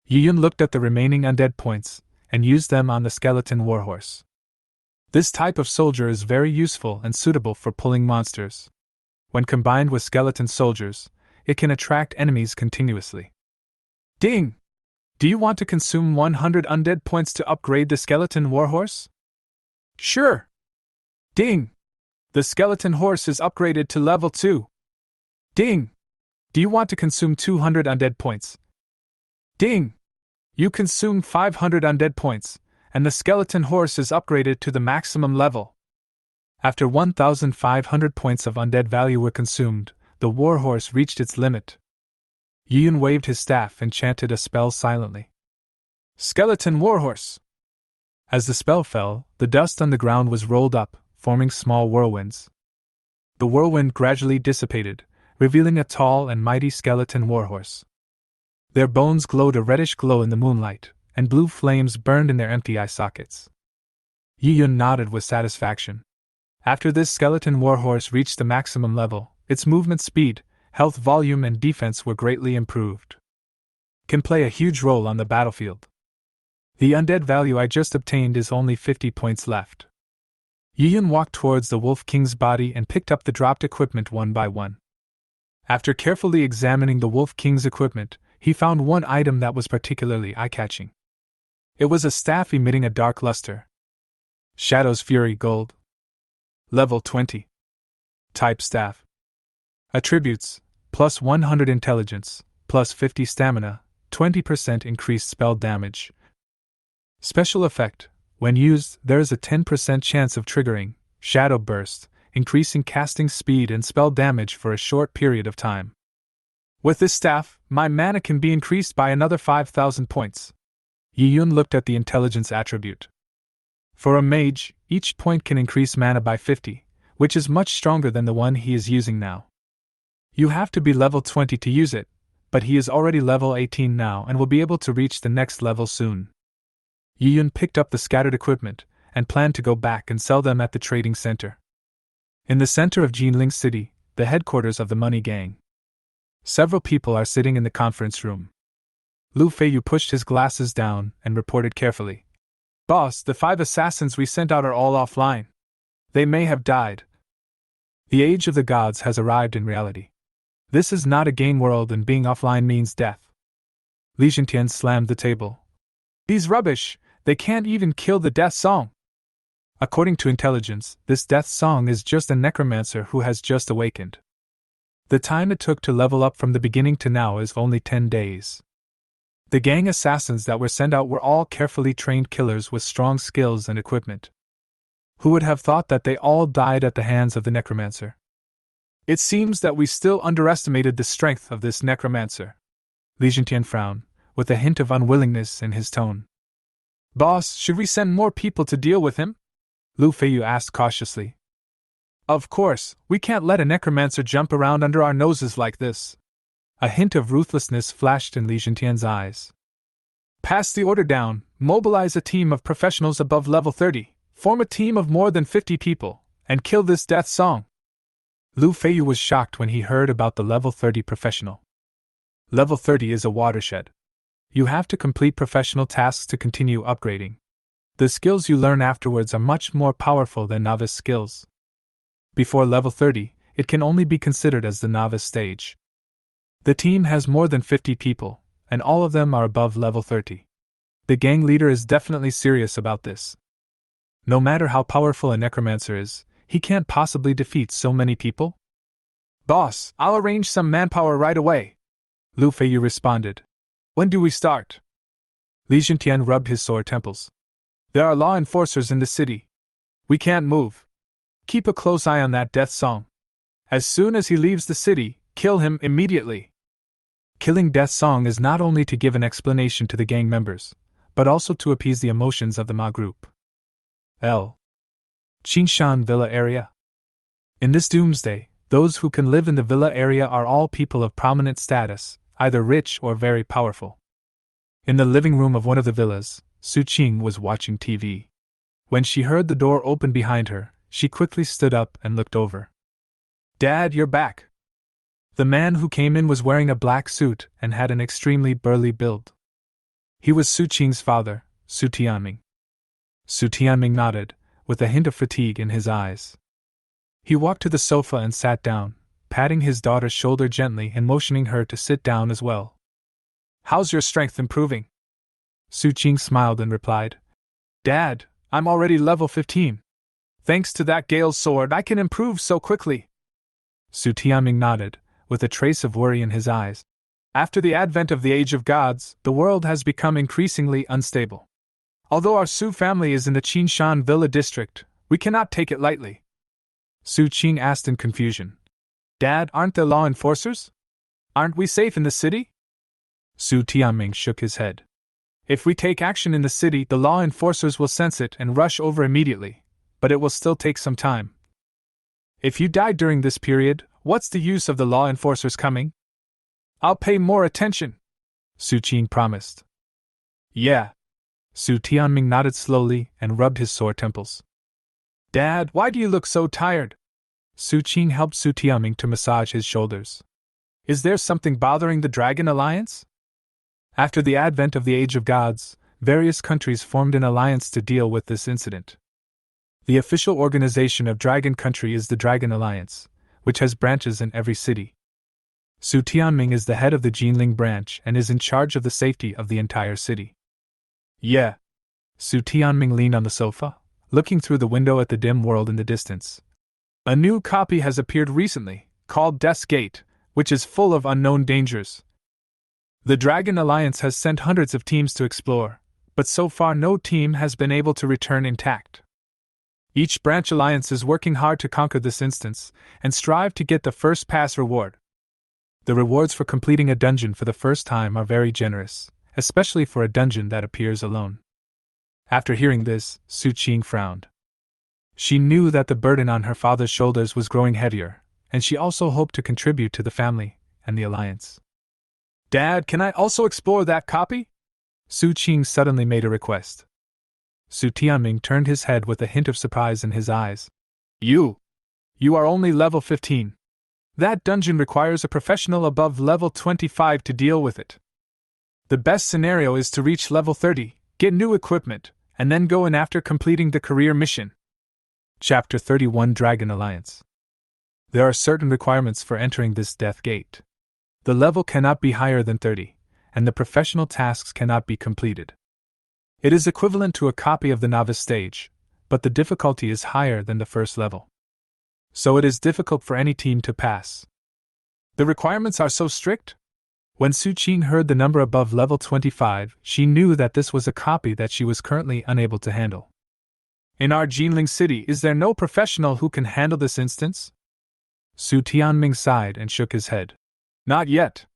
Yi Yun looked at the remaining undead points, and used them on the skeleton warhorse. This type of soldier is very useful and suitable for pulling monsters. When combined with skeleton soldiers, it can attract enemies continuously. Ding! Do you want to consume 100 undead points to upgrade the skeleton warhorse? Sure! Ding! The skeleton horse is upgraded to level 2. Ding! Do you want to consume 200 undead points? Ding! You consume 500 undead points, and the skeleton horse is upgraded to the maximum level. After 1,500 points of undead value were consumed, the warhorse reached its limit. Yi Yun waved his staff and chanted a spell silently. Skeleton warhorse! As the spell fell, the dust on the ground was rolled up, forming small whirlwinds. The whirlwind gradually dissipated, revealing a tall and mighty skeleton warhorse. Their bones glowed a reddish glow in the moonlight, and blue flames burned in their empty eye sockets. Yi Yun nodded with satisfaction. After this skeleton warhorse reached the maximum level, its movement speed, health volume and defense were greatly improved. Can play a huge role on the battlefield. The undead value I just obtained is only 50 points left. Yiyun walked towards the Wolf King's body and picked up the dropped equipment one by one. After carefully examining the Wolf King's equipment, he found one item that was particularly eye-catching. It was a staff emitting a dark luster. Shadow's Fury Gold. Level 20. Type Staff. Attributes: plus 100 intelligence, plus 50 stamina, 20% increased spell damage. Special effect: when used, there is a 10% chance of triggering Shadow Burst, increasing casting speed and spell damage for a short period of time. With this staff, my mana can be increased by another 5,000 points. Yiyun looked at the intelligence attribute. For a mage, each point can increase mana by 50, which is much stronger than the one he is using now. You have to be level 20 to use it, but he is already level 18 now and will be able to reach the next level soon. Yiyun picked up the scattered equipment and planned to go back and sell them at the trading center. In the center of Jinling City, the headquarters of the Money Gang. Several people are sitting in the conference room. Lu Feiyu pushed his glasses down and reported carefully. Boss, the 5 assassins we sent out are all offline. They may have died. The age of the gods has arrived in reality. This is not a game world and being offline means death. Li Jintian slammed the table. These rubbish, they can't even kill the death song. According to intelligence, this death song is just a necromancer who has just awakened. The time it took to level up from the beginning to now is only 10 days. The gang assassins that were sent out were all carefully trained killers with strong skills and equipment. Who would have thought that they all died at the hands of the necromancer? It seems that we still underestimated the strength of this necromancer. Li Jintian frowned, with a hint of unwillingness in his tone. Boss, should we send more people to deal with him? Lu Feiyu asked cautiously. Of course, we can't let a necromancer jump around under our noses like this. A hint of ruthlessness flashed in Li Jintian's eyes. Pass the order down, mobilize a team of professionals above level 30, form a team of more than 50 people, and kill this death song. Lu Feiyu was shocked when he heard about the level 30 professional. Level 30 is a watershed. You have to complete professional tasks to continue upgrading. The skills you learn afterwards are much more powerful than novice skills. Before level 30, it can only be considered as the novice stage. The team has more than 50 people, and all of them are above level 30. The gang leader is definitely serious about this. No matter how powerful a necromancer is, he can't possibly defeat so many people. Boss, I'll arrange some manpower right away, Lu Feiyu responded. When do we start? Li Jintian rubbed his sore temples. There are law enforcers in the city. We can't move. Keep a close eye on that death song. As soon as he leaves the city, kill him immediately. Killing Death Song is not only to give an explanation to the gang members, but also to appease the emotions of the Ma group. L. Qinshan Villa Area. In this doomsday, those who can live in the villa area are all people of prominent status, either rich or very powerful. In the living room of one of the villas, Su Qing was watching TV. When she heard the door open behind her, she quickly stood up and looked over. Dad, you're back. The man who came in was wearing a black suit and had an extremely burly build. He was Su Qing's father, Su Tianming. Su Tianming nodded, with a hint of fatigue in his eyes. He walked to the sofa and sat down, patting his daughter's shoulder gently and motioning her to sit down as well. How's your strength improving? Su Qing smiled and replied, Dad, I'm already level 15. Thanks to that Gale's sword, I can improve so quickly. Su Tianming nodded, with a trace of worry in his eyes. After the advent of the Age of Gods, the world has become increasingly unstable. Although our Su family is in the Qinshan Villa district, we cannot take it lightly. Su Qing asked in confusion. Dad, aren't there law enforcers? Aren't we safe in the city? Su Tianming shook his head. If we take action in the city, the law enforcers will sense it and rush over immediately, but it will still take some time. If you die during this period, what's the use of the law enforcers coming? I'll pay more attention, Su Qing promised. Yeah. Su Tianming nodded slowly and rubbed his sore temples. Dad, why do you look so tired? Su Qing helped Su Tianming to massage his shoulders. Is there something bothering the Dragon Alliance? After the advent of the Age of Gods, various countries formed an alliance to deal with this incident. The official organization of Dragon Country is the Dragon Alliance, which has branches in every city. Su Tianming is the head of the Jinling branch and is in charge of the safety of the entire city. Yeah. Su Tianming leaned on the sofa, looking through the window at the dim world in the distance. A new copy has appeared recently, called Death's Gate, which is full of unknown dangers. The Dragon Alliance has sent hundreds of teams to explore, but so far no team has been able to return intact. Each branch alliance is working hard to conquer this instance, and strive to get the first pass reward. The rewards for completing a dungeon for the first time are very generous, especially for a dungeon that appears alone. After hearing this, Su Qing frowned. She knew that the burden on her father's shoulders was growing heavier, and she also hoped to contribute to the family and the alliance. Dad, can I also explore that copy? Su Qing suddenly made a request. Su Tianming turned his head with a hint of surprise in his eyes. You are only level 15. That dungeon requires a professional above level 25 to deal with it. The best scenario is to reach level 30, get new equipment, and then go in after completing the career mission. Chapter 31 Dragon Alliance. There are certain requirements for entering this Death Gate. The level cannot be higher than 30, and the professional tasks cannot be completed. It is equivalent to a copy of the novice stage, but the difficulty is higher than the first level. So it is difficult for any team to pass. The requirements are so strict? When Su Qing heard the number above level 25, she knew that this was a copy that she was currently unable to handle. In our Jinling city, is there no professional who can handle this instance? Su Tianming sighed and shook his head. Not yet.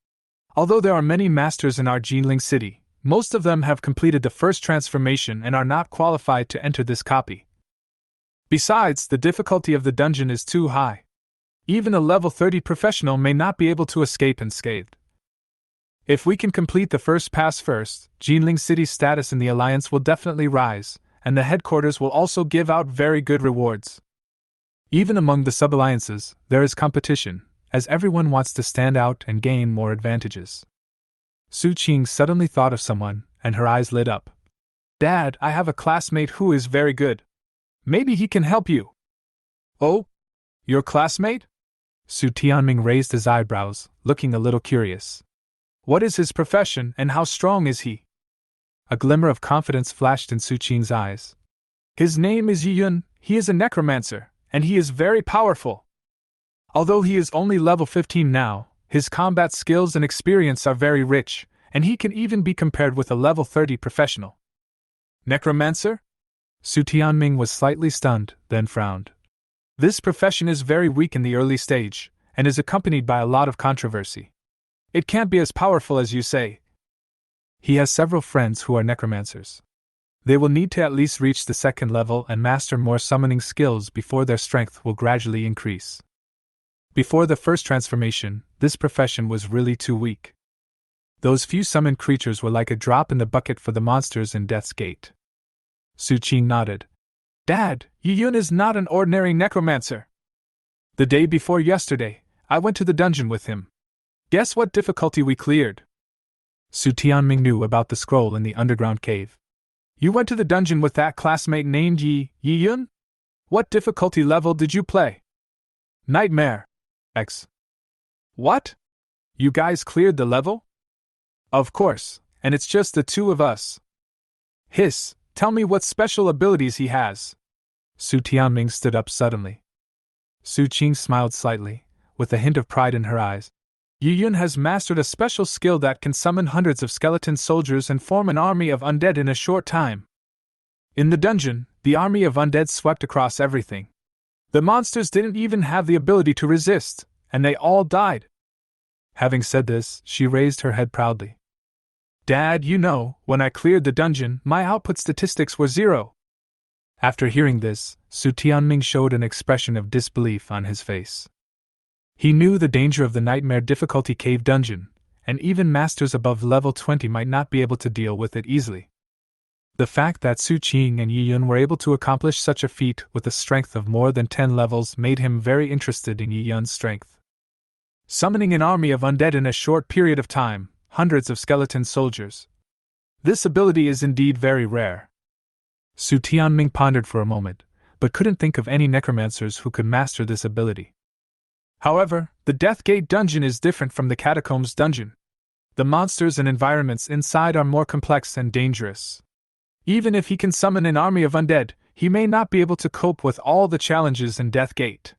Although there are many masters in our Jinling city, most of them have completed the first transformation and are not qualified to enter this copy. Besides, the difficulty of the dungeon is too high. Even a level 30 professional may not be able to escape unscathed. If we can complete the first pass first, Jinling City's status in the Alliance will definitely rise, and the headquarters will also give out very good rewards. Even among the sub-alliances, there is competition, as everyone wants to stand out and gain more advantages. Su Qing suddenly thought of someone, and her eyes lit up. Dad, I have a classmate who is very good. Maybe he can help you. Oh? Your classmate? Su Tianming raised his eyebrows, looking a little curious. What is his profession and how strong is he? A glimmer of confidence flashed in Su Qing's eyes. His name is Yiyun, he is a necromancer, and he is very powerful. Although he is only level 15 now, his combat skills and experience are very rich, and he can even be compared with a level 30 professional. Necromancer? Su Tianming was slightly stunned, then frowned. This profession is very weak in the early stage, and is accompanied by a lot of controversy. It can't be as powerful as you say. He has several friends who are necromancers. They will need to at least reach the second level and master more summoning skills before their strength will gradually increase. Before the first transformation, this profession was really too weak. Those few summoned creatures were like a drop in the bucket for the monsters in Death's Gate. Su Qing nodded. Dad, Yiyun is not an ordinary necromancer. The day before yesterday, I went to the dungeon with him. Guess what difficulty we cleared? Su Tianming knew about the scroll in the underground cave. You went to the dungeon with that classmate named Yiyun? What difficulty level did you play? Nightmare. X. What? You guys cleared the level? Of course, and it's just the two of us. Hiss, tell me what special abilities he has. Su Tianming stood up suddenly. Su Qing smiled slightly, with a hint of pride in her eyes. Yiyun has mastered a special skill that can summon hundreds of skeleton soldiers and form an army of undead in a short time. In the dungeon, the army of undead swept across everything. The monsters didn't even have the ability to resist, and they all died. Having said this, she raised her head proudly. Dad, you know, when I cleared the dungeon, my output statistics were 0. After hearing this, Su Tianming showed an expression of disbelief on his face. He knew the danger of the Nightmare difficulty cave dungeon, and even masters above level 20 might not be able to deal with it easily. The fact that Su Qing and Yi Yun were able to accomplish such a feat with a strength of more than 10 levels made him very interested in Yi Yun's strength. Summoning an army of undead in a short period of time, hundreds of skeleton soldiers. This ability is indeed very rare. Su Tianming pondered for a moment, but couldn't think of any necromancers who could master this ability. However, the Death Gate dungeon is different from the Catacombs dungeon. The monsters and environments inside are more complex and dangerous. Even if he can summon an army of undead, he may not be able to cope with all the challenges in Death Gate.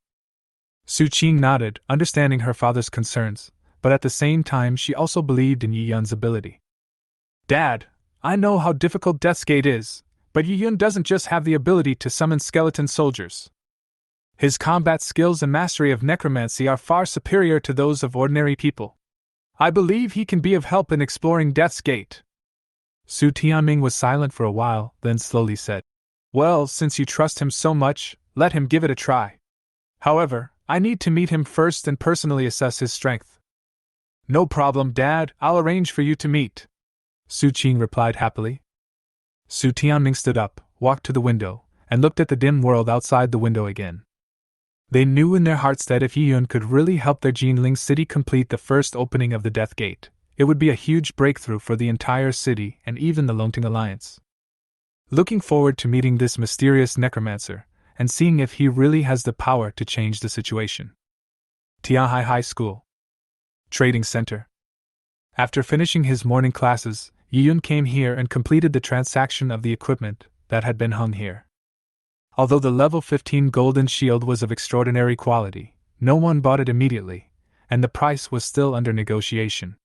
Su Qing nodded, understanding her father's concerns, but at the same time she also believed in Yi Yun's ability. Dad, I know how difficult Death's Gate is, but Yi Yun doesn't just have the ability to summon skeleton soldiers. His combat skills and mastery of necromancy are far superior to those of ordinary people. I believe he can be of help in exploring Death's Gate. Su Tianming was silent for a while, then slowly said, Well, since you trust him so much, let him give it a try. However, I need to meet him first and personally assess his strength. No problem, Dad, I'll arrange for you to meet, Su Qing replied happily. Su Tianming stood up, walked to the window, and looked at the dim world outside the window again. They knew in their hearts that if Yi Yun could really help their Jinling city complete the first opening of the Death Gate, it would be a huge breakthrough for the entire city and even the Longting Alliance. Looking forward to meeting this mysterious necromancer, and seeing if he really has the power to change the situation. Tianhai High School Trading Center. After finishing his morning classes, Yi Yun came here and completed the transaction of the equipment that had been hung here. Although the level 15 golden shield was of extraordinary quality, no one bought it immediately, and the price was still under negotiation.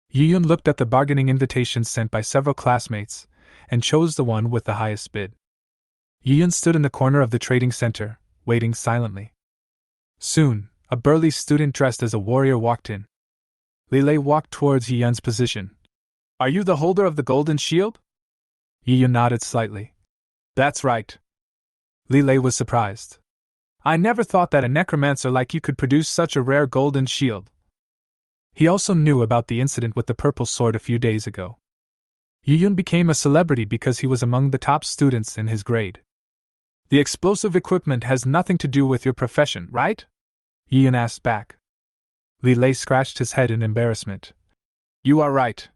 Yi Yun looked at the bargaining invitations sent by several classmates, and chose the one with the highest bid. Yi Yun stood in the corner of the trading center, waiting silently. Soon, a burly student dressed as a warrior walked in. Li Lei walked towards Yi Yun's position. Are you the holder of the golden shield? Yi Yun nodded slightly. That's right. Li Lei was surprised. I never thought that a necromancer like you could produce such a rare golden shield. He also knew about the incident with the purple sword a few days ago. Yi Yun became a celebrity because he was among the top students in his grade. The explosive equipment has nothing to do with your profession, right? Yi Yun asked back. Li Lei scratched his head in embarrassment. You are right.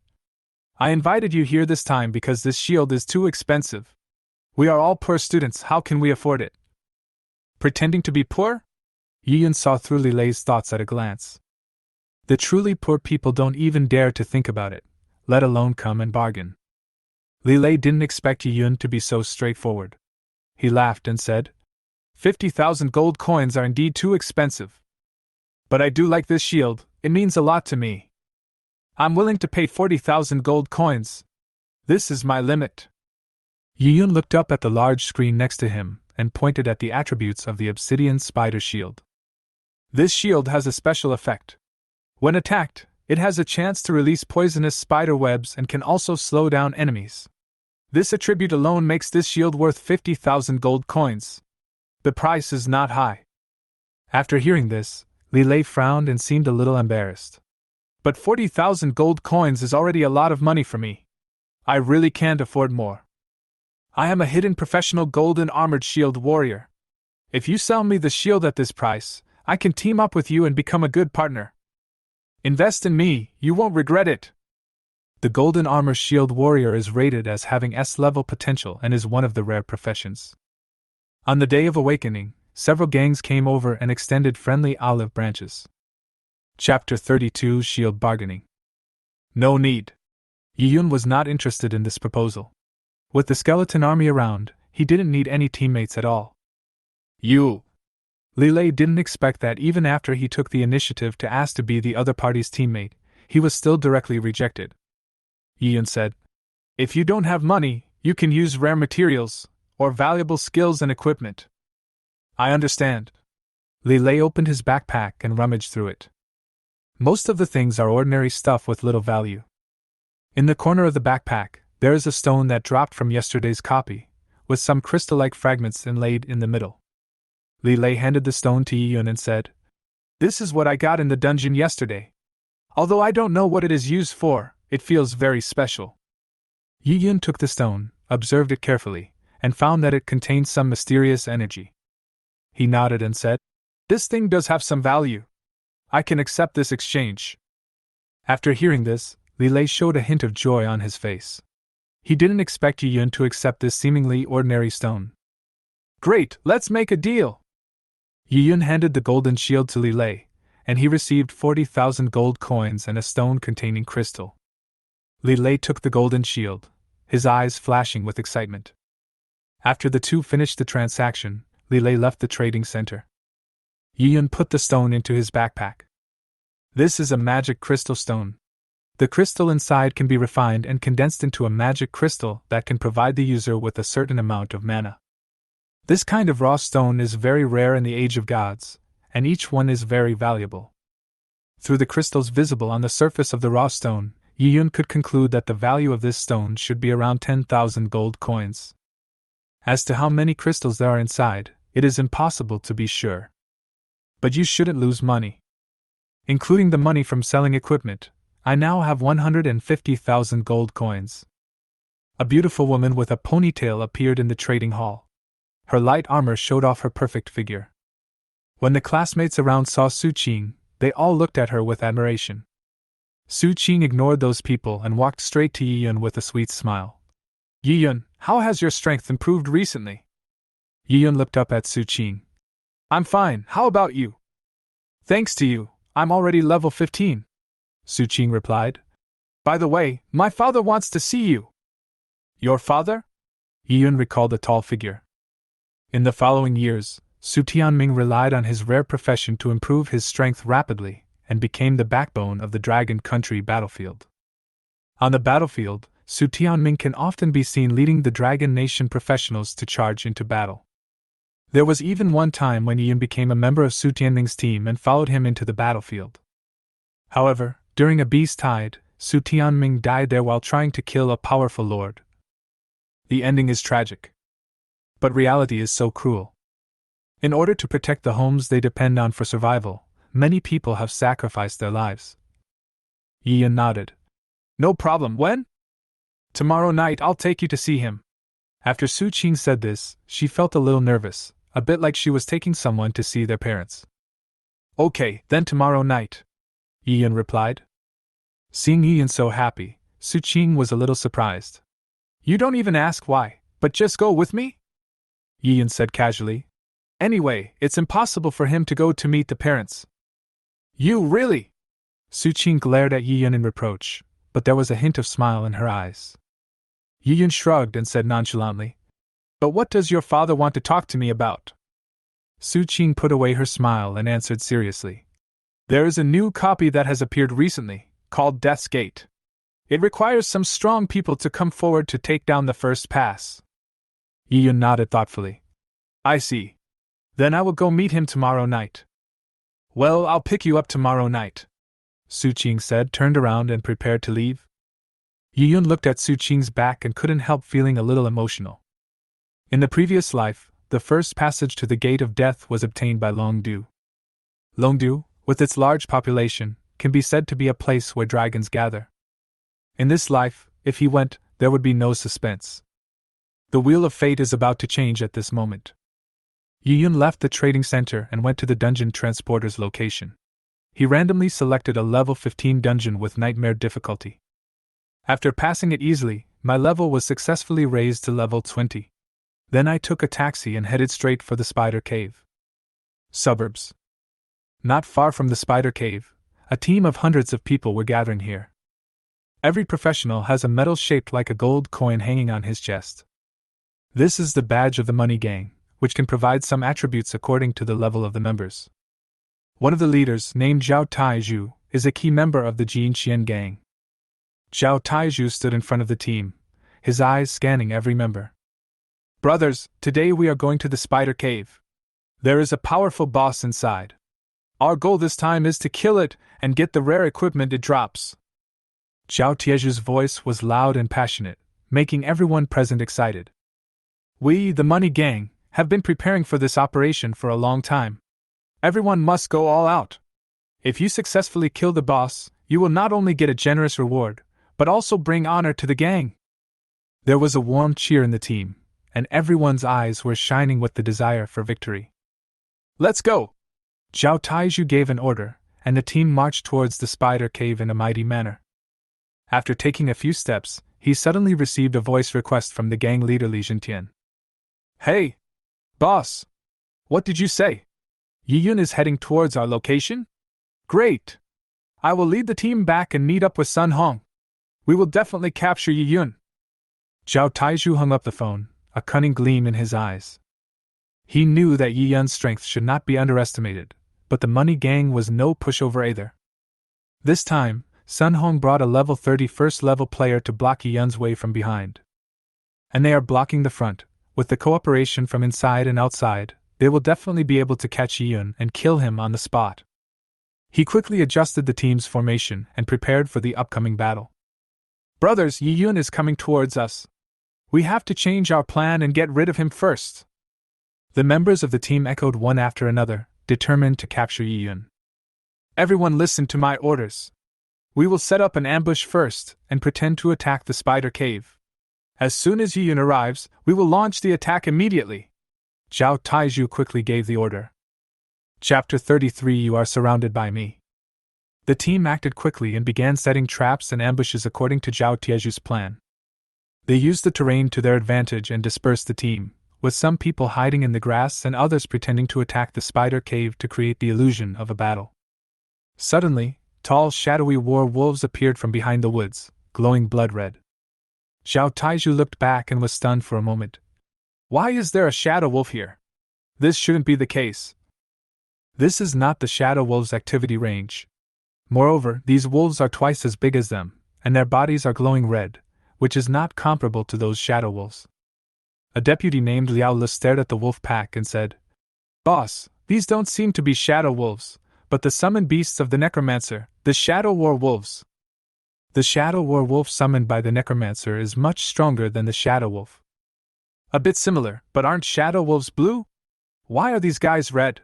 I invited you here this time because this shield is too expensive. We are all poor students, how can we afford it? Pretending to be poor? Yi Yun saw through Li Lei's thoughts at a glance. The truly poor people don't even dare to think about it, let alone come and bargain. Li Lei didn't expect Yi Yun to be so straightforward. He laughed and said, 50,000 gold coins are indeed too expensive. But I do like this shield, it means a lot to me. I'm willing to pay 40,000 gold coins. This is my limit. Yi Yun looked up at the large screen next to him and pointed at the attributes of the obsidian spider shield. This shield has a special effect. When attacked, it has a chance to release poisonous spider webs and can also slow down enemies. This attribute alone makes this shield worth 50,000 gold coins. The price is not high. After hearing this, Li Lei frowned and seemed a little embarrassed. But 40,000 gold coins is already a lot of money for me. I really can't afford more. I am a hidden professional golden armored shield warrior. If you sell me the shield at this price, I can team up with you and become a good partner. Invest in me, you won't regret it. The golden armor shield warrior is rated as having S-level potential and is one of the rare professions. On the day of awakening, several gangs came over and extended friendly olive branches. Chapter 32 Shield Bargaining. No need. Yi Yun was not interested in this proposal. With the skeleton army around, he didn't need any teammates at all. You! Li Lei didn't expect that even after he took the initiative to ask to be the other party's teammate, he was still directly rejected. Yi Yun said, If you don't have money, you can use rare materials, or valuable skills and equipment. I understand. Li Lei opened his backpack and rummaged through it. Most of the things are ordinary stuff with little value. In the corner of the backpack, there is a stone that dropped from yesterday's copy, with some crystal-like fragments inlaid in the middle. Li Lei handed the stone to Yi Yun and said, This is what I got in the dungeon yesterday. Although I don't know what it is used for, it feels very special. Yi Yun took the stone, observed it carefully, and found that it contained some mysterious energy. He nodded and said, "This thing does have some value. I can accept this exchange." After hearing this, Lilei showed a hint of joy on his face. He didn't expect Yi Yun to accept this seemingly ordinary stone. "Great, let's make a deal!" Yi Yun handed the golden shield to Lilei, and he received 40,000 gold coins and a stone containing crystal. Lilei took the golden shield, his eyes flashing with excitement. After the two finished the transaction, Lilei left the trading center. Yi Yun put the stone into his backpack. This is a magic crystal stone. The crystal inside can be refined and condensed into a magic crystal that can provide the user with a certain amount of mana. This kind of raw stone is very rare in the Age of Gods, and each one is very valuable. Through the crystals visible on the surface of the raw stone, Yi Yun could conclude that the value of this stone should be around 10,000 gold coins. As to how many crystals there are inside, it is impossible to be sure. But you shouldn't lose money. Including the money from selling equipment, I now have 150,000 gold coins. A beautiful woman with a ponytail appeared in the trading hall. Her light armor showed off her perfect figure. When the classmates around saw Su Qing, they all looked at her with admiration. Su Qing ignored those people and walked straight to Yi Yun with a sweet smile. "Yi Yun, how has your strength improved recently?" Yi Yun looked up at Su Qing. "I'm fine, how about you?" "Thanks to you, I'm already level 15. Su Qing replied. "By the way, my father wants to see you." "Your father?" Yi Yun recalled the tall figure. In the following years, Su Tianming relied on his rare profession to improve his strength rapidly, and became the backbone of the Dragon Country battlefield. On the battlefield, Su Tianming can often be seen leading the Dragon Nation professionals to charge into battle. There was even one time when Yi Yun became a member of Su Tianming's team and followed him into the battlefield. However, during a beast tide, Su Tianming died there while trying to kill a powerful lord. The ending is tragic. But reality is so cruel. In order to protect the homes they depend on for survival, many people have sacrificed their lives. Yi Yun nodded. "No problem, when?" "Tomorrow night I'll take you to see him." After Su Qing said this, she felt a little nervous, a bit like she was taking someone to see their parents. "Okay, then tomorrow night," Yi Yun replied. Seeing Yi Yun so happy, Su Qing was a little surprised. "You don't even ask why, but just go with me?" Yi Yun said casually. "Anyway, it's impossible for him to go to meet the parents." "You really?" Su Qing glared at Yi Yun in reproach, but there was a hint of smile in her eyes. Yi Yun shrugged and said nonchalantly, "But what does your father want to talk to me about?" Su Qing put away her smile and answered seriously. "There is a new copy that has appeared recently, called Death's Gate. It requires some strong people to come forward to take down the first pass." Yi Yun nodded thoughtfully. "I see. Then I will go meet him tomorrow night." "Well, I'll pick you up tomorrow night," Su Qing said, turned around and prepared to leave. Yi Yun looked at Su Qing's back and couldn't help feeling a little emotional. In the previous life, the first passage to the Gate of Death was obtained by Longdu. Longdu, with its large population, can be said to be a place where dragons gather. In this life, if he went, there would be no suspense. The wheel of fate is about to change at this moment. Yi Yun left the trading center and went to the dungeon transporter's location. He randomly selected a level 15 dungeon with nightmare difficulty. After passing it easily, my level was successfully raised to level 20. Then I took a taxi and headed straight for the Spider Cave. Suburbs. Not far from the Spider Cave, a team of hundreds of people were gathering here. Every professional has a medal shaped like a gold coin hanging on his chest. This is the badge of the Money Gang, which can provide some attributes according to the level of the members. One of the leaders, named Zhao Taizhu, is a key member of the Jinqian Gang. Zhao Taizhu stood in front of the team, his eyes scanning every member. "Brothers, today we are going to the Spider Cave. There is a powerful boss inside. Our goal this time is to kill it and get the rare equipment it drops." Zhao Taizhu's voice was loud and passionate, making everyone present excited. "We, the Money Gang, have been preparing for this operation for a long time. Everyone must go all out. If you successfully kill the boss, you will not only get a generous reward, but also bring honor to the gang." There was a warm cheer in the team, and everyone's eyes were shining with the desire for victory. Let's go! Zhao Taizhu gave an order, and the team marched towards the spider cave in a mighty manner. After taking a few steps, he suddenly received a voice request from the gang leader Li Jintian. Hey! Boss! What did you say? Yiyun is heading towards our location? Great! I will lead the team back and meet up with Sun Hong. We will definitely capture Yiyun. Zhao Taizhu hung up the phone, a cunning gleam in his eyes. He knew that Yiyun's strength should not be underestimated, but the money gang was no pushover either. This time, Sun Hong brought a level 30 first level player to block Yiyun's way from behind. And they are blocking the front. With the cooperation from inside and outside, they will definitely be able to catch Yiyun and kill him on the spot. He quickly adjusted the team's formation and prepared for the upcoming battle. Brothers, Yiyun is coming towards us. We have to change our plan and get rid of him first. The members of the team echoed one after another, determined to capture Yiyun. Everyone listen to my orders. We will set up an ambush first and pretend to attack the spider cave. As soon as Yiyun arrives, we will launch the attack immediately. Zhao Taizhu quickly gave the order. Chapter 33 You are surrounded by me. The team acted quickly and began setting traps and ambushes according to Zhao Taizhu's plan. They used the terrain to their advantage and dispersed the team, with some people hiding in the grass and others pretending to attack the spider cave to create the illusion of a battle. Suddenly, tall shadowy war wolves appeared from behind the woods, glowing blood red. Zhao Taizhu looked back and was stunned for a moment. Why is there a shadow wolf here? This shouldn't be the case. This is not the shadow wolves' activity range. Moreover, these wolves are twice as big as them, and their bodies are glowing red, which is not comparable to those shadow wolves. A deputy named Liao Le stared at the wolf pack and said, Boss, these don't seem to be shadow wolves, but the summoned beasts of the Necromancer, the shadow war wolves. The shadow war wolf summoned by the Necromancer is much stronger than the shadow wolf. A bit similar, but aren't shadow wolves blue? Why are these guys red?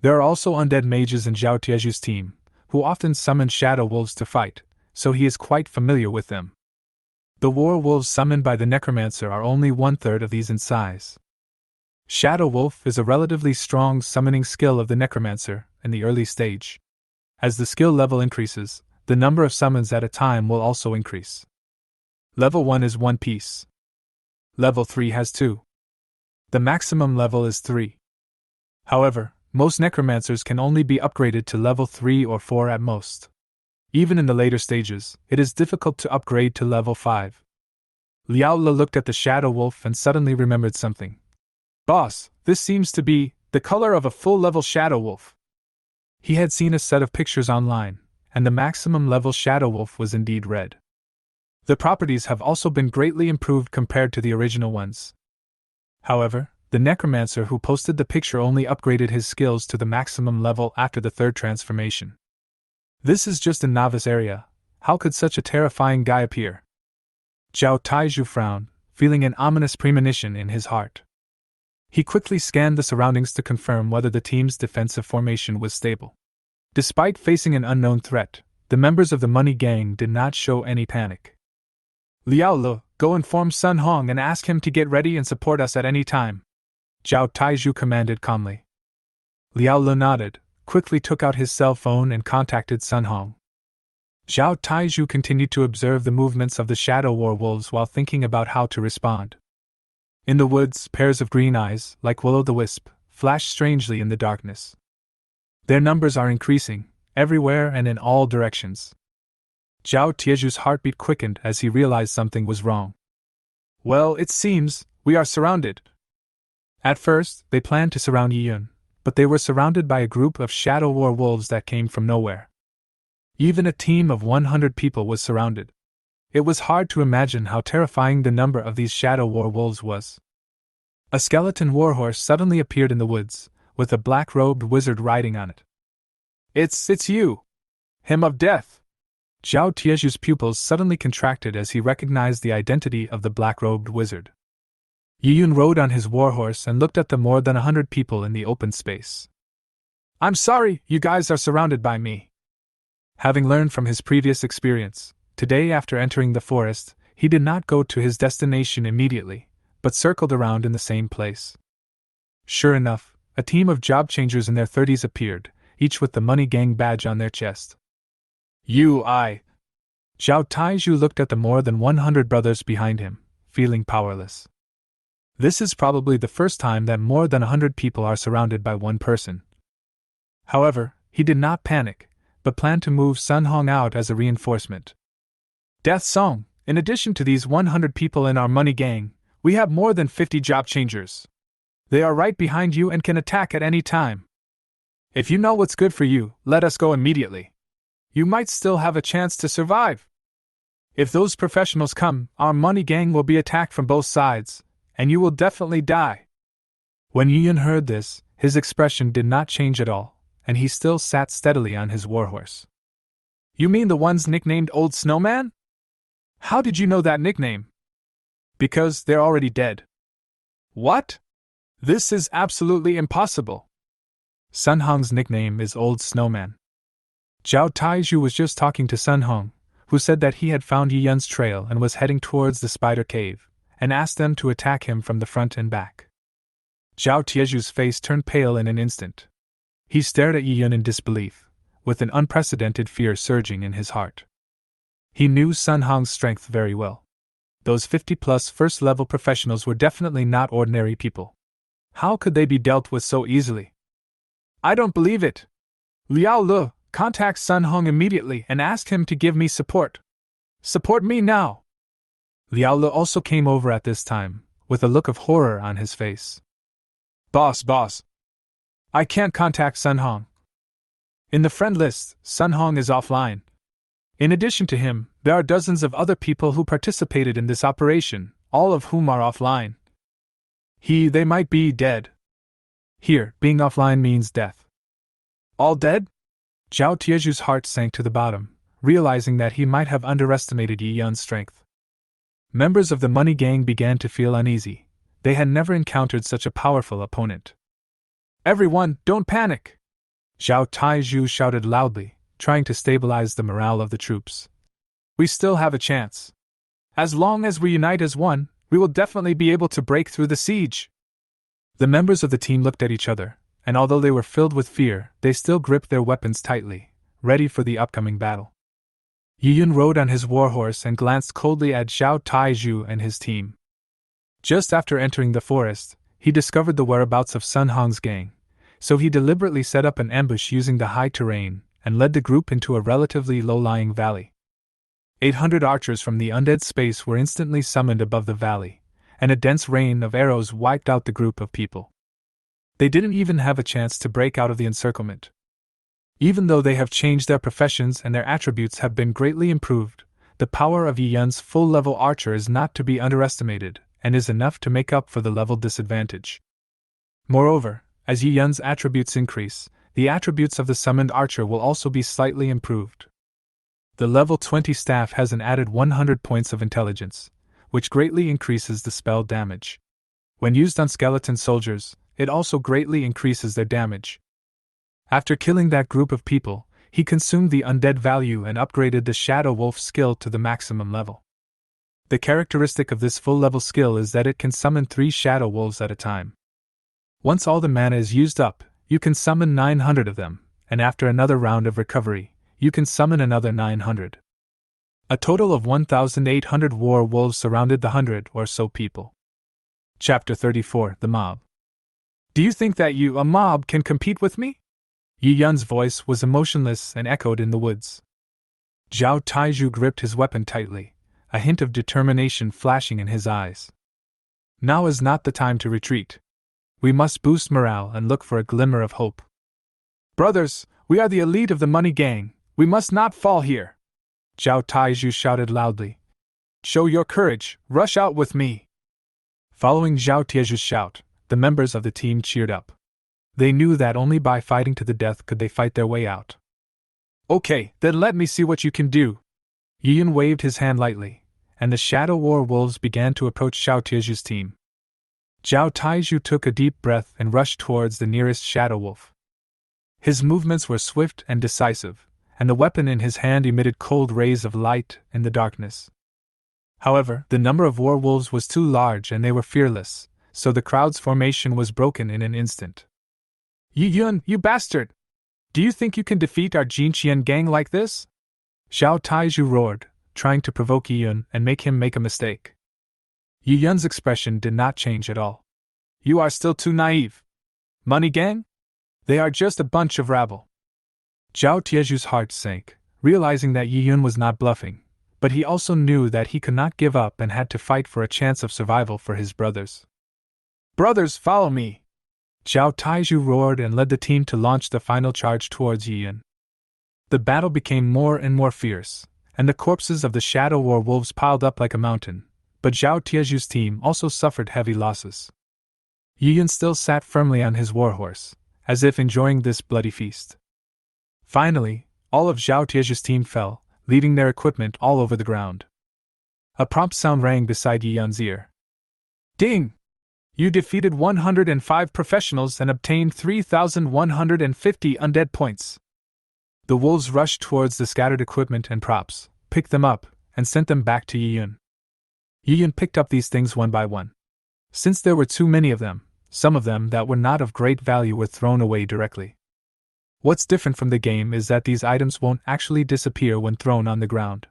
There are also undead mages in Zhao Taizhu's team, who often summon shadow wolves to fight, so he is quite familiar with them. The war wolves summoned by the Necromancer are only 1/3 of these in size. Shadow Wolf is a relatively strong summoning skill of the Necromancer in the early stage. As the skill level increases, the number of summons at a time will also increase. Level 1 is 1 piece. Level 3 has 2. The maximum level is 3. However, most Necromancers can only be upgraded to level 3 or 4 at most. Even in the later stages, it is difficult to upgrade to level 5. Liao Le looked at the Shadow Wolf and suddenly remembered something. Boss, this seems to be the color of a full-level Shadow Wolf. He had seen a set of pictures online, and the maximum level Shadow Wolf was indeed red. The properties have also been greatly improved compared to the original ones. However, the Necromancer who posted the picture only upgraded his skills to the maximum level after the 3rd transformation. This is just a novice area. How could such a terrifying guy appear? Zhao Taizhu frowned, feeling an ominous premonition in his heart. He quickly scanned the surroundings to confirm whether the team's defensive formation was stable. Despite facing an unknown threat, the members of the Money Gang did not show any panic. Liao Le, go inform Sun Hong and ask him to get ready and support us at any time, Zhao Taizhu commanded calmly. Liao Le nodded, quickly took out his cell phone and contacted Sun Hong. Zhao Taizhu continued to observe the movements of the shadow war wolves while thinking about how to respond. In the woods, pairs of green eyes, like will-o'-the-wisp, flashed strangely in the darkness. Their numbers are increasing, everywhere and in all directions. Zhao Taizhu's heartbeat quickened as he realized something was wrong. Well, it seems, we are surrounded. At first, they planned to surround Yiyun, but they were surrounded by a group of shadow war wolves that came from nowhere. Even a team of 100 people was surrounded. It was hard to imagine how terrifying the number of these shadow war wolves was. A skeleton warhorse suddenly appeared in the woods, with a black-robed wizard riding on it. It's you! Hymn of Death! Zhao Taizhu's pupils suddenly contracted as he recognized the identity of the black-robed wizard. Yiyun rode on his warhorse and looked at the more than 100 people in the open space. I'm sorry, you guys are surrounded by me. Having learned from his previous experience, today after entering the forest, he did not go to his destination immediately, but circled around in the same place. Sure enough, a team of job changers in their 30s appeared, each with the money gang badge on their chest. Zhao Taizhu looked at the more than 100 brothers behind him, feeling powerless. This is probably the first time that more than 100 people are surrounded by one person. However, he did not panic, but planned to move Sun Hong out as a reinforcement. Death Song, in addition to these 100 people in our money gang, we have more than 50 job changers. They are right behind you and can attack at any time. If you know what's good for you, let us go immediately. You might still have a chance to survive. If those professionals come, our money gang will be attacked from both sides, and you will definitely die. When Yun heard this, his expression did not change at all, and he still sat steadily on his warhorse. You mean the ones nicknamed Old Snowman? How did you know that nickname? Because they're already dead. What? This is absolutely impossible. Sun Hong's nickname is Old Snowman. Zhao Taizhu was just talking to Sun Hong, who said that he had found Yi Yun's trail and was heading towards the spider cave, and asked them to attack him from the front and back. Zhao Tieju's face turned pale in an instant. He stared at Yi Yun in disbelief, with an unprecedented fear surging in his heart. He knew Sun Hong's strength very well. Those 50-plus first-level professionals were definitely not ordinary people. How could they be dealt with so easily? I don't believe it. Liao Le, contact Sun Hong immediately and ask him to give me support. Support me now. Liao Le also came over at this time, with a look of horror on his face. Boss. I can't contact Sun Hong. In the friend list, Sun Hong is offline. In addition to him, there are dozens of other people who participated in this operation, all of whom are offline. They might be dead. Here, being offline means death. All dead? Zhao Tieju's heart sank to the bottom, realizing that he might have underestimated Yi Yun's strength. Members of the money gang began to feel uneasy. They had never encountered such a powerful opponent. Everyone, don't panic! Zhao Taizhu shouted loudly, trying to stabilize the morale of the troops. We still have a chance. As long as we unite as one, we will definitely be able to break through the siege. The members of the team looked at each other, and although they were filled with fear, they still gripped their weapons tightly, ready for the upcoming battle. Yi Yun rode on his warhorse and glanced coldly at Zhao Taizhu and his team. Just after entering the forest, he discovered the whereabouts of Sun Hong's gang, so he deliberately set up an ambush using the high terrain and led the group into a relatively low-lying valley. 800 archers from the undead space were instantly summoned above the valley, and a dense rain of arrows wiped out the group of people. They didn't even have a chance to break out of the encirclement. Even though they have changed their professions and their attributes have been greatly improved, the power of Yi Yun's full-level archer is not to be underestimated, and is enough to make up for the level disadvantage. Moreover, as Yi Yun's attributes increase, the attributes of the summoned archer will also be slightly improved. The level 20 staff has an added 100 points of intelligence, which greatly increases the spell damage. When used on skeleton soldiers, it also greatly increases their damage. After killing that group of people, he consumed the undead value and upgraded the Shadow Wolf skill to the maximum level. The characteristic of this full-level skill is that it can summon 3 Shadow Wolves at a time. Once all the mana is used up, you can summon 900 of them, and after another round of recovery, you can summon another 900. A total of 1,800 war wolves surrounded the 100 or so people. Chapter 34, The Mob. Do you think that you, a mob, can compete with me? Yi Yun's voice was emotionless and echoed in the woods. Zhao Taizhu gripped his weapon tightly, a hint of determination flashing in his eyes. Now is not the time to retreat. We must boost morale and look for a glimmer of hope. Brothers, we are the elite of the money gang. We must not fall here. Zhao Taizhu shouted loudly. Show your courage, rush out with me. Following Zhao Tieju's shout, the members of the team cheered up. They knew that only by fighting to the death could they fight their way out. Okay, then let me see what you can do. Yi Yun waved his hand lightly, and the Shadow War Wolves began to approach Zhao Tieju's team. Zhao Taizhu took a deep breath and rushed towards the nearest Shadow Wolf. His movements were swift and decisive, and the weapon in his hand emitted cold rays of light in the darkness. However, the number of werewolves was too large and they were fearless, so the crowd's formation was broken in an instant. Yi Yun, you bastard! Do you think you can defeat our Jinqian gang like this? Zhao Taizhu roared, trying to provoke Yi Yun and make him make a mistake. Yi Yun's expression did not change at all. You are still too naive. Money gang? They are just a bunch of rabble. Zhao Tieju's heart sank, realizing that Yi Yun was not bluffing, but he also knew that he could not give up and had to fight for a chance of survival for his brothers. Brothers, follow me! Zhao Taizhu roared and led the team to launch the final charge towards Yi Yun. The battle became more and more fierce, and the corpses of the Shadow Werewolves piled up like a mountain, but Zhao Tieju's team also suffered heavy losses. Yi Yun still sat firmly on his warhorse, as if enjoying this bloody feast. Finally, all of Zhao Tieju's team fell, leaving their equipment all over the ground. A prompt sound rang beside Yi Yun's ear. Ding! You defeated 105 professionals and obtained 3,150 undead points. The wolves rushed towards the scattered equipment and props, picked them up, and sent them back to Yi Yun. Yi Yun picked up these things one by one. Since there were too many of them, some of them that were not of great value were thrown away directly. What's different from the game is that these items won't actually disappear when thrown on the ground.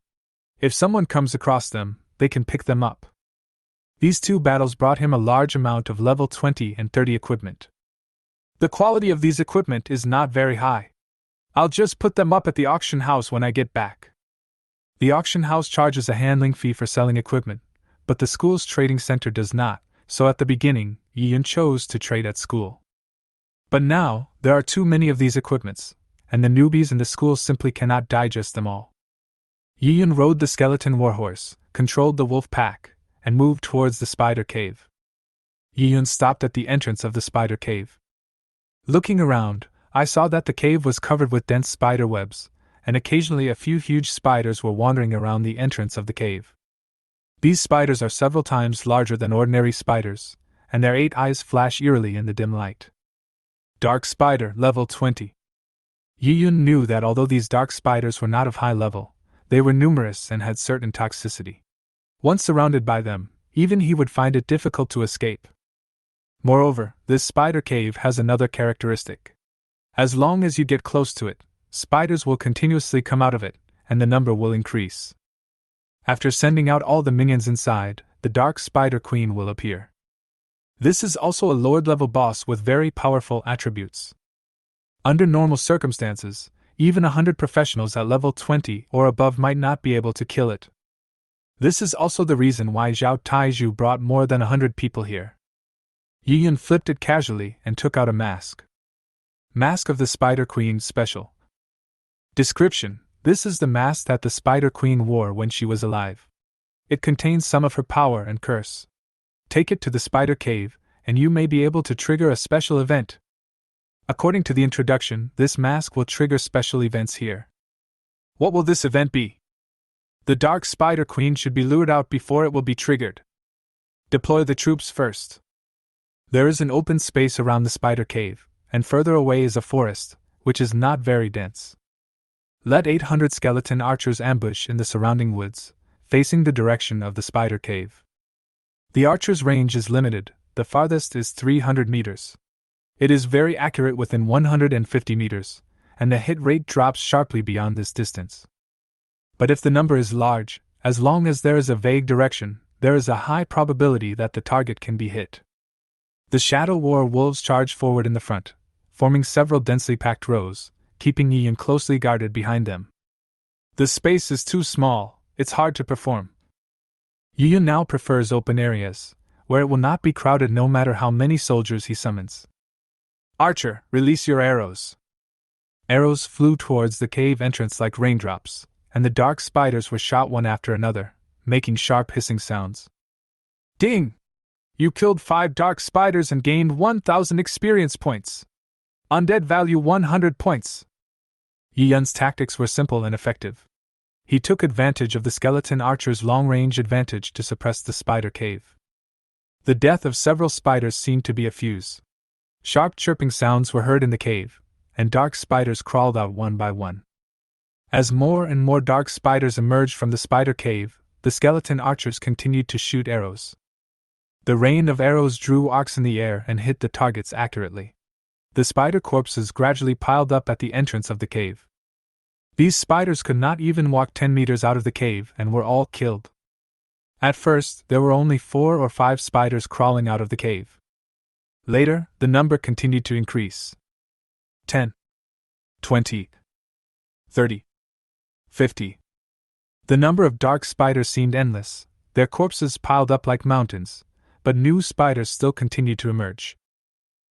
If someone comes across them, they can pick them up. These two battles brought him a large amount of level 20 and 30 equipment. The quality of these equipment is not very high. I'll just put them up at the auction house when I get back. The auction house charges a handling fee for selling equipment, but the school's trading center does not, so at the beginning, Yi Yun chose to trade at school. But now, there are too many of these equipments, and the newbies in the school simply cannot digest them all. Yi Yun rode the skeleton warhorse, controlled the wolf pack, and moved towards the spider cave. Yi Yun stopped at the entrance of the spider cave. Looking around, I saw that the cave was covered with dense spider webs, and occasionally a few huge spiders were wandering around the entrance of the cave. These spiders are several times larger than ordinary spiders, and their 8 eyes flash eerily in the dim light. Dark Spider, level 20. Yi Yun knew that although these dark spiders were not of high level, they were numerous and had certain toxicity. Once surrounded by them, even he would find it difficult to escape. Moreover, this spider cave has another characteristic. As long as you get close to it, spiders will continuously come out of it, and the number will increase. After sending out all the minions inside, the Dark Spider Queen will appear. This is also a Lord-level boss with very powerful attributes. Under normal circumstances, even 100 professionals at level 20 or above might not be able to kill it. This is also the reason why Zhao Taizhu brought more than 100 people here. Yi Yun flipped it casually and took out a mask. Mask of the Spider Queen Special. Description: this is the mask that the Spider Queen wore when she was alive. It contains some of her power and curse. Take it to the Spider Cave, and you may be able to trigger a special event. According to the introduction, this mask will trigger special events here. What will this event be? The Dark Spider Queen should be lured out before it will be triggered. Deploy the troops first. There is an open space around the Spider Cave, and further away is a forest, which is not very dense. Let 800 skeleton archers ambush in the surrounding woods, facing the direction of the Spider Cave. The archers' range is limited, the farthest is 300 meters. It is very accurate within 150 meters, and the hit rate drops sharply beyond this distance. But if the number is large, as long as there is a vague direction, there is a high probability that the target can be hit. The Shadow War Wolves charge forward in the front, forming several densely packed rows, keeping Yi Yun closely guarded behind them. The space is too small, it's hard to perform. Yi Yun now prefers open areas, where it will not be crowded no matter how many soldiers he summons. Archer, release your arrows. Arrows flew towards the cave entrance like raindrops, and the dark spiders were shot one after another, making sharp hissing sounds. Ding! You killed 5 dark spiders and gained 1,000 experience points. Undead value 100 points. Yi Yun's tactics were simple and effective. He took advantage of the skeleton archer's long-range advantage to suppress the spider cave. The death of several spiders seemed to be a fuse. Sharp chirping sounds were heard in the cave, and dark spiders crawled out one by one. As more and more dark spiders emerged from the spider cave, the skeleton archers continued to shoot arrows. The rain of arrows drew arcs in the air and hit the targets accurately. The spider corpses gradually piled up at the entrance of the cave. These spiders could not even walk 10 meters out of the cave and were all killed. At first, there were only 4 or 5 spiders crawling out of the cave. Later, the number continued to increase. 10, 20, 30, 50. The number of dark spiders seemed endless, their corpses piled up like mountains, but new spiders still continued to emerge.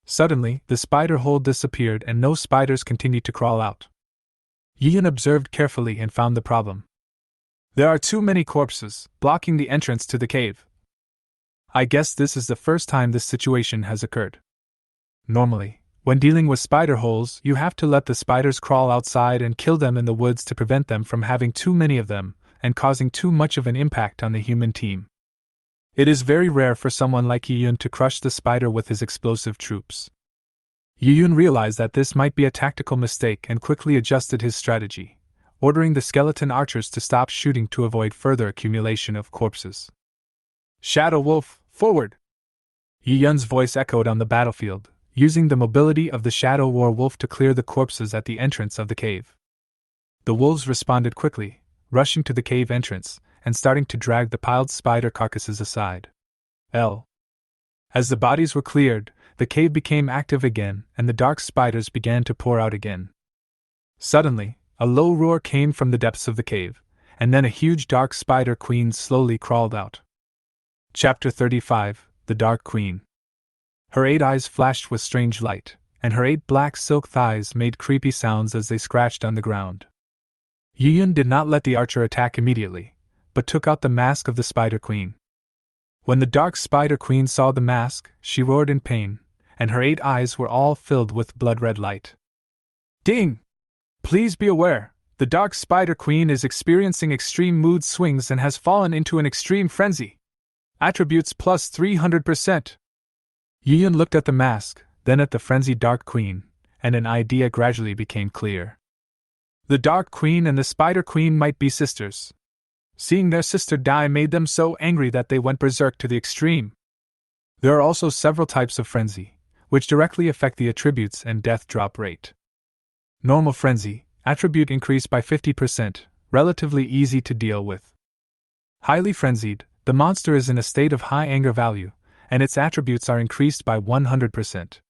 Suddenly, the spider hole disappeared and no spiders continued to crawl out. Yiyun observed carefully and found the problem. There are too many corpses, blocking the entrance to the cave. I guess this is the first time this situation has occurred. Normally, when dealing with spider holes, you have to let the spiders crawl outside and kill them in the woods to prevent them from having too many of them and causing too much of an impact on the human team. It is very rare for someone like Yiyun to crush the spider with his explosive troops. Yiyun realized that this might be a tactical mistake and quickly adjusted his strategy, ordering the skeleton archers to stop shooting to avoid further accumulation of corpses. Shadow Wolf, forward! Yiyun's voice echoed on the battlefield, using the mobility of the Shadow War Wolf to clear the corpses at the entrance of the cave. The wolves responded quickly, rushing to the cave entrance and starting to drag the piled spider carcasses aside. As the bodies were cleared, the cave became active again and the dark spiders began to pour out again. Suddenly, a low roar came from the depths of the cave, and then a huge dark spider queen slowly crawled out. Chapter 35, The Dark Queen. Her 8 eyes flashed with strange light, and her 8 black silk thighs made creepy sounds as they scratched on the ground. Yiyun did not let the archer attack immediately, but took out the mask of the Spider Queen. When the dark Spider Queen saw the mask, she roared in pain, and her 8 eyes were all filled with blood-red light. Ding! Please be aware, the dark Spider Queen is experiencing extreme mood swings and has fallen into an extreme frenzy. Attributes plus 300%. Yiyun looked at the mask, then at the frenzied Dark Queen, and an idea gradually became clear. The Dark Queen and the Spider Queen might be sisters. Seeing their sister die made them so angry that they went berserk to the extreme. There are also several types of frenzy, which directly affect the attributes and death drop rate. Normal frenzy, attribute increase by 50%, relatively easy to deal with. Highly frenzied, the monster is in a state of high anger value, and its attributes are increased by 100%.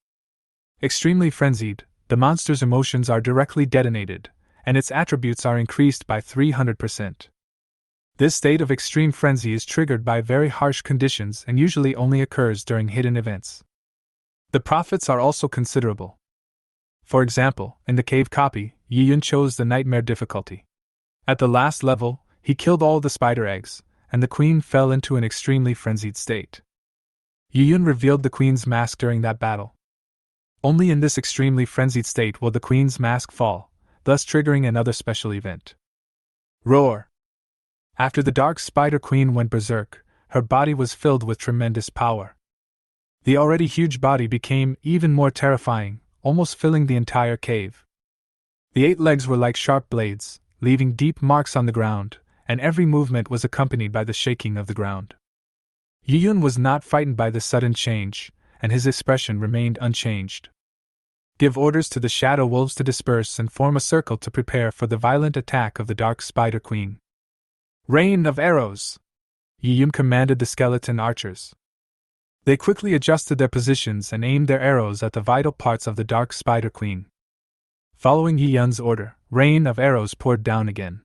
Extremely frenzied, the monster's emotions are directly detonated, and its attributes are increased by 300%. This state of extreme frenzy is triggered by very harsh conditions and usually only occurs during hidden events. The profits are also considerable. For example, in the cave copy, Yiyun chose the nightmare difficulty. At the last level, he killed all the spider eggs, and the queen fell into an extremely frenzied state. Yiyun revealed the queen's mask during that battle. Only in this extremely frenzied state will the queen's mask fall, thus triggering another special event. Roar! After the dark spider queen went berserk, her body was filled with tremendous power. The already huge body became even more terrifying, almost filling the entire cave. The 8 legs were like sharp blades, leaving deep marks on the ground, and every movement was accompanied by the shaking of the ground. Yiyun was not frightened by this sudden change, and his expression remained unchanged. Give orders to the shadow wolves to disperse and form a circle to prepare for the violent attack of the dark spider queen. Rain of arrows! Yiyun commanded the skeleton archers. They quickly adjusted their positions and aimed their arrows at the vital parts of the dark spider queen. Following Yiyun's order, rain of arrows poured down again.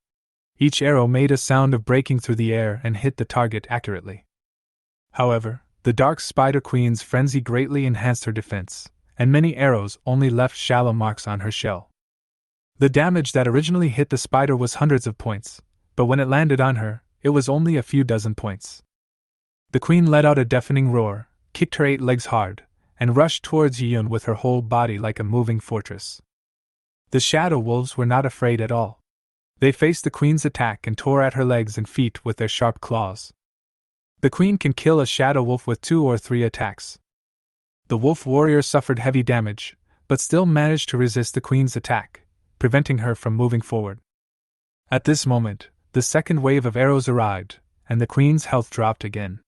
Each arrow made a sound of breaking through the air and hit the target accurately. However, the dark spider queen's frenzy greatly enhanced her defense, and many arrows only left shallow marks on her shell. The damage that originally hit the spider was hundreds of points, but when it landed on her, it was only a few dozen points. The queen let out a deafening roar, kicked her 8 legs hard, and rushed towards Yiyun with her whole body like a moving fortress. The shadow wolves were not afraid at all. They faced the queen's attack and tore at her legs and feet with their sharp claws. The queen can kill a shadow wolf with 2 or 3 attacks. The wolf warrior suffered heavy damage, but still managed to resist the queen's attack, preventing her from moving forward. At this moment, the second wave of arrows arrived, and the queen's health dropped again.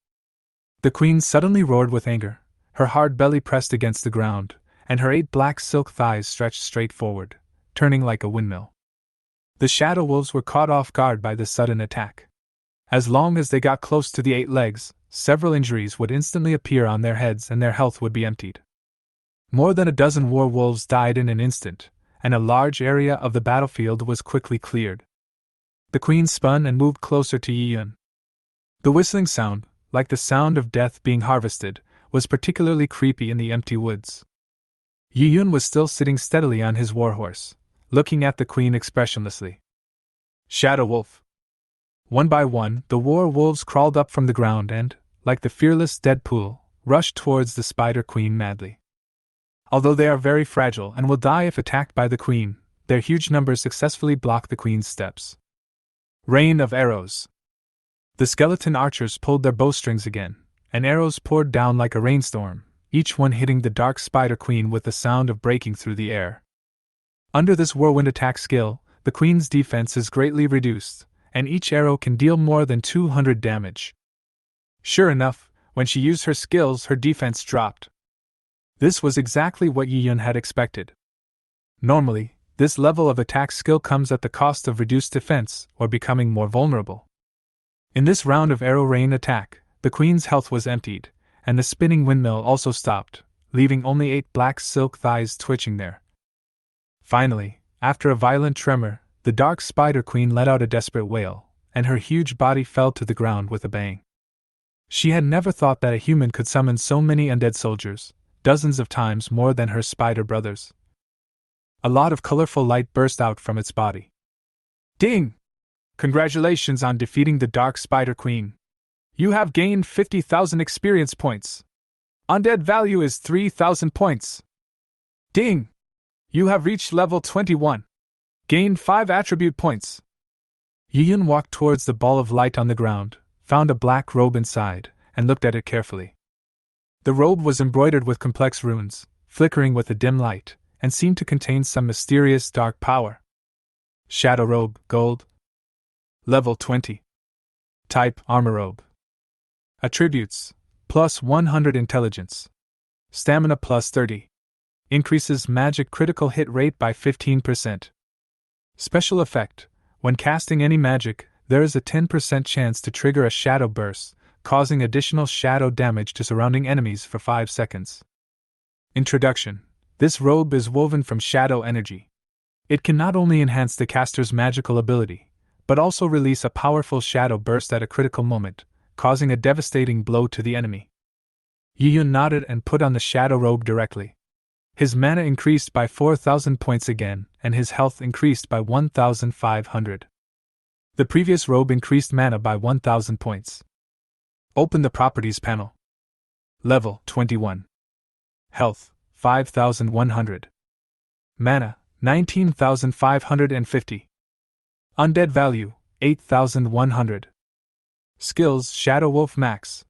The queen suddenly roared with anger, her hard belly pressed against the ground, and her 8 black silk thighs stretched straight forward, turning like a windmill. The shadow wolves were caught off guard by this sudden attack. As long as they got close to the 8 legs, several injuries would instantly appear on their heads and their health would be emptied. More than a dozen war wolves died in an instant, and a large area of the battlefield was quickly cleared. The queen spun and moved closer to Yi-Yun. The whistling sound, like the sound of death being harvested, was particularly creepy in the empty woods. Yi-Yun was still sitting steadily on his warhorse, looking at the queen expressionlessly. Shadow Wolf. One by one, the war wolves crawled up from the ground and, like the fearless Deadpool, rushed towards the Spider Queen madly. Although they are very fragile and will die if attacked by the queen, their huge numbers successfully block the queen's steps. Rain of arrows. The skeleton archers pulled their bowstrings again, and arrows poured down like a rainstorm, each one hitting the dark Spider Queen with the sound of breaking through the air. Under this whirlwind attack skill, the queen's defense is greatly reduced, and each arrow can deal more than 200 damage. Sure enough, when she used her skills, her defense dropped. This was exactly what Yi-Yun had expected. Normally, this level of attack skill comes at the cost of reduced defense or becoming more vulnerable. In this round of arrow rain attack, the queen's health was emptied, and the spinning windmill also stopped, leaving only 8 black silk thighs twitching there. Finally, after a violent tremor, the dark Spider Queen let out a desperate wail, and her huge body fell to the ground with a bang. She had never thought that a human could summon so many undead soldiers, dozens of times more than her spider brothers. A lot of colorful light burst out from its body. Ding! Congratulations on defeating the Dark Spider Queen. You have gained 50,000 experience points. Undead value is 3,000 points. Ding! You have reached level 21. Gained 5 attribute points. Yi-Yun walked towards the ball of light on the ground, found a black robe inside, and looked at it carefully. The robe was embroidered with complex runes, flickering with a dim light, and seemed to contain some mysterious dark power. Shadow robe, gold. Level 20. Type, armor robe. Attributes, plus 100 intelligence. Stamina plus 30. Increases magic critical hit rate by 15%. Special effect, when casting any magic, there is a 10% chance to trigger a shadow burst, causing additional shadow damage to surrounding enemies for 5 seconds. Introduction. This robe is woven from shadow energy. It can not only enhance the caster's magical ability, but also release a powerful shadow burst at a critical moment, causing a devastating blow to the enemy. Yi-Yun nodded and put on the shadow robe directly. His mana increased by 4,000 points again, and his health increased by 1,500. The previous robe increased mana by 1,000 points. Open the Properties panel. Level 21. Health 5,100. Mana 19,550. Undead value 8,100. Skills Shadow Wolf max.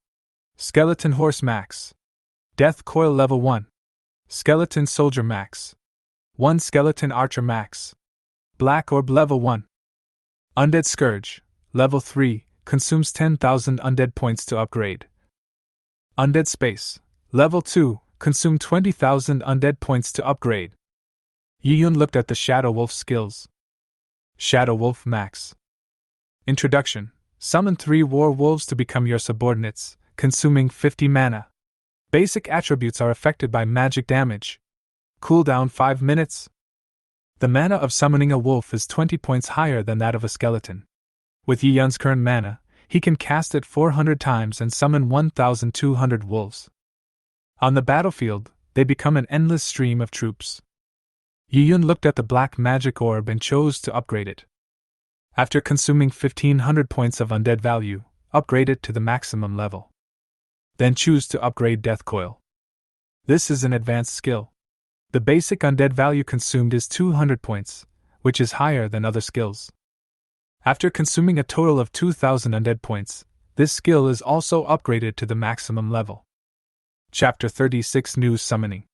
Skeleton Horse max. Death Coil level 1. Skeleton Soldier max. 1 Skeleton Archer max. Black Orb level 1. Undead Scourge level 3. Consumes 10,000 undead points to upgrade. Undead Space level 2. Consume 20,000 undead points to upgrade. Yi-Yun looked at the Shadow Wolf skills. Shadow Wolf max. Introduction. Summon 3 war wolves to become your subordinates, consuming 50 mana. Basic attributes are affected by magic damage. Cooldown 5 minutes. The mana of summoning a wolf is 20 points higher than that of a skeleton. With Yi-Yun's current mana, he can cast it 400 times and summon 1,200 wolves. On the battlefield, they become an endless stream of troops. Yi-Yun looked at the black magic orb and chose to upgrade it. After consuming 1,500 points of undead value, upgrade it to the maximum level. Then choose to upgrade Death Coil. This is an advanced skill. The basic undead value consumed is 200 points, which is higher than other skills. After consuming a total of 2,000 undead points, this skill is also upgraded to the maximum level. Chapter 36 New Summoning.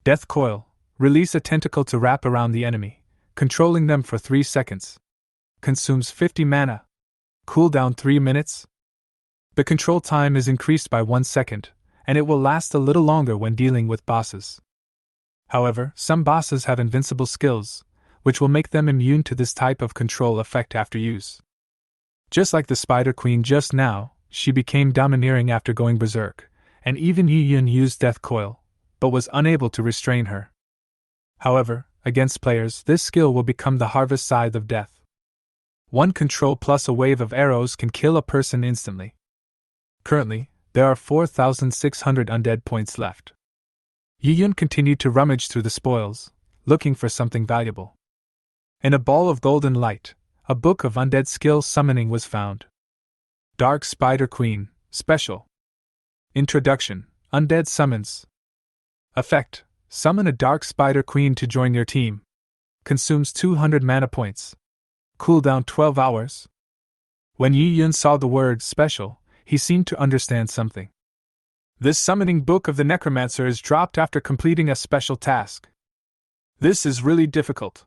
Death Coil. Release a tentacle to wrap around the enemy, controlling them for 3 seconds. Consumes 50 mana. Cooldown 3 minutes. The control time is increased by 1 second, and it will last a little longer when dealing with bosses. However, some bosses have invincible skills, which will make them immune to this type of control effect after use. Just like the Spider Queen just now, she became domineering after going berserk, and even Yi-Yun used Death Coil, but was unable to restrain her. However, against players, this skill will become the Harvest Scythe of Death. One control plus a wave of arrows can kill a person instantly. Currently, there are 4,600 undead points left. Yi-Yun continued to rummage through the spoils, looking for something valuable. In a ball of golden light, a book of undead skill summoning was found. Dark Spider Queen, Special. Introduction, Undead Summons. Effect, summon a Dark Spider Queen to join your team. Consumes 200 mana points. Cooldown 12 hours. When Yi-Yun saw the word special, he seemed to understand something. This summoning book of the Necromancer is dropped after completing a special task. This is really difficult.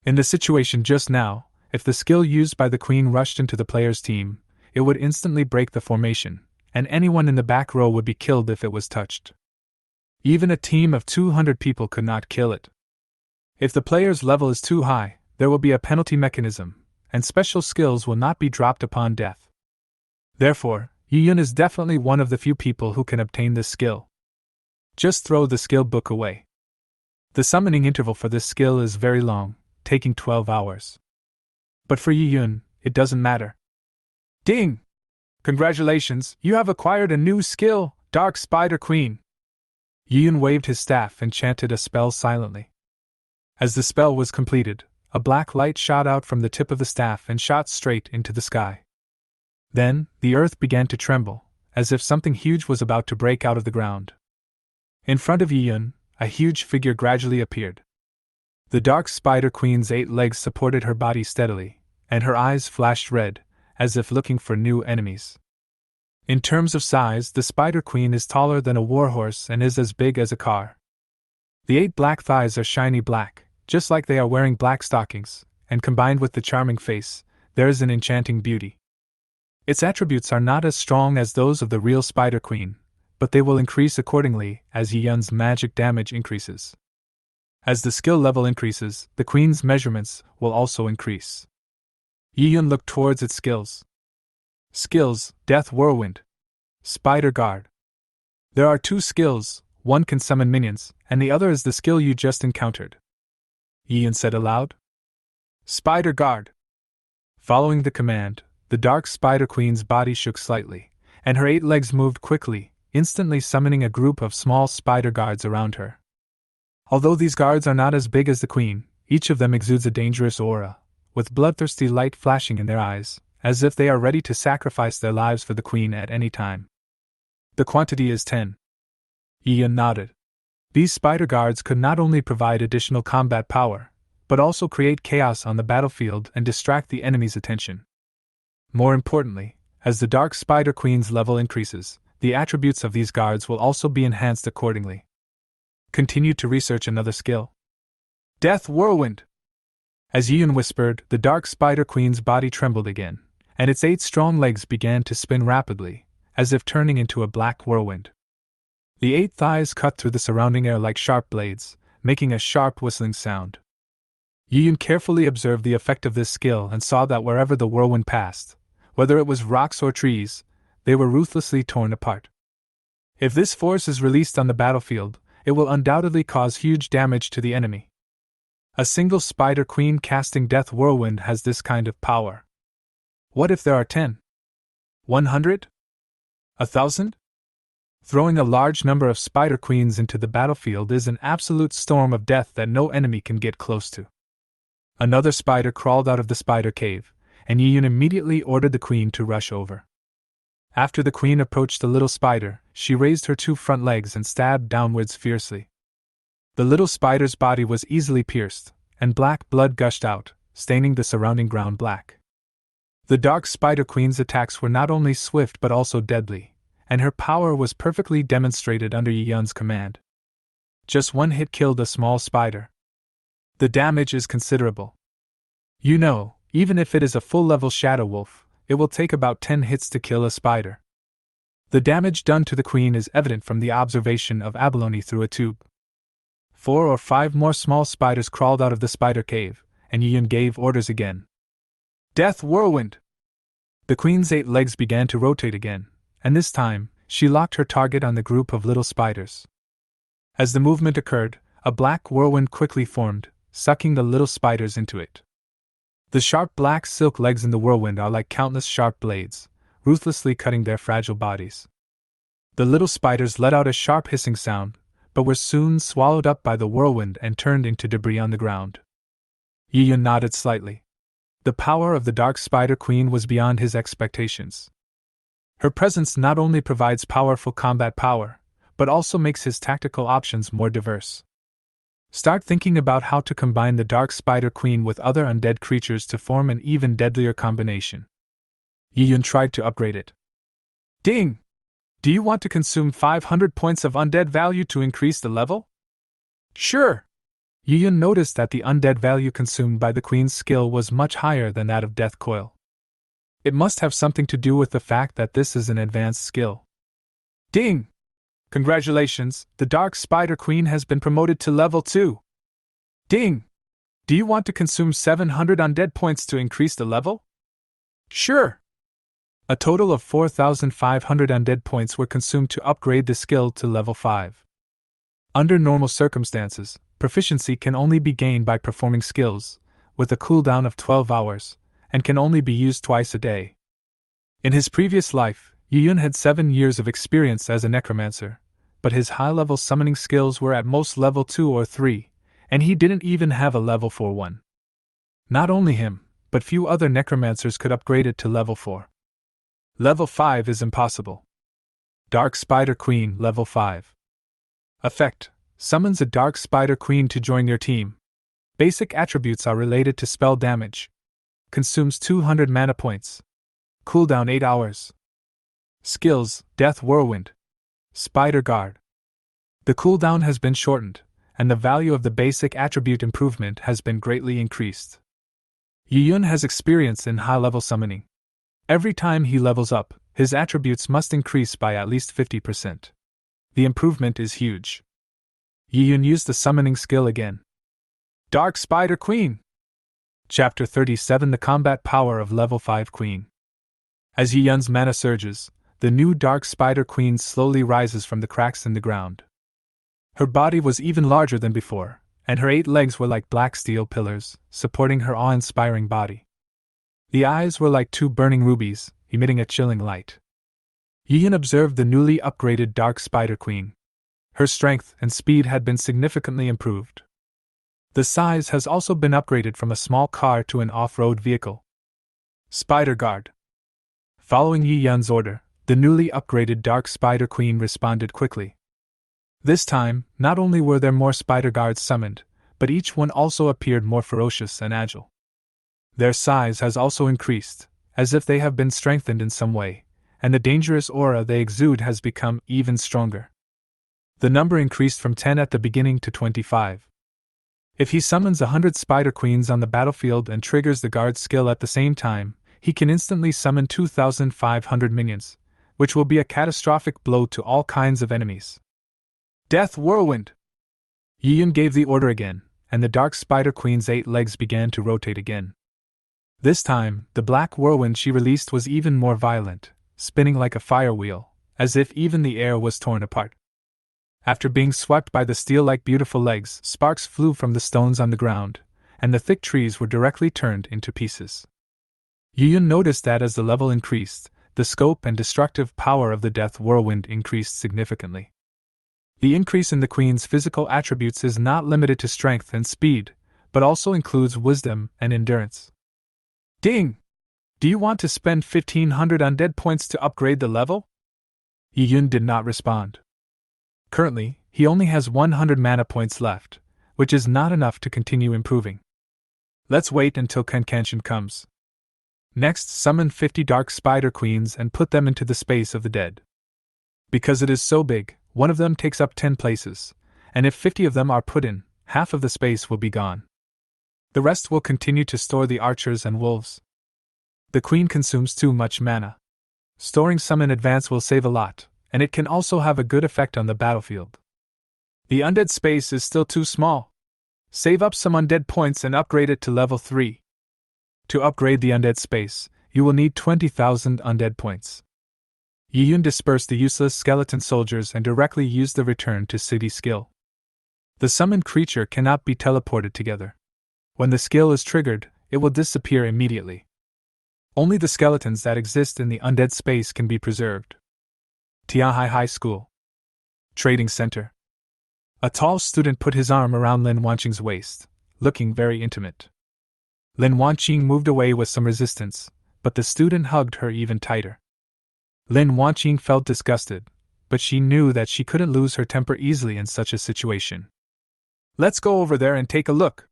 In the situation just now, if the skill used by the Queen rushed into the player's team, it would instantly break the formation, and anyone in the back row would be killed if it was touched. Even a team of 200 people could not kill it. If the player's level is too high, there will be a penalty mechanism, and special skills will not be dropped upon death. Therefore, Yi-Yun is definitely one of the few people who can obtain this skill. Just throw the skill book away. The summoning interval for this skill is very long, taking 12 hours. But for Yi-Yun, it doesn't matter. Ding! Congratulations, you have acquired a new skill, Dark Spider Queen. Yi-Yun waved his staff and chanted a spell silently. As the spell was completed, a black light shot out from the tip of the staff and shot straight into the sky. Then, the earth began to tremble, as if something huge was about to break out of the ground. In front of Yi-Yun, a huge figure gradually appeared. The Dark Spider Queen's 8 legs supported her body steadily, and her eyes flashed red, as if looking for new enemies. In terms of size, the Spider Queen is taller than a warhorse and is as big as a car. The 8 black thighs are shiny black, just like they are wearing black stockings, and combined with the charming face, there is an enchanting beauty. Its attributes are not as strong as those of the real Spider Queen, but they will increase accordingly as Yi-Yun's magic damage increases. As the skill level increases, the Queen's measurements will also increase. Yi-Yun looked towards its skills. Skills, Death Whirlwind. Spider Guard. There are 2 skills, one can summon minions, and the other is the skill you just encountered. Yi-Yun said aloud. Spider Guard. Following the command, the Dark Spider Queen's body shook slightly, and her 8 legs moved quickly, instantly summoning a group of small spider guards around her. Although these guards are not as big as the Queen, each of them exudes a dangerous aura, with bloodthirsty light flashing in their eyes, as if they are ready to sacrifice their lives for the Queen at any time. The quantity is 10. Yi-Yun nodded. These spider guards could not only provide additional combat power, but also create chaos on the battlefield and distract the enemy's attention. More importantly, as the Dark Spider Queen's level increases, the attributes of these guards will also be enhanced accordingly. Continue to research another skill. Death Whirlwind. As Yi-Yun whispered, the Dark Spider Queen's body trembled again, and its 8 strong legs began to spin rapidly, as if turning into a black whirlwind. The 8 thighs cut through the surrounding air like sharp blades, making a sharp whistling sound. Yi-Yun carefully observed the effect of this skill and saw that wherever the whirlwind passed, whether it was rocks or trees, they were ruthlessly torn apart. If this force is released on the battlefield, it will undoubtedly cause huge damage to the enemy. A single Spider Queen casting Death Whirlwind has this kind of power. What if there are 10? 100? 1,000? Throwing a large number of Spider Queens into the battlefield is an absolute storm of death that no enemy can get close to. Another spider crawled out of the spider cave, and Yi-Yun immediately ordered the Queen to rush over. After the Queen approached the little spider, she raised her 2 front legs and stabbed downwards fiercely. The little spider's body was easily pierced, and black blood gushed out, staining the surrounding ground black. The Dark Spider Queen's attacks were not only swift but also deadly, and her power was perfectly demonstrated under Yi-Yun's command. Just one hit killed a small spider. The damage is considerable. You know, even if it is a full-level Shadow Wolf, it will take about 10 hits to kill a spider. The damage done to the queen is evident from the observation of abalone through a tube. 4 or 5 more small spiders crawled out of the spider cave, and Yiyun gave orders again. Death whirlwind! The queen's 8 legs began to rotate again, and this time, she locked her target on the group of little spiders. As the movement occurred, a black whirlwind quickly formed, sucking the little spiders into it. The sharp black silk legs in the whirlwind are like countless sharp blades, ruthlessly cutting their fragile bodies. The little spiders let out a sharp hissing sound, but were soon swallowed up by the whirlwind and turned into debris on the ground. Yiyun nodded slightly. The power of the Dark Spider Queen was beyond his expectations. Her presence not only provides powerful combat power, but also makes his tactical options more diverse. Start thinking about how to combine the Dark Spider Queen with other undead creatures to form an even deadlier combination. Yiyun tried to upgrade it. Ding! Do you want to consume 500 points of undead value to increase the level? Sure! Yiyun noticed that the undead value consumed by the queen's skill was much higher than that of Death Coil. It must have something to do with the fact that this is an advanced skill. Ding! Congratulations, the Dark Spider Queen has been promoted to level 2. Ding! Do you want to consume 700 undead points to increase the level? Sure! A total of 4,500 undead points were consumed to upgrade the skill to level 5. Under normal circumstances, proficiency can only be gained by performing skills, with a cooldown of 12 hours, and can only be used twice a day. In his previous life, Yiyun had 7 years of experience as a necromancer, but his high-level summoning skills were at most level 2 or 3, and he didn't even have a level 4 one. Not only him, but few other necromancers could upgrade it to level 4. Level 5 is impossible. Dark Spider Queen, level 5. Effect: summons a Dark Spider Queen to join your team. Basic attributes are related to spell damage. Consumes 200 mana points. Cooldown 8 hours. Skills: Death Whirlwind. Spider Guard. The cooldown has been shortened, and the value of the basic attribute improvement has been greatly increased. Yiyun has experience in high-level summoning. Every time he levels up, his attributes must increase by at least 50%. The improvement is huge. Yiyun used the summoning skill again. Dark Spider Queen! Chapter 37: The Combat Power of Level 5 Queen. As Yiyun's mana surges, the new Dark Spider Queen slowly rises from the cracks in the ground. Her body was even larger than before, and her 8 legs were like black steel pillars, supporting her awe-inspiring body. The eyes were like 2 burning rubies, emitting a chilling light. Yiyun observed the newly upgraded Dark Spider Queen. Her strength and speed had been significantly improved. The size has also been upgraded from a small car to an off-road vehicle. Spider Guard. Following Yiyun's order, the newly upgraded Dark Spider Queen responded quickly. This time, not only were there more spider guards summoned, but each one also appeared more ferocious and agile. Their size has also increased, as if they have been strengthened in some way, and the dangerous aura they exude has become even stronger. The number increased from 10 at the beginning to 25. If he summons 100 Spider Queens on the battlefield and triggers the guard skill at the same time, he can instantly summon 2,500 minions, which will be a catastrophic blow to all kinds of enemies. Death Whirlwind! Yiyun gave the order again, and the Dark Spider Queen's 8 legs began to rotate again. This time, the black whirlwind she released was even more violent, spinning like a fire wheel, as if even the air was torn apart. After being swept by the steel-like beautiful legs, sparks flew from the stones on the ground, and the thick trees were directly turned into pieces. Yiyun noticed that as the level increased, the scope and destructive power of the Death Whirlwind increased significantly. The increase in the Queen's physical attributes is not limited to strength and speed, but also includes wisdom and endurance. Ding! Do you want to spend 1,500 undead points to upgrade the level? Yiyun did not respond. Currently, he only has 100 mana points left, which is not enough to continue improving. Let's wait until Confrontation comes. Next, summon 50 Dark Spider Queens and put them into the space of the dead. Because it is so big, one of them takes up 10 places, and if 50 of them are put in, half of the space will be gone. The rest will continue to store the archers and wolves. The queen consumes too much mana. Storing some in advance will save a lot, and it can also have a good effect on the battlefield. The undead space is still too small. Save up some undead points and upgrade it to level 3. To upgrade the undead space, you will need 20,000 undead points. Yiyun dispersed the useless skeleton soldiers and directly used the return to city skill. The summoned creature cannot be teleported together. When the skill is triggered, it will disappear immediately. Only the skeletons that exist in the undead space can be preserved. Tianhai High School. Trading Center. A tall student put his arm around Lin Wanqing's waist, looking very intimate. Lin Wanqing moved away with some resistance, but the student hugged her even tighter. Lin Wanqing felt disgusted, but she knew that she couldn't lose her temper easily in such a situation. Let's go over there and take a look.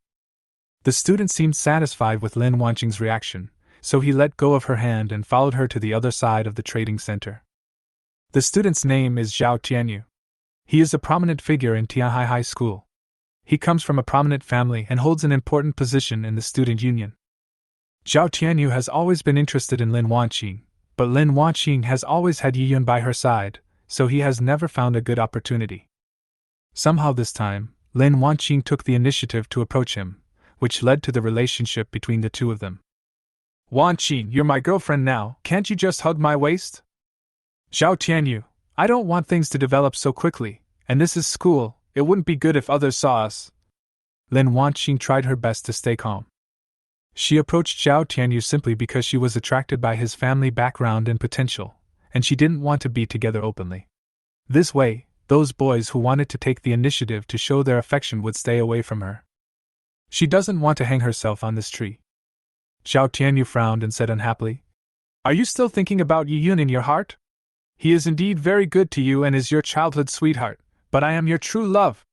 The student seemed satisfied with Lin Wanqing's reaction, so he let go of her hand and followed her to the other side of the trading center. The student's name is Zhao Tianyu. He is a prominent figure in Tianhai High School. He comes from a prominent family and holds an important position in the student union. Zhao Tianyu has always been interested in Lin Wanqing, but Lin Wanqing has always had Yiyun by her side, so he has never found a good opportunity. Somehow this time, Lin Wanqing took the initiative to approach him, which led to the relationship between the two of them. Wanqing, you're my girlfriend now, can't you just hug my waist? Zhao Tianyu, I don't want things to develop so quickly, and this is school, it wouldn't be good if others saw us. Lin Wanqing tried her best to stay calm. She approached Zhao Tianyu simply because she was attracted by his family background and potential, and she didn't want to be together openly. This way, those boys who wanted to take the initiative to show their affection would stay away from her. She doesn't want to hang herself on this tree. Zhao Tianyu frowned and said unhappily, Are you still thinking about Yiyun in your heart? He is indeed very good to you and is your childhood sweetheart, but I am your true love.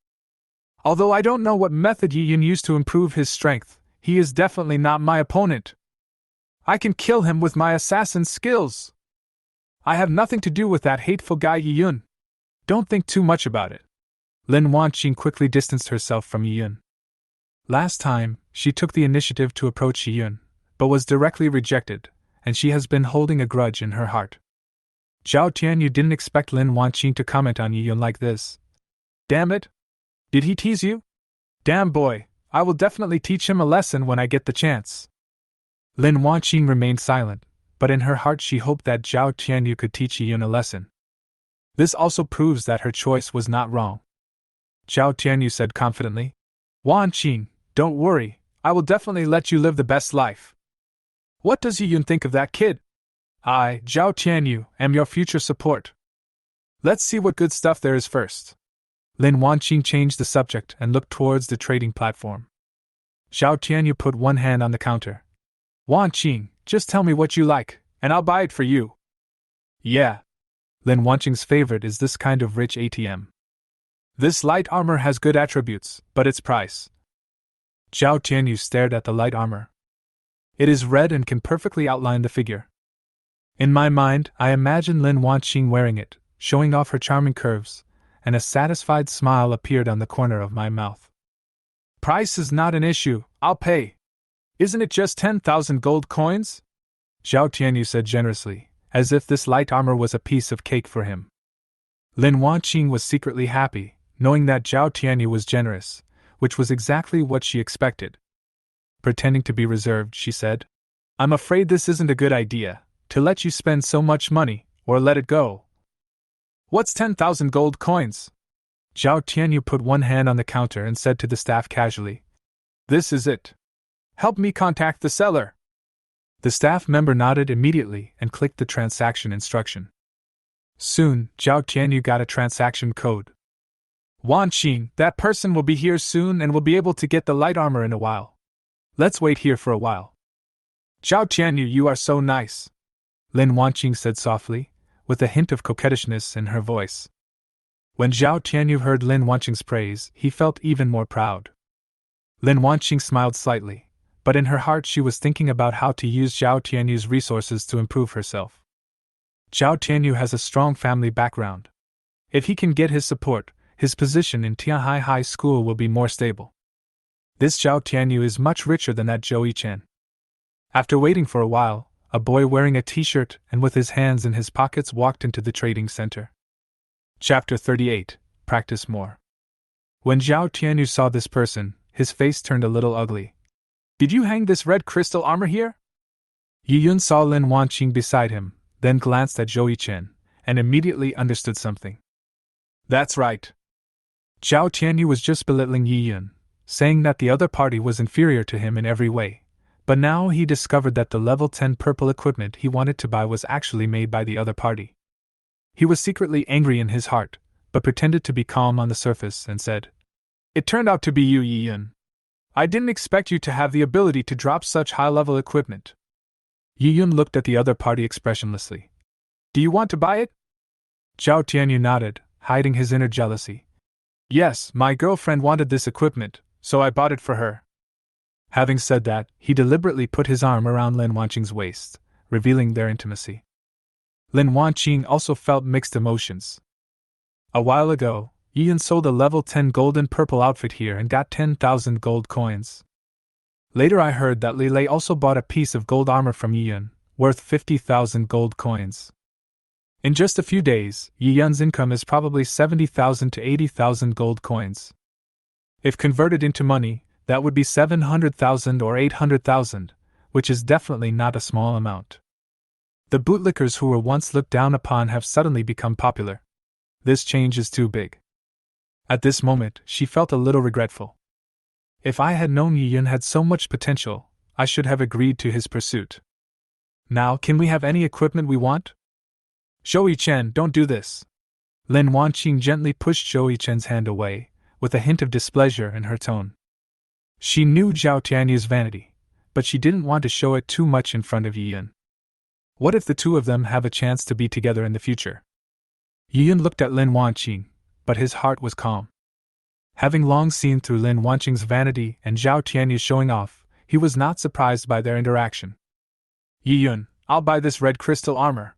Although I don't know what method Yiyun used to improve his strength, he is definitely not my opponent. I can kill him with my assassin skills. I have nothing to do with that hateful guy Yiyun. Don't think too much about it. Lin Wanqing quickly distanced herself from Yiyun. Last time, she took the initiative to approach Yiyun, but was directly rejected, and she has been holding a grudge in her heart. Zhao Tianyu didn't expect Lin Wanqing to comment on Yiyun like this. Damn it! Did he tease you? Damn boy, I will definitely teach him a lesson when I get the chance. Lin Wanqing remained silent, but in her heart she hoped that Zhao Tianyu could teach Yiyun a lesson. This also proves that her choice was not wrong. Zhao Tianyu said confidently, Wanqing, don't worry, I will definitely let you live the best life. What does Yiyun think of that kid? I, Zhao Tianyu, am your future support. Let's see what good stuff there is first. Lin Wanqing changed the subject and looked towards the trading platform. Zhao Tianyu put one hand on the counter. Wanqing, just tell me what you like, and I'll buy it for you. Yeah. Lin Wanqing's favorite is this kind of rich ATM. This light armor has good attributes, but its price. Zhao Tianyu stared at the light armor. It is red and can perfectly outline the figure. In my mind, I imagine Lin Wanqing wearing it, showing off her charming curves, and a satisfied smile appeared on the corner of my mouth. Price is not an issue, I'll pay. Isn't it just 10,000 gold coins? Zhao Tianyu said generously, as if this light armor was a piece of cake for him. Lin Wanqing was secretly happy, knowing that Zhao Tianyu was generous, which was exactly what she expected. Pretending to be reserved, she said, I'm afraid this isn't a good idea, to let you spend so much money, or let it go. What's 10,000 gold coins? Zhao Tianyu put one hand on the counter and said to the staff casually, This is it. Help me contact the seller. The staff member nodded immediately and clicked the transaction instruction. Soon, Zhao Tianyu got a transaction code. Wanqing, that person will be here soon and will be able to get the light armor in a while. Let's wait here for a while. Zhao Tianyu, you are so nice. Lin Wanqing said softly, with a hint of coquettishness in her voice. When Zhao Tianyu heard Lin Wanqing's praise, he felt even more proud. Lin Wanqing smiled slightly, but in her heart she was thinking about how to use Zhao Tianyu's resources to improve herself. Zhao Tianyu has a strong family background. If he can get his support, his position in Tianhai High School will be more stable. This Zhao Tianyu is much richer than that Zhou Yichen. After waiting for a while, a boy wearing a t-shirt and with his hands in his pockets walked into the trading center. Chapter 38. Practice More. When Zhao Tianyu saw this person, his face turned a little ugly. Did you hang this red crystal armor here? Yi Yun saw Lin Wanqing beside him, then glanced at Zhou Yichen, and immediately understood something. That's right. Zhao Tianyu was just belittling Yi Yun, saying that the other party was inferior to him in every way, but now he discovered that the level 10 purple equipment he wanted to buy was actually made by the other party. He was secretly angry in his heart, but pretended to be calm on the surface and said, It turned out to be you, Yi Yun. I didn't expect you to have the ability to drop such high-level equipment. Yi Yun looked at the other party expressionlessly. Do you want to buy it? Zhao Tianyu nodded, hiding his inner jealousy. Yes, my girlfriend wanted this equipment, so I bought it for her. Having said that, he deliberately put his arm around Lin Wanqing's waist, revealing their intimacy. Lin Wanqing also felt mixed emotions. A while ago, Yi Yun sold a level 10 gold and purple outfit here and got 10,000 gold coins. Later I heard that Li Lei also bought a piece of gold armor from Yi Yun, worth 50,000 gold coins. In just a few days, Yi Yun's income is probably 70,000 to 80,000 gold coins. If converted into money, that would be 700,000 or 800,000, which is definitely not a small amount. The bootlickers who were once looked down upon have suddenly become popular. This change is too big. At this moment, she felt a little regretful. If I had known Yi Yun had so much potential, I should have agreed to his pursuit. Now, can we have any equipment we want? Zhou Yichen, don't do this. Lin Wanqing gently pushed Zhou Yichen's hand away, with a hint of displeasure in her tone. She knew Zhao Tianyu's vanity, but she didn't want to show it too much in front of Yi Yun. What if the two of them have a chance to be together in the future? Yi Yun looked at Lin Wanqing, but his heart was calm. Having long seen through Lin Wanqing's vanity and Zhao Tianyu's showing off, he was not surprised by their interaction. Yi Yun, I'll buy this red crystal armor.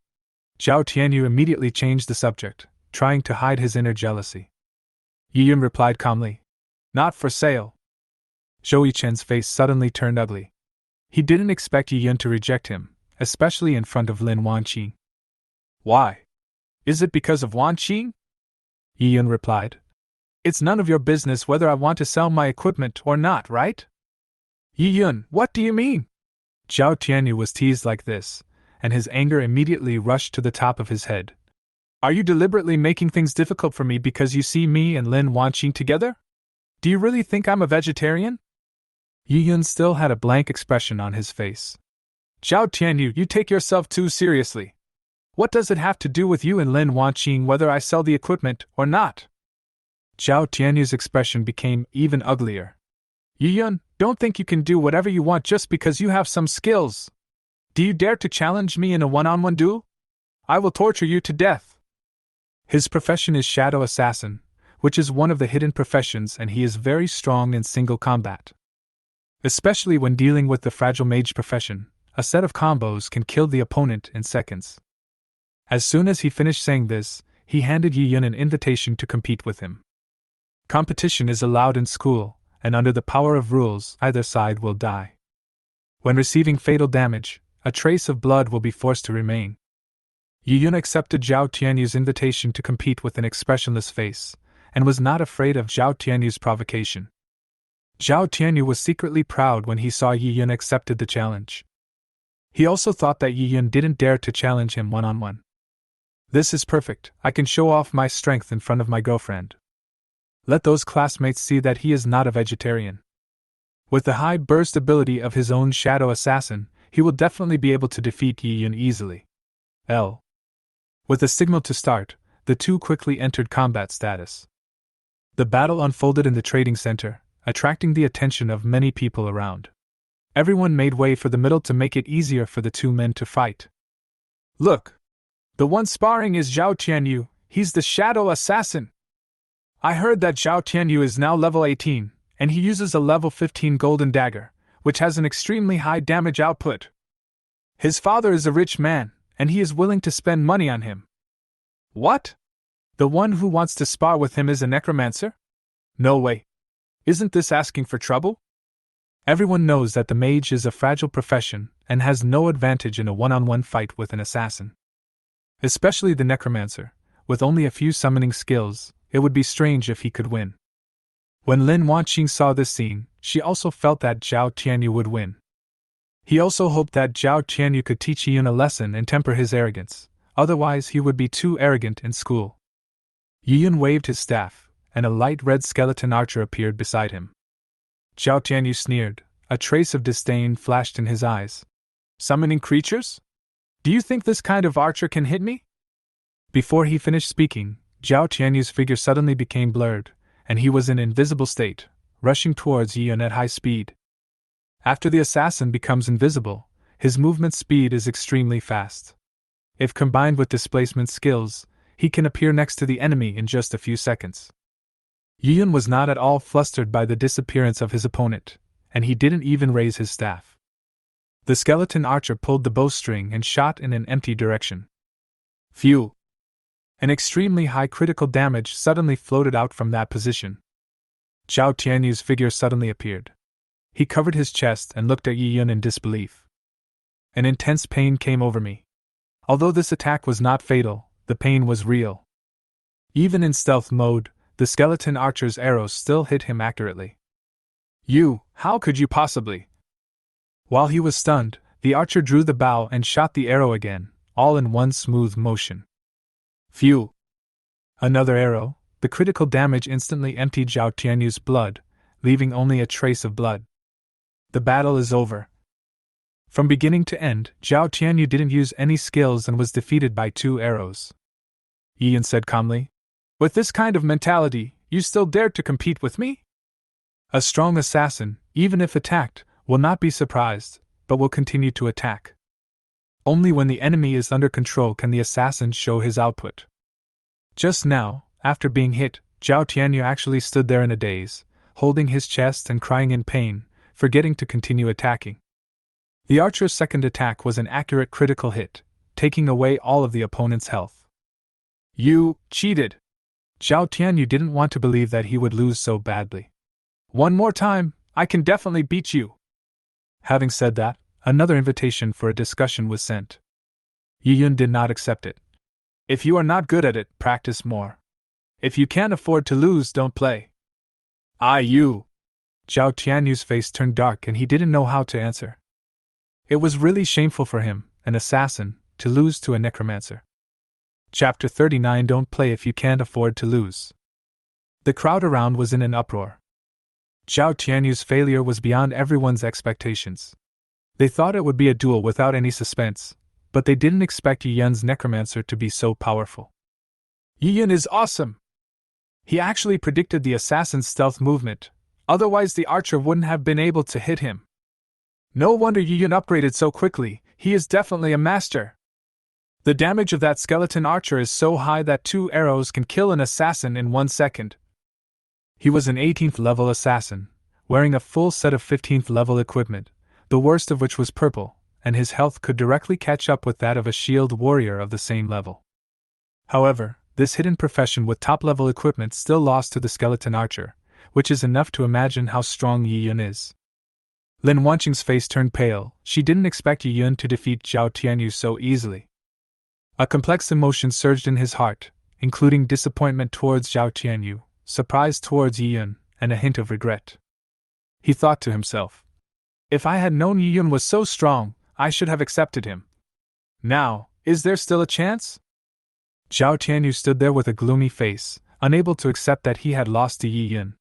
Zhao Tianyu immediately changed the subject, trying to hide his inner jealousy. Yi Yun replied calmly, Not for sale. Zhou Yichen's face suddenly turned ugly. He didn't expect Yi Yun to reject him, especially in front of Lin Wanqing. Why? Is it because of Wanqing? Yi Yun replied. It's none of your business whether I want to sell my equipment or not, right? Yi Yun, what do you mean? Zhao Tianyu was teased like this, and his anger immediately rushed to the top of his head. Are you deliberately making things difficult for me because you see me and Lin Wanqing together? Do you really think I'm a vegetarian? Yi Yun still had a blank expression on his face. Zhao Tianyu, you take yourself too seriously. What does it have to do with you and Lin Wanqing whether I sell the equipment or not? Zhao Tianyu's expression became even uglier. Yi Yun, don't think you can do whatever you want just because you have some skills. Do you dare to challenge me in a one-on-one duel? I will torture you to death. His profession is Shadow Assassin, which is one of the hidden professions, and he is very strong in single combat. Especially when dealing with the fragile mage profession, a set of combos can kill the opponent in seconds. As soon as he finished saying this, he handed Yi Yun an invitation to compete with him. Competition is allowed in school, and under the power of rules, either side will die. When receiving fatal damage, a trace of blood will be forced to remain. Yi Yun accepted Zhao Tianyu's invitation to compete with an expressionless face, and was not afraid of Zhao Tianyu's provocation. Zhao Tianyu was secretly proud when he saw Yi Yun accepted the challenge. He also thought that Yi Yun didn't dare to challenge him one-on-one. This is perfect, I can show off my strength in front of my girlfriend. Let those classmates see that he is not a vegetarian. With the high burst ability of his own Shadow Assassin, he will definitely be able to defeat Yi Yun easily. With a signal to start, the two quickly entered combat status. The battle unfolded in the trading center, attracting the attention of many people around. Everyone made way for the middle to make it easier for the two men to fight. Look! The one sparring is Zhao Tianyu, he's the Shadow Assassin! I heard that Zhao Tianyu is now level 18, and he uses a level 15 golden dagger, which has an extremely high damage output. His father is a rich man, and he is willing to spend money on him. What? The one who wants to spar with him is a necromancer? No way. Isn't this asking for trouble? Everyone knows that the mage is a fragile profession, and has no advantage in a one-on-one fight with an assassin. Especially the Necromancer, with only a few summoning skills, it would be strange if he could win. When Lin Wanqing saw this scene, she also felt that Zhao Tianyu would win. He also hoped that Zhao Tianyu could teach Yiyun a lesson and temper his arrogance, otherwise he would be too arrogant in school. Yiyun waved his staff, and a light red skeleton archer appeared beside him. Zhao Tianyu sneered, a trace of disdain flashed in his eyes. Summoning creatures? Do you think this kind of archer can hit me? Before he finished speaking, Zhao Tianyu's figure suddenly became blurred, and he was in invisible state, rushing towards Yiyun at high speed. After the assassin becomes invisible, his movement speed is extremely fast. If combined with displacement skills, he can appear next to the enemy in just a few seconds. Yiyun was not at all flustered by the disappearance of his opponent, and he didn't even raise his staff. The skeleton archer pulled the bowstring and shot in an empty direction. Phew! An extremely high critical damage suddenly floated out from that position. Zhao Tianyu's figure suddenly appeared. He covered his chest and looked at Yiyun in disbelief. An intense pain came over me. Although this attack was not fatal, the pain was real. Even in stealth mode, the skeleton archer's arrows still hit him accurately. How could you possibly? While he was stunned, the archer drew the bow and shot the arrow again, all in one smooth motion. Phew! Another arrow, the critical damage instantly emptied Zhao Tianyu's blood, leaving only a trace of blood. The battle is over. From beginning to end, Zhao Tianyu didn't use any skills and was defeated by 2 arrows. Yiyun said calmly, "With this kind of mentality, you still dare to compete with me?" A strong assassin, even if attacked, will not be surprised, but will continue to attack. Only when the enemy is under control can the assassin show his output. Just now, after being hit, Zhao Tianyu actually stood there in a daze, holding his chest and crying in pain, forgetting to continue attacking. The archer's second attack was an accurate critical hit, taking away all of the opponent's health. You cheated! Zhao Tianyu didn't want to believe that he would lose so badly. One more time, I can definitely beat you. Having said that, another invitation for a discussion was sent. Yiyun did not accept it. If you are not good at it, practice more. If you can't afford to lose, don't play. You! Zhao Tianyu's face turned dark and he didn't know how to answer. It was really shameful for him, an assassin, to lose to a necromancer. Chapter 39. Don't play if you can't afford to lose. The crowd around was in an uproar. Zhao Tianyu's failure was beyond everyone's expectations. They thought it would be a duel without any suspense, but they didn't expect Yiyun's necromancer to be so powerful. Yiyun is awesome! He actually predicted the assassin's stealth movement, otherwise the archer wouldn't have been able to hit him. No wonder Yiyun upgraded so quickly, he is definitely a master. The damage of that skeleton archer is so high that 2 arrows can kill an assassin in 1 second. He was an 18th level assassin, wearing a full set of 15th level equipment, the worst of which was purple, and his health could directly catch up with that of a shield warrior of the same level. However, this hidden profession with top level equipment still lost to the skeleton archer, which is enough to imagine how strong Yiyun is. Lin Wanqing's face turned pale. She didn't expect Yiyun to defeat Zhao Tianyu so easily. A complex emotion surged in his heart, including disappointment towards Zhao Tianyu, surprise towards Yiyun, and a hint of regret. He thought to himself, if I had known Yiyun was so strong, I should have accepted him. Now, is there still a chance? Zhao Tianyu stood there with a gloomy face, unable to accept that he had lost to Yiyun.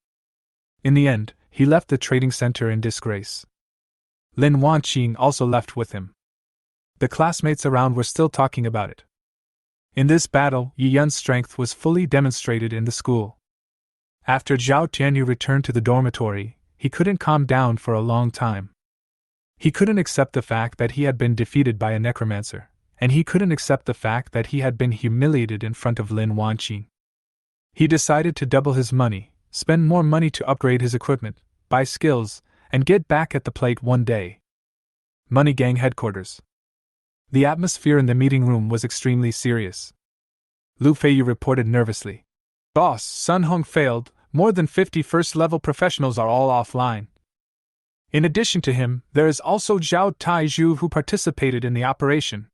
In the end, he left the trading center in disgrace. Lin Wanqing also left with him. The classmates around were still talking about it. In this battle, Yiyun's strength was fully demonstrated in the school. After Zhao Tianyu returned to the dormitory, he couldn't calm down for a long time. He couldn't accept the fact that he had been defeated by a necromancer, and he couldn't accept the fact that he had been humiliated in front of Lin Wanqing. He decided to double his money, spend more money to upgrade his equipment, buy skills, and get back at the plate one day. Money Gang headquarters. The atmosphere in the meeting room was extremely serious. Lu Feiyu reported nervously. Boss, Sun Hong failed, more than 50 first-level professionals are all offline. In addition to him, there is also Zhao Taizhu who participated in the operation.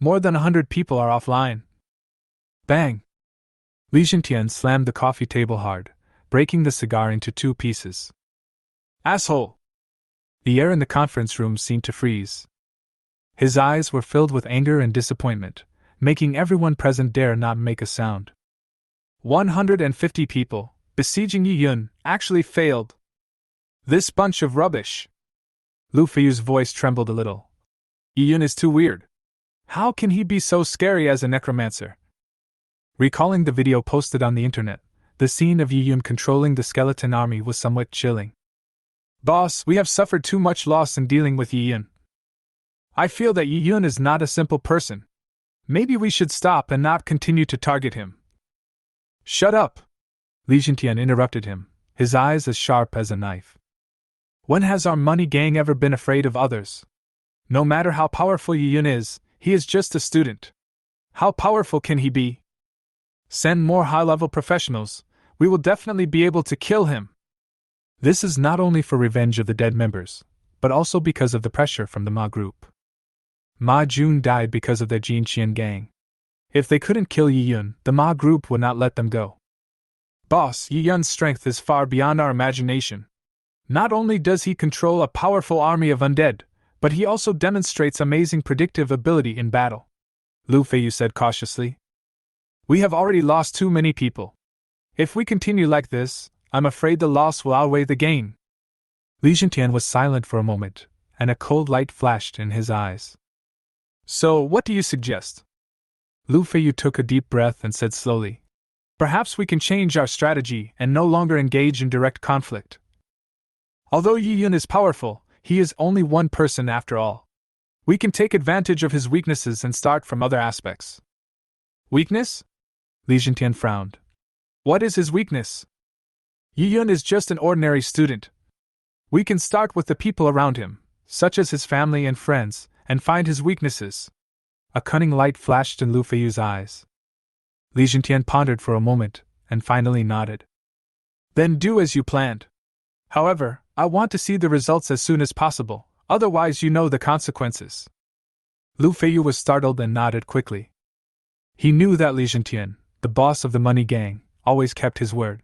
More than 100 people are offline. Bang! Li Jintian slammed the coffee table hard, breaking the cigar into 2 pieces. Asshole! The air in the conference room seemed to freeze. His eyes were filled with anger and disappointment, making everyone present dare not make a sound. 150 people, besieging Yi Yun, actually failed. This bunch of rubbish. Lu Feiyu's voice trembled a little. Yi Yun is too weird. How can he be so scary as a necromancer? Recalling the video posted on the internet, the scene of Yi Yun controlling the skeleton army was somewhat chilling. Boss, we have suffered too much loss in dealing with Yi Yun. I feel that Yi Yun is not a simple person. Maybe we should stop and not continue to target him. Shut up! Li Jintian interrupted him, his eyes as sharp as a knife. When has our money gang ever been afraid of others? No matter how powerful Yi Yun is, he is just a student. How powerful can he be? Send more high-level professionals, we will definitely be able to kill him. This is not only for revenge of the dead members, but also because of the pressure from the Ma group. Ma Jun died because of their Jinqian gang. If they couldn't kill Yi Yun, the Ma group would not let them go. Boss, Yi Yun's strength is far beyond our imagination. Not only does he control a powerful army of undead, but he also demonstrates amazing predictive ability in battle. Lu Feiyu said cautiously. We have already lost too many people. If we continue like this, I'm afraid the loss will outweigh the gain. Li Jintian was silent for a moment, and a cold light flashed in his eyes. So, what do you suggest? Lu Feiyu took a deep breath and said slowly. Perhaps we can change our strategy and no longer engage in direct conflict. Although Yi Yun is powerful, he is only one person after all. We can take advantage of his weaknesses and start from other aspects. Weakness? Li Jintian frowned. What is his weakness? Yi Yun is just an ordinary student. We can start with the people around him, such as his family and friends, and find his weaknesses. A cunning light flashed in Lu Feiyu's eyes. Li Jintian pondered for a moment, and finally nodded. Then do as you planned. However, I want to see the results as soon as possible, otherwise you know the consequences. Lu Feiyu was startled and nodded quickly. He knew that Li Jintian, the boss of the money gang, always kept his word.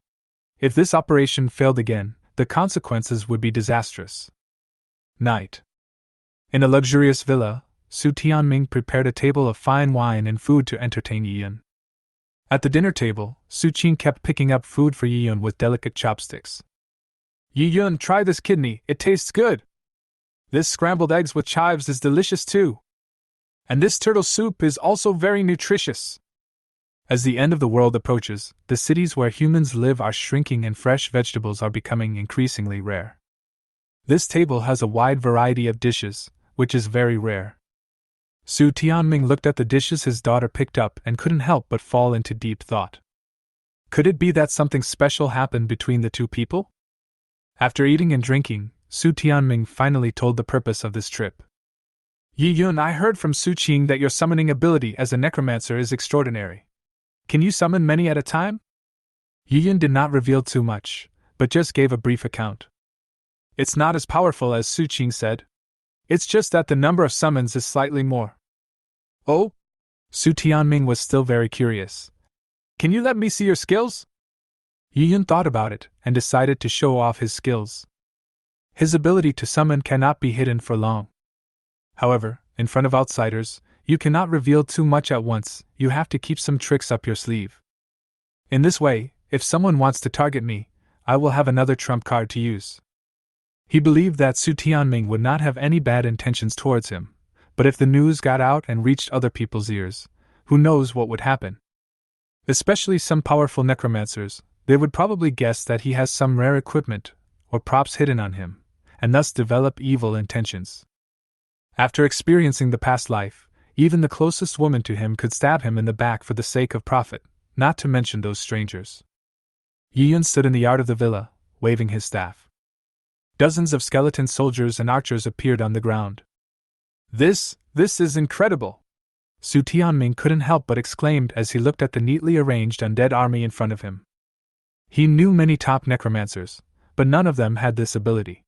If this operation failed again, the consequences would be disastrous. Night. In a luxurious villa, Su Tianming prepared a table of fine wine and food to entertain Yi Yun. At the dinner table, Su Qing kept picking up food for Yi Yun with delicate chopsticks. Yi Yun, try this kidney, it tastes good. This scrambled eggs with chives is delicious too. And this turtle soup is also very nutritious. As the end of the world approaches, the cities where humans live are shrinking and fresh vegetables are becoming increasingly rare. This table has a wide variety of dishes, which is very rare. Su Tianming looked at the dishes his daughter picked up and couldn't help but fall into deep thought. Could it be that something special happened between the two people? After eating and drinking, Su Tianming finally told the purpose of this trip. Yi Yun, I heard from Su Qing that your summoning ability as a necromancer is extraordinary. Can you summon many at a time? Yi Yun did not reveal too much, but just gave a brief account. It's not as powerful as Su Qing said. It's just that the number of summons is slightly more. Oh? Su Tianming was still very curious. Can you let me see your skills? Yi Yun thought about it and decided to show off his skills. His ability to summon cannot be hidden for long. However, in front of outsiders, you cannot reveal too much at once, you have to keep some tricks up your sleeve. In this way, if someone wants to target me, I will have another trump card to use. He believed that Su Tianming would not have any bad intentions towards him, but if the news got out and reached other people's ears, who knows what would happen? Especially some powerful necromancers, they would probably guess that he has some rare equipment or props hidden on him, and thus develop evil intentions. After experiencing the past life, even the closest woman to him could stab him in the back for the sake of profit, not to mention those strangers. Yi Yun stood in the yard of the villa, waving his staff. Dozens of skeleton soldiers and archers appeared on the ground. This is incredible! Su Tianming couldn't help but exclaimed as he looked at the neatly arranged undead army in front of him. He knew many top necromancers, but none of them had this ability.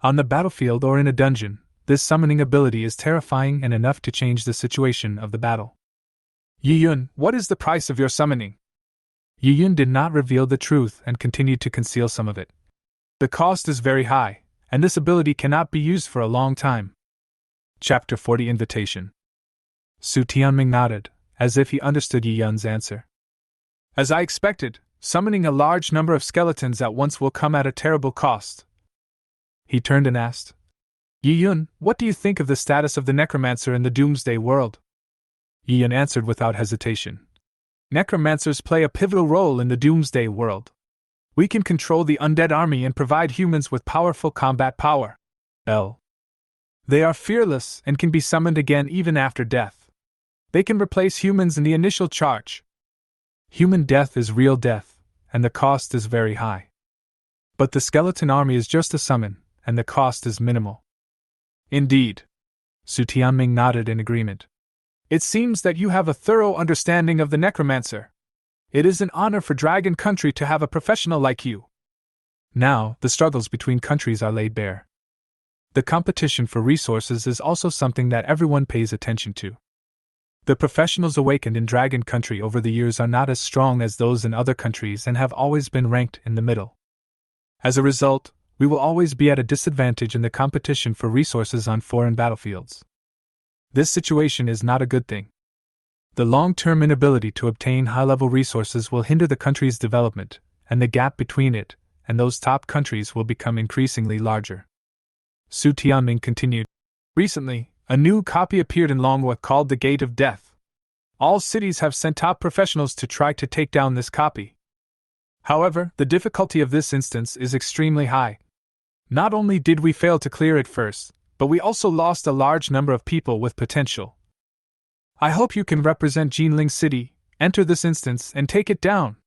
On the battlefield or in a dungeon, this summoning ability is terrifying and enough to change the situation of the battle. Yiyun, what is the price of your summoning? Yiyun did not reveal the truth and continued to conceal some of it. The cost is very high, and this ability cannot be used for a long time. Chapter 40 Invitation. Su Tianming nodded, as if he understood Yiyun's answer. As I expected, summoning a large number of skeletons at once will come at a terrible cost. He turned and asked, Yiyun, what do you think of the status of the Necromancer in the Doomsday world? Yiyun answered without hesitation. Necromancers play a pivotal role in the Doomsday world. We can control the undead army and provide humans with powerful combat power. They are fearless and can be summoned again even after death. They can replace humans in the initial charge. Human death is real death, and the cost is very high. But the skeleton army is just a summon, and the cost is minimal. Indeed. Su Tianming nodded in agreement. It seems that you have a thorough understanding of the Necromancer. It is an honor for Dragon Country to have a professional like you. Now, the struggles between countries are laid bare. The competition for resources is also something that everyone pays attention to. The professionals awakened in Dragon Country over the years are not as strong as those in other countries and have always been ranked in the middle. As a result, we will always be at a disadvantage in the competition for resources on foreign battlefields. This situation is not a good thing. The long-term inability to obtain high-level resources will hinder the country's development, and the gap between it and those top countries will become increasingly larger. Su Tianming continued. Recently, a new copy appeared in Longhua called the Gate of Death. All cities have sent top professionals to try to take down this copy. However, the difficulty of this instance is extremely high. Not only did we fail to clear it first, but we also lost a large number of people with potential. I hope you can represent Jinling City, enter this instance, and take it down.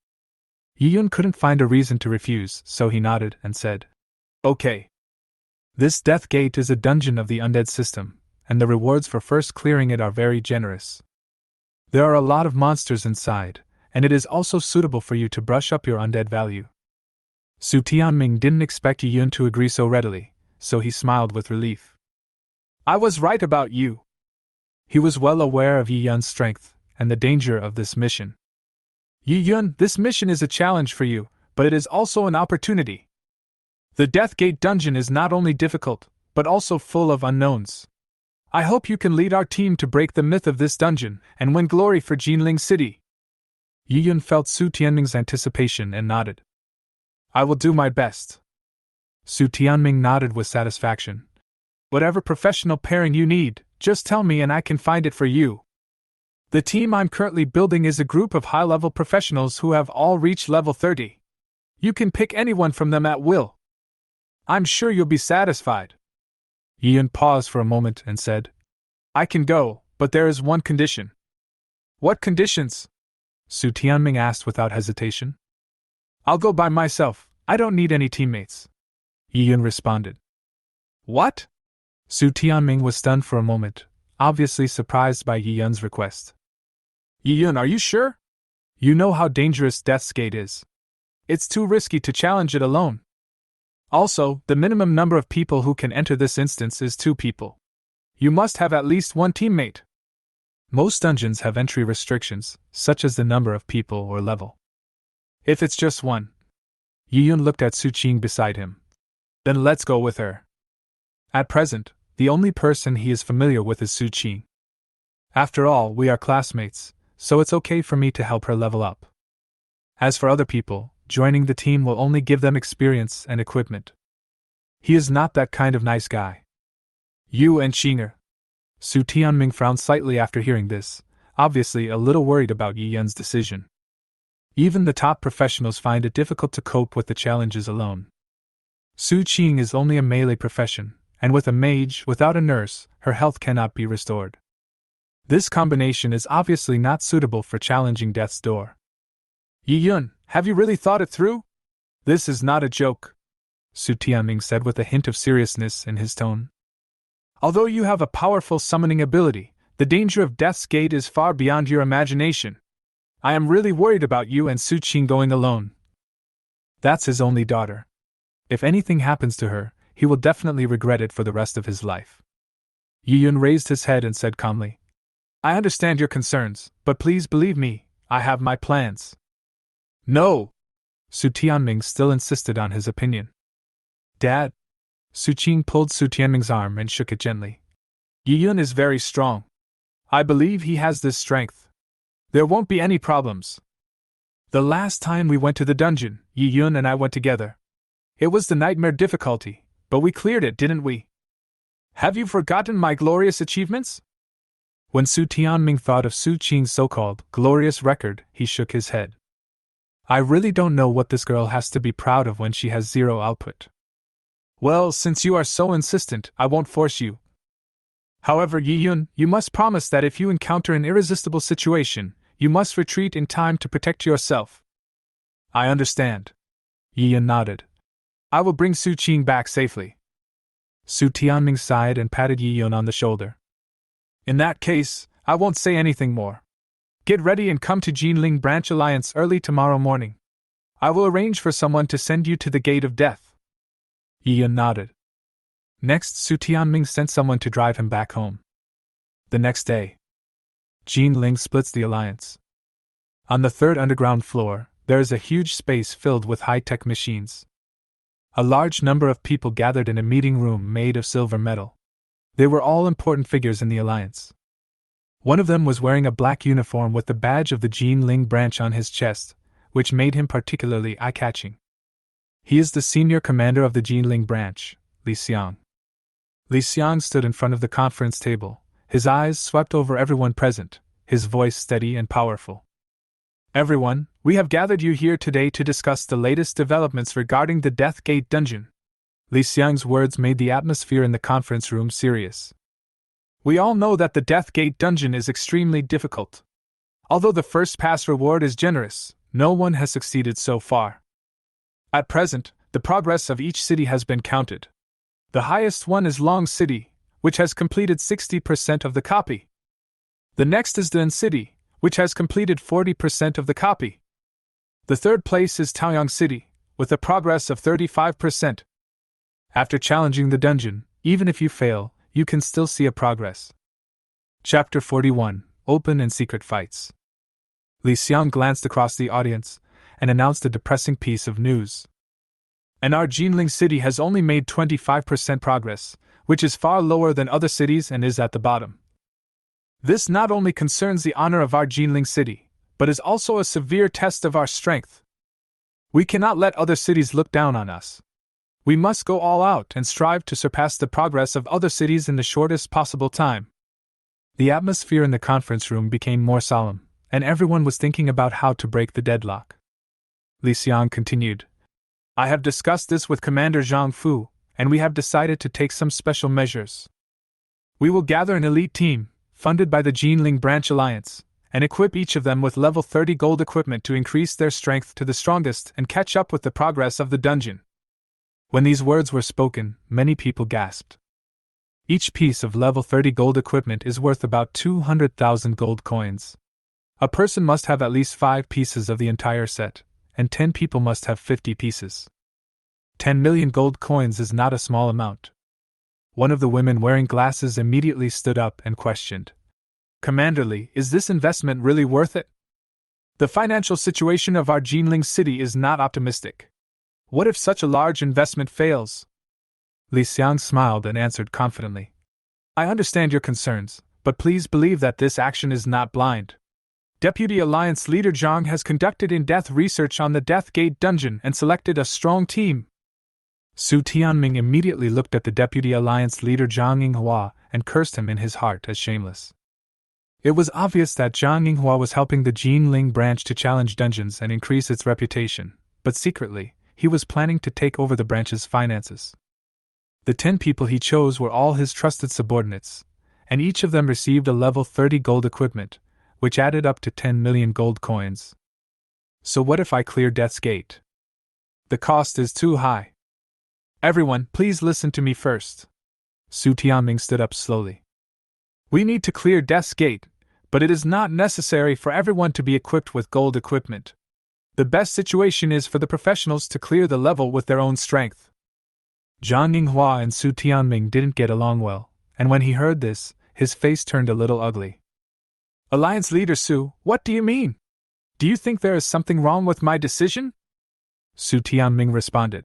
Yiyun couldn't find a reason to refuse, so he nodded and said, Okay. This Death Gate is a dungeon of the undead system, and the rewards for first clearing it are very generous. There are a lot of monsters inside, and it is also suitable for you to brush up your undead value. Su Tianming didn't expect Yiyun to agree so readily, so he smiled with relief. I was right about you. He was well aware of Yiyun's strength and the danger of this mission. Yiyun, this mission is a challenge for you, but it is also an opportunity. The Death Gate dungeon is not only difficult, but also full of unknowns. I hope you can lead our team to break the myth of this dungeon and win glory for Jinling City. Yiyun felt Su Tianming's anticipation and nodded. I will do my best. Su Tianming nodded with satisfaction. Whatever professional pairing you need, just tell me and I can find it for you. The team I'm currently building is a group of high-level professionals who have all reached level 30. You can pick anyone from them at will. I'm sure you'll be satisfied. Yiyun paused for a moment and said, I can go, but there is one condition. What conditions? Su Tianming asked without hesitation. I'll go by myself, I don't need any teammates. Yiyun responded. What? Su Tianming was stunned for a moment, obviously surprised by Yiyun's request. Yiyun, are you sure? You know how dangerous Death's Gate is. It's too risky to challenge it alone. Also, the minimum number of people who can enter this instance is 2 people. You must have at least one teammate. Most dungeons have entry restrictions, such as the number of people or level. If it's just one. Yiyun looked at Su Qing beside him. Then let's go with her. At present, the only person he is familiar with is Su Qing. After all, we are classmates, so it's okay for me to help her level up. As for other people, joining the team will only give them experience and equipment. He is not that kind of nice guy. You and Qinger. Su Tianming frowned slightly after hearing this, obviously a little worried about Yiyun's decision. Even the top professionals find it difficult to cope with the challenges alone. Su Qing is only a melee profession, and with a mage without a nurse, her health cannot be restored. This combination is obviously not suitable for challenging Death's Door. Yiyun, have you really thought it through? This is not a joke, Su Tianming said with a hint of seriousness in his tone. Although you have a powerful summoning ability, the danger of Death's Gate is far beyond your imagination. I am really worried about you and Su Qing going alone. That's his only daughter. If anything happens to her, he will definitely regret it for the rest of his life. Yiyun raised his head and said calmly, I understand your concerns, but please believe me, I have my plans. No! Su Tianming still insisted on his opinion. Dad? Su Qing pulled Su Tianming's arm and shook it gently. Yiyun is very strong. I believe he has this strength. There won't be any problems. The last time we went to the dungeon, Yiyun and I went together. It was the nightmare difficulty, but we cleared it, didn't we? Have you forgotten my glorious achievements? When Su Tianming thought of Su Qing's so-called glorious record, he shook his head. I really don't know what this girl has to be proud of when she has zero output. Well, since you are so insistent, I won't force you. However, Yiyun, you must promise that if you encounter an irresistible situation, you must retreat in time to protect yourself. I understand. Yiyun nodded. I will bring Su Qing back safely. Su Tianming sighed and patted Yiyun on the shoulder. In that case, I won't say anything more. Get ready and come to Jinling Branch Alliance early tomorrow morning. I will arrange for someone to send you to the Gate of Death. Yiyun nodded. Next, Su Tianming sent someone to drive him back home. The next day, Jinling splits the alliance. On the third underground floor, there is a huge space filled with high-tech machines. A large number of people gathered in a meeting room made of silver metal. They were all important figures in the alliance. One of them was wearing a black uniform with the badge of the Jinling branch on his chest, which made him particularly eye-catching. He is the senior commander of the Jinling branch, Li Xiang. Li Xiang stood in front of the conference table, his eyes swept over everyone present, his voice steady and powerful. Everyone, we have gathered you here today to discuss the latest developments regarding the Death Gate dungeon. Li Xiang's words made the atmosphere in the conference room serious. We all know that the Death Gate dungeon is extremely difficult. Although the first pass reward is generous, no one has succeeded so far. At present, the progress of each city has been counted. The highest one is Long City, which has completed 60% of the copy. The next is Dun City, which has completed 40% of the copy. The third place is Taoyang City, with a progress of 35%. After challenging the dungeon, even if you fail, you can still see a progress. Chapter 41, Open and Secret Fights. Li Xiang glanced across the audience and announced a depressing piece of news. And our Jinling city has only made 25% progress, which is far lower than other cities and is at the bottom. This not only concerns the honor of our Jinling city, but is also a severe test of our strength. We cannot let other cities look down on us. We must go all out and strive to surpass the progress of other cities in the shortest possible time. The atmosphere in the conference room became more solemn, and everyone was thinking about how to break the deadlock. Li Xiang continued. I have discussed this with Commander Zhang Fu, and we have decided to take some special measures. We will gather an elite team, funded by the Jinling Branch Alliance, and equip each of them with level 30 gold equipment to increase their strength to the strongest and catch up with the progress of the dungeon. When these words were spoken, many people gasped. Each piece of level 30 gold equipment is worth about 200,000 gold coins. A person must have at least 5 pieces of the entire set, and 10 people must have 50 pieces. 10 million gold coins is not a small amount. One of the women wearing glasses immediately stood up and questioned. Commander Li, is this investment really worth it? The financial situation of our Jinling city is not optimistic. What if such a large investment fails? Li Xiang smiled and answered confidently. I understand your concerns, but please believe that this action is not blind. Deputy Alliance Leader Zhang has conducted in-depth research on the Death Gate dungeon and selected a strong team. Su Tianming immediately looked at the Deputy Alliance Leader Zhang Yinghua and cursed him in his heart as shameless. It was obvious that Zhang Yinghua was helping the Jinling branch to challenge dungeons and increase its reputation, but secretly, he was planning to take over the branch's finances. The 10 people he chose were all his trusted subordinates, and each of them received a level 30 gold equipment, which added up to 10 million gold coins. So what if I clear Death's Gate? The cost is too high. Everyone, please listen to me first. Su Tianming stood up slowly. We need to clear Death's Gate, but it is not necessary for everyone to be equipped with gold equipment. The best situation is for the professionals to clear the level with their own strength. Zhang Yinghua and Su Tianming didn't get along well, and when he heard this, his face turned a little ugly. Alliance leader Su, what do you mean? Do you think there is something wrong with my decision? Su Tianming responded.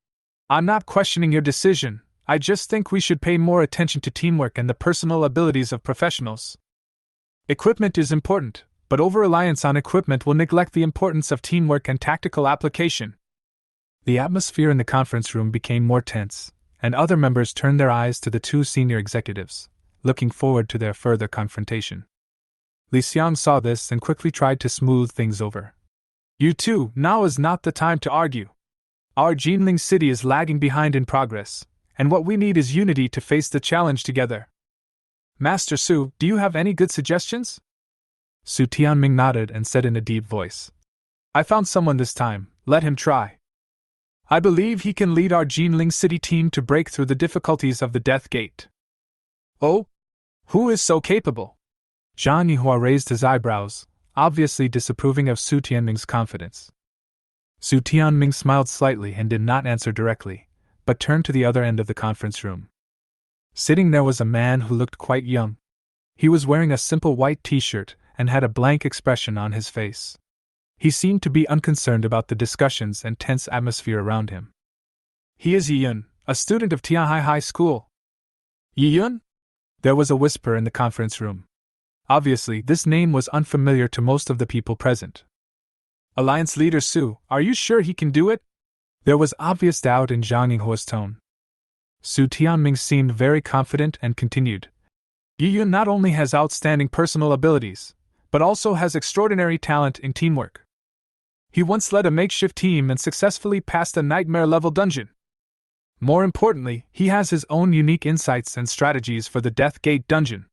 I'm not questioning your decision, I just think we should pay more attention to teamwork and the personal abilities of professionals. Equipment is important, but over-reliance on equipment will neglect the importance of teamwork and tactical application. The atmosphere in the conference room became more tense, and other members turned their eyes to the two senior executives, looking forward to their further confrontation. Li Xiang saw this and quickly tried to smooth things over. You two, now is not the time to argue. Our Jinling city is lagging behind in progress, and what we need is unity to face the challenge together. Master Su, do you have any good suggestions? Su Tianming nodded and said in a deep voice. I found someone this time, let him try. I believe he can lead our Jinling city team to break through the difficulties of the Death Gate. Oh? Who is so capable? Zhang Yinghua raised his eyebrows, obviously disapproving of Su Tianming's confidence. Su Tianming smiled slightly and did not answer directly, but turned to the other end of the conference room. Sitting there was a man who looked quite young. He was wearing a simple white t-shirt and had a blank expression on his face. He seemed to be unconcerned about the discussions and tense atmosphere around him. He is Yiyun, a student of Tianhai High School. Yiyun? There was a whisper in the conference room. Obviously, this name was unfamiliar to most of the people present. Alliance leader Su, are you sure he can do it? There was obvious doubt in Zhang Yinghua's tone. Su Tianming seemed very confident and continued. Yiyun not only has outstanding personal abilities, but also has extraordinary talent in teamwork. He once led a makeshift team and successfully passed a nightmare-level dungeon. More importantly, he has his own unique insights and strategies for the Death Gate dungeon.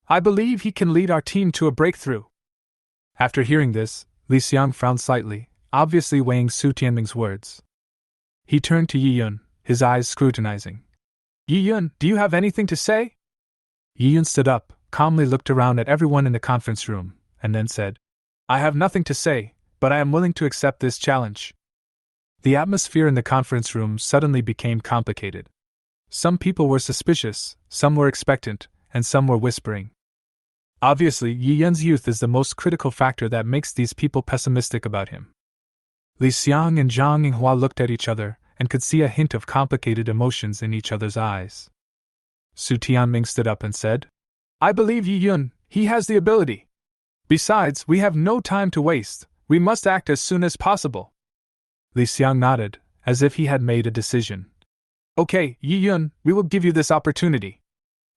I believe he can lead our team to a breakthrough. After hearing this, Li Xiang frowned slightly, obviously weighing Su Tianming's words. He turned to Yiyun, his eyes scrutinizing. Yiyun, do you have anything to say? Yiyun stood up, calmly looked around at everyone in the conference room, and then said, I have nothing to say, but I am willing to accept this challenge. The atmosphere in the conference room suddenly became complicated. Some people were suspicious, some were expectant, and some were whispering. Obviously, Yiyun's youth is the most critical factor that makes these people pessimistic about him. Li Xiang and Zhang Yinghua looked at each other and could see a hint of complicated emotions in each other's eyes. Su Tianming stood up and said, I believe Yiyun, he has the ability. Besides, we have no time to waste, we must act as soon as possible. Li Xiang nodded, as if he had made a decision. Okay, Yiyun, we will give you this opportunity.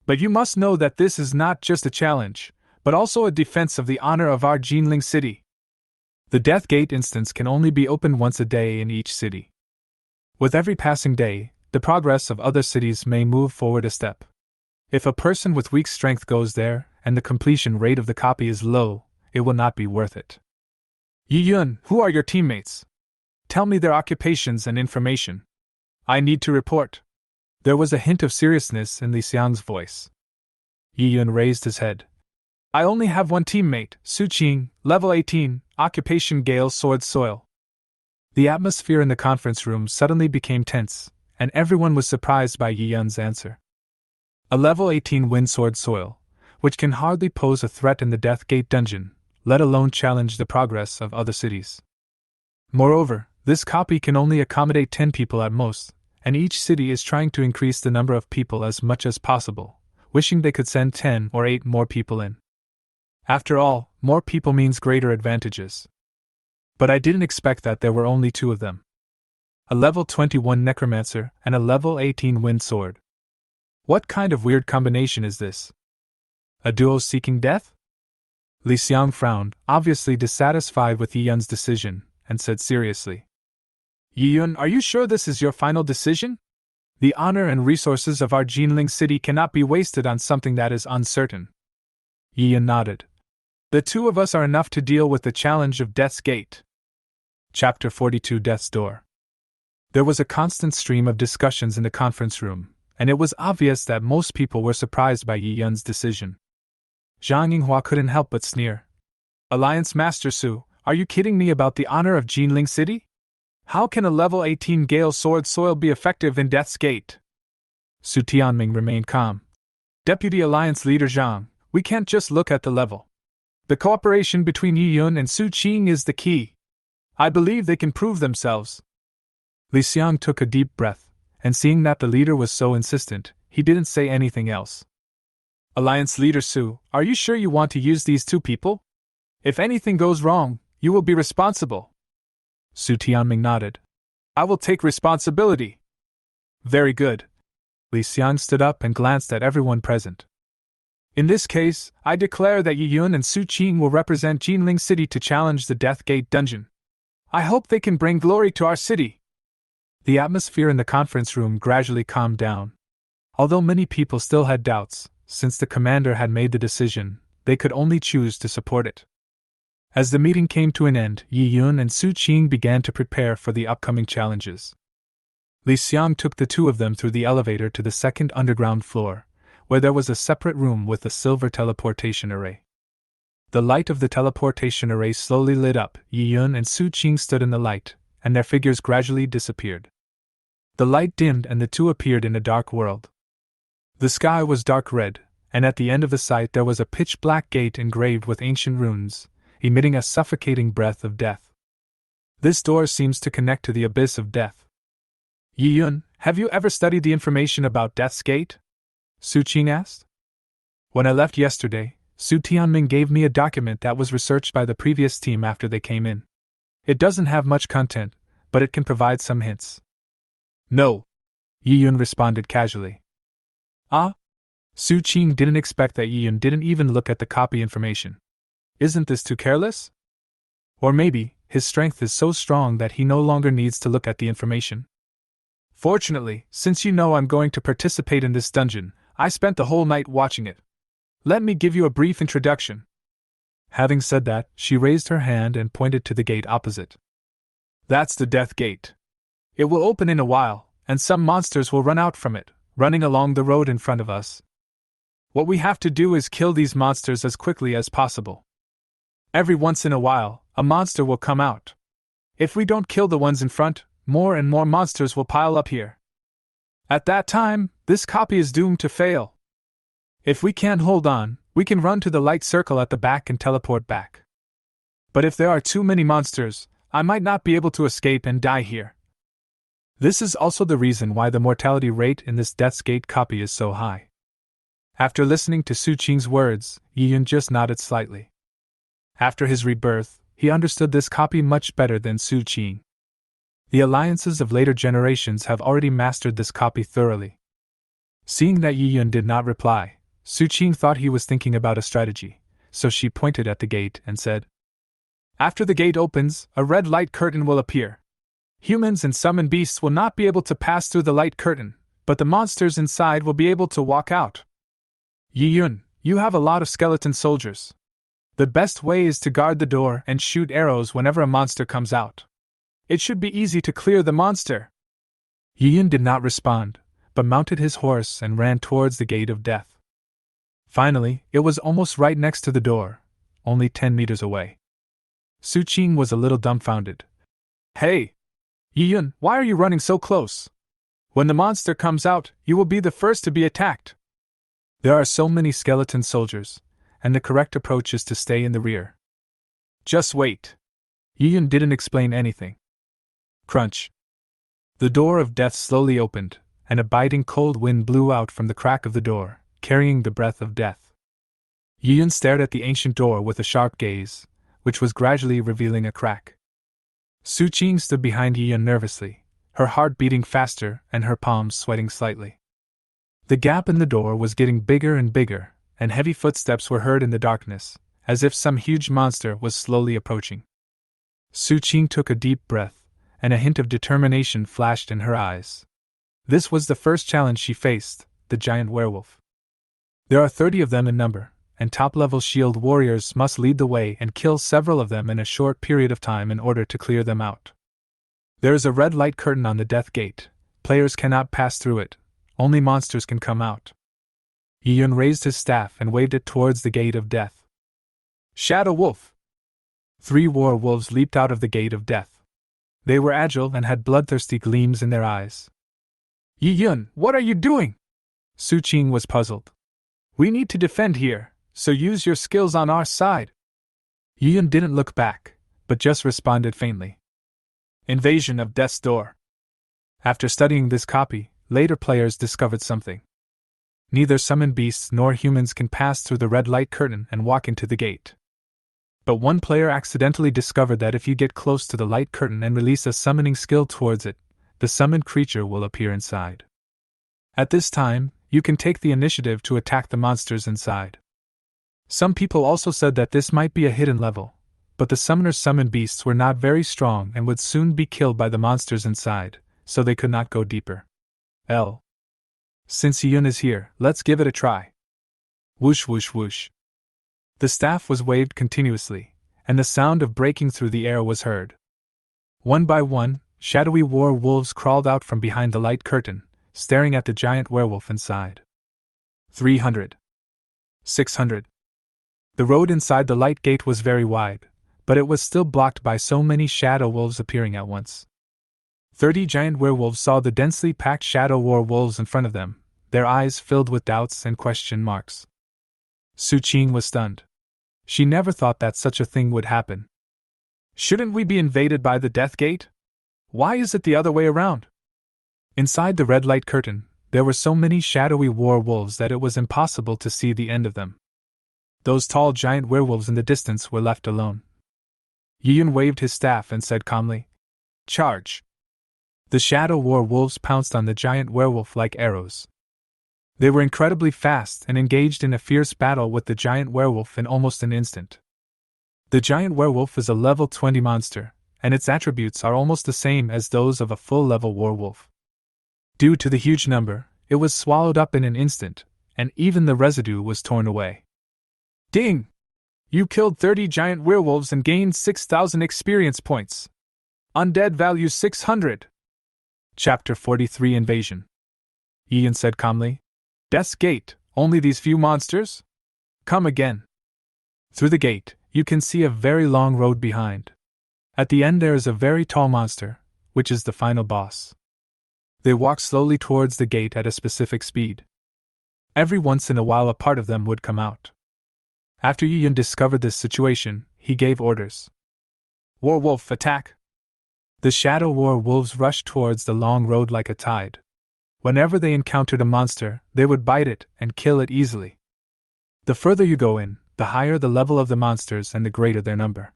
But you must know that this is not just a challenge, but also a defense of the honor of our Jinling city. The Death Gate instance can only be opened once a day in each city. With every passing day, the progress of other cities may move forward a step. If a person with weak strength goes there, and the completion rate of the copy is low, it will not be worth it. Yiyun, who are your teammates? Tell me their occupations and information. I need to report. There was a hint of seriousness in Li Xiang's voice. Yiyun raised his head. I only have one teammate, Su Qing, level 18, occupation Gale Sword Soil. The atmosphere in the conference room suddenly became tense, and everyone was surprised by Yiyun's answer. A level 18 Wind Sword Soil, which can hardly pose a threat in the Death Gate dungeon, let alone challenge the progress of other cities. Moreover, this copy can only accommodate 10 people at most, and each city is trying to increase the number of people as much as possible, wishing they could send 10 or 8 more people in. After all, more people means greater advantages. But I didn't expect that there were only 2 of them. A level 21 Necromancer and a level 18 Wind Sword. What kind of weird combination is this? A duo seeking death? Li Xiang frowned, obviously dissatisfied with Yiyun's decision, and said seriously. Yiyun, are you sure this is your final decision? The honor and resources of our Jinling city cannot be wasted on something that is uncertain. Yiyun nodded. The 2 of us are enough to deal with the challenge of Death's Gate. Chapter 42 Death's Door. There was a constant stream of discussions in the conference room, and it was obvious that most people were surprised by Yiyun's decision. Zhang Yinghua couldn't help but sneer. Alliance Master Su, are you kidding me about the honor of Jinling City? How can a level 18 Gale Sword Soil be effective in Death's Gate? Su Tianming remained calm. Deputy Alliance Leader Zhang, we can't just look at the level. The cooperation between Yi Yun and Su Qing is the key. I believe they can prove themselves. Li Xiang took a deep breath, and seeing that the leader was so insistent, he didn't say anything else. Alliance Leader Su, are you sure you want to use these two people? If anything goes wrong, you will be responsible. Su Tianming nodded. I will take responsibility. Very good. Li Xiang stood up and glanced at everyone present. In this case, I declare that Yi Yun and Su Qing will represent Jinling City to challenge the Death Gate dungeon. I hope they can bring glory to our city. The atmosphere in the conference room gradually calmed down. Although many people still had doubts, since the commander had made the decision, they could only choose to support it. As the meeting came to an end, Yi Yun and Su Qing began to prepare for the upcoming challenges. Li Xiang took the two of them through the elevator to the second underground floor, where there was a separate room with a silver teleportation array. The light of the teleportation array slowly lit up. Yi Yun and Su Qing stood in the light, and their figures gradually disappeared. The light dimmed and the two appeared in a dark world. The sky was dark red, and at the end of the sight there was a pitch-black gate engraved with ancient runes, emitting a suffocating breath of death. This door seems to connect to the abyss of death. Yi Yun, have you ever studied the information about Death's Gate? Su Qing asked. When I left yesterday, Su Tianming gave me a document that was researched by the previous team after they came in. It doesn't have much content, but it can provide some hints. No. Yi Yun responded casually. Ah? Su Qing didn't expect that Yi Yun didn't even look at the copy information. Isn't this too careless? Or maybe, his strength is so strong that he no longer needs to look at the information. Fortunately, since you know I'm going to participate in this dungeon, I spent the whole night watching it. Let me give you a brief introduction. Having said that, she raised her hand and pointed to the gate opposite. That's the Death Gate. It will open in a while, and some monsters will run out from it, running along the road in front of us. What we have to do is kill these monsters as quickly as possible. Every once in a while, a monster will come out. If we don't kill the ones in front, more and more monsters will pile up here. At that time, this copy is doomed to fail. If we can't hold on, we can run to the light circle at the back and teleport back. But if there are too many monsters, I might not be able to escape and die here. This is also the reason why the mortality rate in this Death's Gate copy is so high. After listening to Su Qing's words, Yi Yun just nodded slightly. After his rebirth, he understood this copy much better than Su Qing. The alliances of later generations have already mastered this copy thoroughly. Seeing that Yi Yun did not reply, Su Qing thought he was thinking about a strategy, so she pointed at the gate and said, After the gate opens, a red light curtain will appear. Humans and summoned beasts will not be able to pass through the light curtain, but the monsters inside will be able to walk out. Yi Yun, you have a lot of skeleton soldiers. The best way is to guard the door and shoot arrows whenever a monster comes out. It should be easy to clear the monster. Yi Yun did not respond, but mounted his horse and ran towards the gate of death. Finally, it was almost right next to the door, only 10 meters away. Su Qing was a little dumbfounded. Hey! Yi Yun, why are you running so close? When the monster comes out, you will be the first to be attacked. There are so many skeleton soldiers, and the correct approach is to stay in the rear. Just wait. Yi Yun didn't explain anything. Crunch. The door of death slowly opened, and a biting cold wind blew out from the crack of the door, carrying the breath of death. Yi Yun stared at the ancient door with a sharp gaze, which was gradually revealing a crack. Su Qing stood behind Yi Yun nervously, her heart beating faster and her palms sweating slightly. The gap in the door was getting bigger and bigger, and heavy footsteps were heard in the darkness, as if some huge monster was slowly approaching. Su Qing took a deep breath, and a hint of determination flashed in her eyes. This was the first challenge she faced, the giant werewolf. There are 30 of them in number, and top-level shield warriors must lead the way and kill several of them in a short period of time in order to clear them out. There is a red light curtain on the Death Gate. Players cannot pass through it. Only monsters can come out. Yi Yun raised his staff and waved it towards the gate of death. Shadow Wolf! 3 war wolves leaped out of the gate of death. They were agile and had bloodthirsty gleams in their eyes. Yi Yun, what are you doing? Su Qing was puzzled. We need to defend here, so use your skills on our side. Yiyun didn't look back, but just responded faintly. Invasion of Death's Door. After studying this copy, later players discovered something. Neither summoned beasts nor humans can pass through the red light curtain and walk into the gate. But one player accidentally discovered that if you get close to the light curtain and release a summoning skill towards it, the summoned creature will appear inside. At this time, you can take the initiative to attack the monsters inside. Some people also said that this might be a hidden level, but the summoner's summoned beasts were not very strong and would soon be killed by the monsters inside, so they could not go deeper. Since Yiyun is here, let's give it a try. Whoosh whoosh whoosh. The staff was waved continuously, and the sound of breaking through the air was heard. One by one, shadowy wolves crawled out from behind the light curtain, staring at the giant werewolf inside. 300. 600. The road inside the light gate was very wide, but it was still blocked by so many shadow wolves appearing at once. 30 giant werewolves saw the densely packed shadow wolves in front of them, their eyes filled with doubts and question marks. Su Qing was stunned. She never thought that such a thing would happen. Shouldn't we be invaded by the Death Gate? Why is it the other way around? Inside the red light curtain, there were so many shadowy wolves that it was impossible to see the end of them. Those tall giant werewolves in the distance were left alone. Yiyun waved his staff and said calmly, "Charge!" The shadow wolves pounced on the giant werewolf like arrows. They were incredibly fast and engaged in a fierce battle with the giant werewolf in almost an instant. The giant werewolf is a level 20 monster, and its attributes are almost the same as those of a full-level werewolf. Due to the huge number, it was swallowed up in an instant, and even the residue was torn away. Ding! You killed 30 giant werewolves and gained 6,000 experience points. Undead value 600. Chapter 43 Invasion. Yiyun said calmly. Death's Gate, only these few monsters? Come again. Through the gate, you can see a very long road behind. At the end there is a very tall monster, which is the final boss. They walk slowly towards the gate at a specific speed. Every once in a while a part of them would come out. After Yiyun discovered this situation, he gave orders. Werewolf, attack! The shadow wolves rushed towards the long road like a tide. Whenever they encountered a monster, they would bite it and kill it easily. The further you go in, the higher the level of the monsters and the greater their number.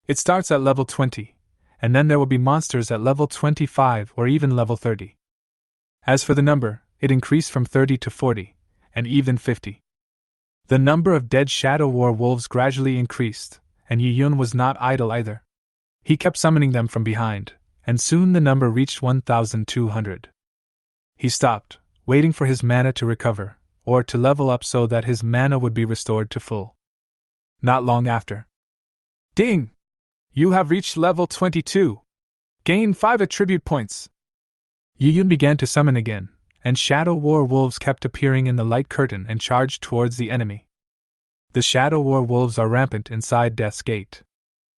It starts at level 20, and then there will be monsters at level 25 or even level 30. As for the number, it increased from 30 to 40, and even 50. The number of dead shadow wolves gradually increased, and Yiyun was not idle either. He kept summoning them from behind, and soon the number reached 1,200. He stopped, waiting for his mana to recover, or to level up so that his mana would be restored to full. Not long after. Ding! You have reached level 22. Gain 5 attribute points. Yiyun began to summon again, and shadow wolves kept appearing in the light curtain and charged towards the enemy. The shadow wolves are rampant inside Death's Gate.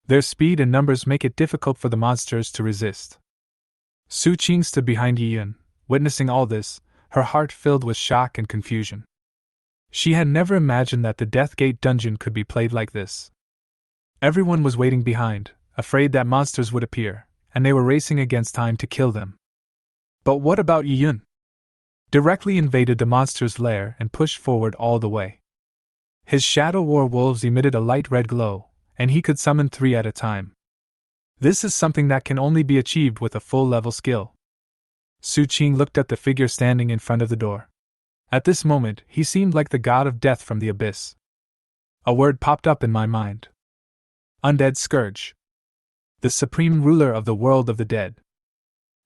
Their speed and numbers make it difficult for the monsters to resist. Su Qing stood behind Yiyun, witnessing all this, her heart filled with shock and confusion. She had never imagined that the Death Gate dungeon could be played like this. Everyone was waiting behind, afraid that monsters would appear, and they were racing against time to kill them. But what about Yiyun? Directly invaded the monster's lair and pushed forward all the way. His shadow wolves emitted a light red glow, and he could summon 3 at a time. This is something that can only be achieved with a full-level skill. Su Qing looked at the figure standing in front of the door. At this moment, he seemed like the god of death from the abyss. A word popped up in my mind. Undead Scourge. The supreme ruler of the world of the dead.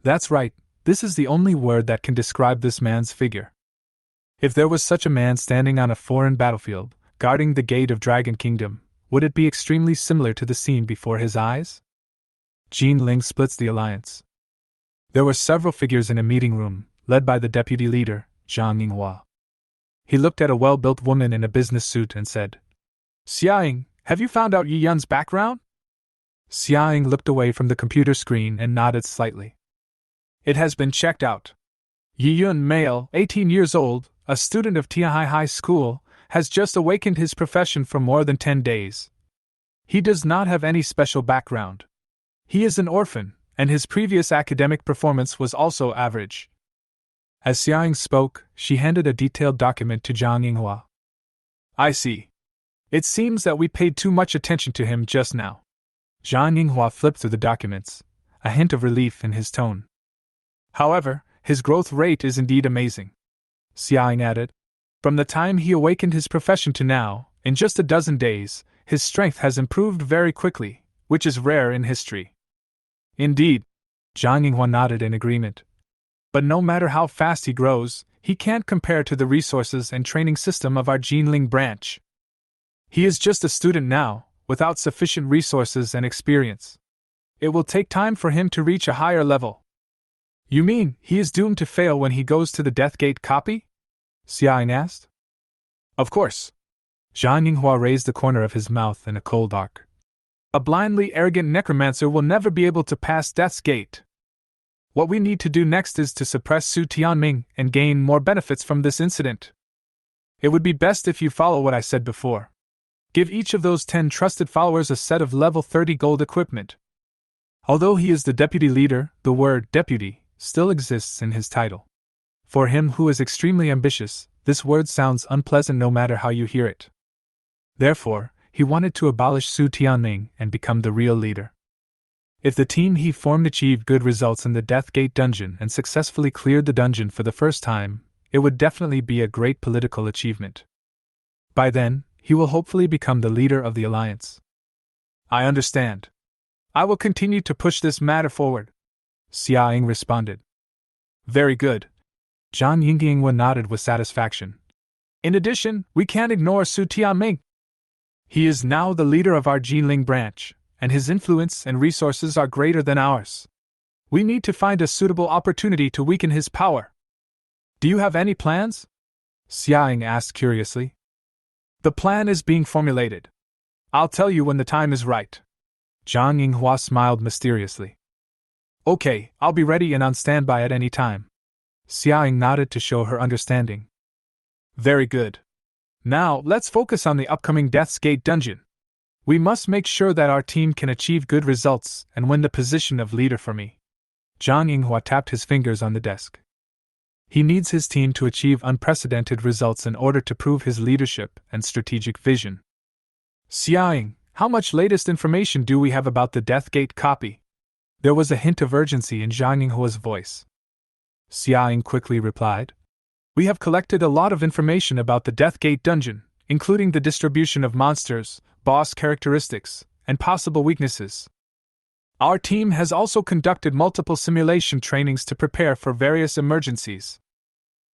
That's right, this is the only word that can describe this man's figure. If there was such a man standing on a foreign battlefield, guarding the gate of Dragon Kingdom, would it be extremely similar to the scene before his eyes? Jin Ling splits the alliance. There were several figures in a meeting room, led by the deputy leader, Zhang Yinghua. He looked at a well-built woman in a business suit and said, Xiaoying, have you found out Yiyun's background? Xiaoying looked away from the computer screen and nodded slightly. It has been checked out. Yi Yun, male, 18 years old, a student of Tiahai High School, has just awakened his profession for more than 10 days. He does not have any special background. He is an orphan, and his previous academic performance was also average. As Xiaoying spoke, she handed a detailed document to Zhang Yinghua. I see. It seems that we paid too much attention to him just now. Zhang Yinghua flipped through the documents, a hint of relief in his tone. However, his growth rate is indeed amazing. Xiaoying added. From the time he awakened his profession to now, in just a dozen days, his strength has improved very quickly, which is rare in history. Indeed. Zhang Yinghua nodded in agreement. But no matter how fast he grows, he can't compare to the resources and training system of our Jinling branch. He is just a student now, without sufficient resources and experience. It will take time for him to reach a higher level. You mean he is doomed to fail when he goes to the Deathgate copy? Xiaoying asked. Of course. Zhang Yinghua raised the corner of his mouth in a cold arc. A blindly arrogant necromancer will never be able to pass Death's Gate. What we need to do next is to suppress Su Tianming and gain more benefits from this incident. It would be best if you follow what I said before. Give each of those 10 trusted followers a set of level 30 gold equipment. Although he is the deputy leader, the word deputy still exists in his title. For him who is extremely ambitious, this word sounds unpleasant no matter how you hear it. Therefore, he wanted to abolish Su Tianming and become the real leader. If the team he formed achieved good results in the Deathgate dungeon and successfully cleared the dungeon for the first time, it would definitely be a great political achievement. By then, he will hopefully become the leader of the alliance. I understand. I will continue to push this matter forward, Xiaoying responded. Very good. Zhang Yinghua nodded with satisfaction. In addition, we can't ignore Su Tianming. He is now the leader of our Jinling branch, and his influence and resources are greater than ours. We need to find a suitable opportunity to weaken his power. Do you have any plans? Xiaoying asked curiously. The plan is being formulated. I'll tell you when the time is right. Zhang Yinghua smiled mysteriously. Okay, I'll be ready and on standby at any time. Xiaoying nodded to show her understanding. Very good. Now, let's focus on the upcoming Death's Gate dungeon. We must make sure that our team can achieve good results and win the position of leader for me. Zhang Yinghua tapped his fingers on the desk. He needs his team to achieve unprecedented results in order to prove his leadership and strategic vision. Xiaoying, how much latest information do we have about the Deathgate copy? There was a hint of urgency in Zhang Yinghua's voice. Xiaoying quickly replied. We have collected a lot of information about the Deathgate dungeon, including the distribution of monsters, boss characteristics, and possible weaknesses. Our team has also conducted multiple simulation trainings to prepare for various emergencies.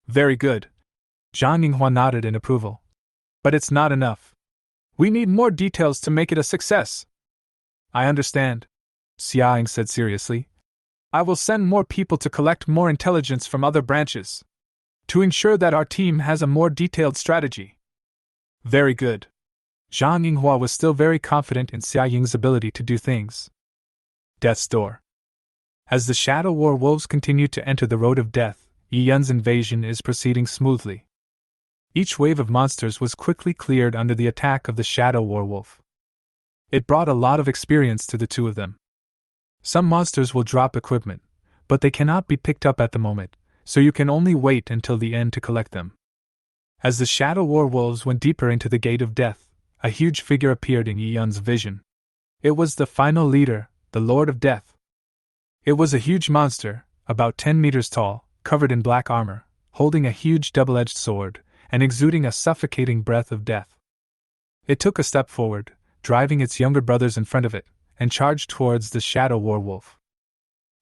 Very good. Zhang Yinghua nodded in approval. But it's not enough. We need more details to make it a success. I understand, Xiaoying said seriously. I will send more people to collect more intelligence from other branches, to ensure that our team has a more detailed strategy. Very good. Zhang Yinghua was still very confident in Xiaoying's ability to do things. Death's Door. As the Shadow War Wolves continue to enter the road of death, Yi Yun's invasion is proceeding smoothly. Each wave of monsters was quickly cleared under the attack of the Shadow War Wolf. It brought a lot of experience to the two of them. Some monsters will drop equipment, but they cannot be picked up at the moment, so you can only wait until the end to collect them. As the Shadow War Wolves went deeper into the Gate of Death, a huge figure appeared in Yi Yun's vision. It was the final leader, the Lord of Death. It was a huge monster, about 10 meters tall, covered in black armor, holding a huge double-edged sword, and exuding a suffocating breath of death. It took a step forward, driving its younger brothers in front of it, and charged towards the Shadow War Wolf.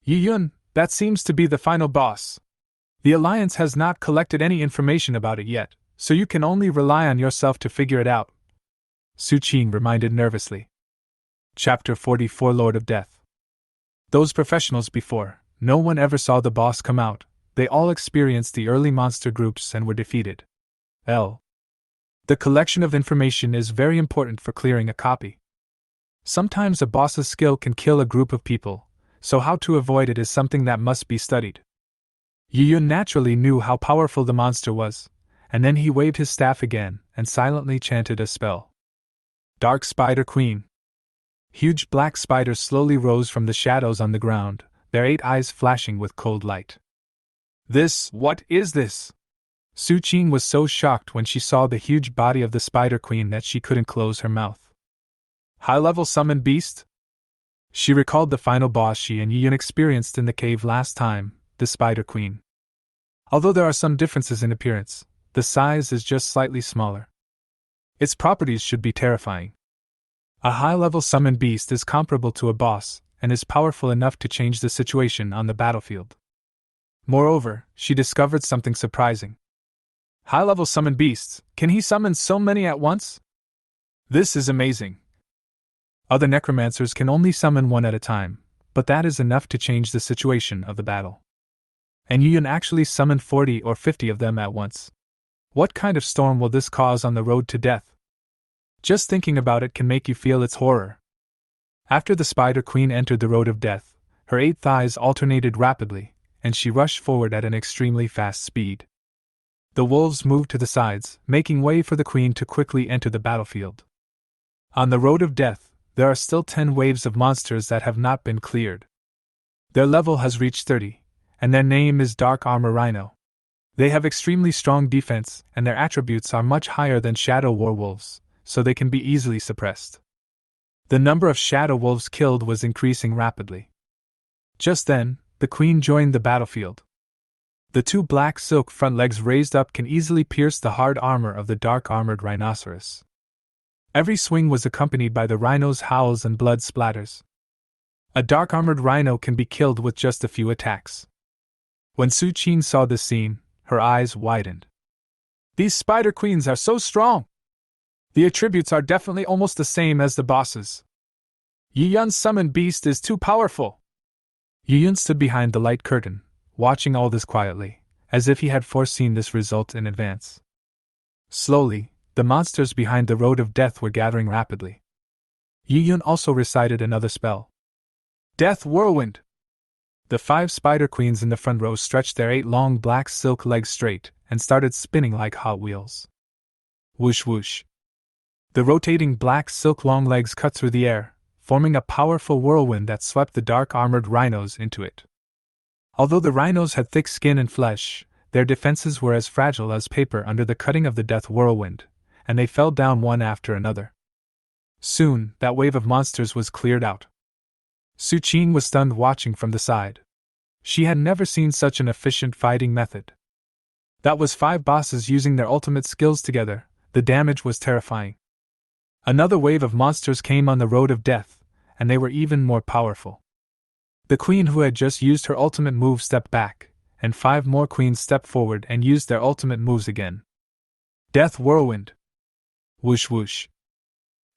Yi Yun, that seems to be the final boss. The Alliance has not collected any information about it yet, so you can only rely on yourself to figure it out, Su Qing reminded nervously. Chapter 44 Lord of Death. Those professionals before, no one ever saw the boss come out, they all experienced the early monster groups and were defeated. The collection of information is very important for clearing a copy. Sometimes a boss's skill can kill a group of people, so how to avoid it is something that must be studied. Yiyun naturally knew how powerful the monster was, and then he waved his staff again and silently chanted a spell. Dark Spider Queen. Huge black spiders slowly rose from the shadows on the ground, their 8 eyes flashing with cold light. What is this? Su Qing was so shocked when she saw the huge body of the Spider Queen that she couldn't close her mouth. High-level summoned beast? She recalled the final boss she and Yiyun experienced in the cave last time, the Spider Queen. Although there are some differences in appearance, the size is just slightly smaller. Its properties should be terrifying. A high-level summoned beast is comparable to a boss and is powerful enough to change the situation on the battlefield. Moreover, she discovered something surprising. High-level summoned beasts, can he summon so many at once? This is amazing. Other necromancers can only summon one at a time, but that is enough to change the situation of the battle. And Yiyun actually summoned 40 or 50 of them at once. What kind of storm will this cause on the road to death? Just thinking about it can make you feel its horror. After the Spider Queen entered the road of death, her 8 thighs alternated rapidly, and she rushed forward at an extremely fast speed. The wolves moved to the sides, making way for the queen to quickly enter the battlefield. On the road of death, there are still 10 waves of monsters that have not been cleared. Their level has reached 30, and their name is Dark Armor Rhino. They have extremely strong defense, and their attributes are much higher than Shadow Werewolves, so they can be easily suppressed. The number of Shadow Wolves killed was increasing rapidly. Just then, the queen joined the battlefield. The 2 black silk front legs raised up can easily pierce the hard armor of the dark-armored rhinoceros. Every swing was accompanied by the rhino's howls and blood splatters. A dark-armored rhino can be killed with just a few attacks. When Su Qing saw this scene, her eyes widened. These spider queens are so strong! The attributes are definitely almost the same as the bosses. Yiyun's summoned beast is too powerful! Yiyun stood behind the light curtain, watching all this quietly, as if he had foreseen this result in advance. Slowly, the monsters behind the road of death were gathering rapidly. Yiyun also recited another spell. Death Whirlwind! The 5 spider queens in the front row stretched their 8 long black silk legs straight and started spinning like Hot Wheels. Whoosh whoosh. The rotating black silk long legs cut through the air, forming a powerful whirlwind that swept the dark-armored rhinos into it. Although the rhinos had thick skin and flesh, their defenses were as fragile as paper under the cutting of the death whirlwind, and they fell down one after another. Soon, that wave of monsters was cleared out. Su Qing was stunned watching from the side. She had never seen such an efficient fighting method. That was 5 bosses using their ultimate skills together. The damage was terrifying. Another wave of monsters came on the road of death, and they were even more powerful. The queen who had just used her ultimate move stepped back, and 5 more queens stepped forward and used their ultimate moves again. Death Whirlwind! Whoosh whoosh!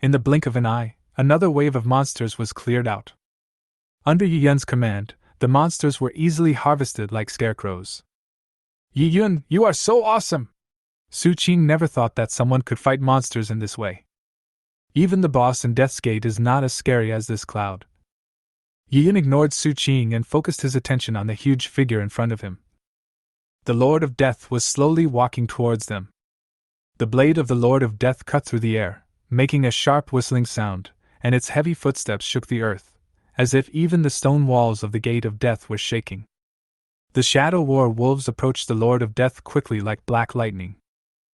In the blink of an eye, another wave of monsters was cleared out. Under Yiyun's command, the monsters were easily harvested like scarecrows. Yiyun, you are so awesome! Su Qing never thought that someone could fight monsters in this way. Even the boss in Death's Gate is not as scary as this cloud. Yiyun ignored Su Qing and focused his attention on the huge figure in front of him. The Lord of Death was slowly walking towards them. The blade of the Lord of Death cut through the air, making a sharp whistling sound, and its heavy footsteps shook the earth, as if even the stone walls of the Gate of Death were shaking. The Shadow War wolves approached the Lord of Death quickly like black lightning.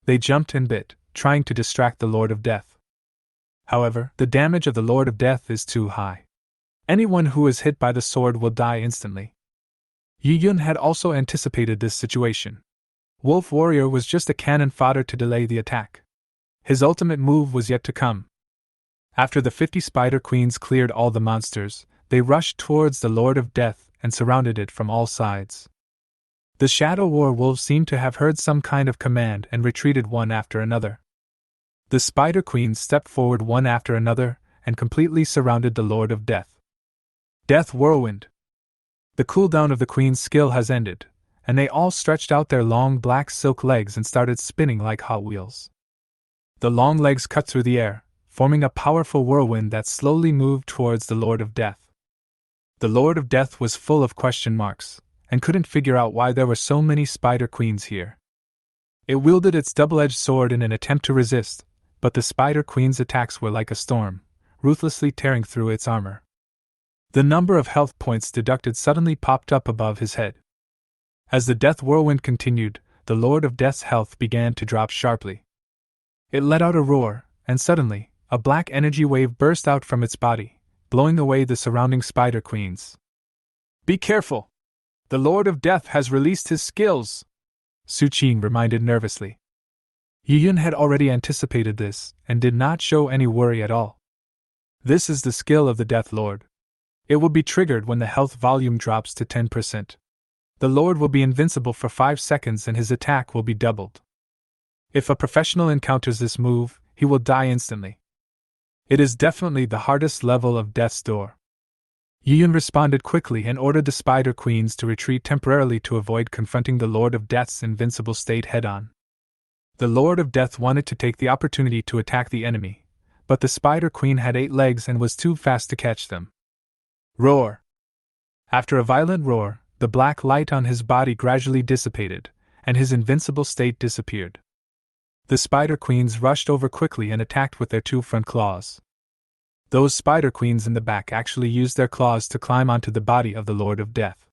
They jumped and bit, trying to distract the Lord of Death. However, the damage of the Lord of Death is too high. Anyone who is hit by the sword will die instantly. Yiyun had also anticipated this situation. Wolf Warrior was just a cannon fodder to delay the attack. His ultimate move was yet to come. After the 50 spider queens cleared all the monsters, they rushed towards the Lord of Death and surrounded it from all sides. The Shadow War wolves seemed to have heard some kind of command and retreated one after another. The spider queens stepped forward one after another and completely surrounded the Lord of Death. Death Whirlwind! The cooldown of the queen's skill has ended, and they all stretched out their long black silk legs and started spinning like Hot Wheels. The long legs cut through the air, forming a powerful whirlwind that slowly moved towards the Lord of Death. The Lord of Death was full of question marks, and couldn't figure out why there were so many spider queens here. It wielded its double-edged sword in an attempt to resist, but the spider queen's attacks were like a storm, ruthlessly tearing through its armor. The number of health points deducted suddenly popped up above his head. As the death whirlwind continued, the Lord of Death's health began to drop sharply. It let out a roar, and suddenly, a black energy wave burst out from its body, blowing away the surrounding spider queens. "Be careful! The Lord of Death has released his skills," Su Qing reminded nervously. Yi Yun had already anticipated this, and did not show any worry at all. This is the skill of the Death Lord. It will be triggered when the health volume drops to 10%. The Lord will be invincible for 5 seconds and his attack will be doubled. If a professional encounters this move, he will die instantly. It is definitely the hardest level of Death's Door. Yi Yun responded quickly and ordered the Spider Queens to retreat temporarily to avoid confronting the Lord of Death's invincible state head-on. The Lord of Death wanted to take the opportunity to attack the enemy, but the Spider Queen had 8 legs and was too fast to catch them. Roar! After a violent roar, the black light on his body gradually dissipated, and his invincible state disappeared. The Spider Queens rushed over quickly and attacked with their 2 front claws. Those Spider Queens in the back actually used their claws to climb onto the body of the Lord of Death.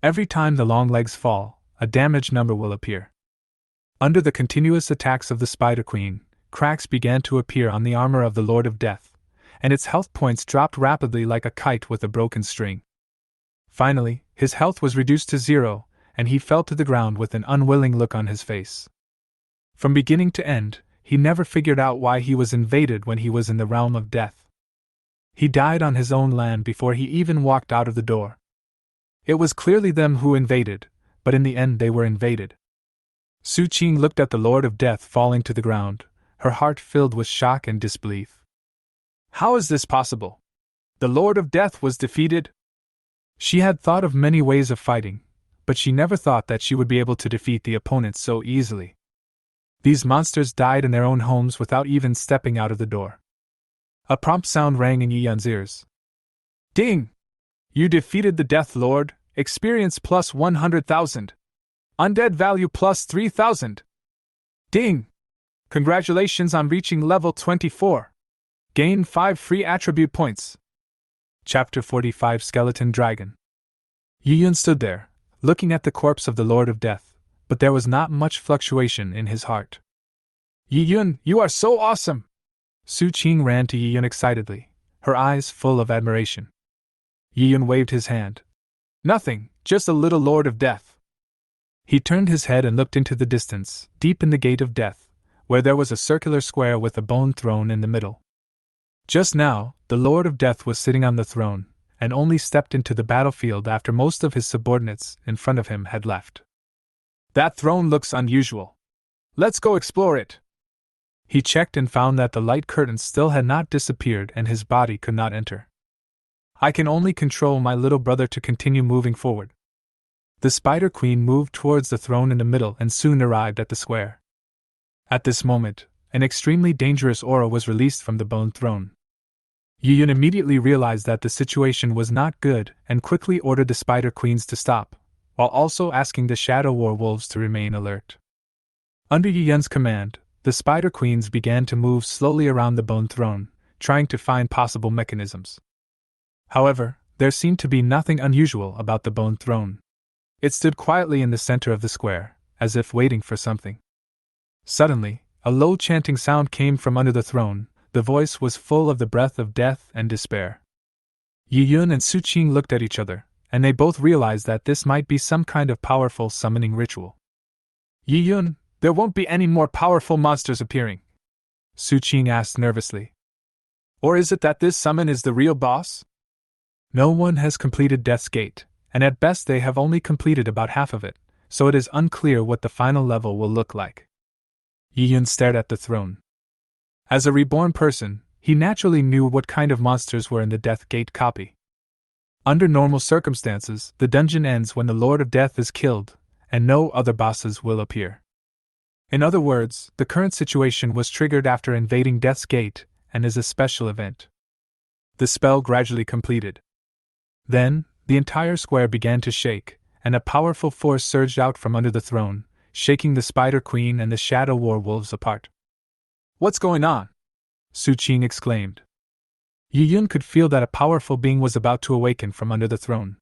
Every time the long legs fall, a damage number will appear. Under the continuous attacks of the Spider Queen, cracks began to appear on the armor of the Lord of Death, and its health points dropped rapidly like a kite with a broken string. Finally, his health was reduced to 0, and he fell to the ground with an unwilling look on his face. From beginning to end, he never figured out why he was invaded when he was in the realm of death. He died on his own land before he even walked out of the door. It was clearly them who invaded, but in the end they were invaded. Su Qing looked at the Lord of Death falling to the ground, her heart filled with shock and disbelief. How is this possible? The Lord of Death was defeated? She had thought of many ways of fighting, but she never thought that she would be able to defeat the opponents so easily. These monsters died in their own homes without even stepping out of the door. A prompt sound rang in Yi Yun's ears. Ding! You defeated the Death Lord, experience plus 100,000. Undead value plus 3,000. Ding! Congratulations on reaching level 24. Gain 5 free attribute points. Chapter 45 Skeleton Dragon. Yi Yun stood there, looking at the corpse of the Lord of Death, but there was not much fluctuation in his heart. Yi Yun, you are so awesome! Su Qing ran to Yi Yun excitedly, her eyes full of admiration. Yi Yun waved his hand. Nothing, just a little Lord of Death. He turned his head and looked into the distance, deep in the Gate of Death, where there was a circular square with a bone throne in the middle. Just now, the Lord of Death was sitting on the throne, and only stepped into the battlefield after most of his subordinates in front of him had left. That throne looks unusual. Let's go explore it. He checked and found that the light curtains still had not disappeared and his body could not enter. I can only control my little brother to continue moving forward. The Spider Queen moved towards the throne in the middle and soon arrived at the square. At this moment, an extremely dangerous aura was released from the bone throne. Yi Yun immediately realized that the situation was not good and quickly ordered the Spider Queens to stop, while also asking the Shadow War Wolves to remain alert. Under Yi Yun's command, the Spider Queens began to move slowly around the bone throne, trying to find possible mechanisms. However, there seemed to be nothing unusual about the bone throne. It stood quietly in the center of the square, as if waiting for something. Suddenly, a low chanting sound came from under the throne. The voice was full of the breath of death and despair. Yi Yun and Su Qing looked at each other, and they both realized that this might be some kind of powerful summoning ritual. Yi Yun, there won't be any more powerful monsters appearing? Su Qing asked nervously. Or is it that this summon is the real boss? No one has completed Death's Gate, and at best they have only completed about half of it, so it is unclear what the final level will look like. Yi Yun stared at the throne. As a reborn person, he naturally knew what kind of monsters were in the Death Gate copy. Under normal circumstances, the dungeon ends when the Lord of Death is killed, and no other bosses will appear. In other words, the current situation was triggered after invading Death's Gate, and is a special event. The spell gradually completed. Then, the entire square began to shake, and a powerful force surged out from under the throne, shaking the Spider Queen and the Shadow War Wolves apart. "What's going on?" Su Qing exclaimed. Yi Yun could feel that a powerful being was about to awaken from under the throne.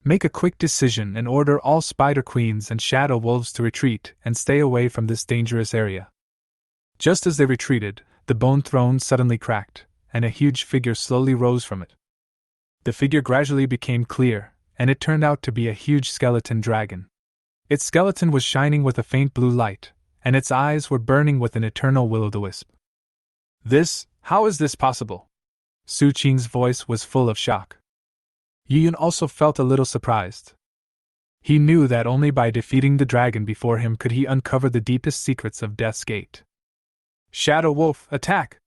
"Make a quick decision and order all Spider Queens and Shadow Wolves to retreat and stay away from this dangerous area." Just as they retreated, the bone throne suddenly cracked, and a huge figure slowly rose from it. The figure gradually became clear, and it turned out to be a huge skeleton dragon. Its skeleton was shining with a faint blue light, and its eyes were burning with an eternal will-o'-the-wisp. How is this possible?" Su Qing's voice was full of shock. Yi Yun also felt a little surprised. He knew that only by defeating the dragon before him could he uncover the deepest secrets of Death's Gate. "Shadow Wolf, attack!"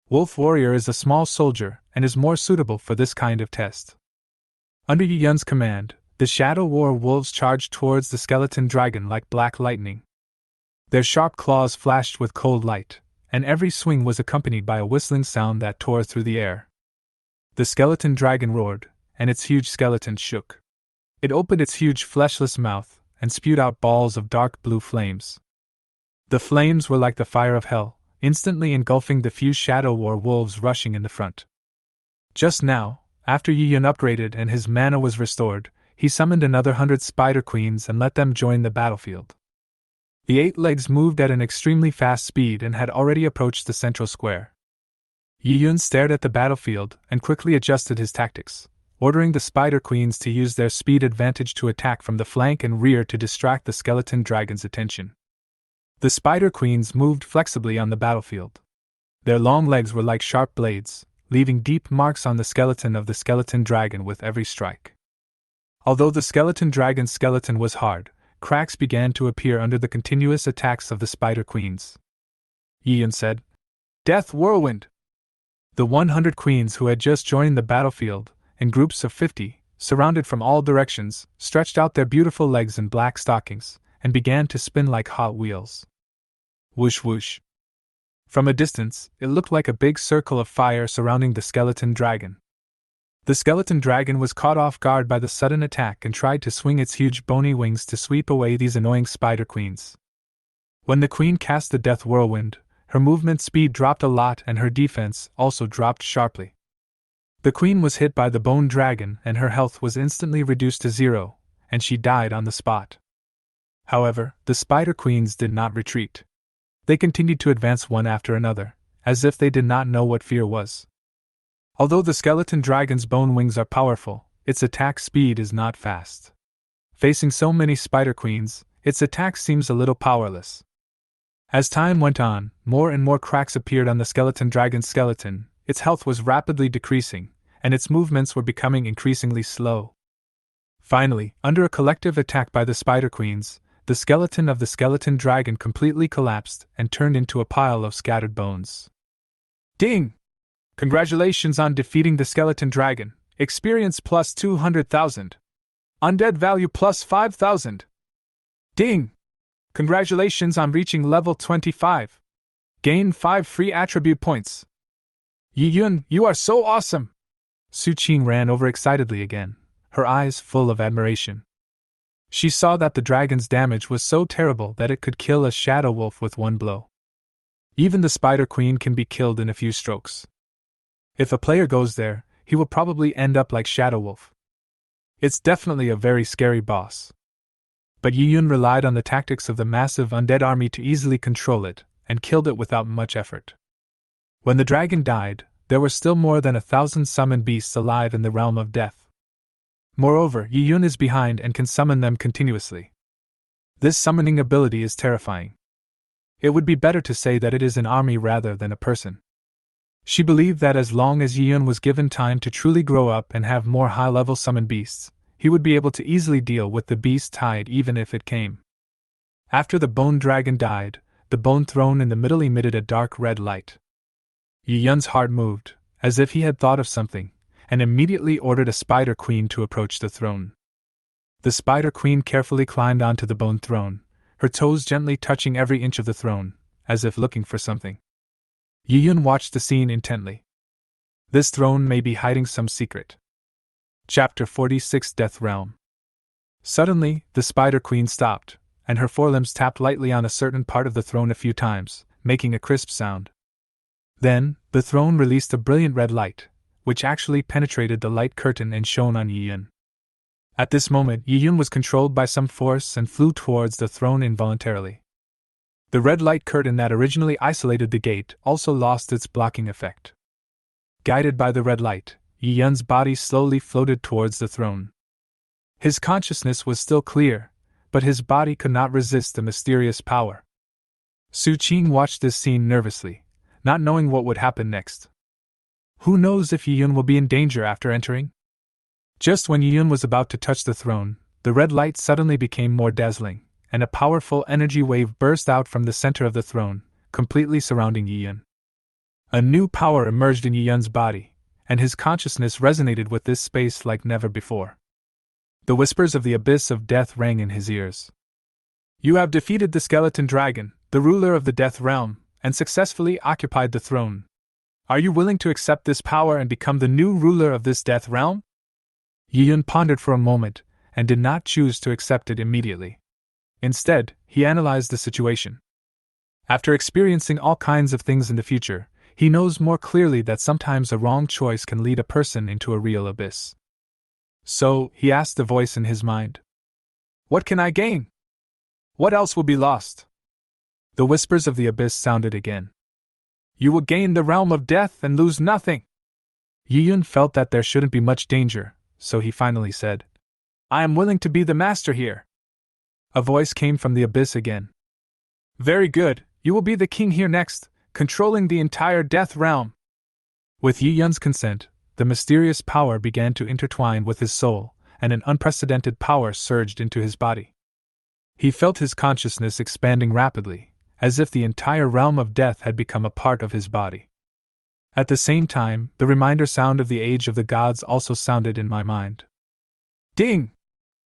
Wolf Warrior is a small soldier and is more suitable for this kind of test. Under Yi Yun's command, the Shadow War Wolves charged towards the skeleton dragon like black lightning. Their sharp claws flashed with cold light, and every swing was accompanied by a whistling sound that tore through the air. The skeleton dragon roared, and its huge skeleton shook. It opened its huge fleshless mouth and spewed out balls of dark blue flames. The flames were like the fire of hell, instantly engulfing the few Shadow War Wolves rushing in the front. Just now, after Yi Yun upgraded and his mana was restored, he summoned another 100 Spider Queens and let them join the battlefield. The 8 legs moved at an extremely fast speed and had already approached the central square. Yi Yun stared at the battlefield and quickly adjusted his tactics, ordering the Spider Queens to use their speed advantage to attack from the flank and rear to distract the skeleton dragon's attention. The Spider Queens moved flexibly on the battlefield. Their long legs were like sharp blades, leaving deep marks on the skeleton of the skeleton dragon with every strike. Although the skeleton dragon's skeleton was hard, cracks began to appear under the continuous attacks of the Spider Queens. Yi Yun said, "Death Whirlwind!" The 100 queens who had just joined the battlefield, in groups of 50, surrounded from all directions, stretched out their beautiful legs in black stockings, and began to spin like hot wheels. Whoosh whoosh. From a distance, it looked like a big circle of fire surrounding the skeleton dragon. The skeleton dragon was caught off guard by the sudden attack and tried to swing its huge bony wings to sweep away these annoying Spider Queens. When the queen cast the Death Whirlwind, her movement speed dropped a lot and her defense also dropped sharply. The queen was hit by the bone dragon and her health was instantly reduced to 0, and she died on the spot. However, the Spider Queens did not retreat. They continued to advance one after another, as if they did not know what fear was. Although the skeleton dragon's bone wings are powerful, its attack speed is not fast. Facing so many Spider Queens, its attack seems a little powerless. As time went on, more and more cracks appeared on the skeleton dragon's skeleton, its health was rapidly decreasing, and its movements were becoming increasingly slow. Finally, under a collective attack by the Spider Queens, the skeleton of the skeleton dragon completely collapsed and turned into a pile of scattered bones. Ding! Congratulations on defeating the skeleton dragon. Experience plus 200,000. Undead value plus 5,000. Ding! Congratulations on reaching level 25. Gain 5 free attribute points. Yi Yun, you are so awesome! Su Qing ran over excitedly again, her eyes full of admiration. She saw that the dragon's damage was so terrible that it could kill a shadow wolf with one blow. Even the Spider Queen can be killed in a few strokes. If a player goes there, he will probably end up like Shadow Wolf. It's definitely a very scary boss. But Yi Yun relied on the tactics of the massive undead army to easily control it, and killed it without much effort. When the dragon died, there were still more than 1,000 summoned beasts alive in the realm of death. Moreover, Yi Yun is behind and can summon them continuously. This summoning ability is terrifying. It would be better to say that it is an army rather than a person. She believed that as long as Yi Yun was given time to truly grow up and have more high-level summoned beasts, he would be able to easily deal with the beast tide even if it came. After the bone dragon died, the bone throne in the middle emitted a dark red light. Yi Yun's heart moved, as if he had thought of something, and immediately ordered a Spider Queen to approach the throne. The Spider Queen carefully climbed onto the bone throne, her toes gently touching every inch of the throne, as if looking for something. Yi Yun watched the scene intently. This throne may be hiding some secret. Chapter 46 Death Realm. Suddenly, the Spider Queen stopped, and her forelimbs tapped lightly on a certain part of the throne a few times, making a crisp sound. Then, the throne released a brilliant red light, which actually penetrated the light curtain and shone on Yi Yun. At this moment, Yi Yun was controlled by some force and flew towards the throne involuntarily. The red light curtain that originally isolated the gate also lost its blocking effect. Guided by the red light, Yi Yun's body slowly floated towards the throne. His consciousness was still clear, but his body could not resist the mysterious power. Su Qing watched this scene nervously, not knowing what would happen next. Who knows if Yi Yun will be in danger after entering? Just when Yi Yun was about to touch the throne, the red light suddenly became more dazzling, and a powerful energy wave burst out from the center of the throne, completely surrounding Yi Yun. A new power emerged in Yi Yun's body, and his consciousness resonated with this space like never before. The whispers of the abyss of death rang in his ears. You have defeated the skeleton dragon, the ruler of the death realm, and successfully occupied the throne. Are you willing to accept this power and become the new ruler of this death realm? Yi Yun pondered for a moment, and did not choose to accept it immediately. Instead, he analyzed the situation. After experiencing all kinds of things in the future, he knows more clearly that sometimes a wrong choice can lead a person into a real abyss. So, he asked the voice in his mind. What can I gain? What else will be lost? The whispers of the abyss sounded again. You will gain the realm of death and lose nothing. Yi Yun felt that there shouldn't be much danger, so he finally said, I am willing to be the master here. A voice came from the abyss again. Very good, you will be the king here next, controlling the entire death realm. With Yi Yun's consent, the mysterious power began to intertwine with his soul, and an unprecedented power surged into his body. He felt his consciousness expanding rapidly, as if the entire realm of death had become a part of his body. At the same time, the reminder sound of the Age of the Gods also sounded in my mind. Ding!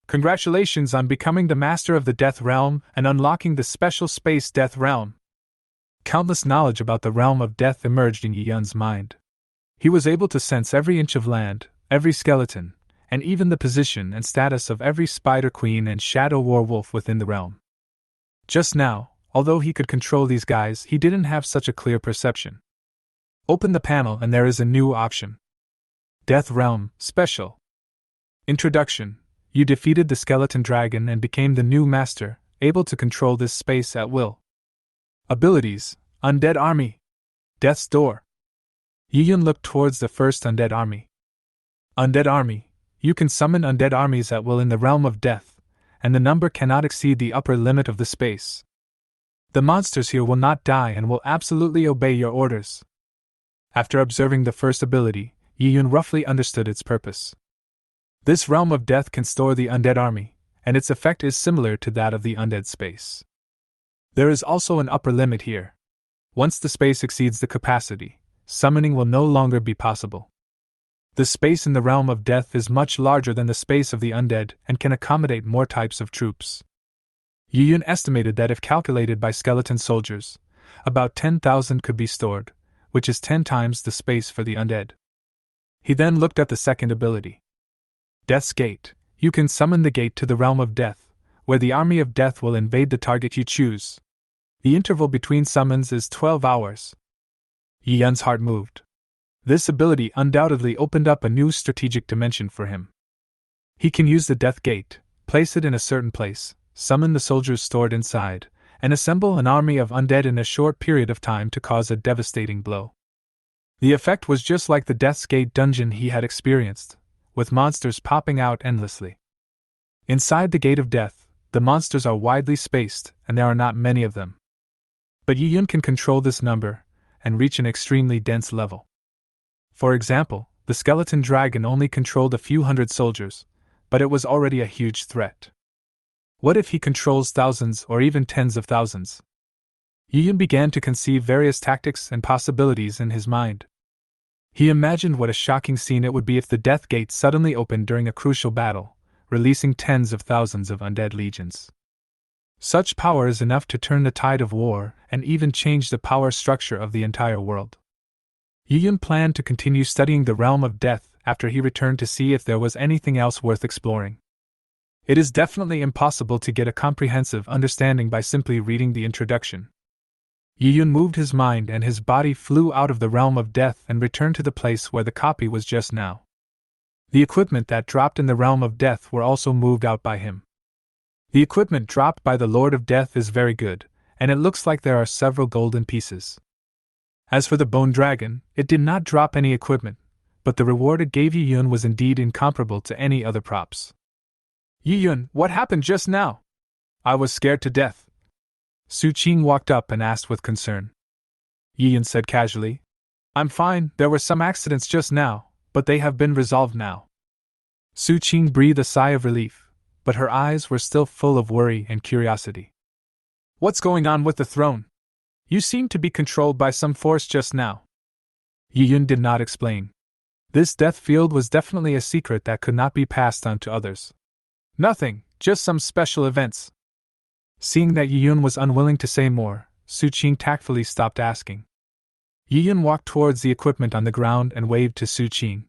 Congratulations on becoming the master of the Death Realm and unlocking the special space Death Realm. Countless knowledge about the realm of death emerged in Yi Yun's mind. He was able to sense every inch of land, every skeleton, and even the position and status of every Spider Queen and Shadow Werewolf within the realm. Just now, although he could control these guys, he didn't have such a clear perception. Open the panel and there is a new option. Death Realm, Special. Introduction. You defeated the skeleton dragon and became the new master, able to control this space at will. Abilities. Undead Army. Death's Door. Yi Yun looked towards the first Undead Army. Undead Army. You can summon undead armies at will in the realm of death, and the number cannot exceed the upper limit of the space. The monsters here will not die and will absolutely obey your orders. After observing the first ability, Yi Yun roughly understood its purpose. This realm of death can store the undead army, and its effect is similar to that of the undead space. There is also an upper limit here. Once the space exceeds the capacity, summoning will no longer be possible. The space in the realm of death is much larger than the space of the undead and can accommodate more types of troops. Yi Yun estimated that if calculated by skeleton soldiers, about 10,000 could be stored, which is 10 times the space for the undead. He then looked at the second ability. Death's Gate. You can summon the gate to the realm of death, where the army of death will invade the target you choose. The interval between summons is 12 hours. Yi Yun's heart moved. This ability undoubtedly opened up a new strategic dimension for him. He can use the Death Gate, place it in a certain place, summon the soldiers stored inside, and assemble an army of undead in a short period of time to cause a devastating blow. The effect was just like the Death's Gate dungeon he had experienced, with monsters popping out endlessly. Inside the Gate of Death, the monsters are widely spaced, and there are not many of them. But Yi Yun can control this number, and reach an extremely dense level. For example, the skeleton dragon only controlled a few hundred soldiers, but it was already a huge threat. What if he controls thousands or even tens of thousands? Yi Yun began to conceive various tactics and possibilities in his mind. He imagined what a shocking scene it would be if the Death Gate suddenly opened during a crucial battle, releasing tens of thousands of undead legions. Such power is enough to turn the tide of war and even change the power structure of the entire world. Yi Yun planned to continue studying the realm of death after he returned to see if there was anything else worth exploring. It is definitely impossible to get a comprehensive understanding by simply reading the introduction. Yiyun moved his mind and his body flew out of the realm of death and returned to the place where the copy was just now. The equipment that dropped in the realm of death were also moved out by him. The equipment dropped by the Lord of Death is very good, and it looks like there are several golden pieces. As for the Bone Dragon, it did not drop any equipment, but the reward it gave Yiyun was indeed incomparable to any other props. Yiyun, what happened just now? I was scared to death. Su Qing walked up and asked with concern. Yiyun said casually, I'm fine, there were some accidents just now, but they have been resolved now. Su Qing breathed a sigh of relief, but her eyes were still full of worry and curiosity. What's going on with the throne? You seem to be controlled by some force just now. Yiyun did not explain. This death field was definitely a secret that could not be passed on to others. Nothing, just some special events. Seeing that Yiyun was unwilling to say more, Su Qing tactfully stopped asking. Yiyun walked towards the equipment on the ground and waved to Su Qing.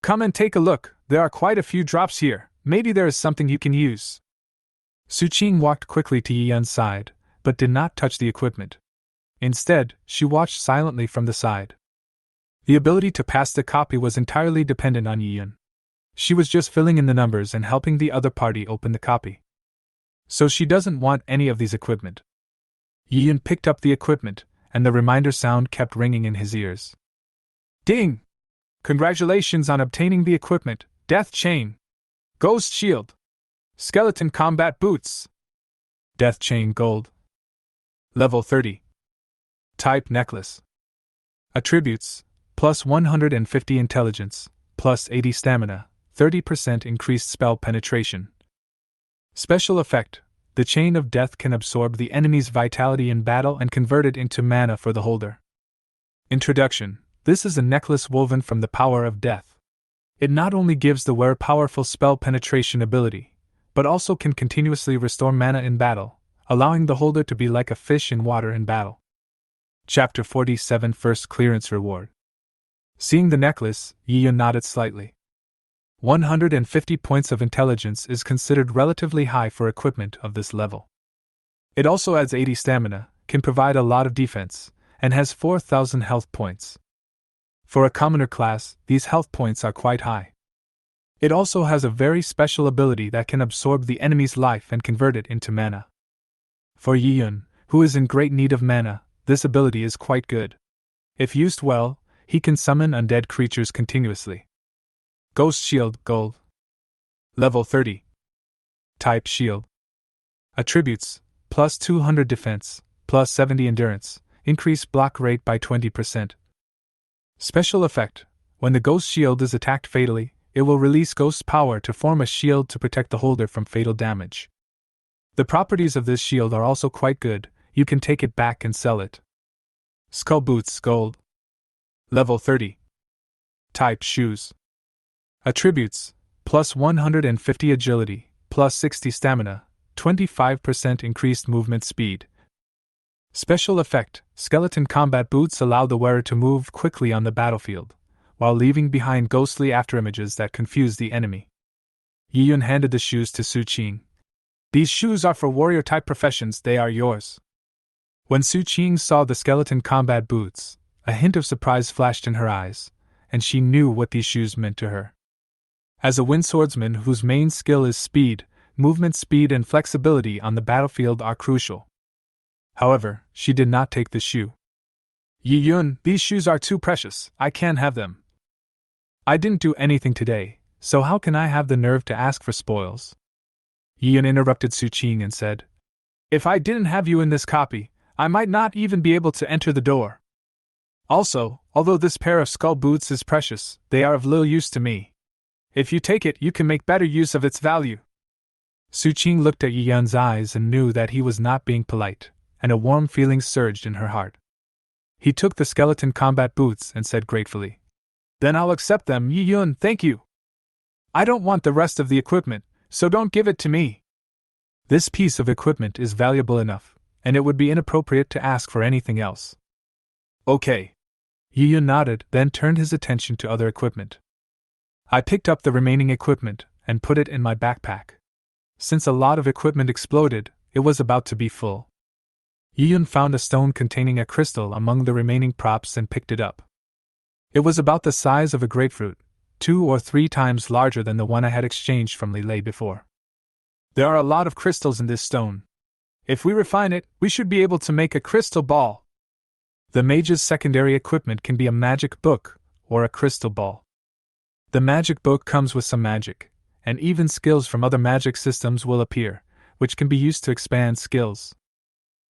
Come and take a look, there are quite a few drops here, maybe there is something you can use. Su Qing walked quickly to Yiyun's side, but did not touch the equipment. Instead, she watched silently from the side. The ability to pass the copy was entirely dependent on Yiyun. She was just filling in the numbers and helping the other party open the copy. So she doesn't want any of these equipment. Yiyun picked up the equipment, and the reminder sound kept ringing in his ears. Ding! Congratulations on obtaining the equipment, Death Chain, Ghost Shield, Skeleton Combat Boots, Death Chain Gold. Level 30. Type Necklace. Attributes, plus 150 Intelligence, plus 80 Stamina, 30% increased spell penetration. Special effect, the Chain of Death can absorb the enemy's vitality in battle and convert it into mana for the holder. Introduction, this is a necklace woven from the power of death. It not only gives the wearer powerful spell penetration ability, but also can continuously restore mana in battle, allowing the holder to be like a fish in water in battle. Chapter 47 First Clearance Reward. Seeing the necklace, Yiyun nodded slightly. 150 points of intelligence is considered relatively high for equipment of this level. It also adds 80 stamina, can provide a lot of defense, and has 4,000 health points. For a commoner class, these health points are quite high. It also has a very special ability that can absorb the enemy's life and convert it into mana. For Yiyun, who is in great need of mana, this ability is quite good. If used well, he can summon undead creatures continuously. Ghost Shield Gold. Level 30. Type Shield. Attributes, plus 200 defense, plus 70 endurance, increase block rate by 20%. Special effect, when the Ghost Shield is attacked fatally, it will release Ghost power to form a shield to protect the holder from fatal damage. The properties of this shield are also quite good, you can take it back and sell it. Skull Boots Gold. Level 30. Type Shoes. Attributes, plus 150 agility, plus 60 stamina, 25% increased movement speed. Special effect, skeleton combat boots allow the wearer to move quickly on the battlefield, while leaving behind ghostly afterimages that confuse the enemy. Yiyun handed the shoes to Su Qing. These shoes are for warrior-type professions, they are yours. When Su Qing saw the skeleton combat boots, a hint of surprise flashed in her eyes, and she knew what these shoes meant to her. As a wind swordsman whose main skill is speed, movement speed and flexibility on the battlefield are crucial. However, she did not take the shoe. Yiyun, these shoes are too precious, I can't have them. I didn't do anything today, so how can I have the nerve to ask for spoils? Yiyun interrupted Su Qing and said, If I didn't have you in this copy, I might not even be able to enter the door. Also, although this pair of skull boots is precious, they are of little use to me. If you take it, you can make better use of its value. Su Qing looked at Yiyun's eyes and knew that he was not being polite, and a warm feeling surged in her heart. He took the skeleton combat boots and said gratefully, Then I'll accept them, Yiyun, thank you. I don't want the rest of the equipment, so don't give it to me. This piece of equipment is valuable enough, and it would be inappropriate to ask for anything else. Okay. Yiyun nodded, then turned his attention to other equipment. I picked up the remaining equipment and put it in my backpack. since a lot of equipment exploded, it was about to be full. Yi-Yun found a stone containing a crystal among the remaining props and picked it up. It was about the size of a grapefruit, 2 or 3 times larger than the one I had exchanged from Lilei before. There are a lot of crystals in this stone. If we refine it, we should be able to make a crystal ball. The mage's secondary equipment can be a magic book or a crystal ball. The magic book comes with some magic, and even skills from other magic systems will appear, which can be used to expand skills.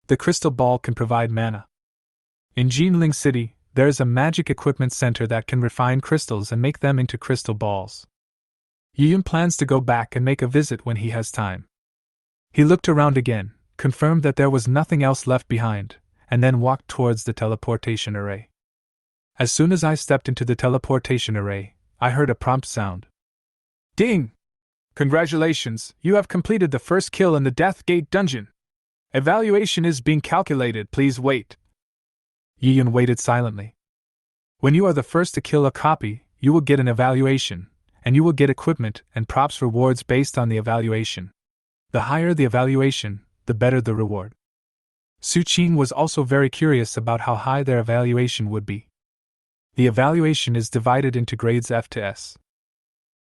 The crystal ball can provide mana. In Jinling City, there is a magic equipment center that can refine crystals and make them into crystal balls. Yi-Yun plans to go back and make a visit when he has time. He looked around again, confirmed that there was nothing else left behind, and then walked towards the teleportation array. As soon as I stepped into the teleportation array, I heard a prompt sound. Ding! Congratulations, you have completed the first kill in the Death Gate dungeon. Evaluation is being calculated, please wait. Yi-Yun waited silently. When you are the first to kill a copy, you will get an evaluation, and you will get equipment and props rewards based on the evaluation. The higher the evaluation, the better the reward. Su Qing was also very curious about how high their evaluation would be. The evaluation is divided into grades F to S.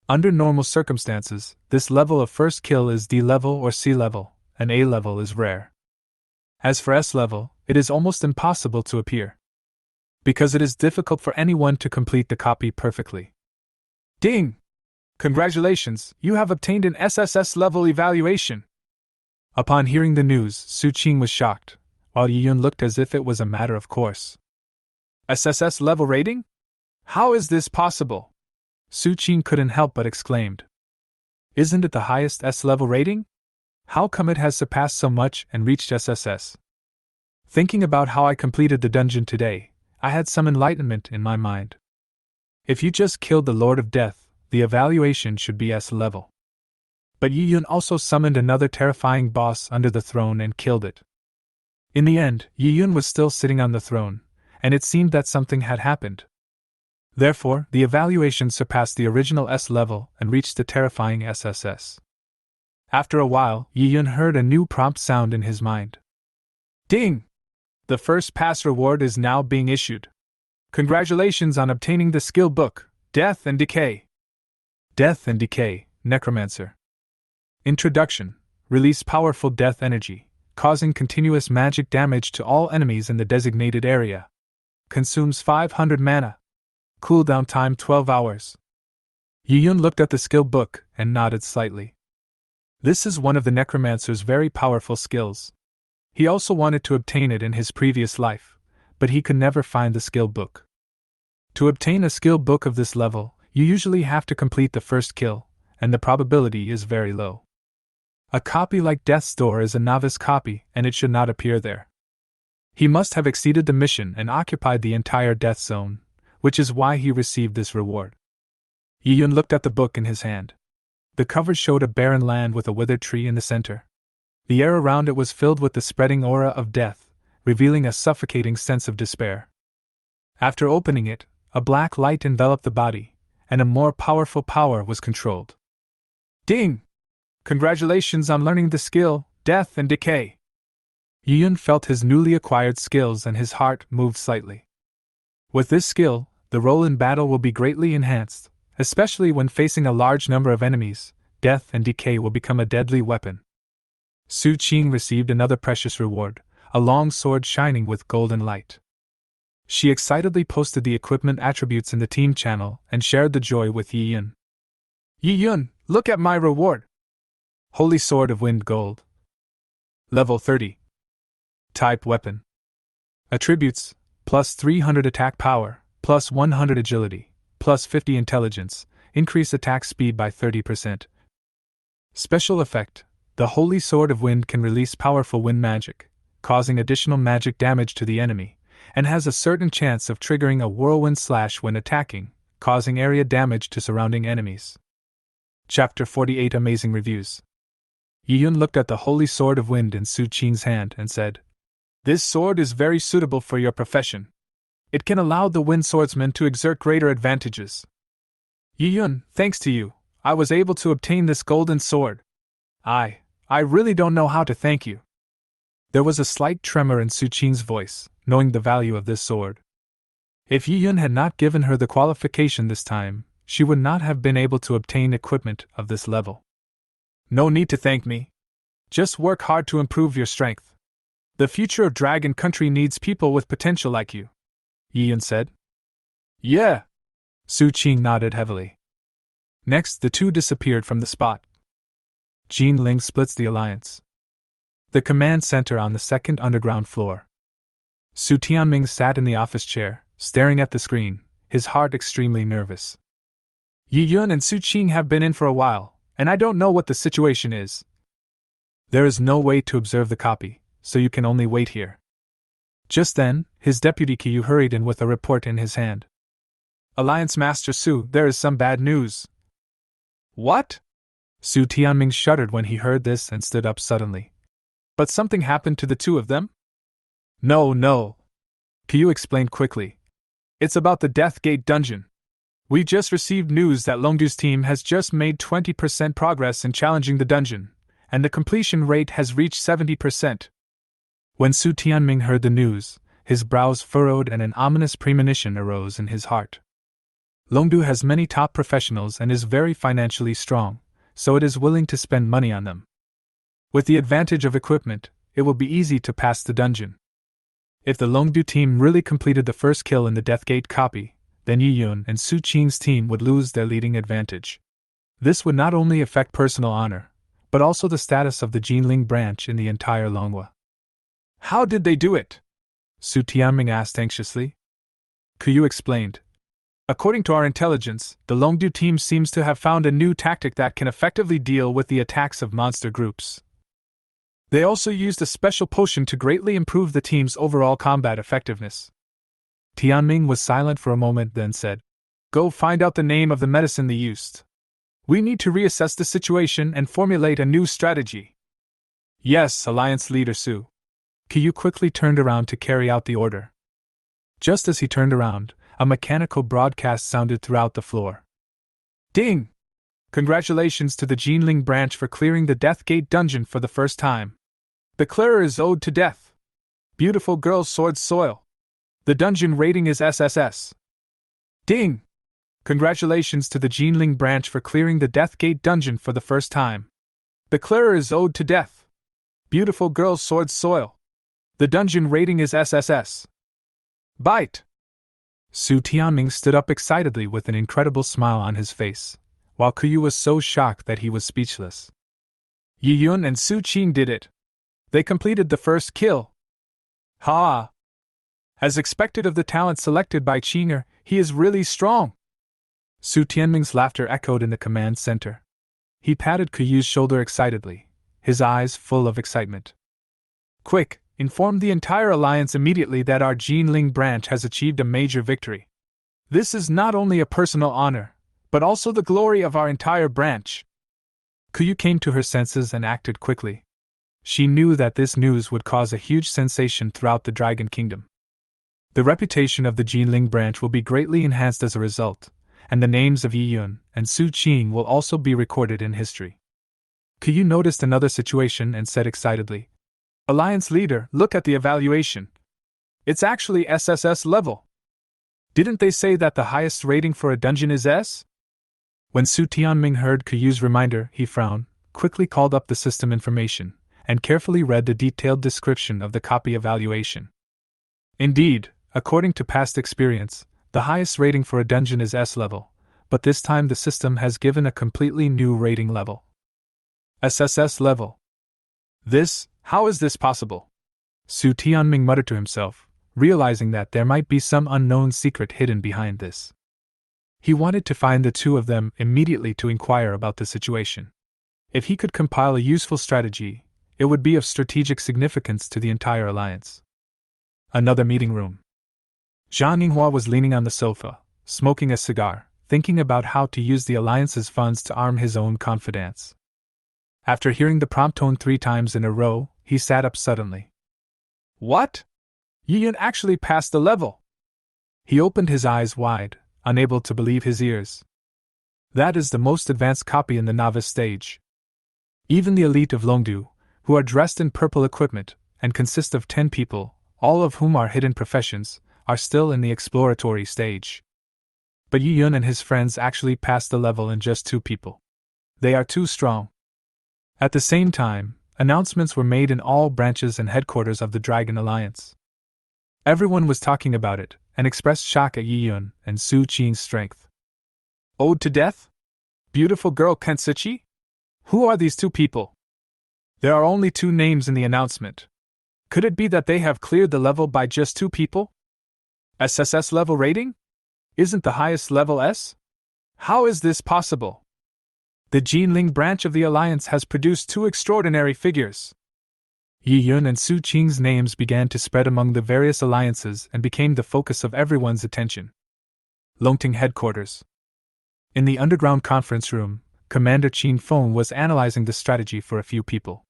Under normal circumstances, this level of first kill is D level or C level, and A level is rare. As for S level, it is almost impossible to appear, because it is difficult for anyone to complete the copy perfectly. Ding! Congratulations, you have obtained an SSS level evaluation. Upon hearing the news, Su Qing was shocked, while Yi-Yun looked as if it was a matter of course. SSS level rating? How is this possible? Su Qing couldn't help but exclaimed. Isn't it the highest S level rating? How come it has surpassed so much and reached SSS? Thinking about how I completed the dungeon today, I had some enlightenment in my mind. If you just killed the Lord of Death, the evaluation should be S level. But Yi-Yun also summoned another terrifying boss under the throne and killed it. In the end, Yi-Yun was still sitting on the throne, and it seemed that something had happened. Therefore, the evaluation surpassed the original S level and reached the terrifying SSS. After a while, Yi-Yun heard a new prompt sound in his mind. Ding! The first pass reward is now being issued. Congratulations on obtaining the skill book, Death and Decay. Death and Decay, Necromancer. Introduction. Release powerful death energy, causing continuous magic damage to all enemies in the designated area. Consumes 500 mana. Cooldown time 12 hours. Yi-Yun looked at the skill book and nodded slightly. This is one of the Necromancer's very powerful skills. He also wanted to obtain it in his previous life, but he could never find the skill book. To obtain a skill book of this level, you usually have to complete the first kill, and the probability is very low. A copy like Death's Door is a novice copy, and it should not appear there. He must have exceeded the mission and occupied the entire death zone, which is why he received this reward. Yi-Yun looked at the book in his hand. The cover showed a barren land with a withered tree in the center. The air around it was filled with the spreading aura of death, revealing a suffocating sense of despair. After opening it, a black light enveloped the body, and a more powerful power was controlled. Ding! Congratulations on learning the skill, Death and Decay. Yi-Yun felt his newly acquired skills and his heart moved slightly. With this skill, the role in battle will be greatly enhanced, especially when facing a large number of enemies. Death and Decay will become a deadly weapon. Su Qing received another precious reward, a long sword shining with golden light. She excitedly posted the equipment attributes in the team channel and shared the joy with Yi-Yun. Yi-Yun, look at my reward! Holy Sword of Wind Gold. Level 30. Type Weapon. Attributes, plus 300 attack power, plus 100 agility, plus 50 intelligence, increase attack speed by 30%. Special effect. The Holy Sword of Wind can release powerful wind magic, causing additional magic damage to the enemy, and has a certain chance of triggering a whirlwind slash when attacking, causing area damage to surrounding enemies. Chapter 48 Amazing Reviews. Yi-Yun looked at the Holy Sword of Wind in Su Qing's hand and said, This sword is very suitable for your profession. It can allow the wind swordsman to exert greater advantages. Yi-Yun, thanks to you, I was able to obtain this golden sword. I really don't know how to thank you. There was a slight tremor in Su Qing's voice, knowing the value of this sword. If Yi Yun had not given her the qualification this time, she would not have been able to obtain equipment of this level. No need to thank me. Just work hard to improve your strength. The future of Dragon Country needs people with potential like you, Yi Yun said. Yeah. Su Qing nodded heavily. Next, the two disappeared from the spot. Jin Ling splits the alliance. The command center on the second underground floor. Su Tianming sat in the office chair, staring at the screen, his heart extremely nervous. Yi Yun and Su Qing have been in for a while, and I don't know what the situation is. There is no way to observe the copy, so you can only wait here. Just then, his deputy Qiyu hurried in with a report in his hand. Alliance Master Su, there is some bad news. What? Su Tianming shuddered when he heard this and stood up suddenly. But something happened to the two of them? No. Qiyu explained quickly. It's about the Death Gate dungeon. We just received news that Longdu's team has just made 20% progress in challenging the dungeon, and the completion rate has reached 70%. When Su Tianming heard the news, his brows furrowed and an ominous premonition arose in his heart. Longdu has many top professionals and is very financially strong, so it is willing to spend money on them. With the advantage of equipment, it will be easy to pass the dungeon. If the Longdu team really completed the first kill in the Deathgate copy, then Yi Yun and Su Qing's team would lose their leading advantage. This would not only affect personal honor, but also the status of the Jinling branch in the entire Longhua. How did they do it? Su Tianming asked anxiously. Qiyu explained. According to our intelligence, the Longdu team seems to have found a new tactic that can effectively deal with the attacks of monster groups. They also used a special potion to greatly improve the team's overall combat effectiveness. Tianming was silent for a moment, then said, Go find out the name of the medicine they used. We need to reassess the situation and formulate a new strategy. Yes, Alliance Leader Su. Qiyu quickly turned around to carry out the order. Just as he turned around, a mechanical broadcast sounded throughout the floor. Ding! Congratulations to the Jinling branch for clearing the Deathgate dungeon for the first time. The clearer is owed to death. Beautiful girl's sword soil. The dungeon rating is SSS. Ding! Congratulations to the Jinling branch for clearing the Deathgate dungeon for the first time. The clearer is owed to death. Beautiful girl's sword soil. The dungeon rating is SSS. Bite! Su Tianming stood up excitedly with an incredible smile on his face, while Qiyu was so shocked that he was speechless. Yi Yun and Su Qing did it. They completed the first kill. Ha! As expected of the talent selected by Qinger, he is really strong. Su Tianming's laughter echoed in the command center. He patted Qiyu's shoulder excitedly, his eyes full of excitement. Quick, inform the entire alliance immediately that our Jinling branch has achieved a major victory. This is not only a personal honor, but also the glory of our entire branch. Qiyu came to her senses and acted quickly. She knew that this news would cause a huge sensation throughout the Dragon Kingdom. The reputation of the Jinling branch will be greatly enhanced as a result, and the names of Yi Yun and Su Qing will also be recorded in history. Qiyu noticed another situation and said excitedly, Alliance Leader, look at the evaluation. It's actually SSS level. Didn't they say that the highest rating for a dungeon is S? When Su Tianming heard Qiyu's reminder, he frowned, quickly called up the system information, and carefully read the detailed description of the copy evaluation. Indeed, according to past experience, the highest rating for a dungeon is S level, but this time the system has given a completely new rating level. SSS level. How is this possible? Su Tianming muttered to himself, realizing that there might be some unknown secret hidden behind this. He wanted to find the two of them immediately to inquire about the situation. If he could compile a useful strategy, it would be of strategic significance to the entire alliance. Another meeting room. Zhang Yinghua was leaning on the sofa, smoking a cigar, thinking about how to use the alliance's funds to arm his own confidants. After hearing the prompt tone 3 times in a row, he sat up suddenly. What? Yi Yun actually passed the level! He opened his eyes wide, unable to believe his ears. That is the most advanced copy in the novice stage. Even the elite of Longdu, who are dressed in purple equipment and consist of 10 people, all of whom are hidden professions, are still in the exploratory stage. But Yi Yun and his friends actually passed the level in just 2 people. They are too strong. At the same time, announcements were made in all branches and headquarters of the Dragon Alliance. Everyone was talking about it, and expressed shock at Yi Yun and Su Qing's strength. Ode to death? Beautiful girl Kensuchi? Who are these 2 people? There are only 2 names in the announcement. Could it be that they have cleared the level by just 2 people? SSS level rating? Isn't the highest level S? How is this possible? The Jinling branch of the Alliance has produced 2 extraordinary figures. Yi Yun and Su Qing's names began to spread among the various alliances and became the focus of everyone's attention. Longting headquarters. In the underground conference room, Commander Qin Feng was analyzing the strategy for a few people.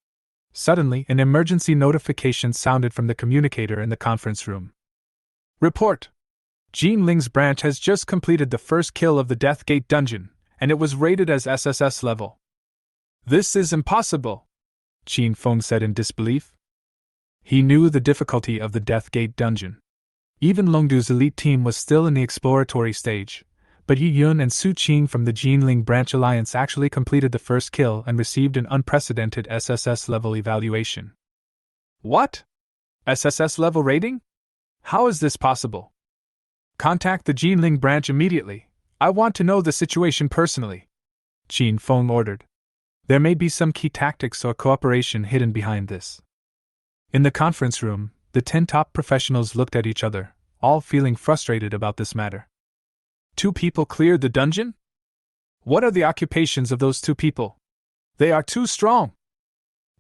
Suddenly, an emergency notification sounded from the communicator in the conference room. Report! Jinling's branch has just completed the first kill of the Death Gate dungeon, and it was rated as SSS level. This is impossible, Qin Feng said in disbelief. He knew the difficulty of the Death Gate dungeon. Even Longdu's elite team was still in the exploratory stage, but Yi Yun and Su Qing from the Jinling Branch Alliance actually completed the first kill and received an unprecedented SSS level evaluation. What? SSS level rating? How is this possible? Contact the Jinling Branch immediately. I want to know the situation personally, Qin Feng ordered. There may be some key tactics or cooperation hidden behind this. In the conference room, the 10 top professionals looked at each other, all feeling frustrated about this matter. 2 people cleared the dungeon? What are the occupations of those 2 people? They are too strong.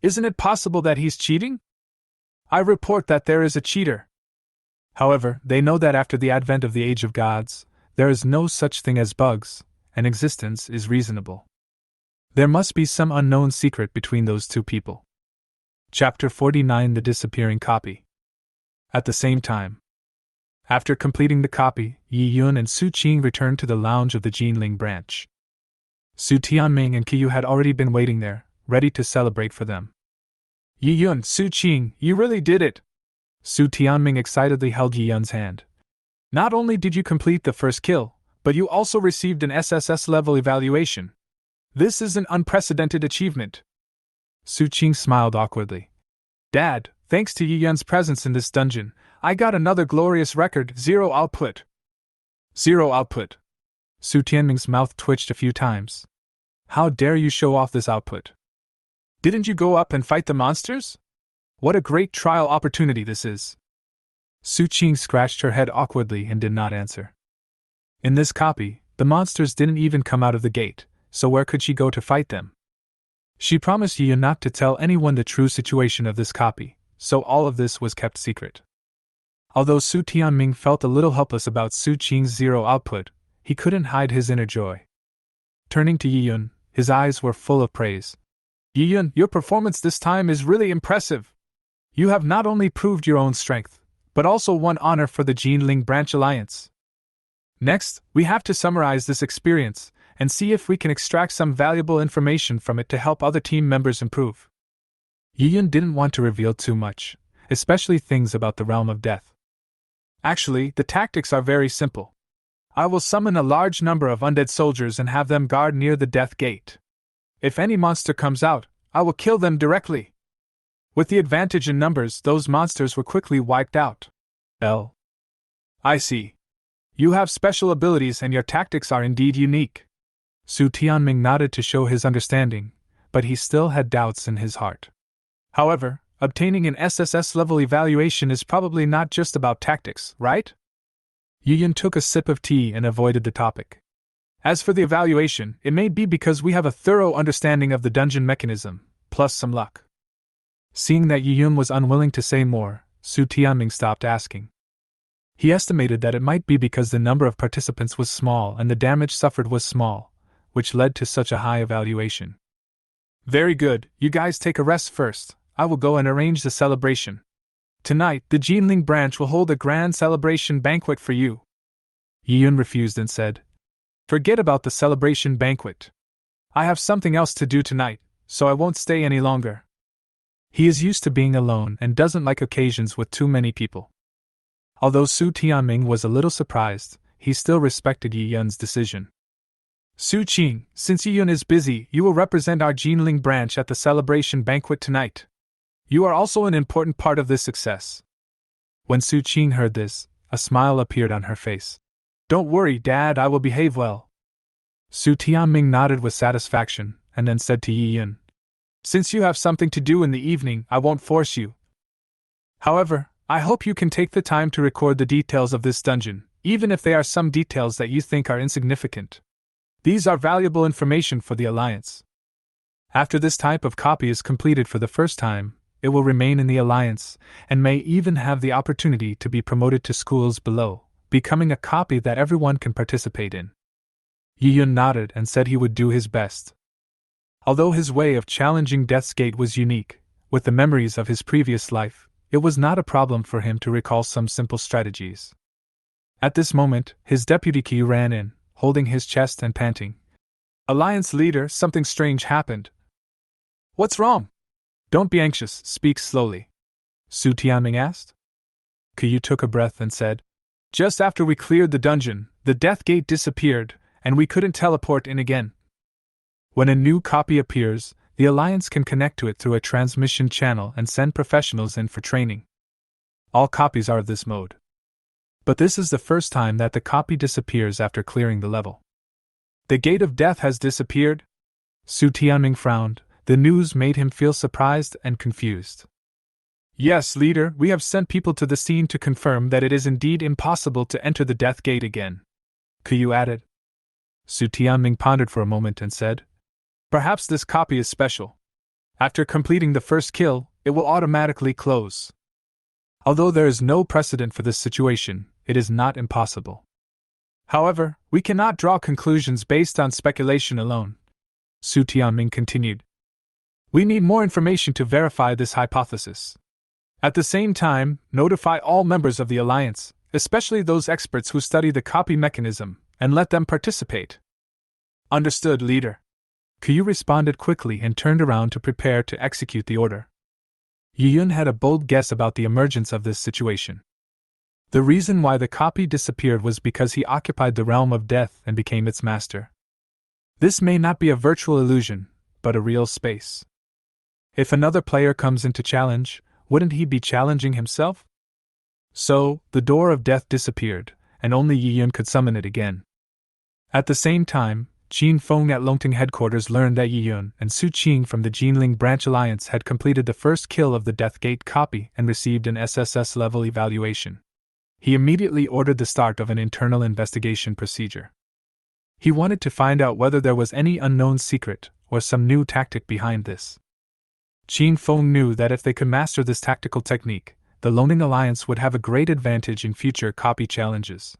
Isn't it possible that he's cheating? I report that there is a cheater. However, they know that after the advent of the Age of Gods, there is no such thing as bugs, and existence is reasonable. There must be some unknown secret between those 2 people. Chapter 49: The Disappearing Copy. At the same time, after completing the copy, Yi Yun and Su Qing returned to the lounge of the Jinling branch. Su Tianming and Qiyu had already been waiting there, ready to celebrate for them. Yi Yun, Su Qing, you really did it! Su Tianming excitedly held Yi Yun's hand. Not only did you complete the first kill, but you also received an SSS level evaluation. This is an unprecedented achievement. Su Qing smiled awkwardly. Dad, thanks to Yi Yun's presence in this dungeon, I got another glorious record, 0 output. 0 output. Su Tianming's mouth twitched a few times. How dare you show off this output? Didn't you go up and fight the monsters? What a great trial opportunity this is. Su Qing scratched her head awkwardly and did not answer. In this copy, the monsters didn't even come out of the gate, so where could she go to fight them? She promised Yi Yun not to tell anyone the true situation of this copy, so all of this was kept secret. Although Su Tianming felt a little helpless about Su Qing's 0 output, he couldn't hide his inner joy. Turning to Yi Yun, his eyes were full of praise. Yi Yun, your performance this time is really impressive. You have not only proved your own strength, but also won honor for the Jinling Branch Alliance. Next, we have to summarize this experience and see if we can extract some valuable information from it to help other team members improve. Yi Yun didn't want to reveal too much, especially things about the realm of death. Actually, the tactics are very simple. I will summon a large number of undead soldiers and have them guard near the death gate. If any monster comes out, I will kill them directly. With the advantage in numbers, those monsters were quickly wiped out. I see. You have special abilities and your tactics are indeed unique. Su Tianming nodded to show his understanding, but he still had doubts in his heart. However, obtaining an SSS level evaluation is probably not just about tactics, right? Yi Yun took a sip of tea and avoided the topic. As for the evaluation, it may be because we have a thorough understanding of the dungeon mechanism, plus some luck. Seeing that Yi Yun was unwilling to say more, Su Tianming stopped asking. He estimated that it might be because the number of participants was small and the damage suffered was small, which led to such a high evaluation. Very good, you guys take a rest first. I will go and arrange the celebration. Tonight, the Jinling branch will hold a grand celebration banquet for you. Yi Yun refused and said, Forget about the celebration banquet. I have something else to do tonight, so I won't stay any longer. He is used to being alone and doesn't like occasions with too many people. Although Su Tianming was a little surprised, he still respected Yi Yun's decision. Su Qing, since Yi Yun is busy, you will represent our Jinling branch at the celebration banquet tonight. You are also an important part of this success. When Su Qing heard this, a smile appeared on her face. Don't worry, Dad, I will behave well. Su Tianming nodded with satisfaction, and then said to Yi Yun, since you have something to do in the evening, I won't force you. However, I hope you can take the time to record the details of this dungeon, even if they are some details that you think are insignificant. These are valuable information for the Alliance. After this type of copy is completed for the first time, it will remain in the Alliance, and may even have the opportunity to be promoted to schools below, becoming a copy that everyone can participate in. Yi Yun nodded and said he would do his best. Although his way of challenging Death's Gate was unique, with the memories of his previous life, it was not a problem for him to recall some simple strategies. At this moment, his deputy Qi ran in, holding his chest and panting. Alliance leader, something strange happened. What's wrong? Don't be anxious, speak slowly. Su Tianming asked. Qi took a breath and said, just after we cleared the dungeon, the Death Gate disappeared, and we couldn't teleport in again. When a new copy appears, the Alliance can connect to it through a transmission channel and send professionals in for training. All copies are of this mode. But this is the first time that the copy disappears after clearing the level. The Gate of Death has disappeared? Su Tianming frowned. The news made him feel surprised and confused. Yes, leader, we have sent people to the scene to confirm that it is indeed impossible to enter the Death Gate again. Qi added. Su Tianming pondered for a moment and said, perhaps this copy is special. After completing the first kill, it will automatically close. Although there is no precedent for this situation, it is not impossible. However, we cannot draw conclusions based on speculation alone. Su Tianming continued. We need more information to verify this hypothesis. At the same time, notify all members of the Alliance, especially those experts who study the copy mechanism, and let them participate. Understood, leader. Qi responded quickly and turned around to prepare to execute the order. Yi Yun had a bold guess about the emergence of this situation. The reason why the copy disappeared was because he occupied the realm of death and became its master. This may not be a virtual illusion, but a real space. If another player comes into challenge, wouldn't he be challenging himself? So, the door of death disappeared, and only Yi Yun could summon it again. At the same time, Qin Feng at Longting headquarters learned that Yi Yun and Su Qing from the Jinling Branch Alliance had completed the first kill of the Death Gate copy and received an SSS level evaluation. He immediately ordered the start of an internal investigation procedure. He wanted to find out whether there was any unknown secret or some new tactic behind this. Qin Feng knew that if they could master this tactical technique, the Loning Alliance would have a great advantage in future copy challenges.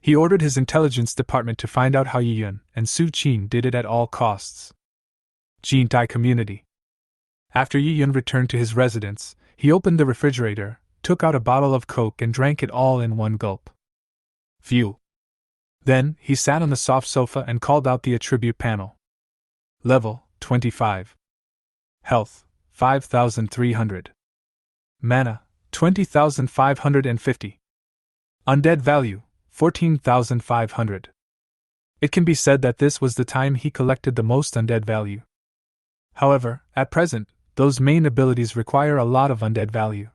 He ordered his intelligence department to find out how Yi Yun and Su Qing did it at all costs. Jin Tai Community. After Yi Yun returned to his residence, he opened the refrigerator, took out a bottle of Coke and drank it all in one gulp. Phew. Then, he sat on the soft sofa and called out the attribute panel. Level, 25. Health, 5,300. Mana, 20,550. Undead value, 14,500. It can be said that this was the time he collected the most undead value. However, at present, those main abilities require a lot of undead value.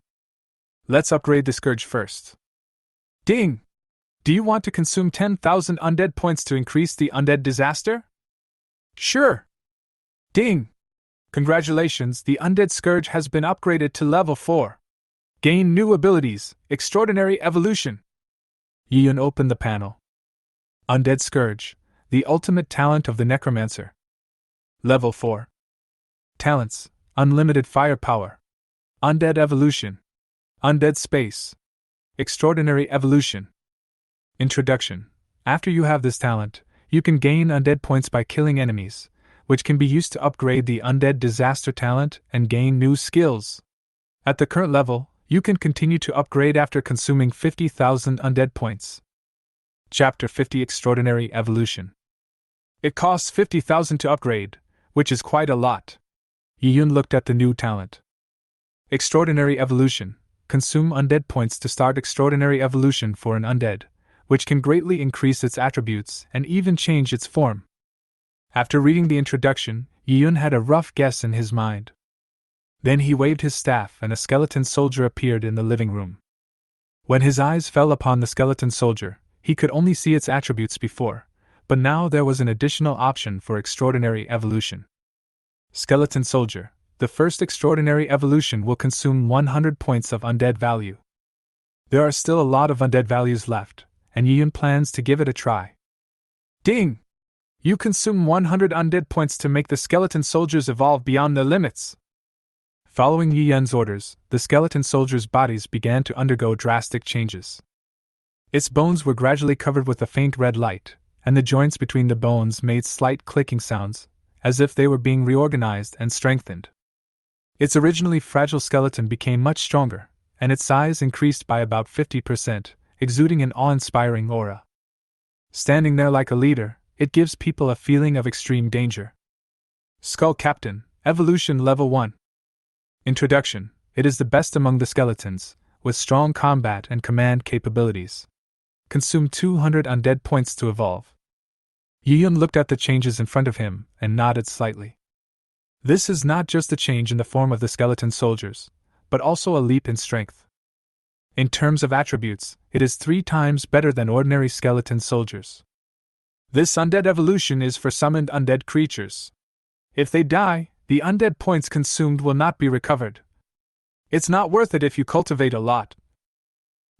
Let's upgrade the Scourge first. Ding! Do you want to consume 10,000 undead points to increase the undead disaster? Sure! Ding! Congratulations, the Undead Scourge has been upgraded to level 4. Gain new abilities, Extraordinary Evolution. Yi Yun opened the panel. Undead Scourge, the ultimate talent of the Necromancer. Level 4. Talents, Unlimited Firepower. Undead Evolution. Undead Space. Extraordinary Evolution. Introduction. After you have this talent, you can gain undead points by killing enemies, which can be used to upgrade the Undead Disaster talent and gain new skills. At the current level, you can continue to upgrade after consuming 50,000 undead points. Chapter 50 Extraordinary Evolution. It costs 50,000 to upgrade, which is quite a lot. Yiyun looked at the new talent. Extraordinary Evolution. Consume undead points to start Extraordinary Evolution for an undead, which can greatly increase its attributes and even change its form. After reading the introduction, Yiyun had a rough guess in his mind. Then he waved his staff and a skeleton soldier appeared in the living room. When his eyes fell upon the skeleton soldier, he could only see its attributes before, but now there was an additional option for Extraordinary Evolution. Skeleton Soldier. The first Extraordinary Evolution will consume 100 points of undead value. There are still a lot of undead values left, and Yiyun plans to give it a try. Ding! You consume 100 undead points to make the skeleton soldiers evolve beyond their limits. Following Yiyun's orders, the skeleton soldiers' bodies began to undergo drastic changes. Its bones were gradually covered with a faint red light, and the joints between the bones made slight clicking sounds, as if they were being reorganized and strengthened. Its originally fragile skeleton became much stronger, and its size increased by about 50%, exuding an awe-inspiring aura. Standing there like a leader, it gives people a feeling of extreme danger. Skull Captain, Evolution Level 1. Introduction. It is the best among the skeletons, with strong combat and command capabilities. Consume 200 undead points to evolve. Yiyun looked at the changes in front of him and nodded slightly. This is not just a change in the form of the skeleton soldiers, but also a leap in strength. In terms of attributes, it is 3 times better than ordinary skeleton soldiers. This undead evolution is for summoned undead creatures. If they die, the undead points consumed will not be recovered. It's not worth it if you cultivate a lot.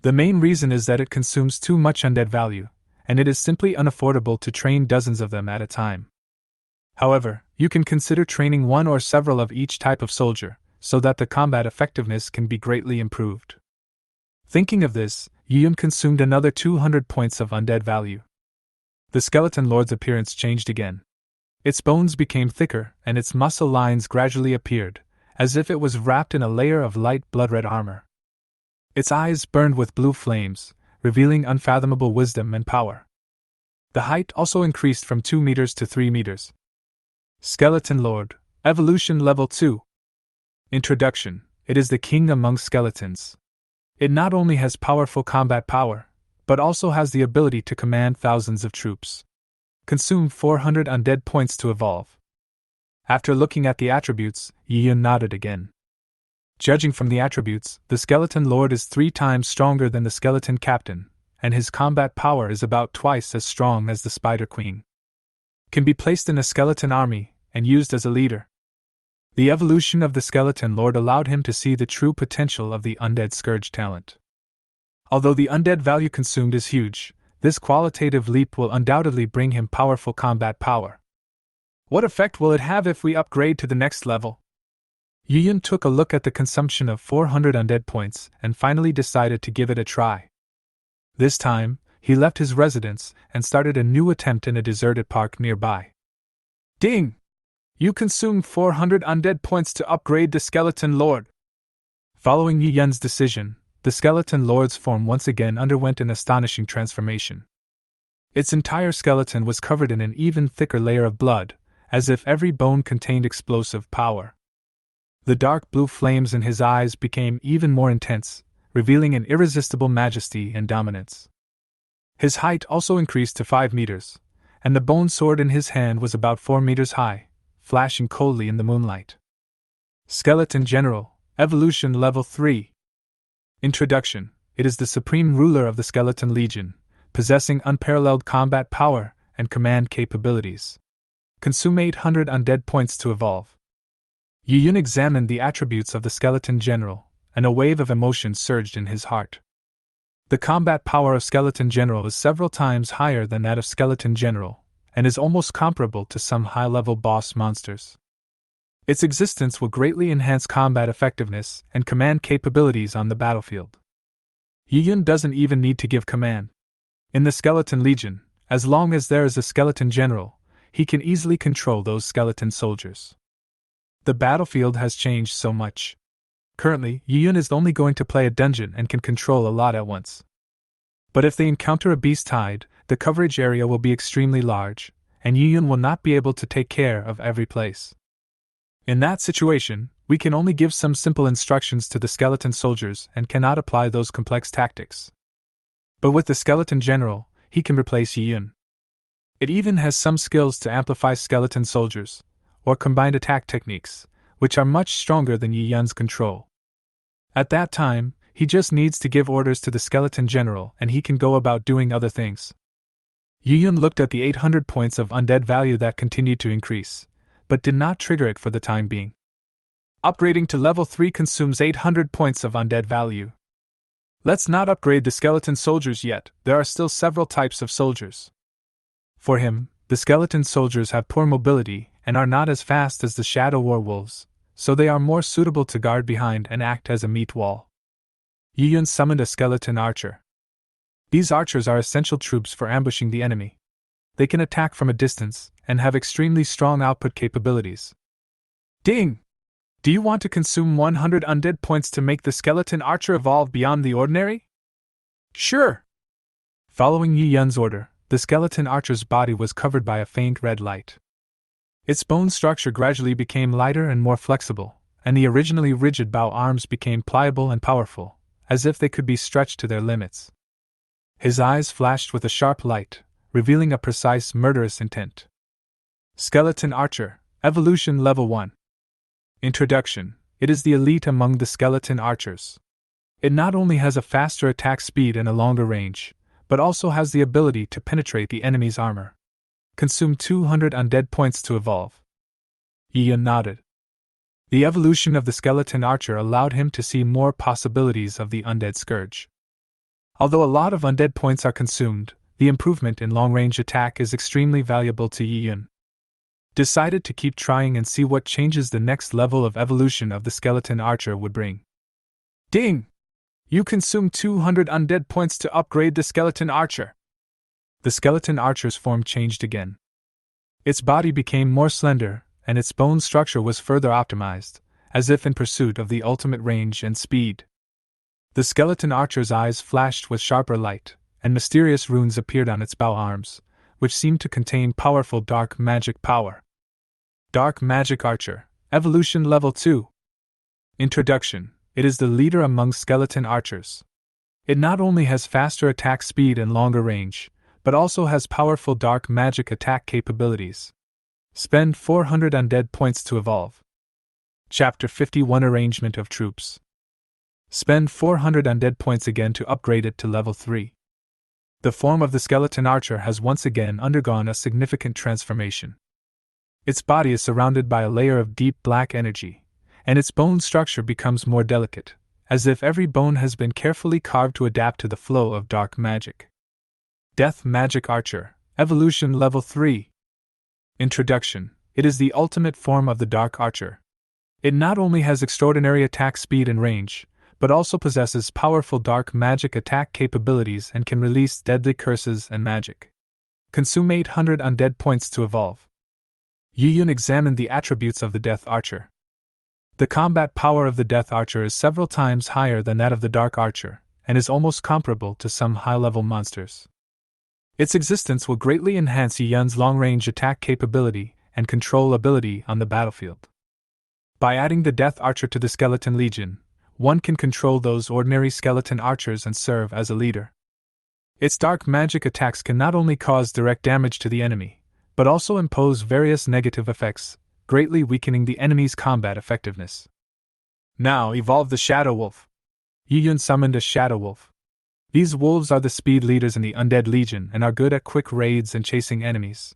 The main reason is that it consumes too much undead value, and it is simply unaffordable to train dozens of them at a time. However, you can consider training one or several of each type of soldier, so that the combat effectiveness can be greatly improved. Thinking of this, Yiyun consumed another 200 points of undead value. The skeleton lord's appearance changed again. Its bones became thicker and its muscle lines gradually appeared, as if it was wrapped in a layer of light blood-red armor. Its eyes burned with blue flames, revealing unfathomable wisdom and power. The height also increased from 2 meters to 3 meters. Skeleton Lord, Evolution Level 2. Introduction. It is the king among skeletons. It not only has powerful combat power, but also has the ability to command thousands of troops. Consume 400 undead points to evolve. After looking at the attributes, Yiyun nodded again. Judging from the attributes, the skeleton lord is 3 times stronger than the skeleton captain, and his combat power is about twice as strong as the spider queen. Can be placed in a skeleton army and used as a leader. The evolution of the skeleton lord allowed him to see the true potential of the Undead Scourge talent. Although the undead value consumed is huge, this qualitative leap will undoubtedly bring him powerful combat power. What effect will it have if we upgrade to the next level? Yiyun took a look at the consumption of 400 undead points and finally decided to give it a try. This time, he left his residence and started a new attempt in a deserted park nearby. Ding! You consumed 400 undead points to upgrade the skeleton lord. Following Yiyun's decision, the skeleton lord's form once again underwent an astonishing transformation. Its entire skeleton was covered in an even thicker layer of blood, as if every bone contained explosive power. The dark blue flames in his eyes became even more intense, revealing an irresistible majesty and dominance. His height also increased to 5 meters, and the bone sword in his hand was about 4 meters high, flashing coldly in the moonlight. Skeleton General, Evolution Level 3. Introduction. It is the supreme ruler of the Skeleton Legion, possessing unparalleled combat power and command capabilities. Consume 800 undead points to evolve. Yiyun examined the attributes of the Skeleton General, and a wave of emotion surged in his heart. The combat power of Skeleton General is several times higher than that of Skeleton General, and is almost comparable to some high-level boss monsters. Its existence will greatly enhance combat effectiveness and command capabilities on the battlefield. Yiyun doesn't even need to give command. In the Skeleton Legion, as long as there is a Skeleton General, he can easily control those skeleton soldiers. The battlefield has changed so much. Currently, Yiyun is only going to play a dungeon and can control a lot at once. But if they encounter a beast tide, the coverage area will be extremely large, and Yiyun will not be able to take care of every place. In that situation, we can only give some simple instructions to the skeleton soldiers and cannot apply those complex tactics. But with the skeleton general, he can replace Yiyun. It even has some skills to amplify skeleton soldiers, or combined attack techniques, which are much stronger than Yiyun's control. At that time, he just needs to give orders to the skeleton general and he can go about doing other things. Yiyun looked at the 800 points of undead value that continued to increase, but did not trigger it for the time being. Upgrading to level 3 consumes 800 points of undead value. Let's not upgrade the skeleton soldiers yet, there are still several types of soldiers. For him, the skeleton soldiers have poor mobility and are not as fast as the shadow werewolves, so they are more suitable to guard behind and act as a meat wall. Yiyun summoned a skeleton archer. These archers are essential troops for ambushing the enemy. They can attack from a distance and have extremely strong output capabilities. Ding! Do you want to consume 100 undead points to make the skeleton archer evolve beyond the ordinary? Sure! Following Yiyun's order, the skeleton archer's body was covered by a faint red light. Its bone structure gradually became lighter and more flexible, and the originally rigid bow arms became pliable and powerful, as if they could be stretched to their limits. His eyes flashed with a sharp light, revealing a precise, murderous intent. Skeleton Archer, Evolution Level 1. Introduction: it is the elite among the skeleton archers. It not only has a faster attack speed and a longer range, but also has the ability to penetrate the enemy's armor. Consume 200 undead points to evolve. Yiyun nodded. The evolution of the skeleton archer allowed him to see more possibilities of the Undead Scourge. Although a lot of undead points are consumed, the improvement in long-range attack is extremely valuable to Yiyun. Decided to keep trying and see what changes the next level of evolution of the skeleton archer would bring. Ding! You consume 200 undead points to upgrade the skeleton archer. The skeleton archer's form changed again. Its body became more slender, and its bone structure was further optimized, as if in pursuit of the ultimate range and speed. The skeleton archer's eyes flashed with sharper light, and mysterious runes appeared on its bow arms, which seemed to contain powerful dark magic power. Dark Magic Archer, Evolution Level 2. Introduction: it is the leader among skeleton archers. It not only has faster attack speed and longer range, but also has powerful dark magic attack capabilities. Spend 400 undead points to evolve. Chapter 51: Arrangement of Troops. Spend 400 undead points again to upgrade it to level 3. The form of the skeleton archer has once again undergone a significant transformation. Its body is surrounded by a layer of deep black energy, and its bone structure becomes more delicate, as if every bone has been carefully carved to adapt to the flow of dark magic. Death Magic Archer, Evolution Level 3. Introduction: it is the ultimate form of the Dark Archer. It not only has extraordinary attack speed and range, but also possesses powerful dark magic attack capabilities and can release deadly curses and magic. Consume 800 undead points to evolve. Yiyun examined the attributes of the Death Archer. The combat power of the Death Archer is several times higher than that of the Dark Archer, and is almost comparable to some high-level monsters. Its existence will greatly enhance Yiyun's long-range attack capability and control ability on the battlefield. By adding the Death Archer to the Skeleton Legion, one can control those ordinary skeleton archers and serve as a leader. Its dark magic attacks can not only cause direct damage to the enemy, but also impose various negative effects, greatly weakening the enemy's combat effectiveness. Now evolve the Shadow Wolf. Yiyun summoned a Shadow Wolf. These wolves are the speed leaders in the Undead Legion and are good at quick raids and chasing enemies.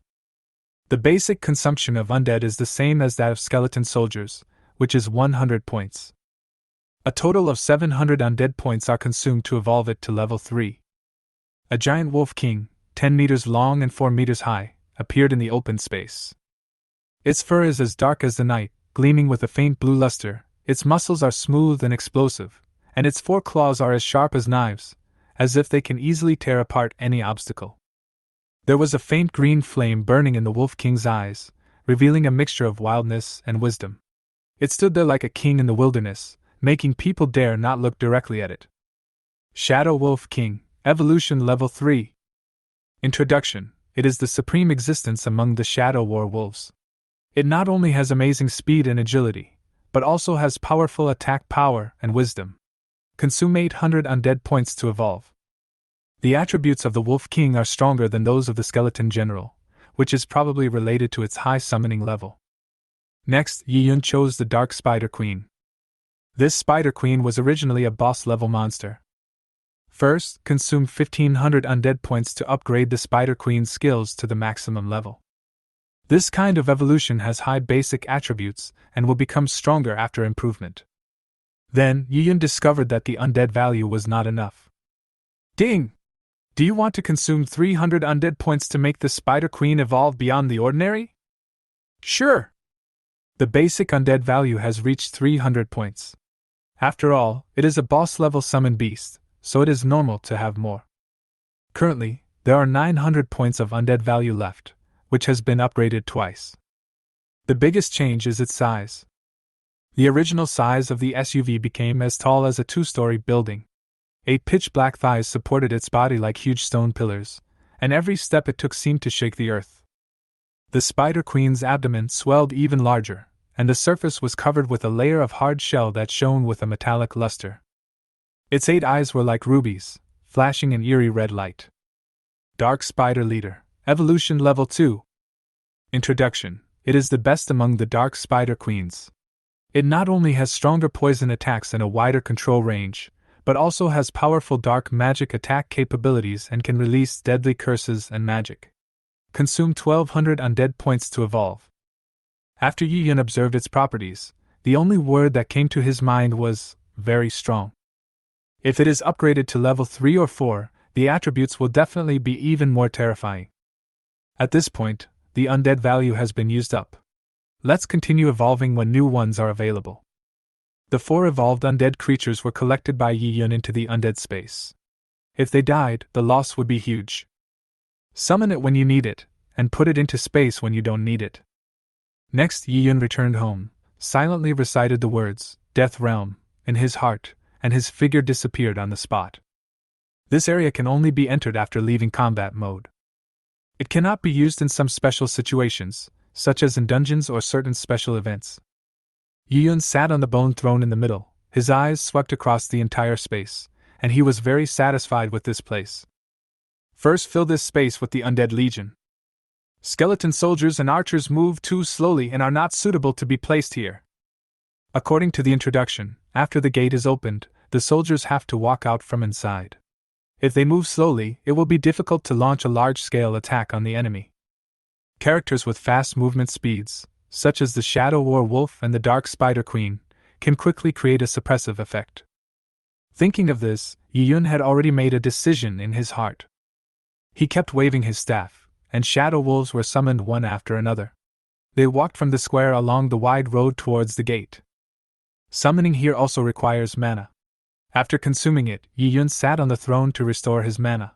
The basic consumption of undead is the same as that of skeleton soldiers, which is 100 points. A total of 700 undead points are consumed to evolve it to level 3. A giant wolf king, 10 meters long and 4 meters high, appeared in the open space. Its fur is as dark as the night, gleaming with a faint blue luster, its muscles are smooth and explosive, and its 4 claws are as sharp as knives, as if they can easily tear apart any obstacle. There was a faint green flame burning in the wolf king's eyes, revealing a mixture of wildness and wisdom. It stood there like a king in the wilderness, making people dare not look directly at it. Shadow Wolf King, Evolution Level 3. Introduction: it is the supreme existence among the Shadow War Wolves. It not only has amazing speed and agility, but also has powerful attack power and wisdom. Consume 800 undead points to evolve. The attributes of the Wolf King are stronger than those of the Skeleton General, which is probably related to its high summoning level. Next, Yi-Yun chose the Dark Spider Queen. This Spider Queen was originally a boss-level monster. First, consume 1500 undead points to upgrade the Spider Queen's skills to the maximum level. This kind of evolution has high basic attributes and will become stronger after improvement. Then, Yi-Yun discovered that the undead value was not enough. Ding! Do you want to consume 300 undead points to make the Spider Queen evolve beyond the ordinary? Sure! The basic undead value has reached 300 points. After all, it is a boss-level summon beast, so it is normal to have more. Currently, there are 900 points of undead value left, which has been upgraded twice. The biggest change is its size. The original size of the SUV became as tall as a 2-story building. 8 pitch-black thighs supported its body like huge stone pillars, and every step it took seemed to shake the earth. The Spider Queen's abdomen swelled even larger, and the surface was covered with a layer of hard shell that shone with a metallic luster. Its 8 eyes were like rubies, flashing an eerie red light. Dark Spider Leader, Evolution Level 2. Introduction: it is the best among the Dark Spider Queens. It not only has stronger poison attacks and a wider control range, but also has powerful dark magic attack capabilities and can release deadly curses and magic. Consume 1200 undead points to evolve. After Yi-Yun observed its properties, the only word that came to his mind was very strong. If it is upgraded to level 3 or 4, the attributes will definitely be even more terrifying. At this point, the undead value has been used up. Let's continue evolving when new ones are available. The 4 evolved undead creatures were collected by Yi-Yun into the undead space. If they died, the loss would be huge. Summon it when you need it, and put it into space when you don't need it. Next, Yi-Yun returned home, silently recited the words, Death Realm, in his heart, and his figure disappeared on the spot. This area can only be entered after leaving combat mode. It cannot be used in some special situations, such as in dungeons or certain special events. Yi-Yun sat on the bone throne in the middle, his eyes swept across the entire space, and he was very satisfied with this place. First, fill this space with the Undead Legion. Skeleton soldiers and archers move too slowly and are not suitable to be placed here. According to the introduction, after the gate is opened, the soldiers have to walk out from inside. If they move slowly, it will be difficult to launch a large-scale attack on the enemy. Characters with fast movement speeds, such as the Shadow War Wolf and the Dark Spider Queen, can quickly create a suppressive effect. Thinking of this, Yi-Yun had already made a decision in his heart. He kept waving his staff, and shadow wolves were summoned one after another. They walked from the square along the wide road towards the gate. Summoning here also requires mana. After consuming it, Yi-Yun sat on the throne to restore his mana.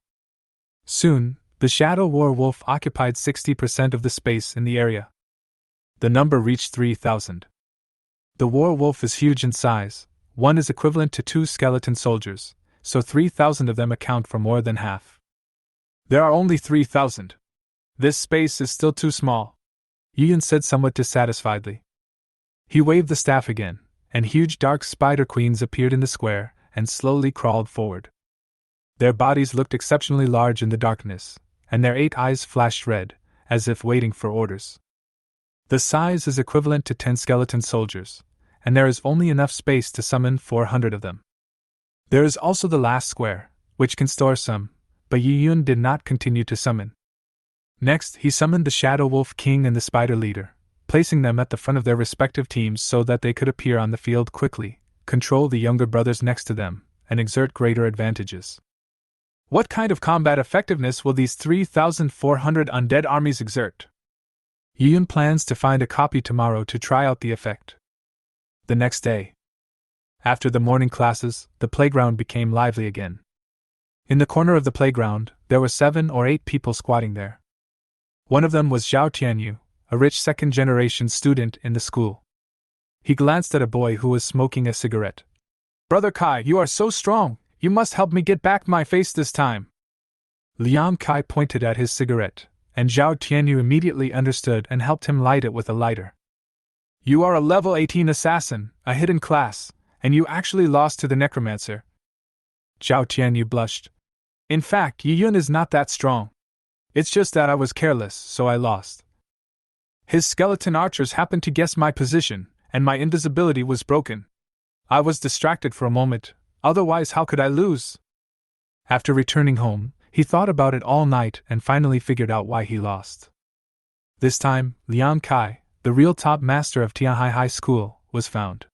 Soon, the Shadow War Wolf occupied 60% of the space in the area. The number reached 3,000. The War Wolf is huge in size, one is equivalent to 2 skeleton soldiers, so 3,000 of them account for more than half. There are only 3,000. This space is still too small, Yi-Yun said somewhat dissatisfiedly. He waved the staff again, and huge dark spider queens appeared in the square and slowly crawled forward. Their bodies looked exceptionally large in the darkness, and their 8 eyes flashed red, as if waiting for orders. The size is equivalent to 10 skeleton soldiers, and there is only enough space to summon 400 of them. There is also the last square, which can store some, but Yi-Yun did not continue to summon. Next, he summoned the Shadow Wolf King and the Spider Leader, placing them at the front of their respective teams so that they could appear on the field quickly, control the younger brothers next to them, and exert greater advantages. What kind of combat effectiveness will these 3,400 undead armies exert? Yi-Yun plans to find a copy tomorrow to try out the effect. The next day, after the morning classes, the playground became lively again. In the corner of the playground, there were 7 or 8 people squatting there. One of them was Zhao Tianyu, a rich second-generation student in the school. He glanced at a boy who was smoking a cigarette. "Brother Kai, you are so strong, you must help me get back my face this time." Liang Kai pointed at his cigarette, and Zhao Tianyu immediately understood and helped him light it with a lighter. You are a level 18 assassin, a hidden class, and you actually lost to the Necromancer. Zhao Tianyu blushed. In fact, Yiyun is not that strong. It's just that I was careless, so I lost. His skeleton archers happened to guess my position, and my invisibility was broken. I was distracted for a moment, otherwise how could I lose? After returning home, he thought about it all night and finally figured out why he lost. This time, Liang Kai, the real top master of Tianhai High School, was found.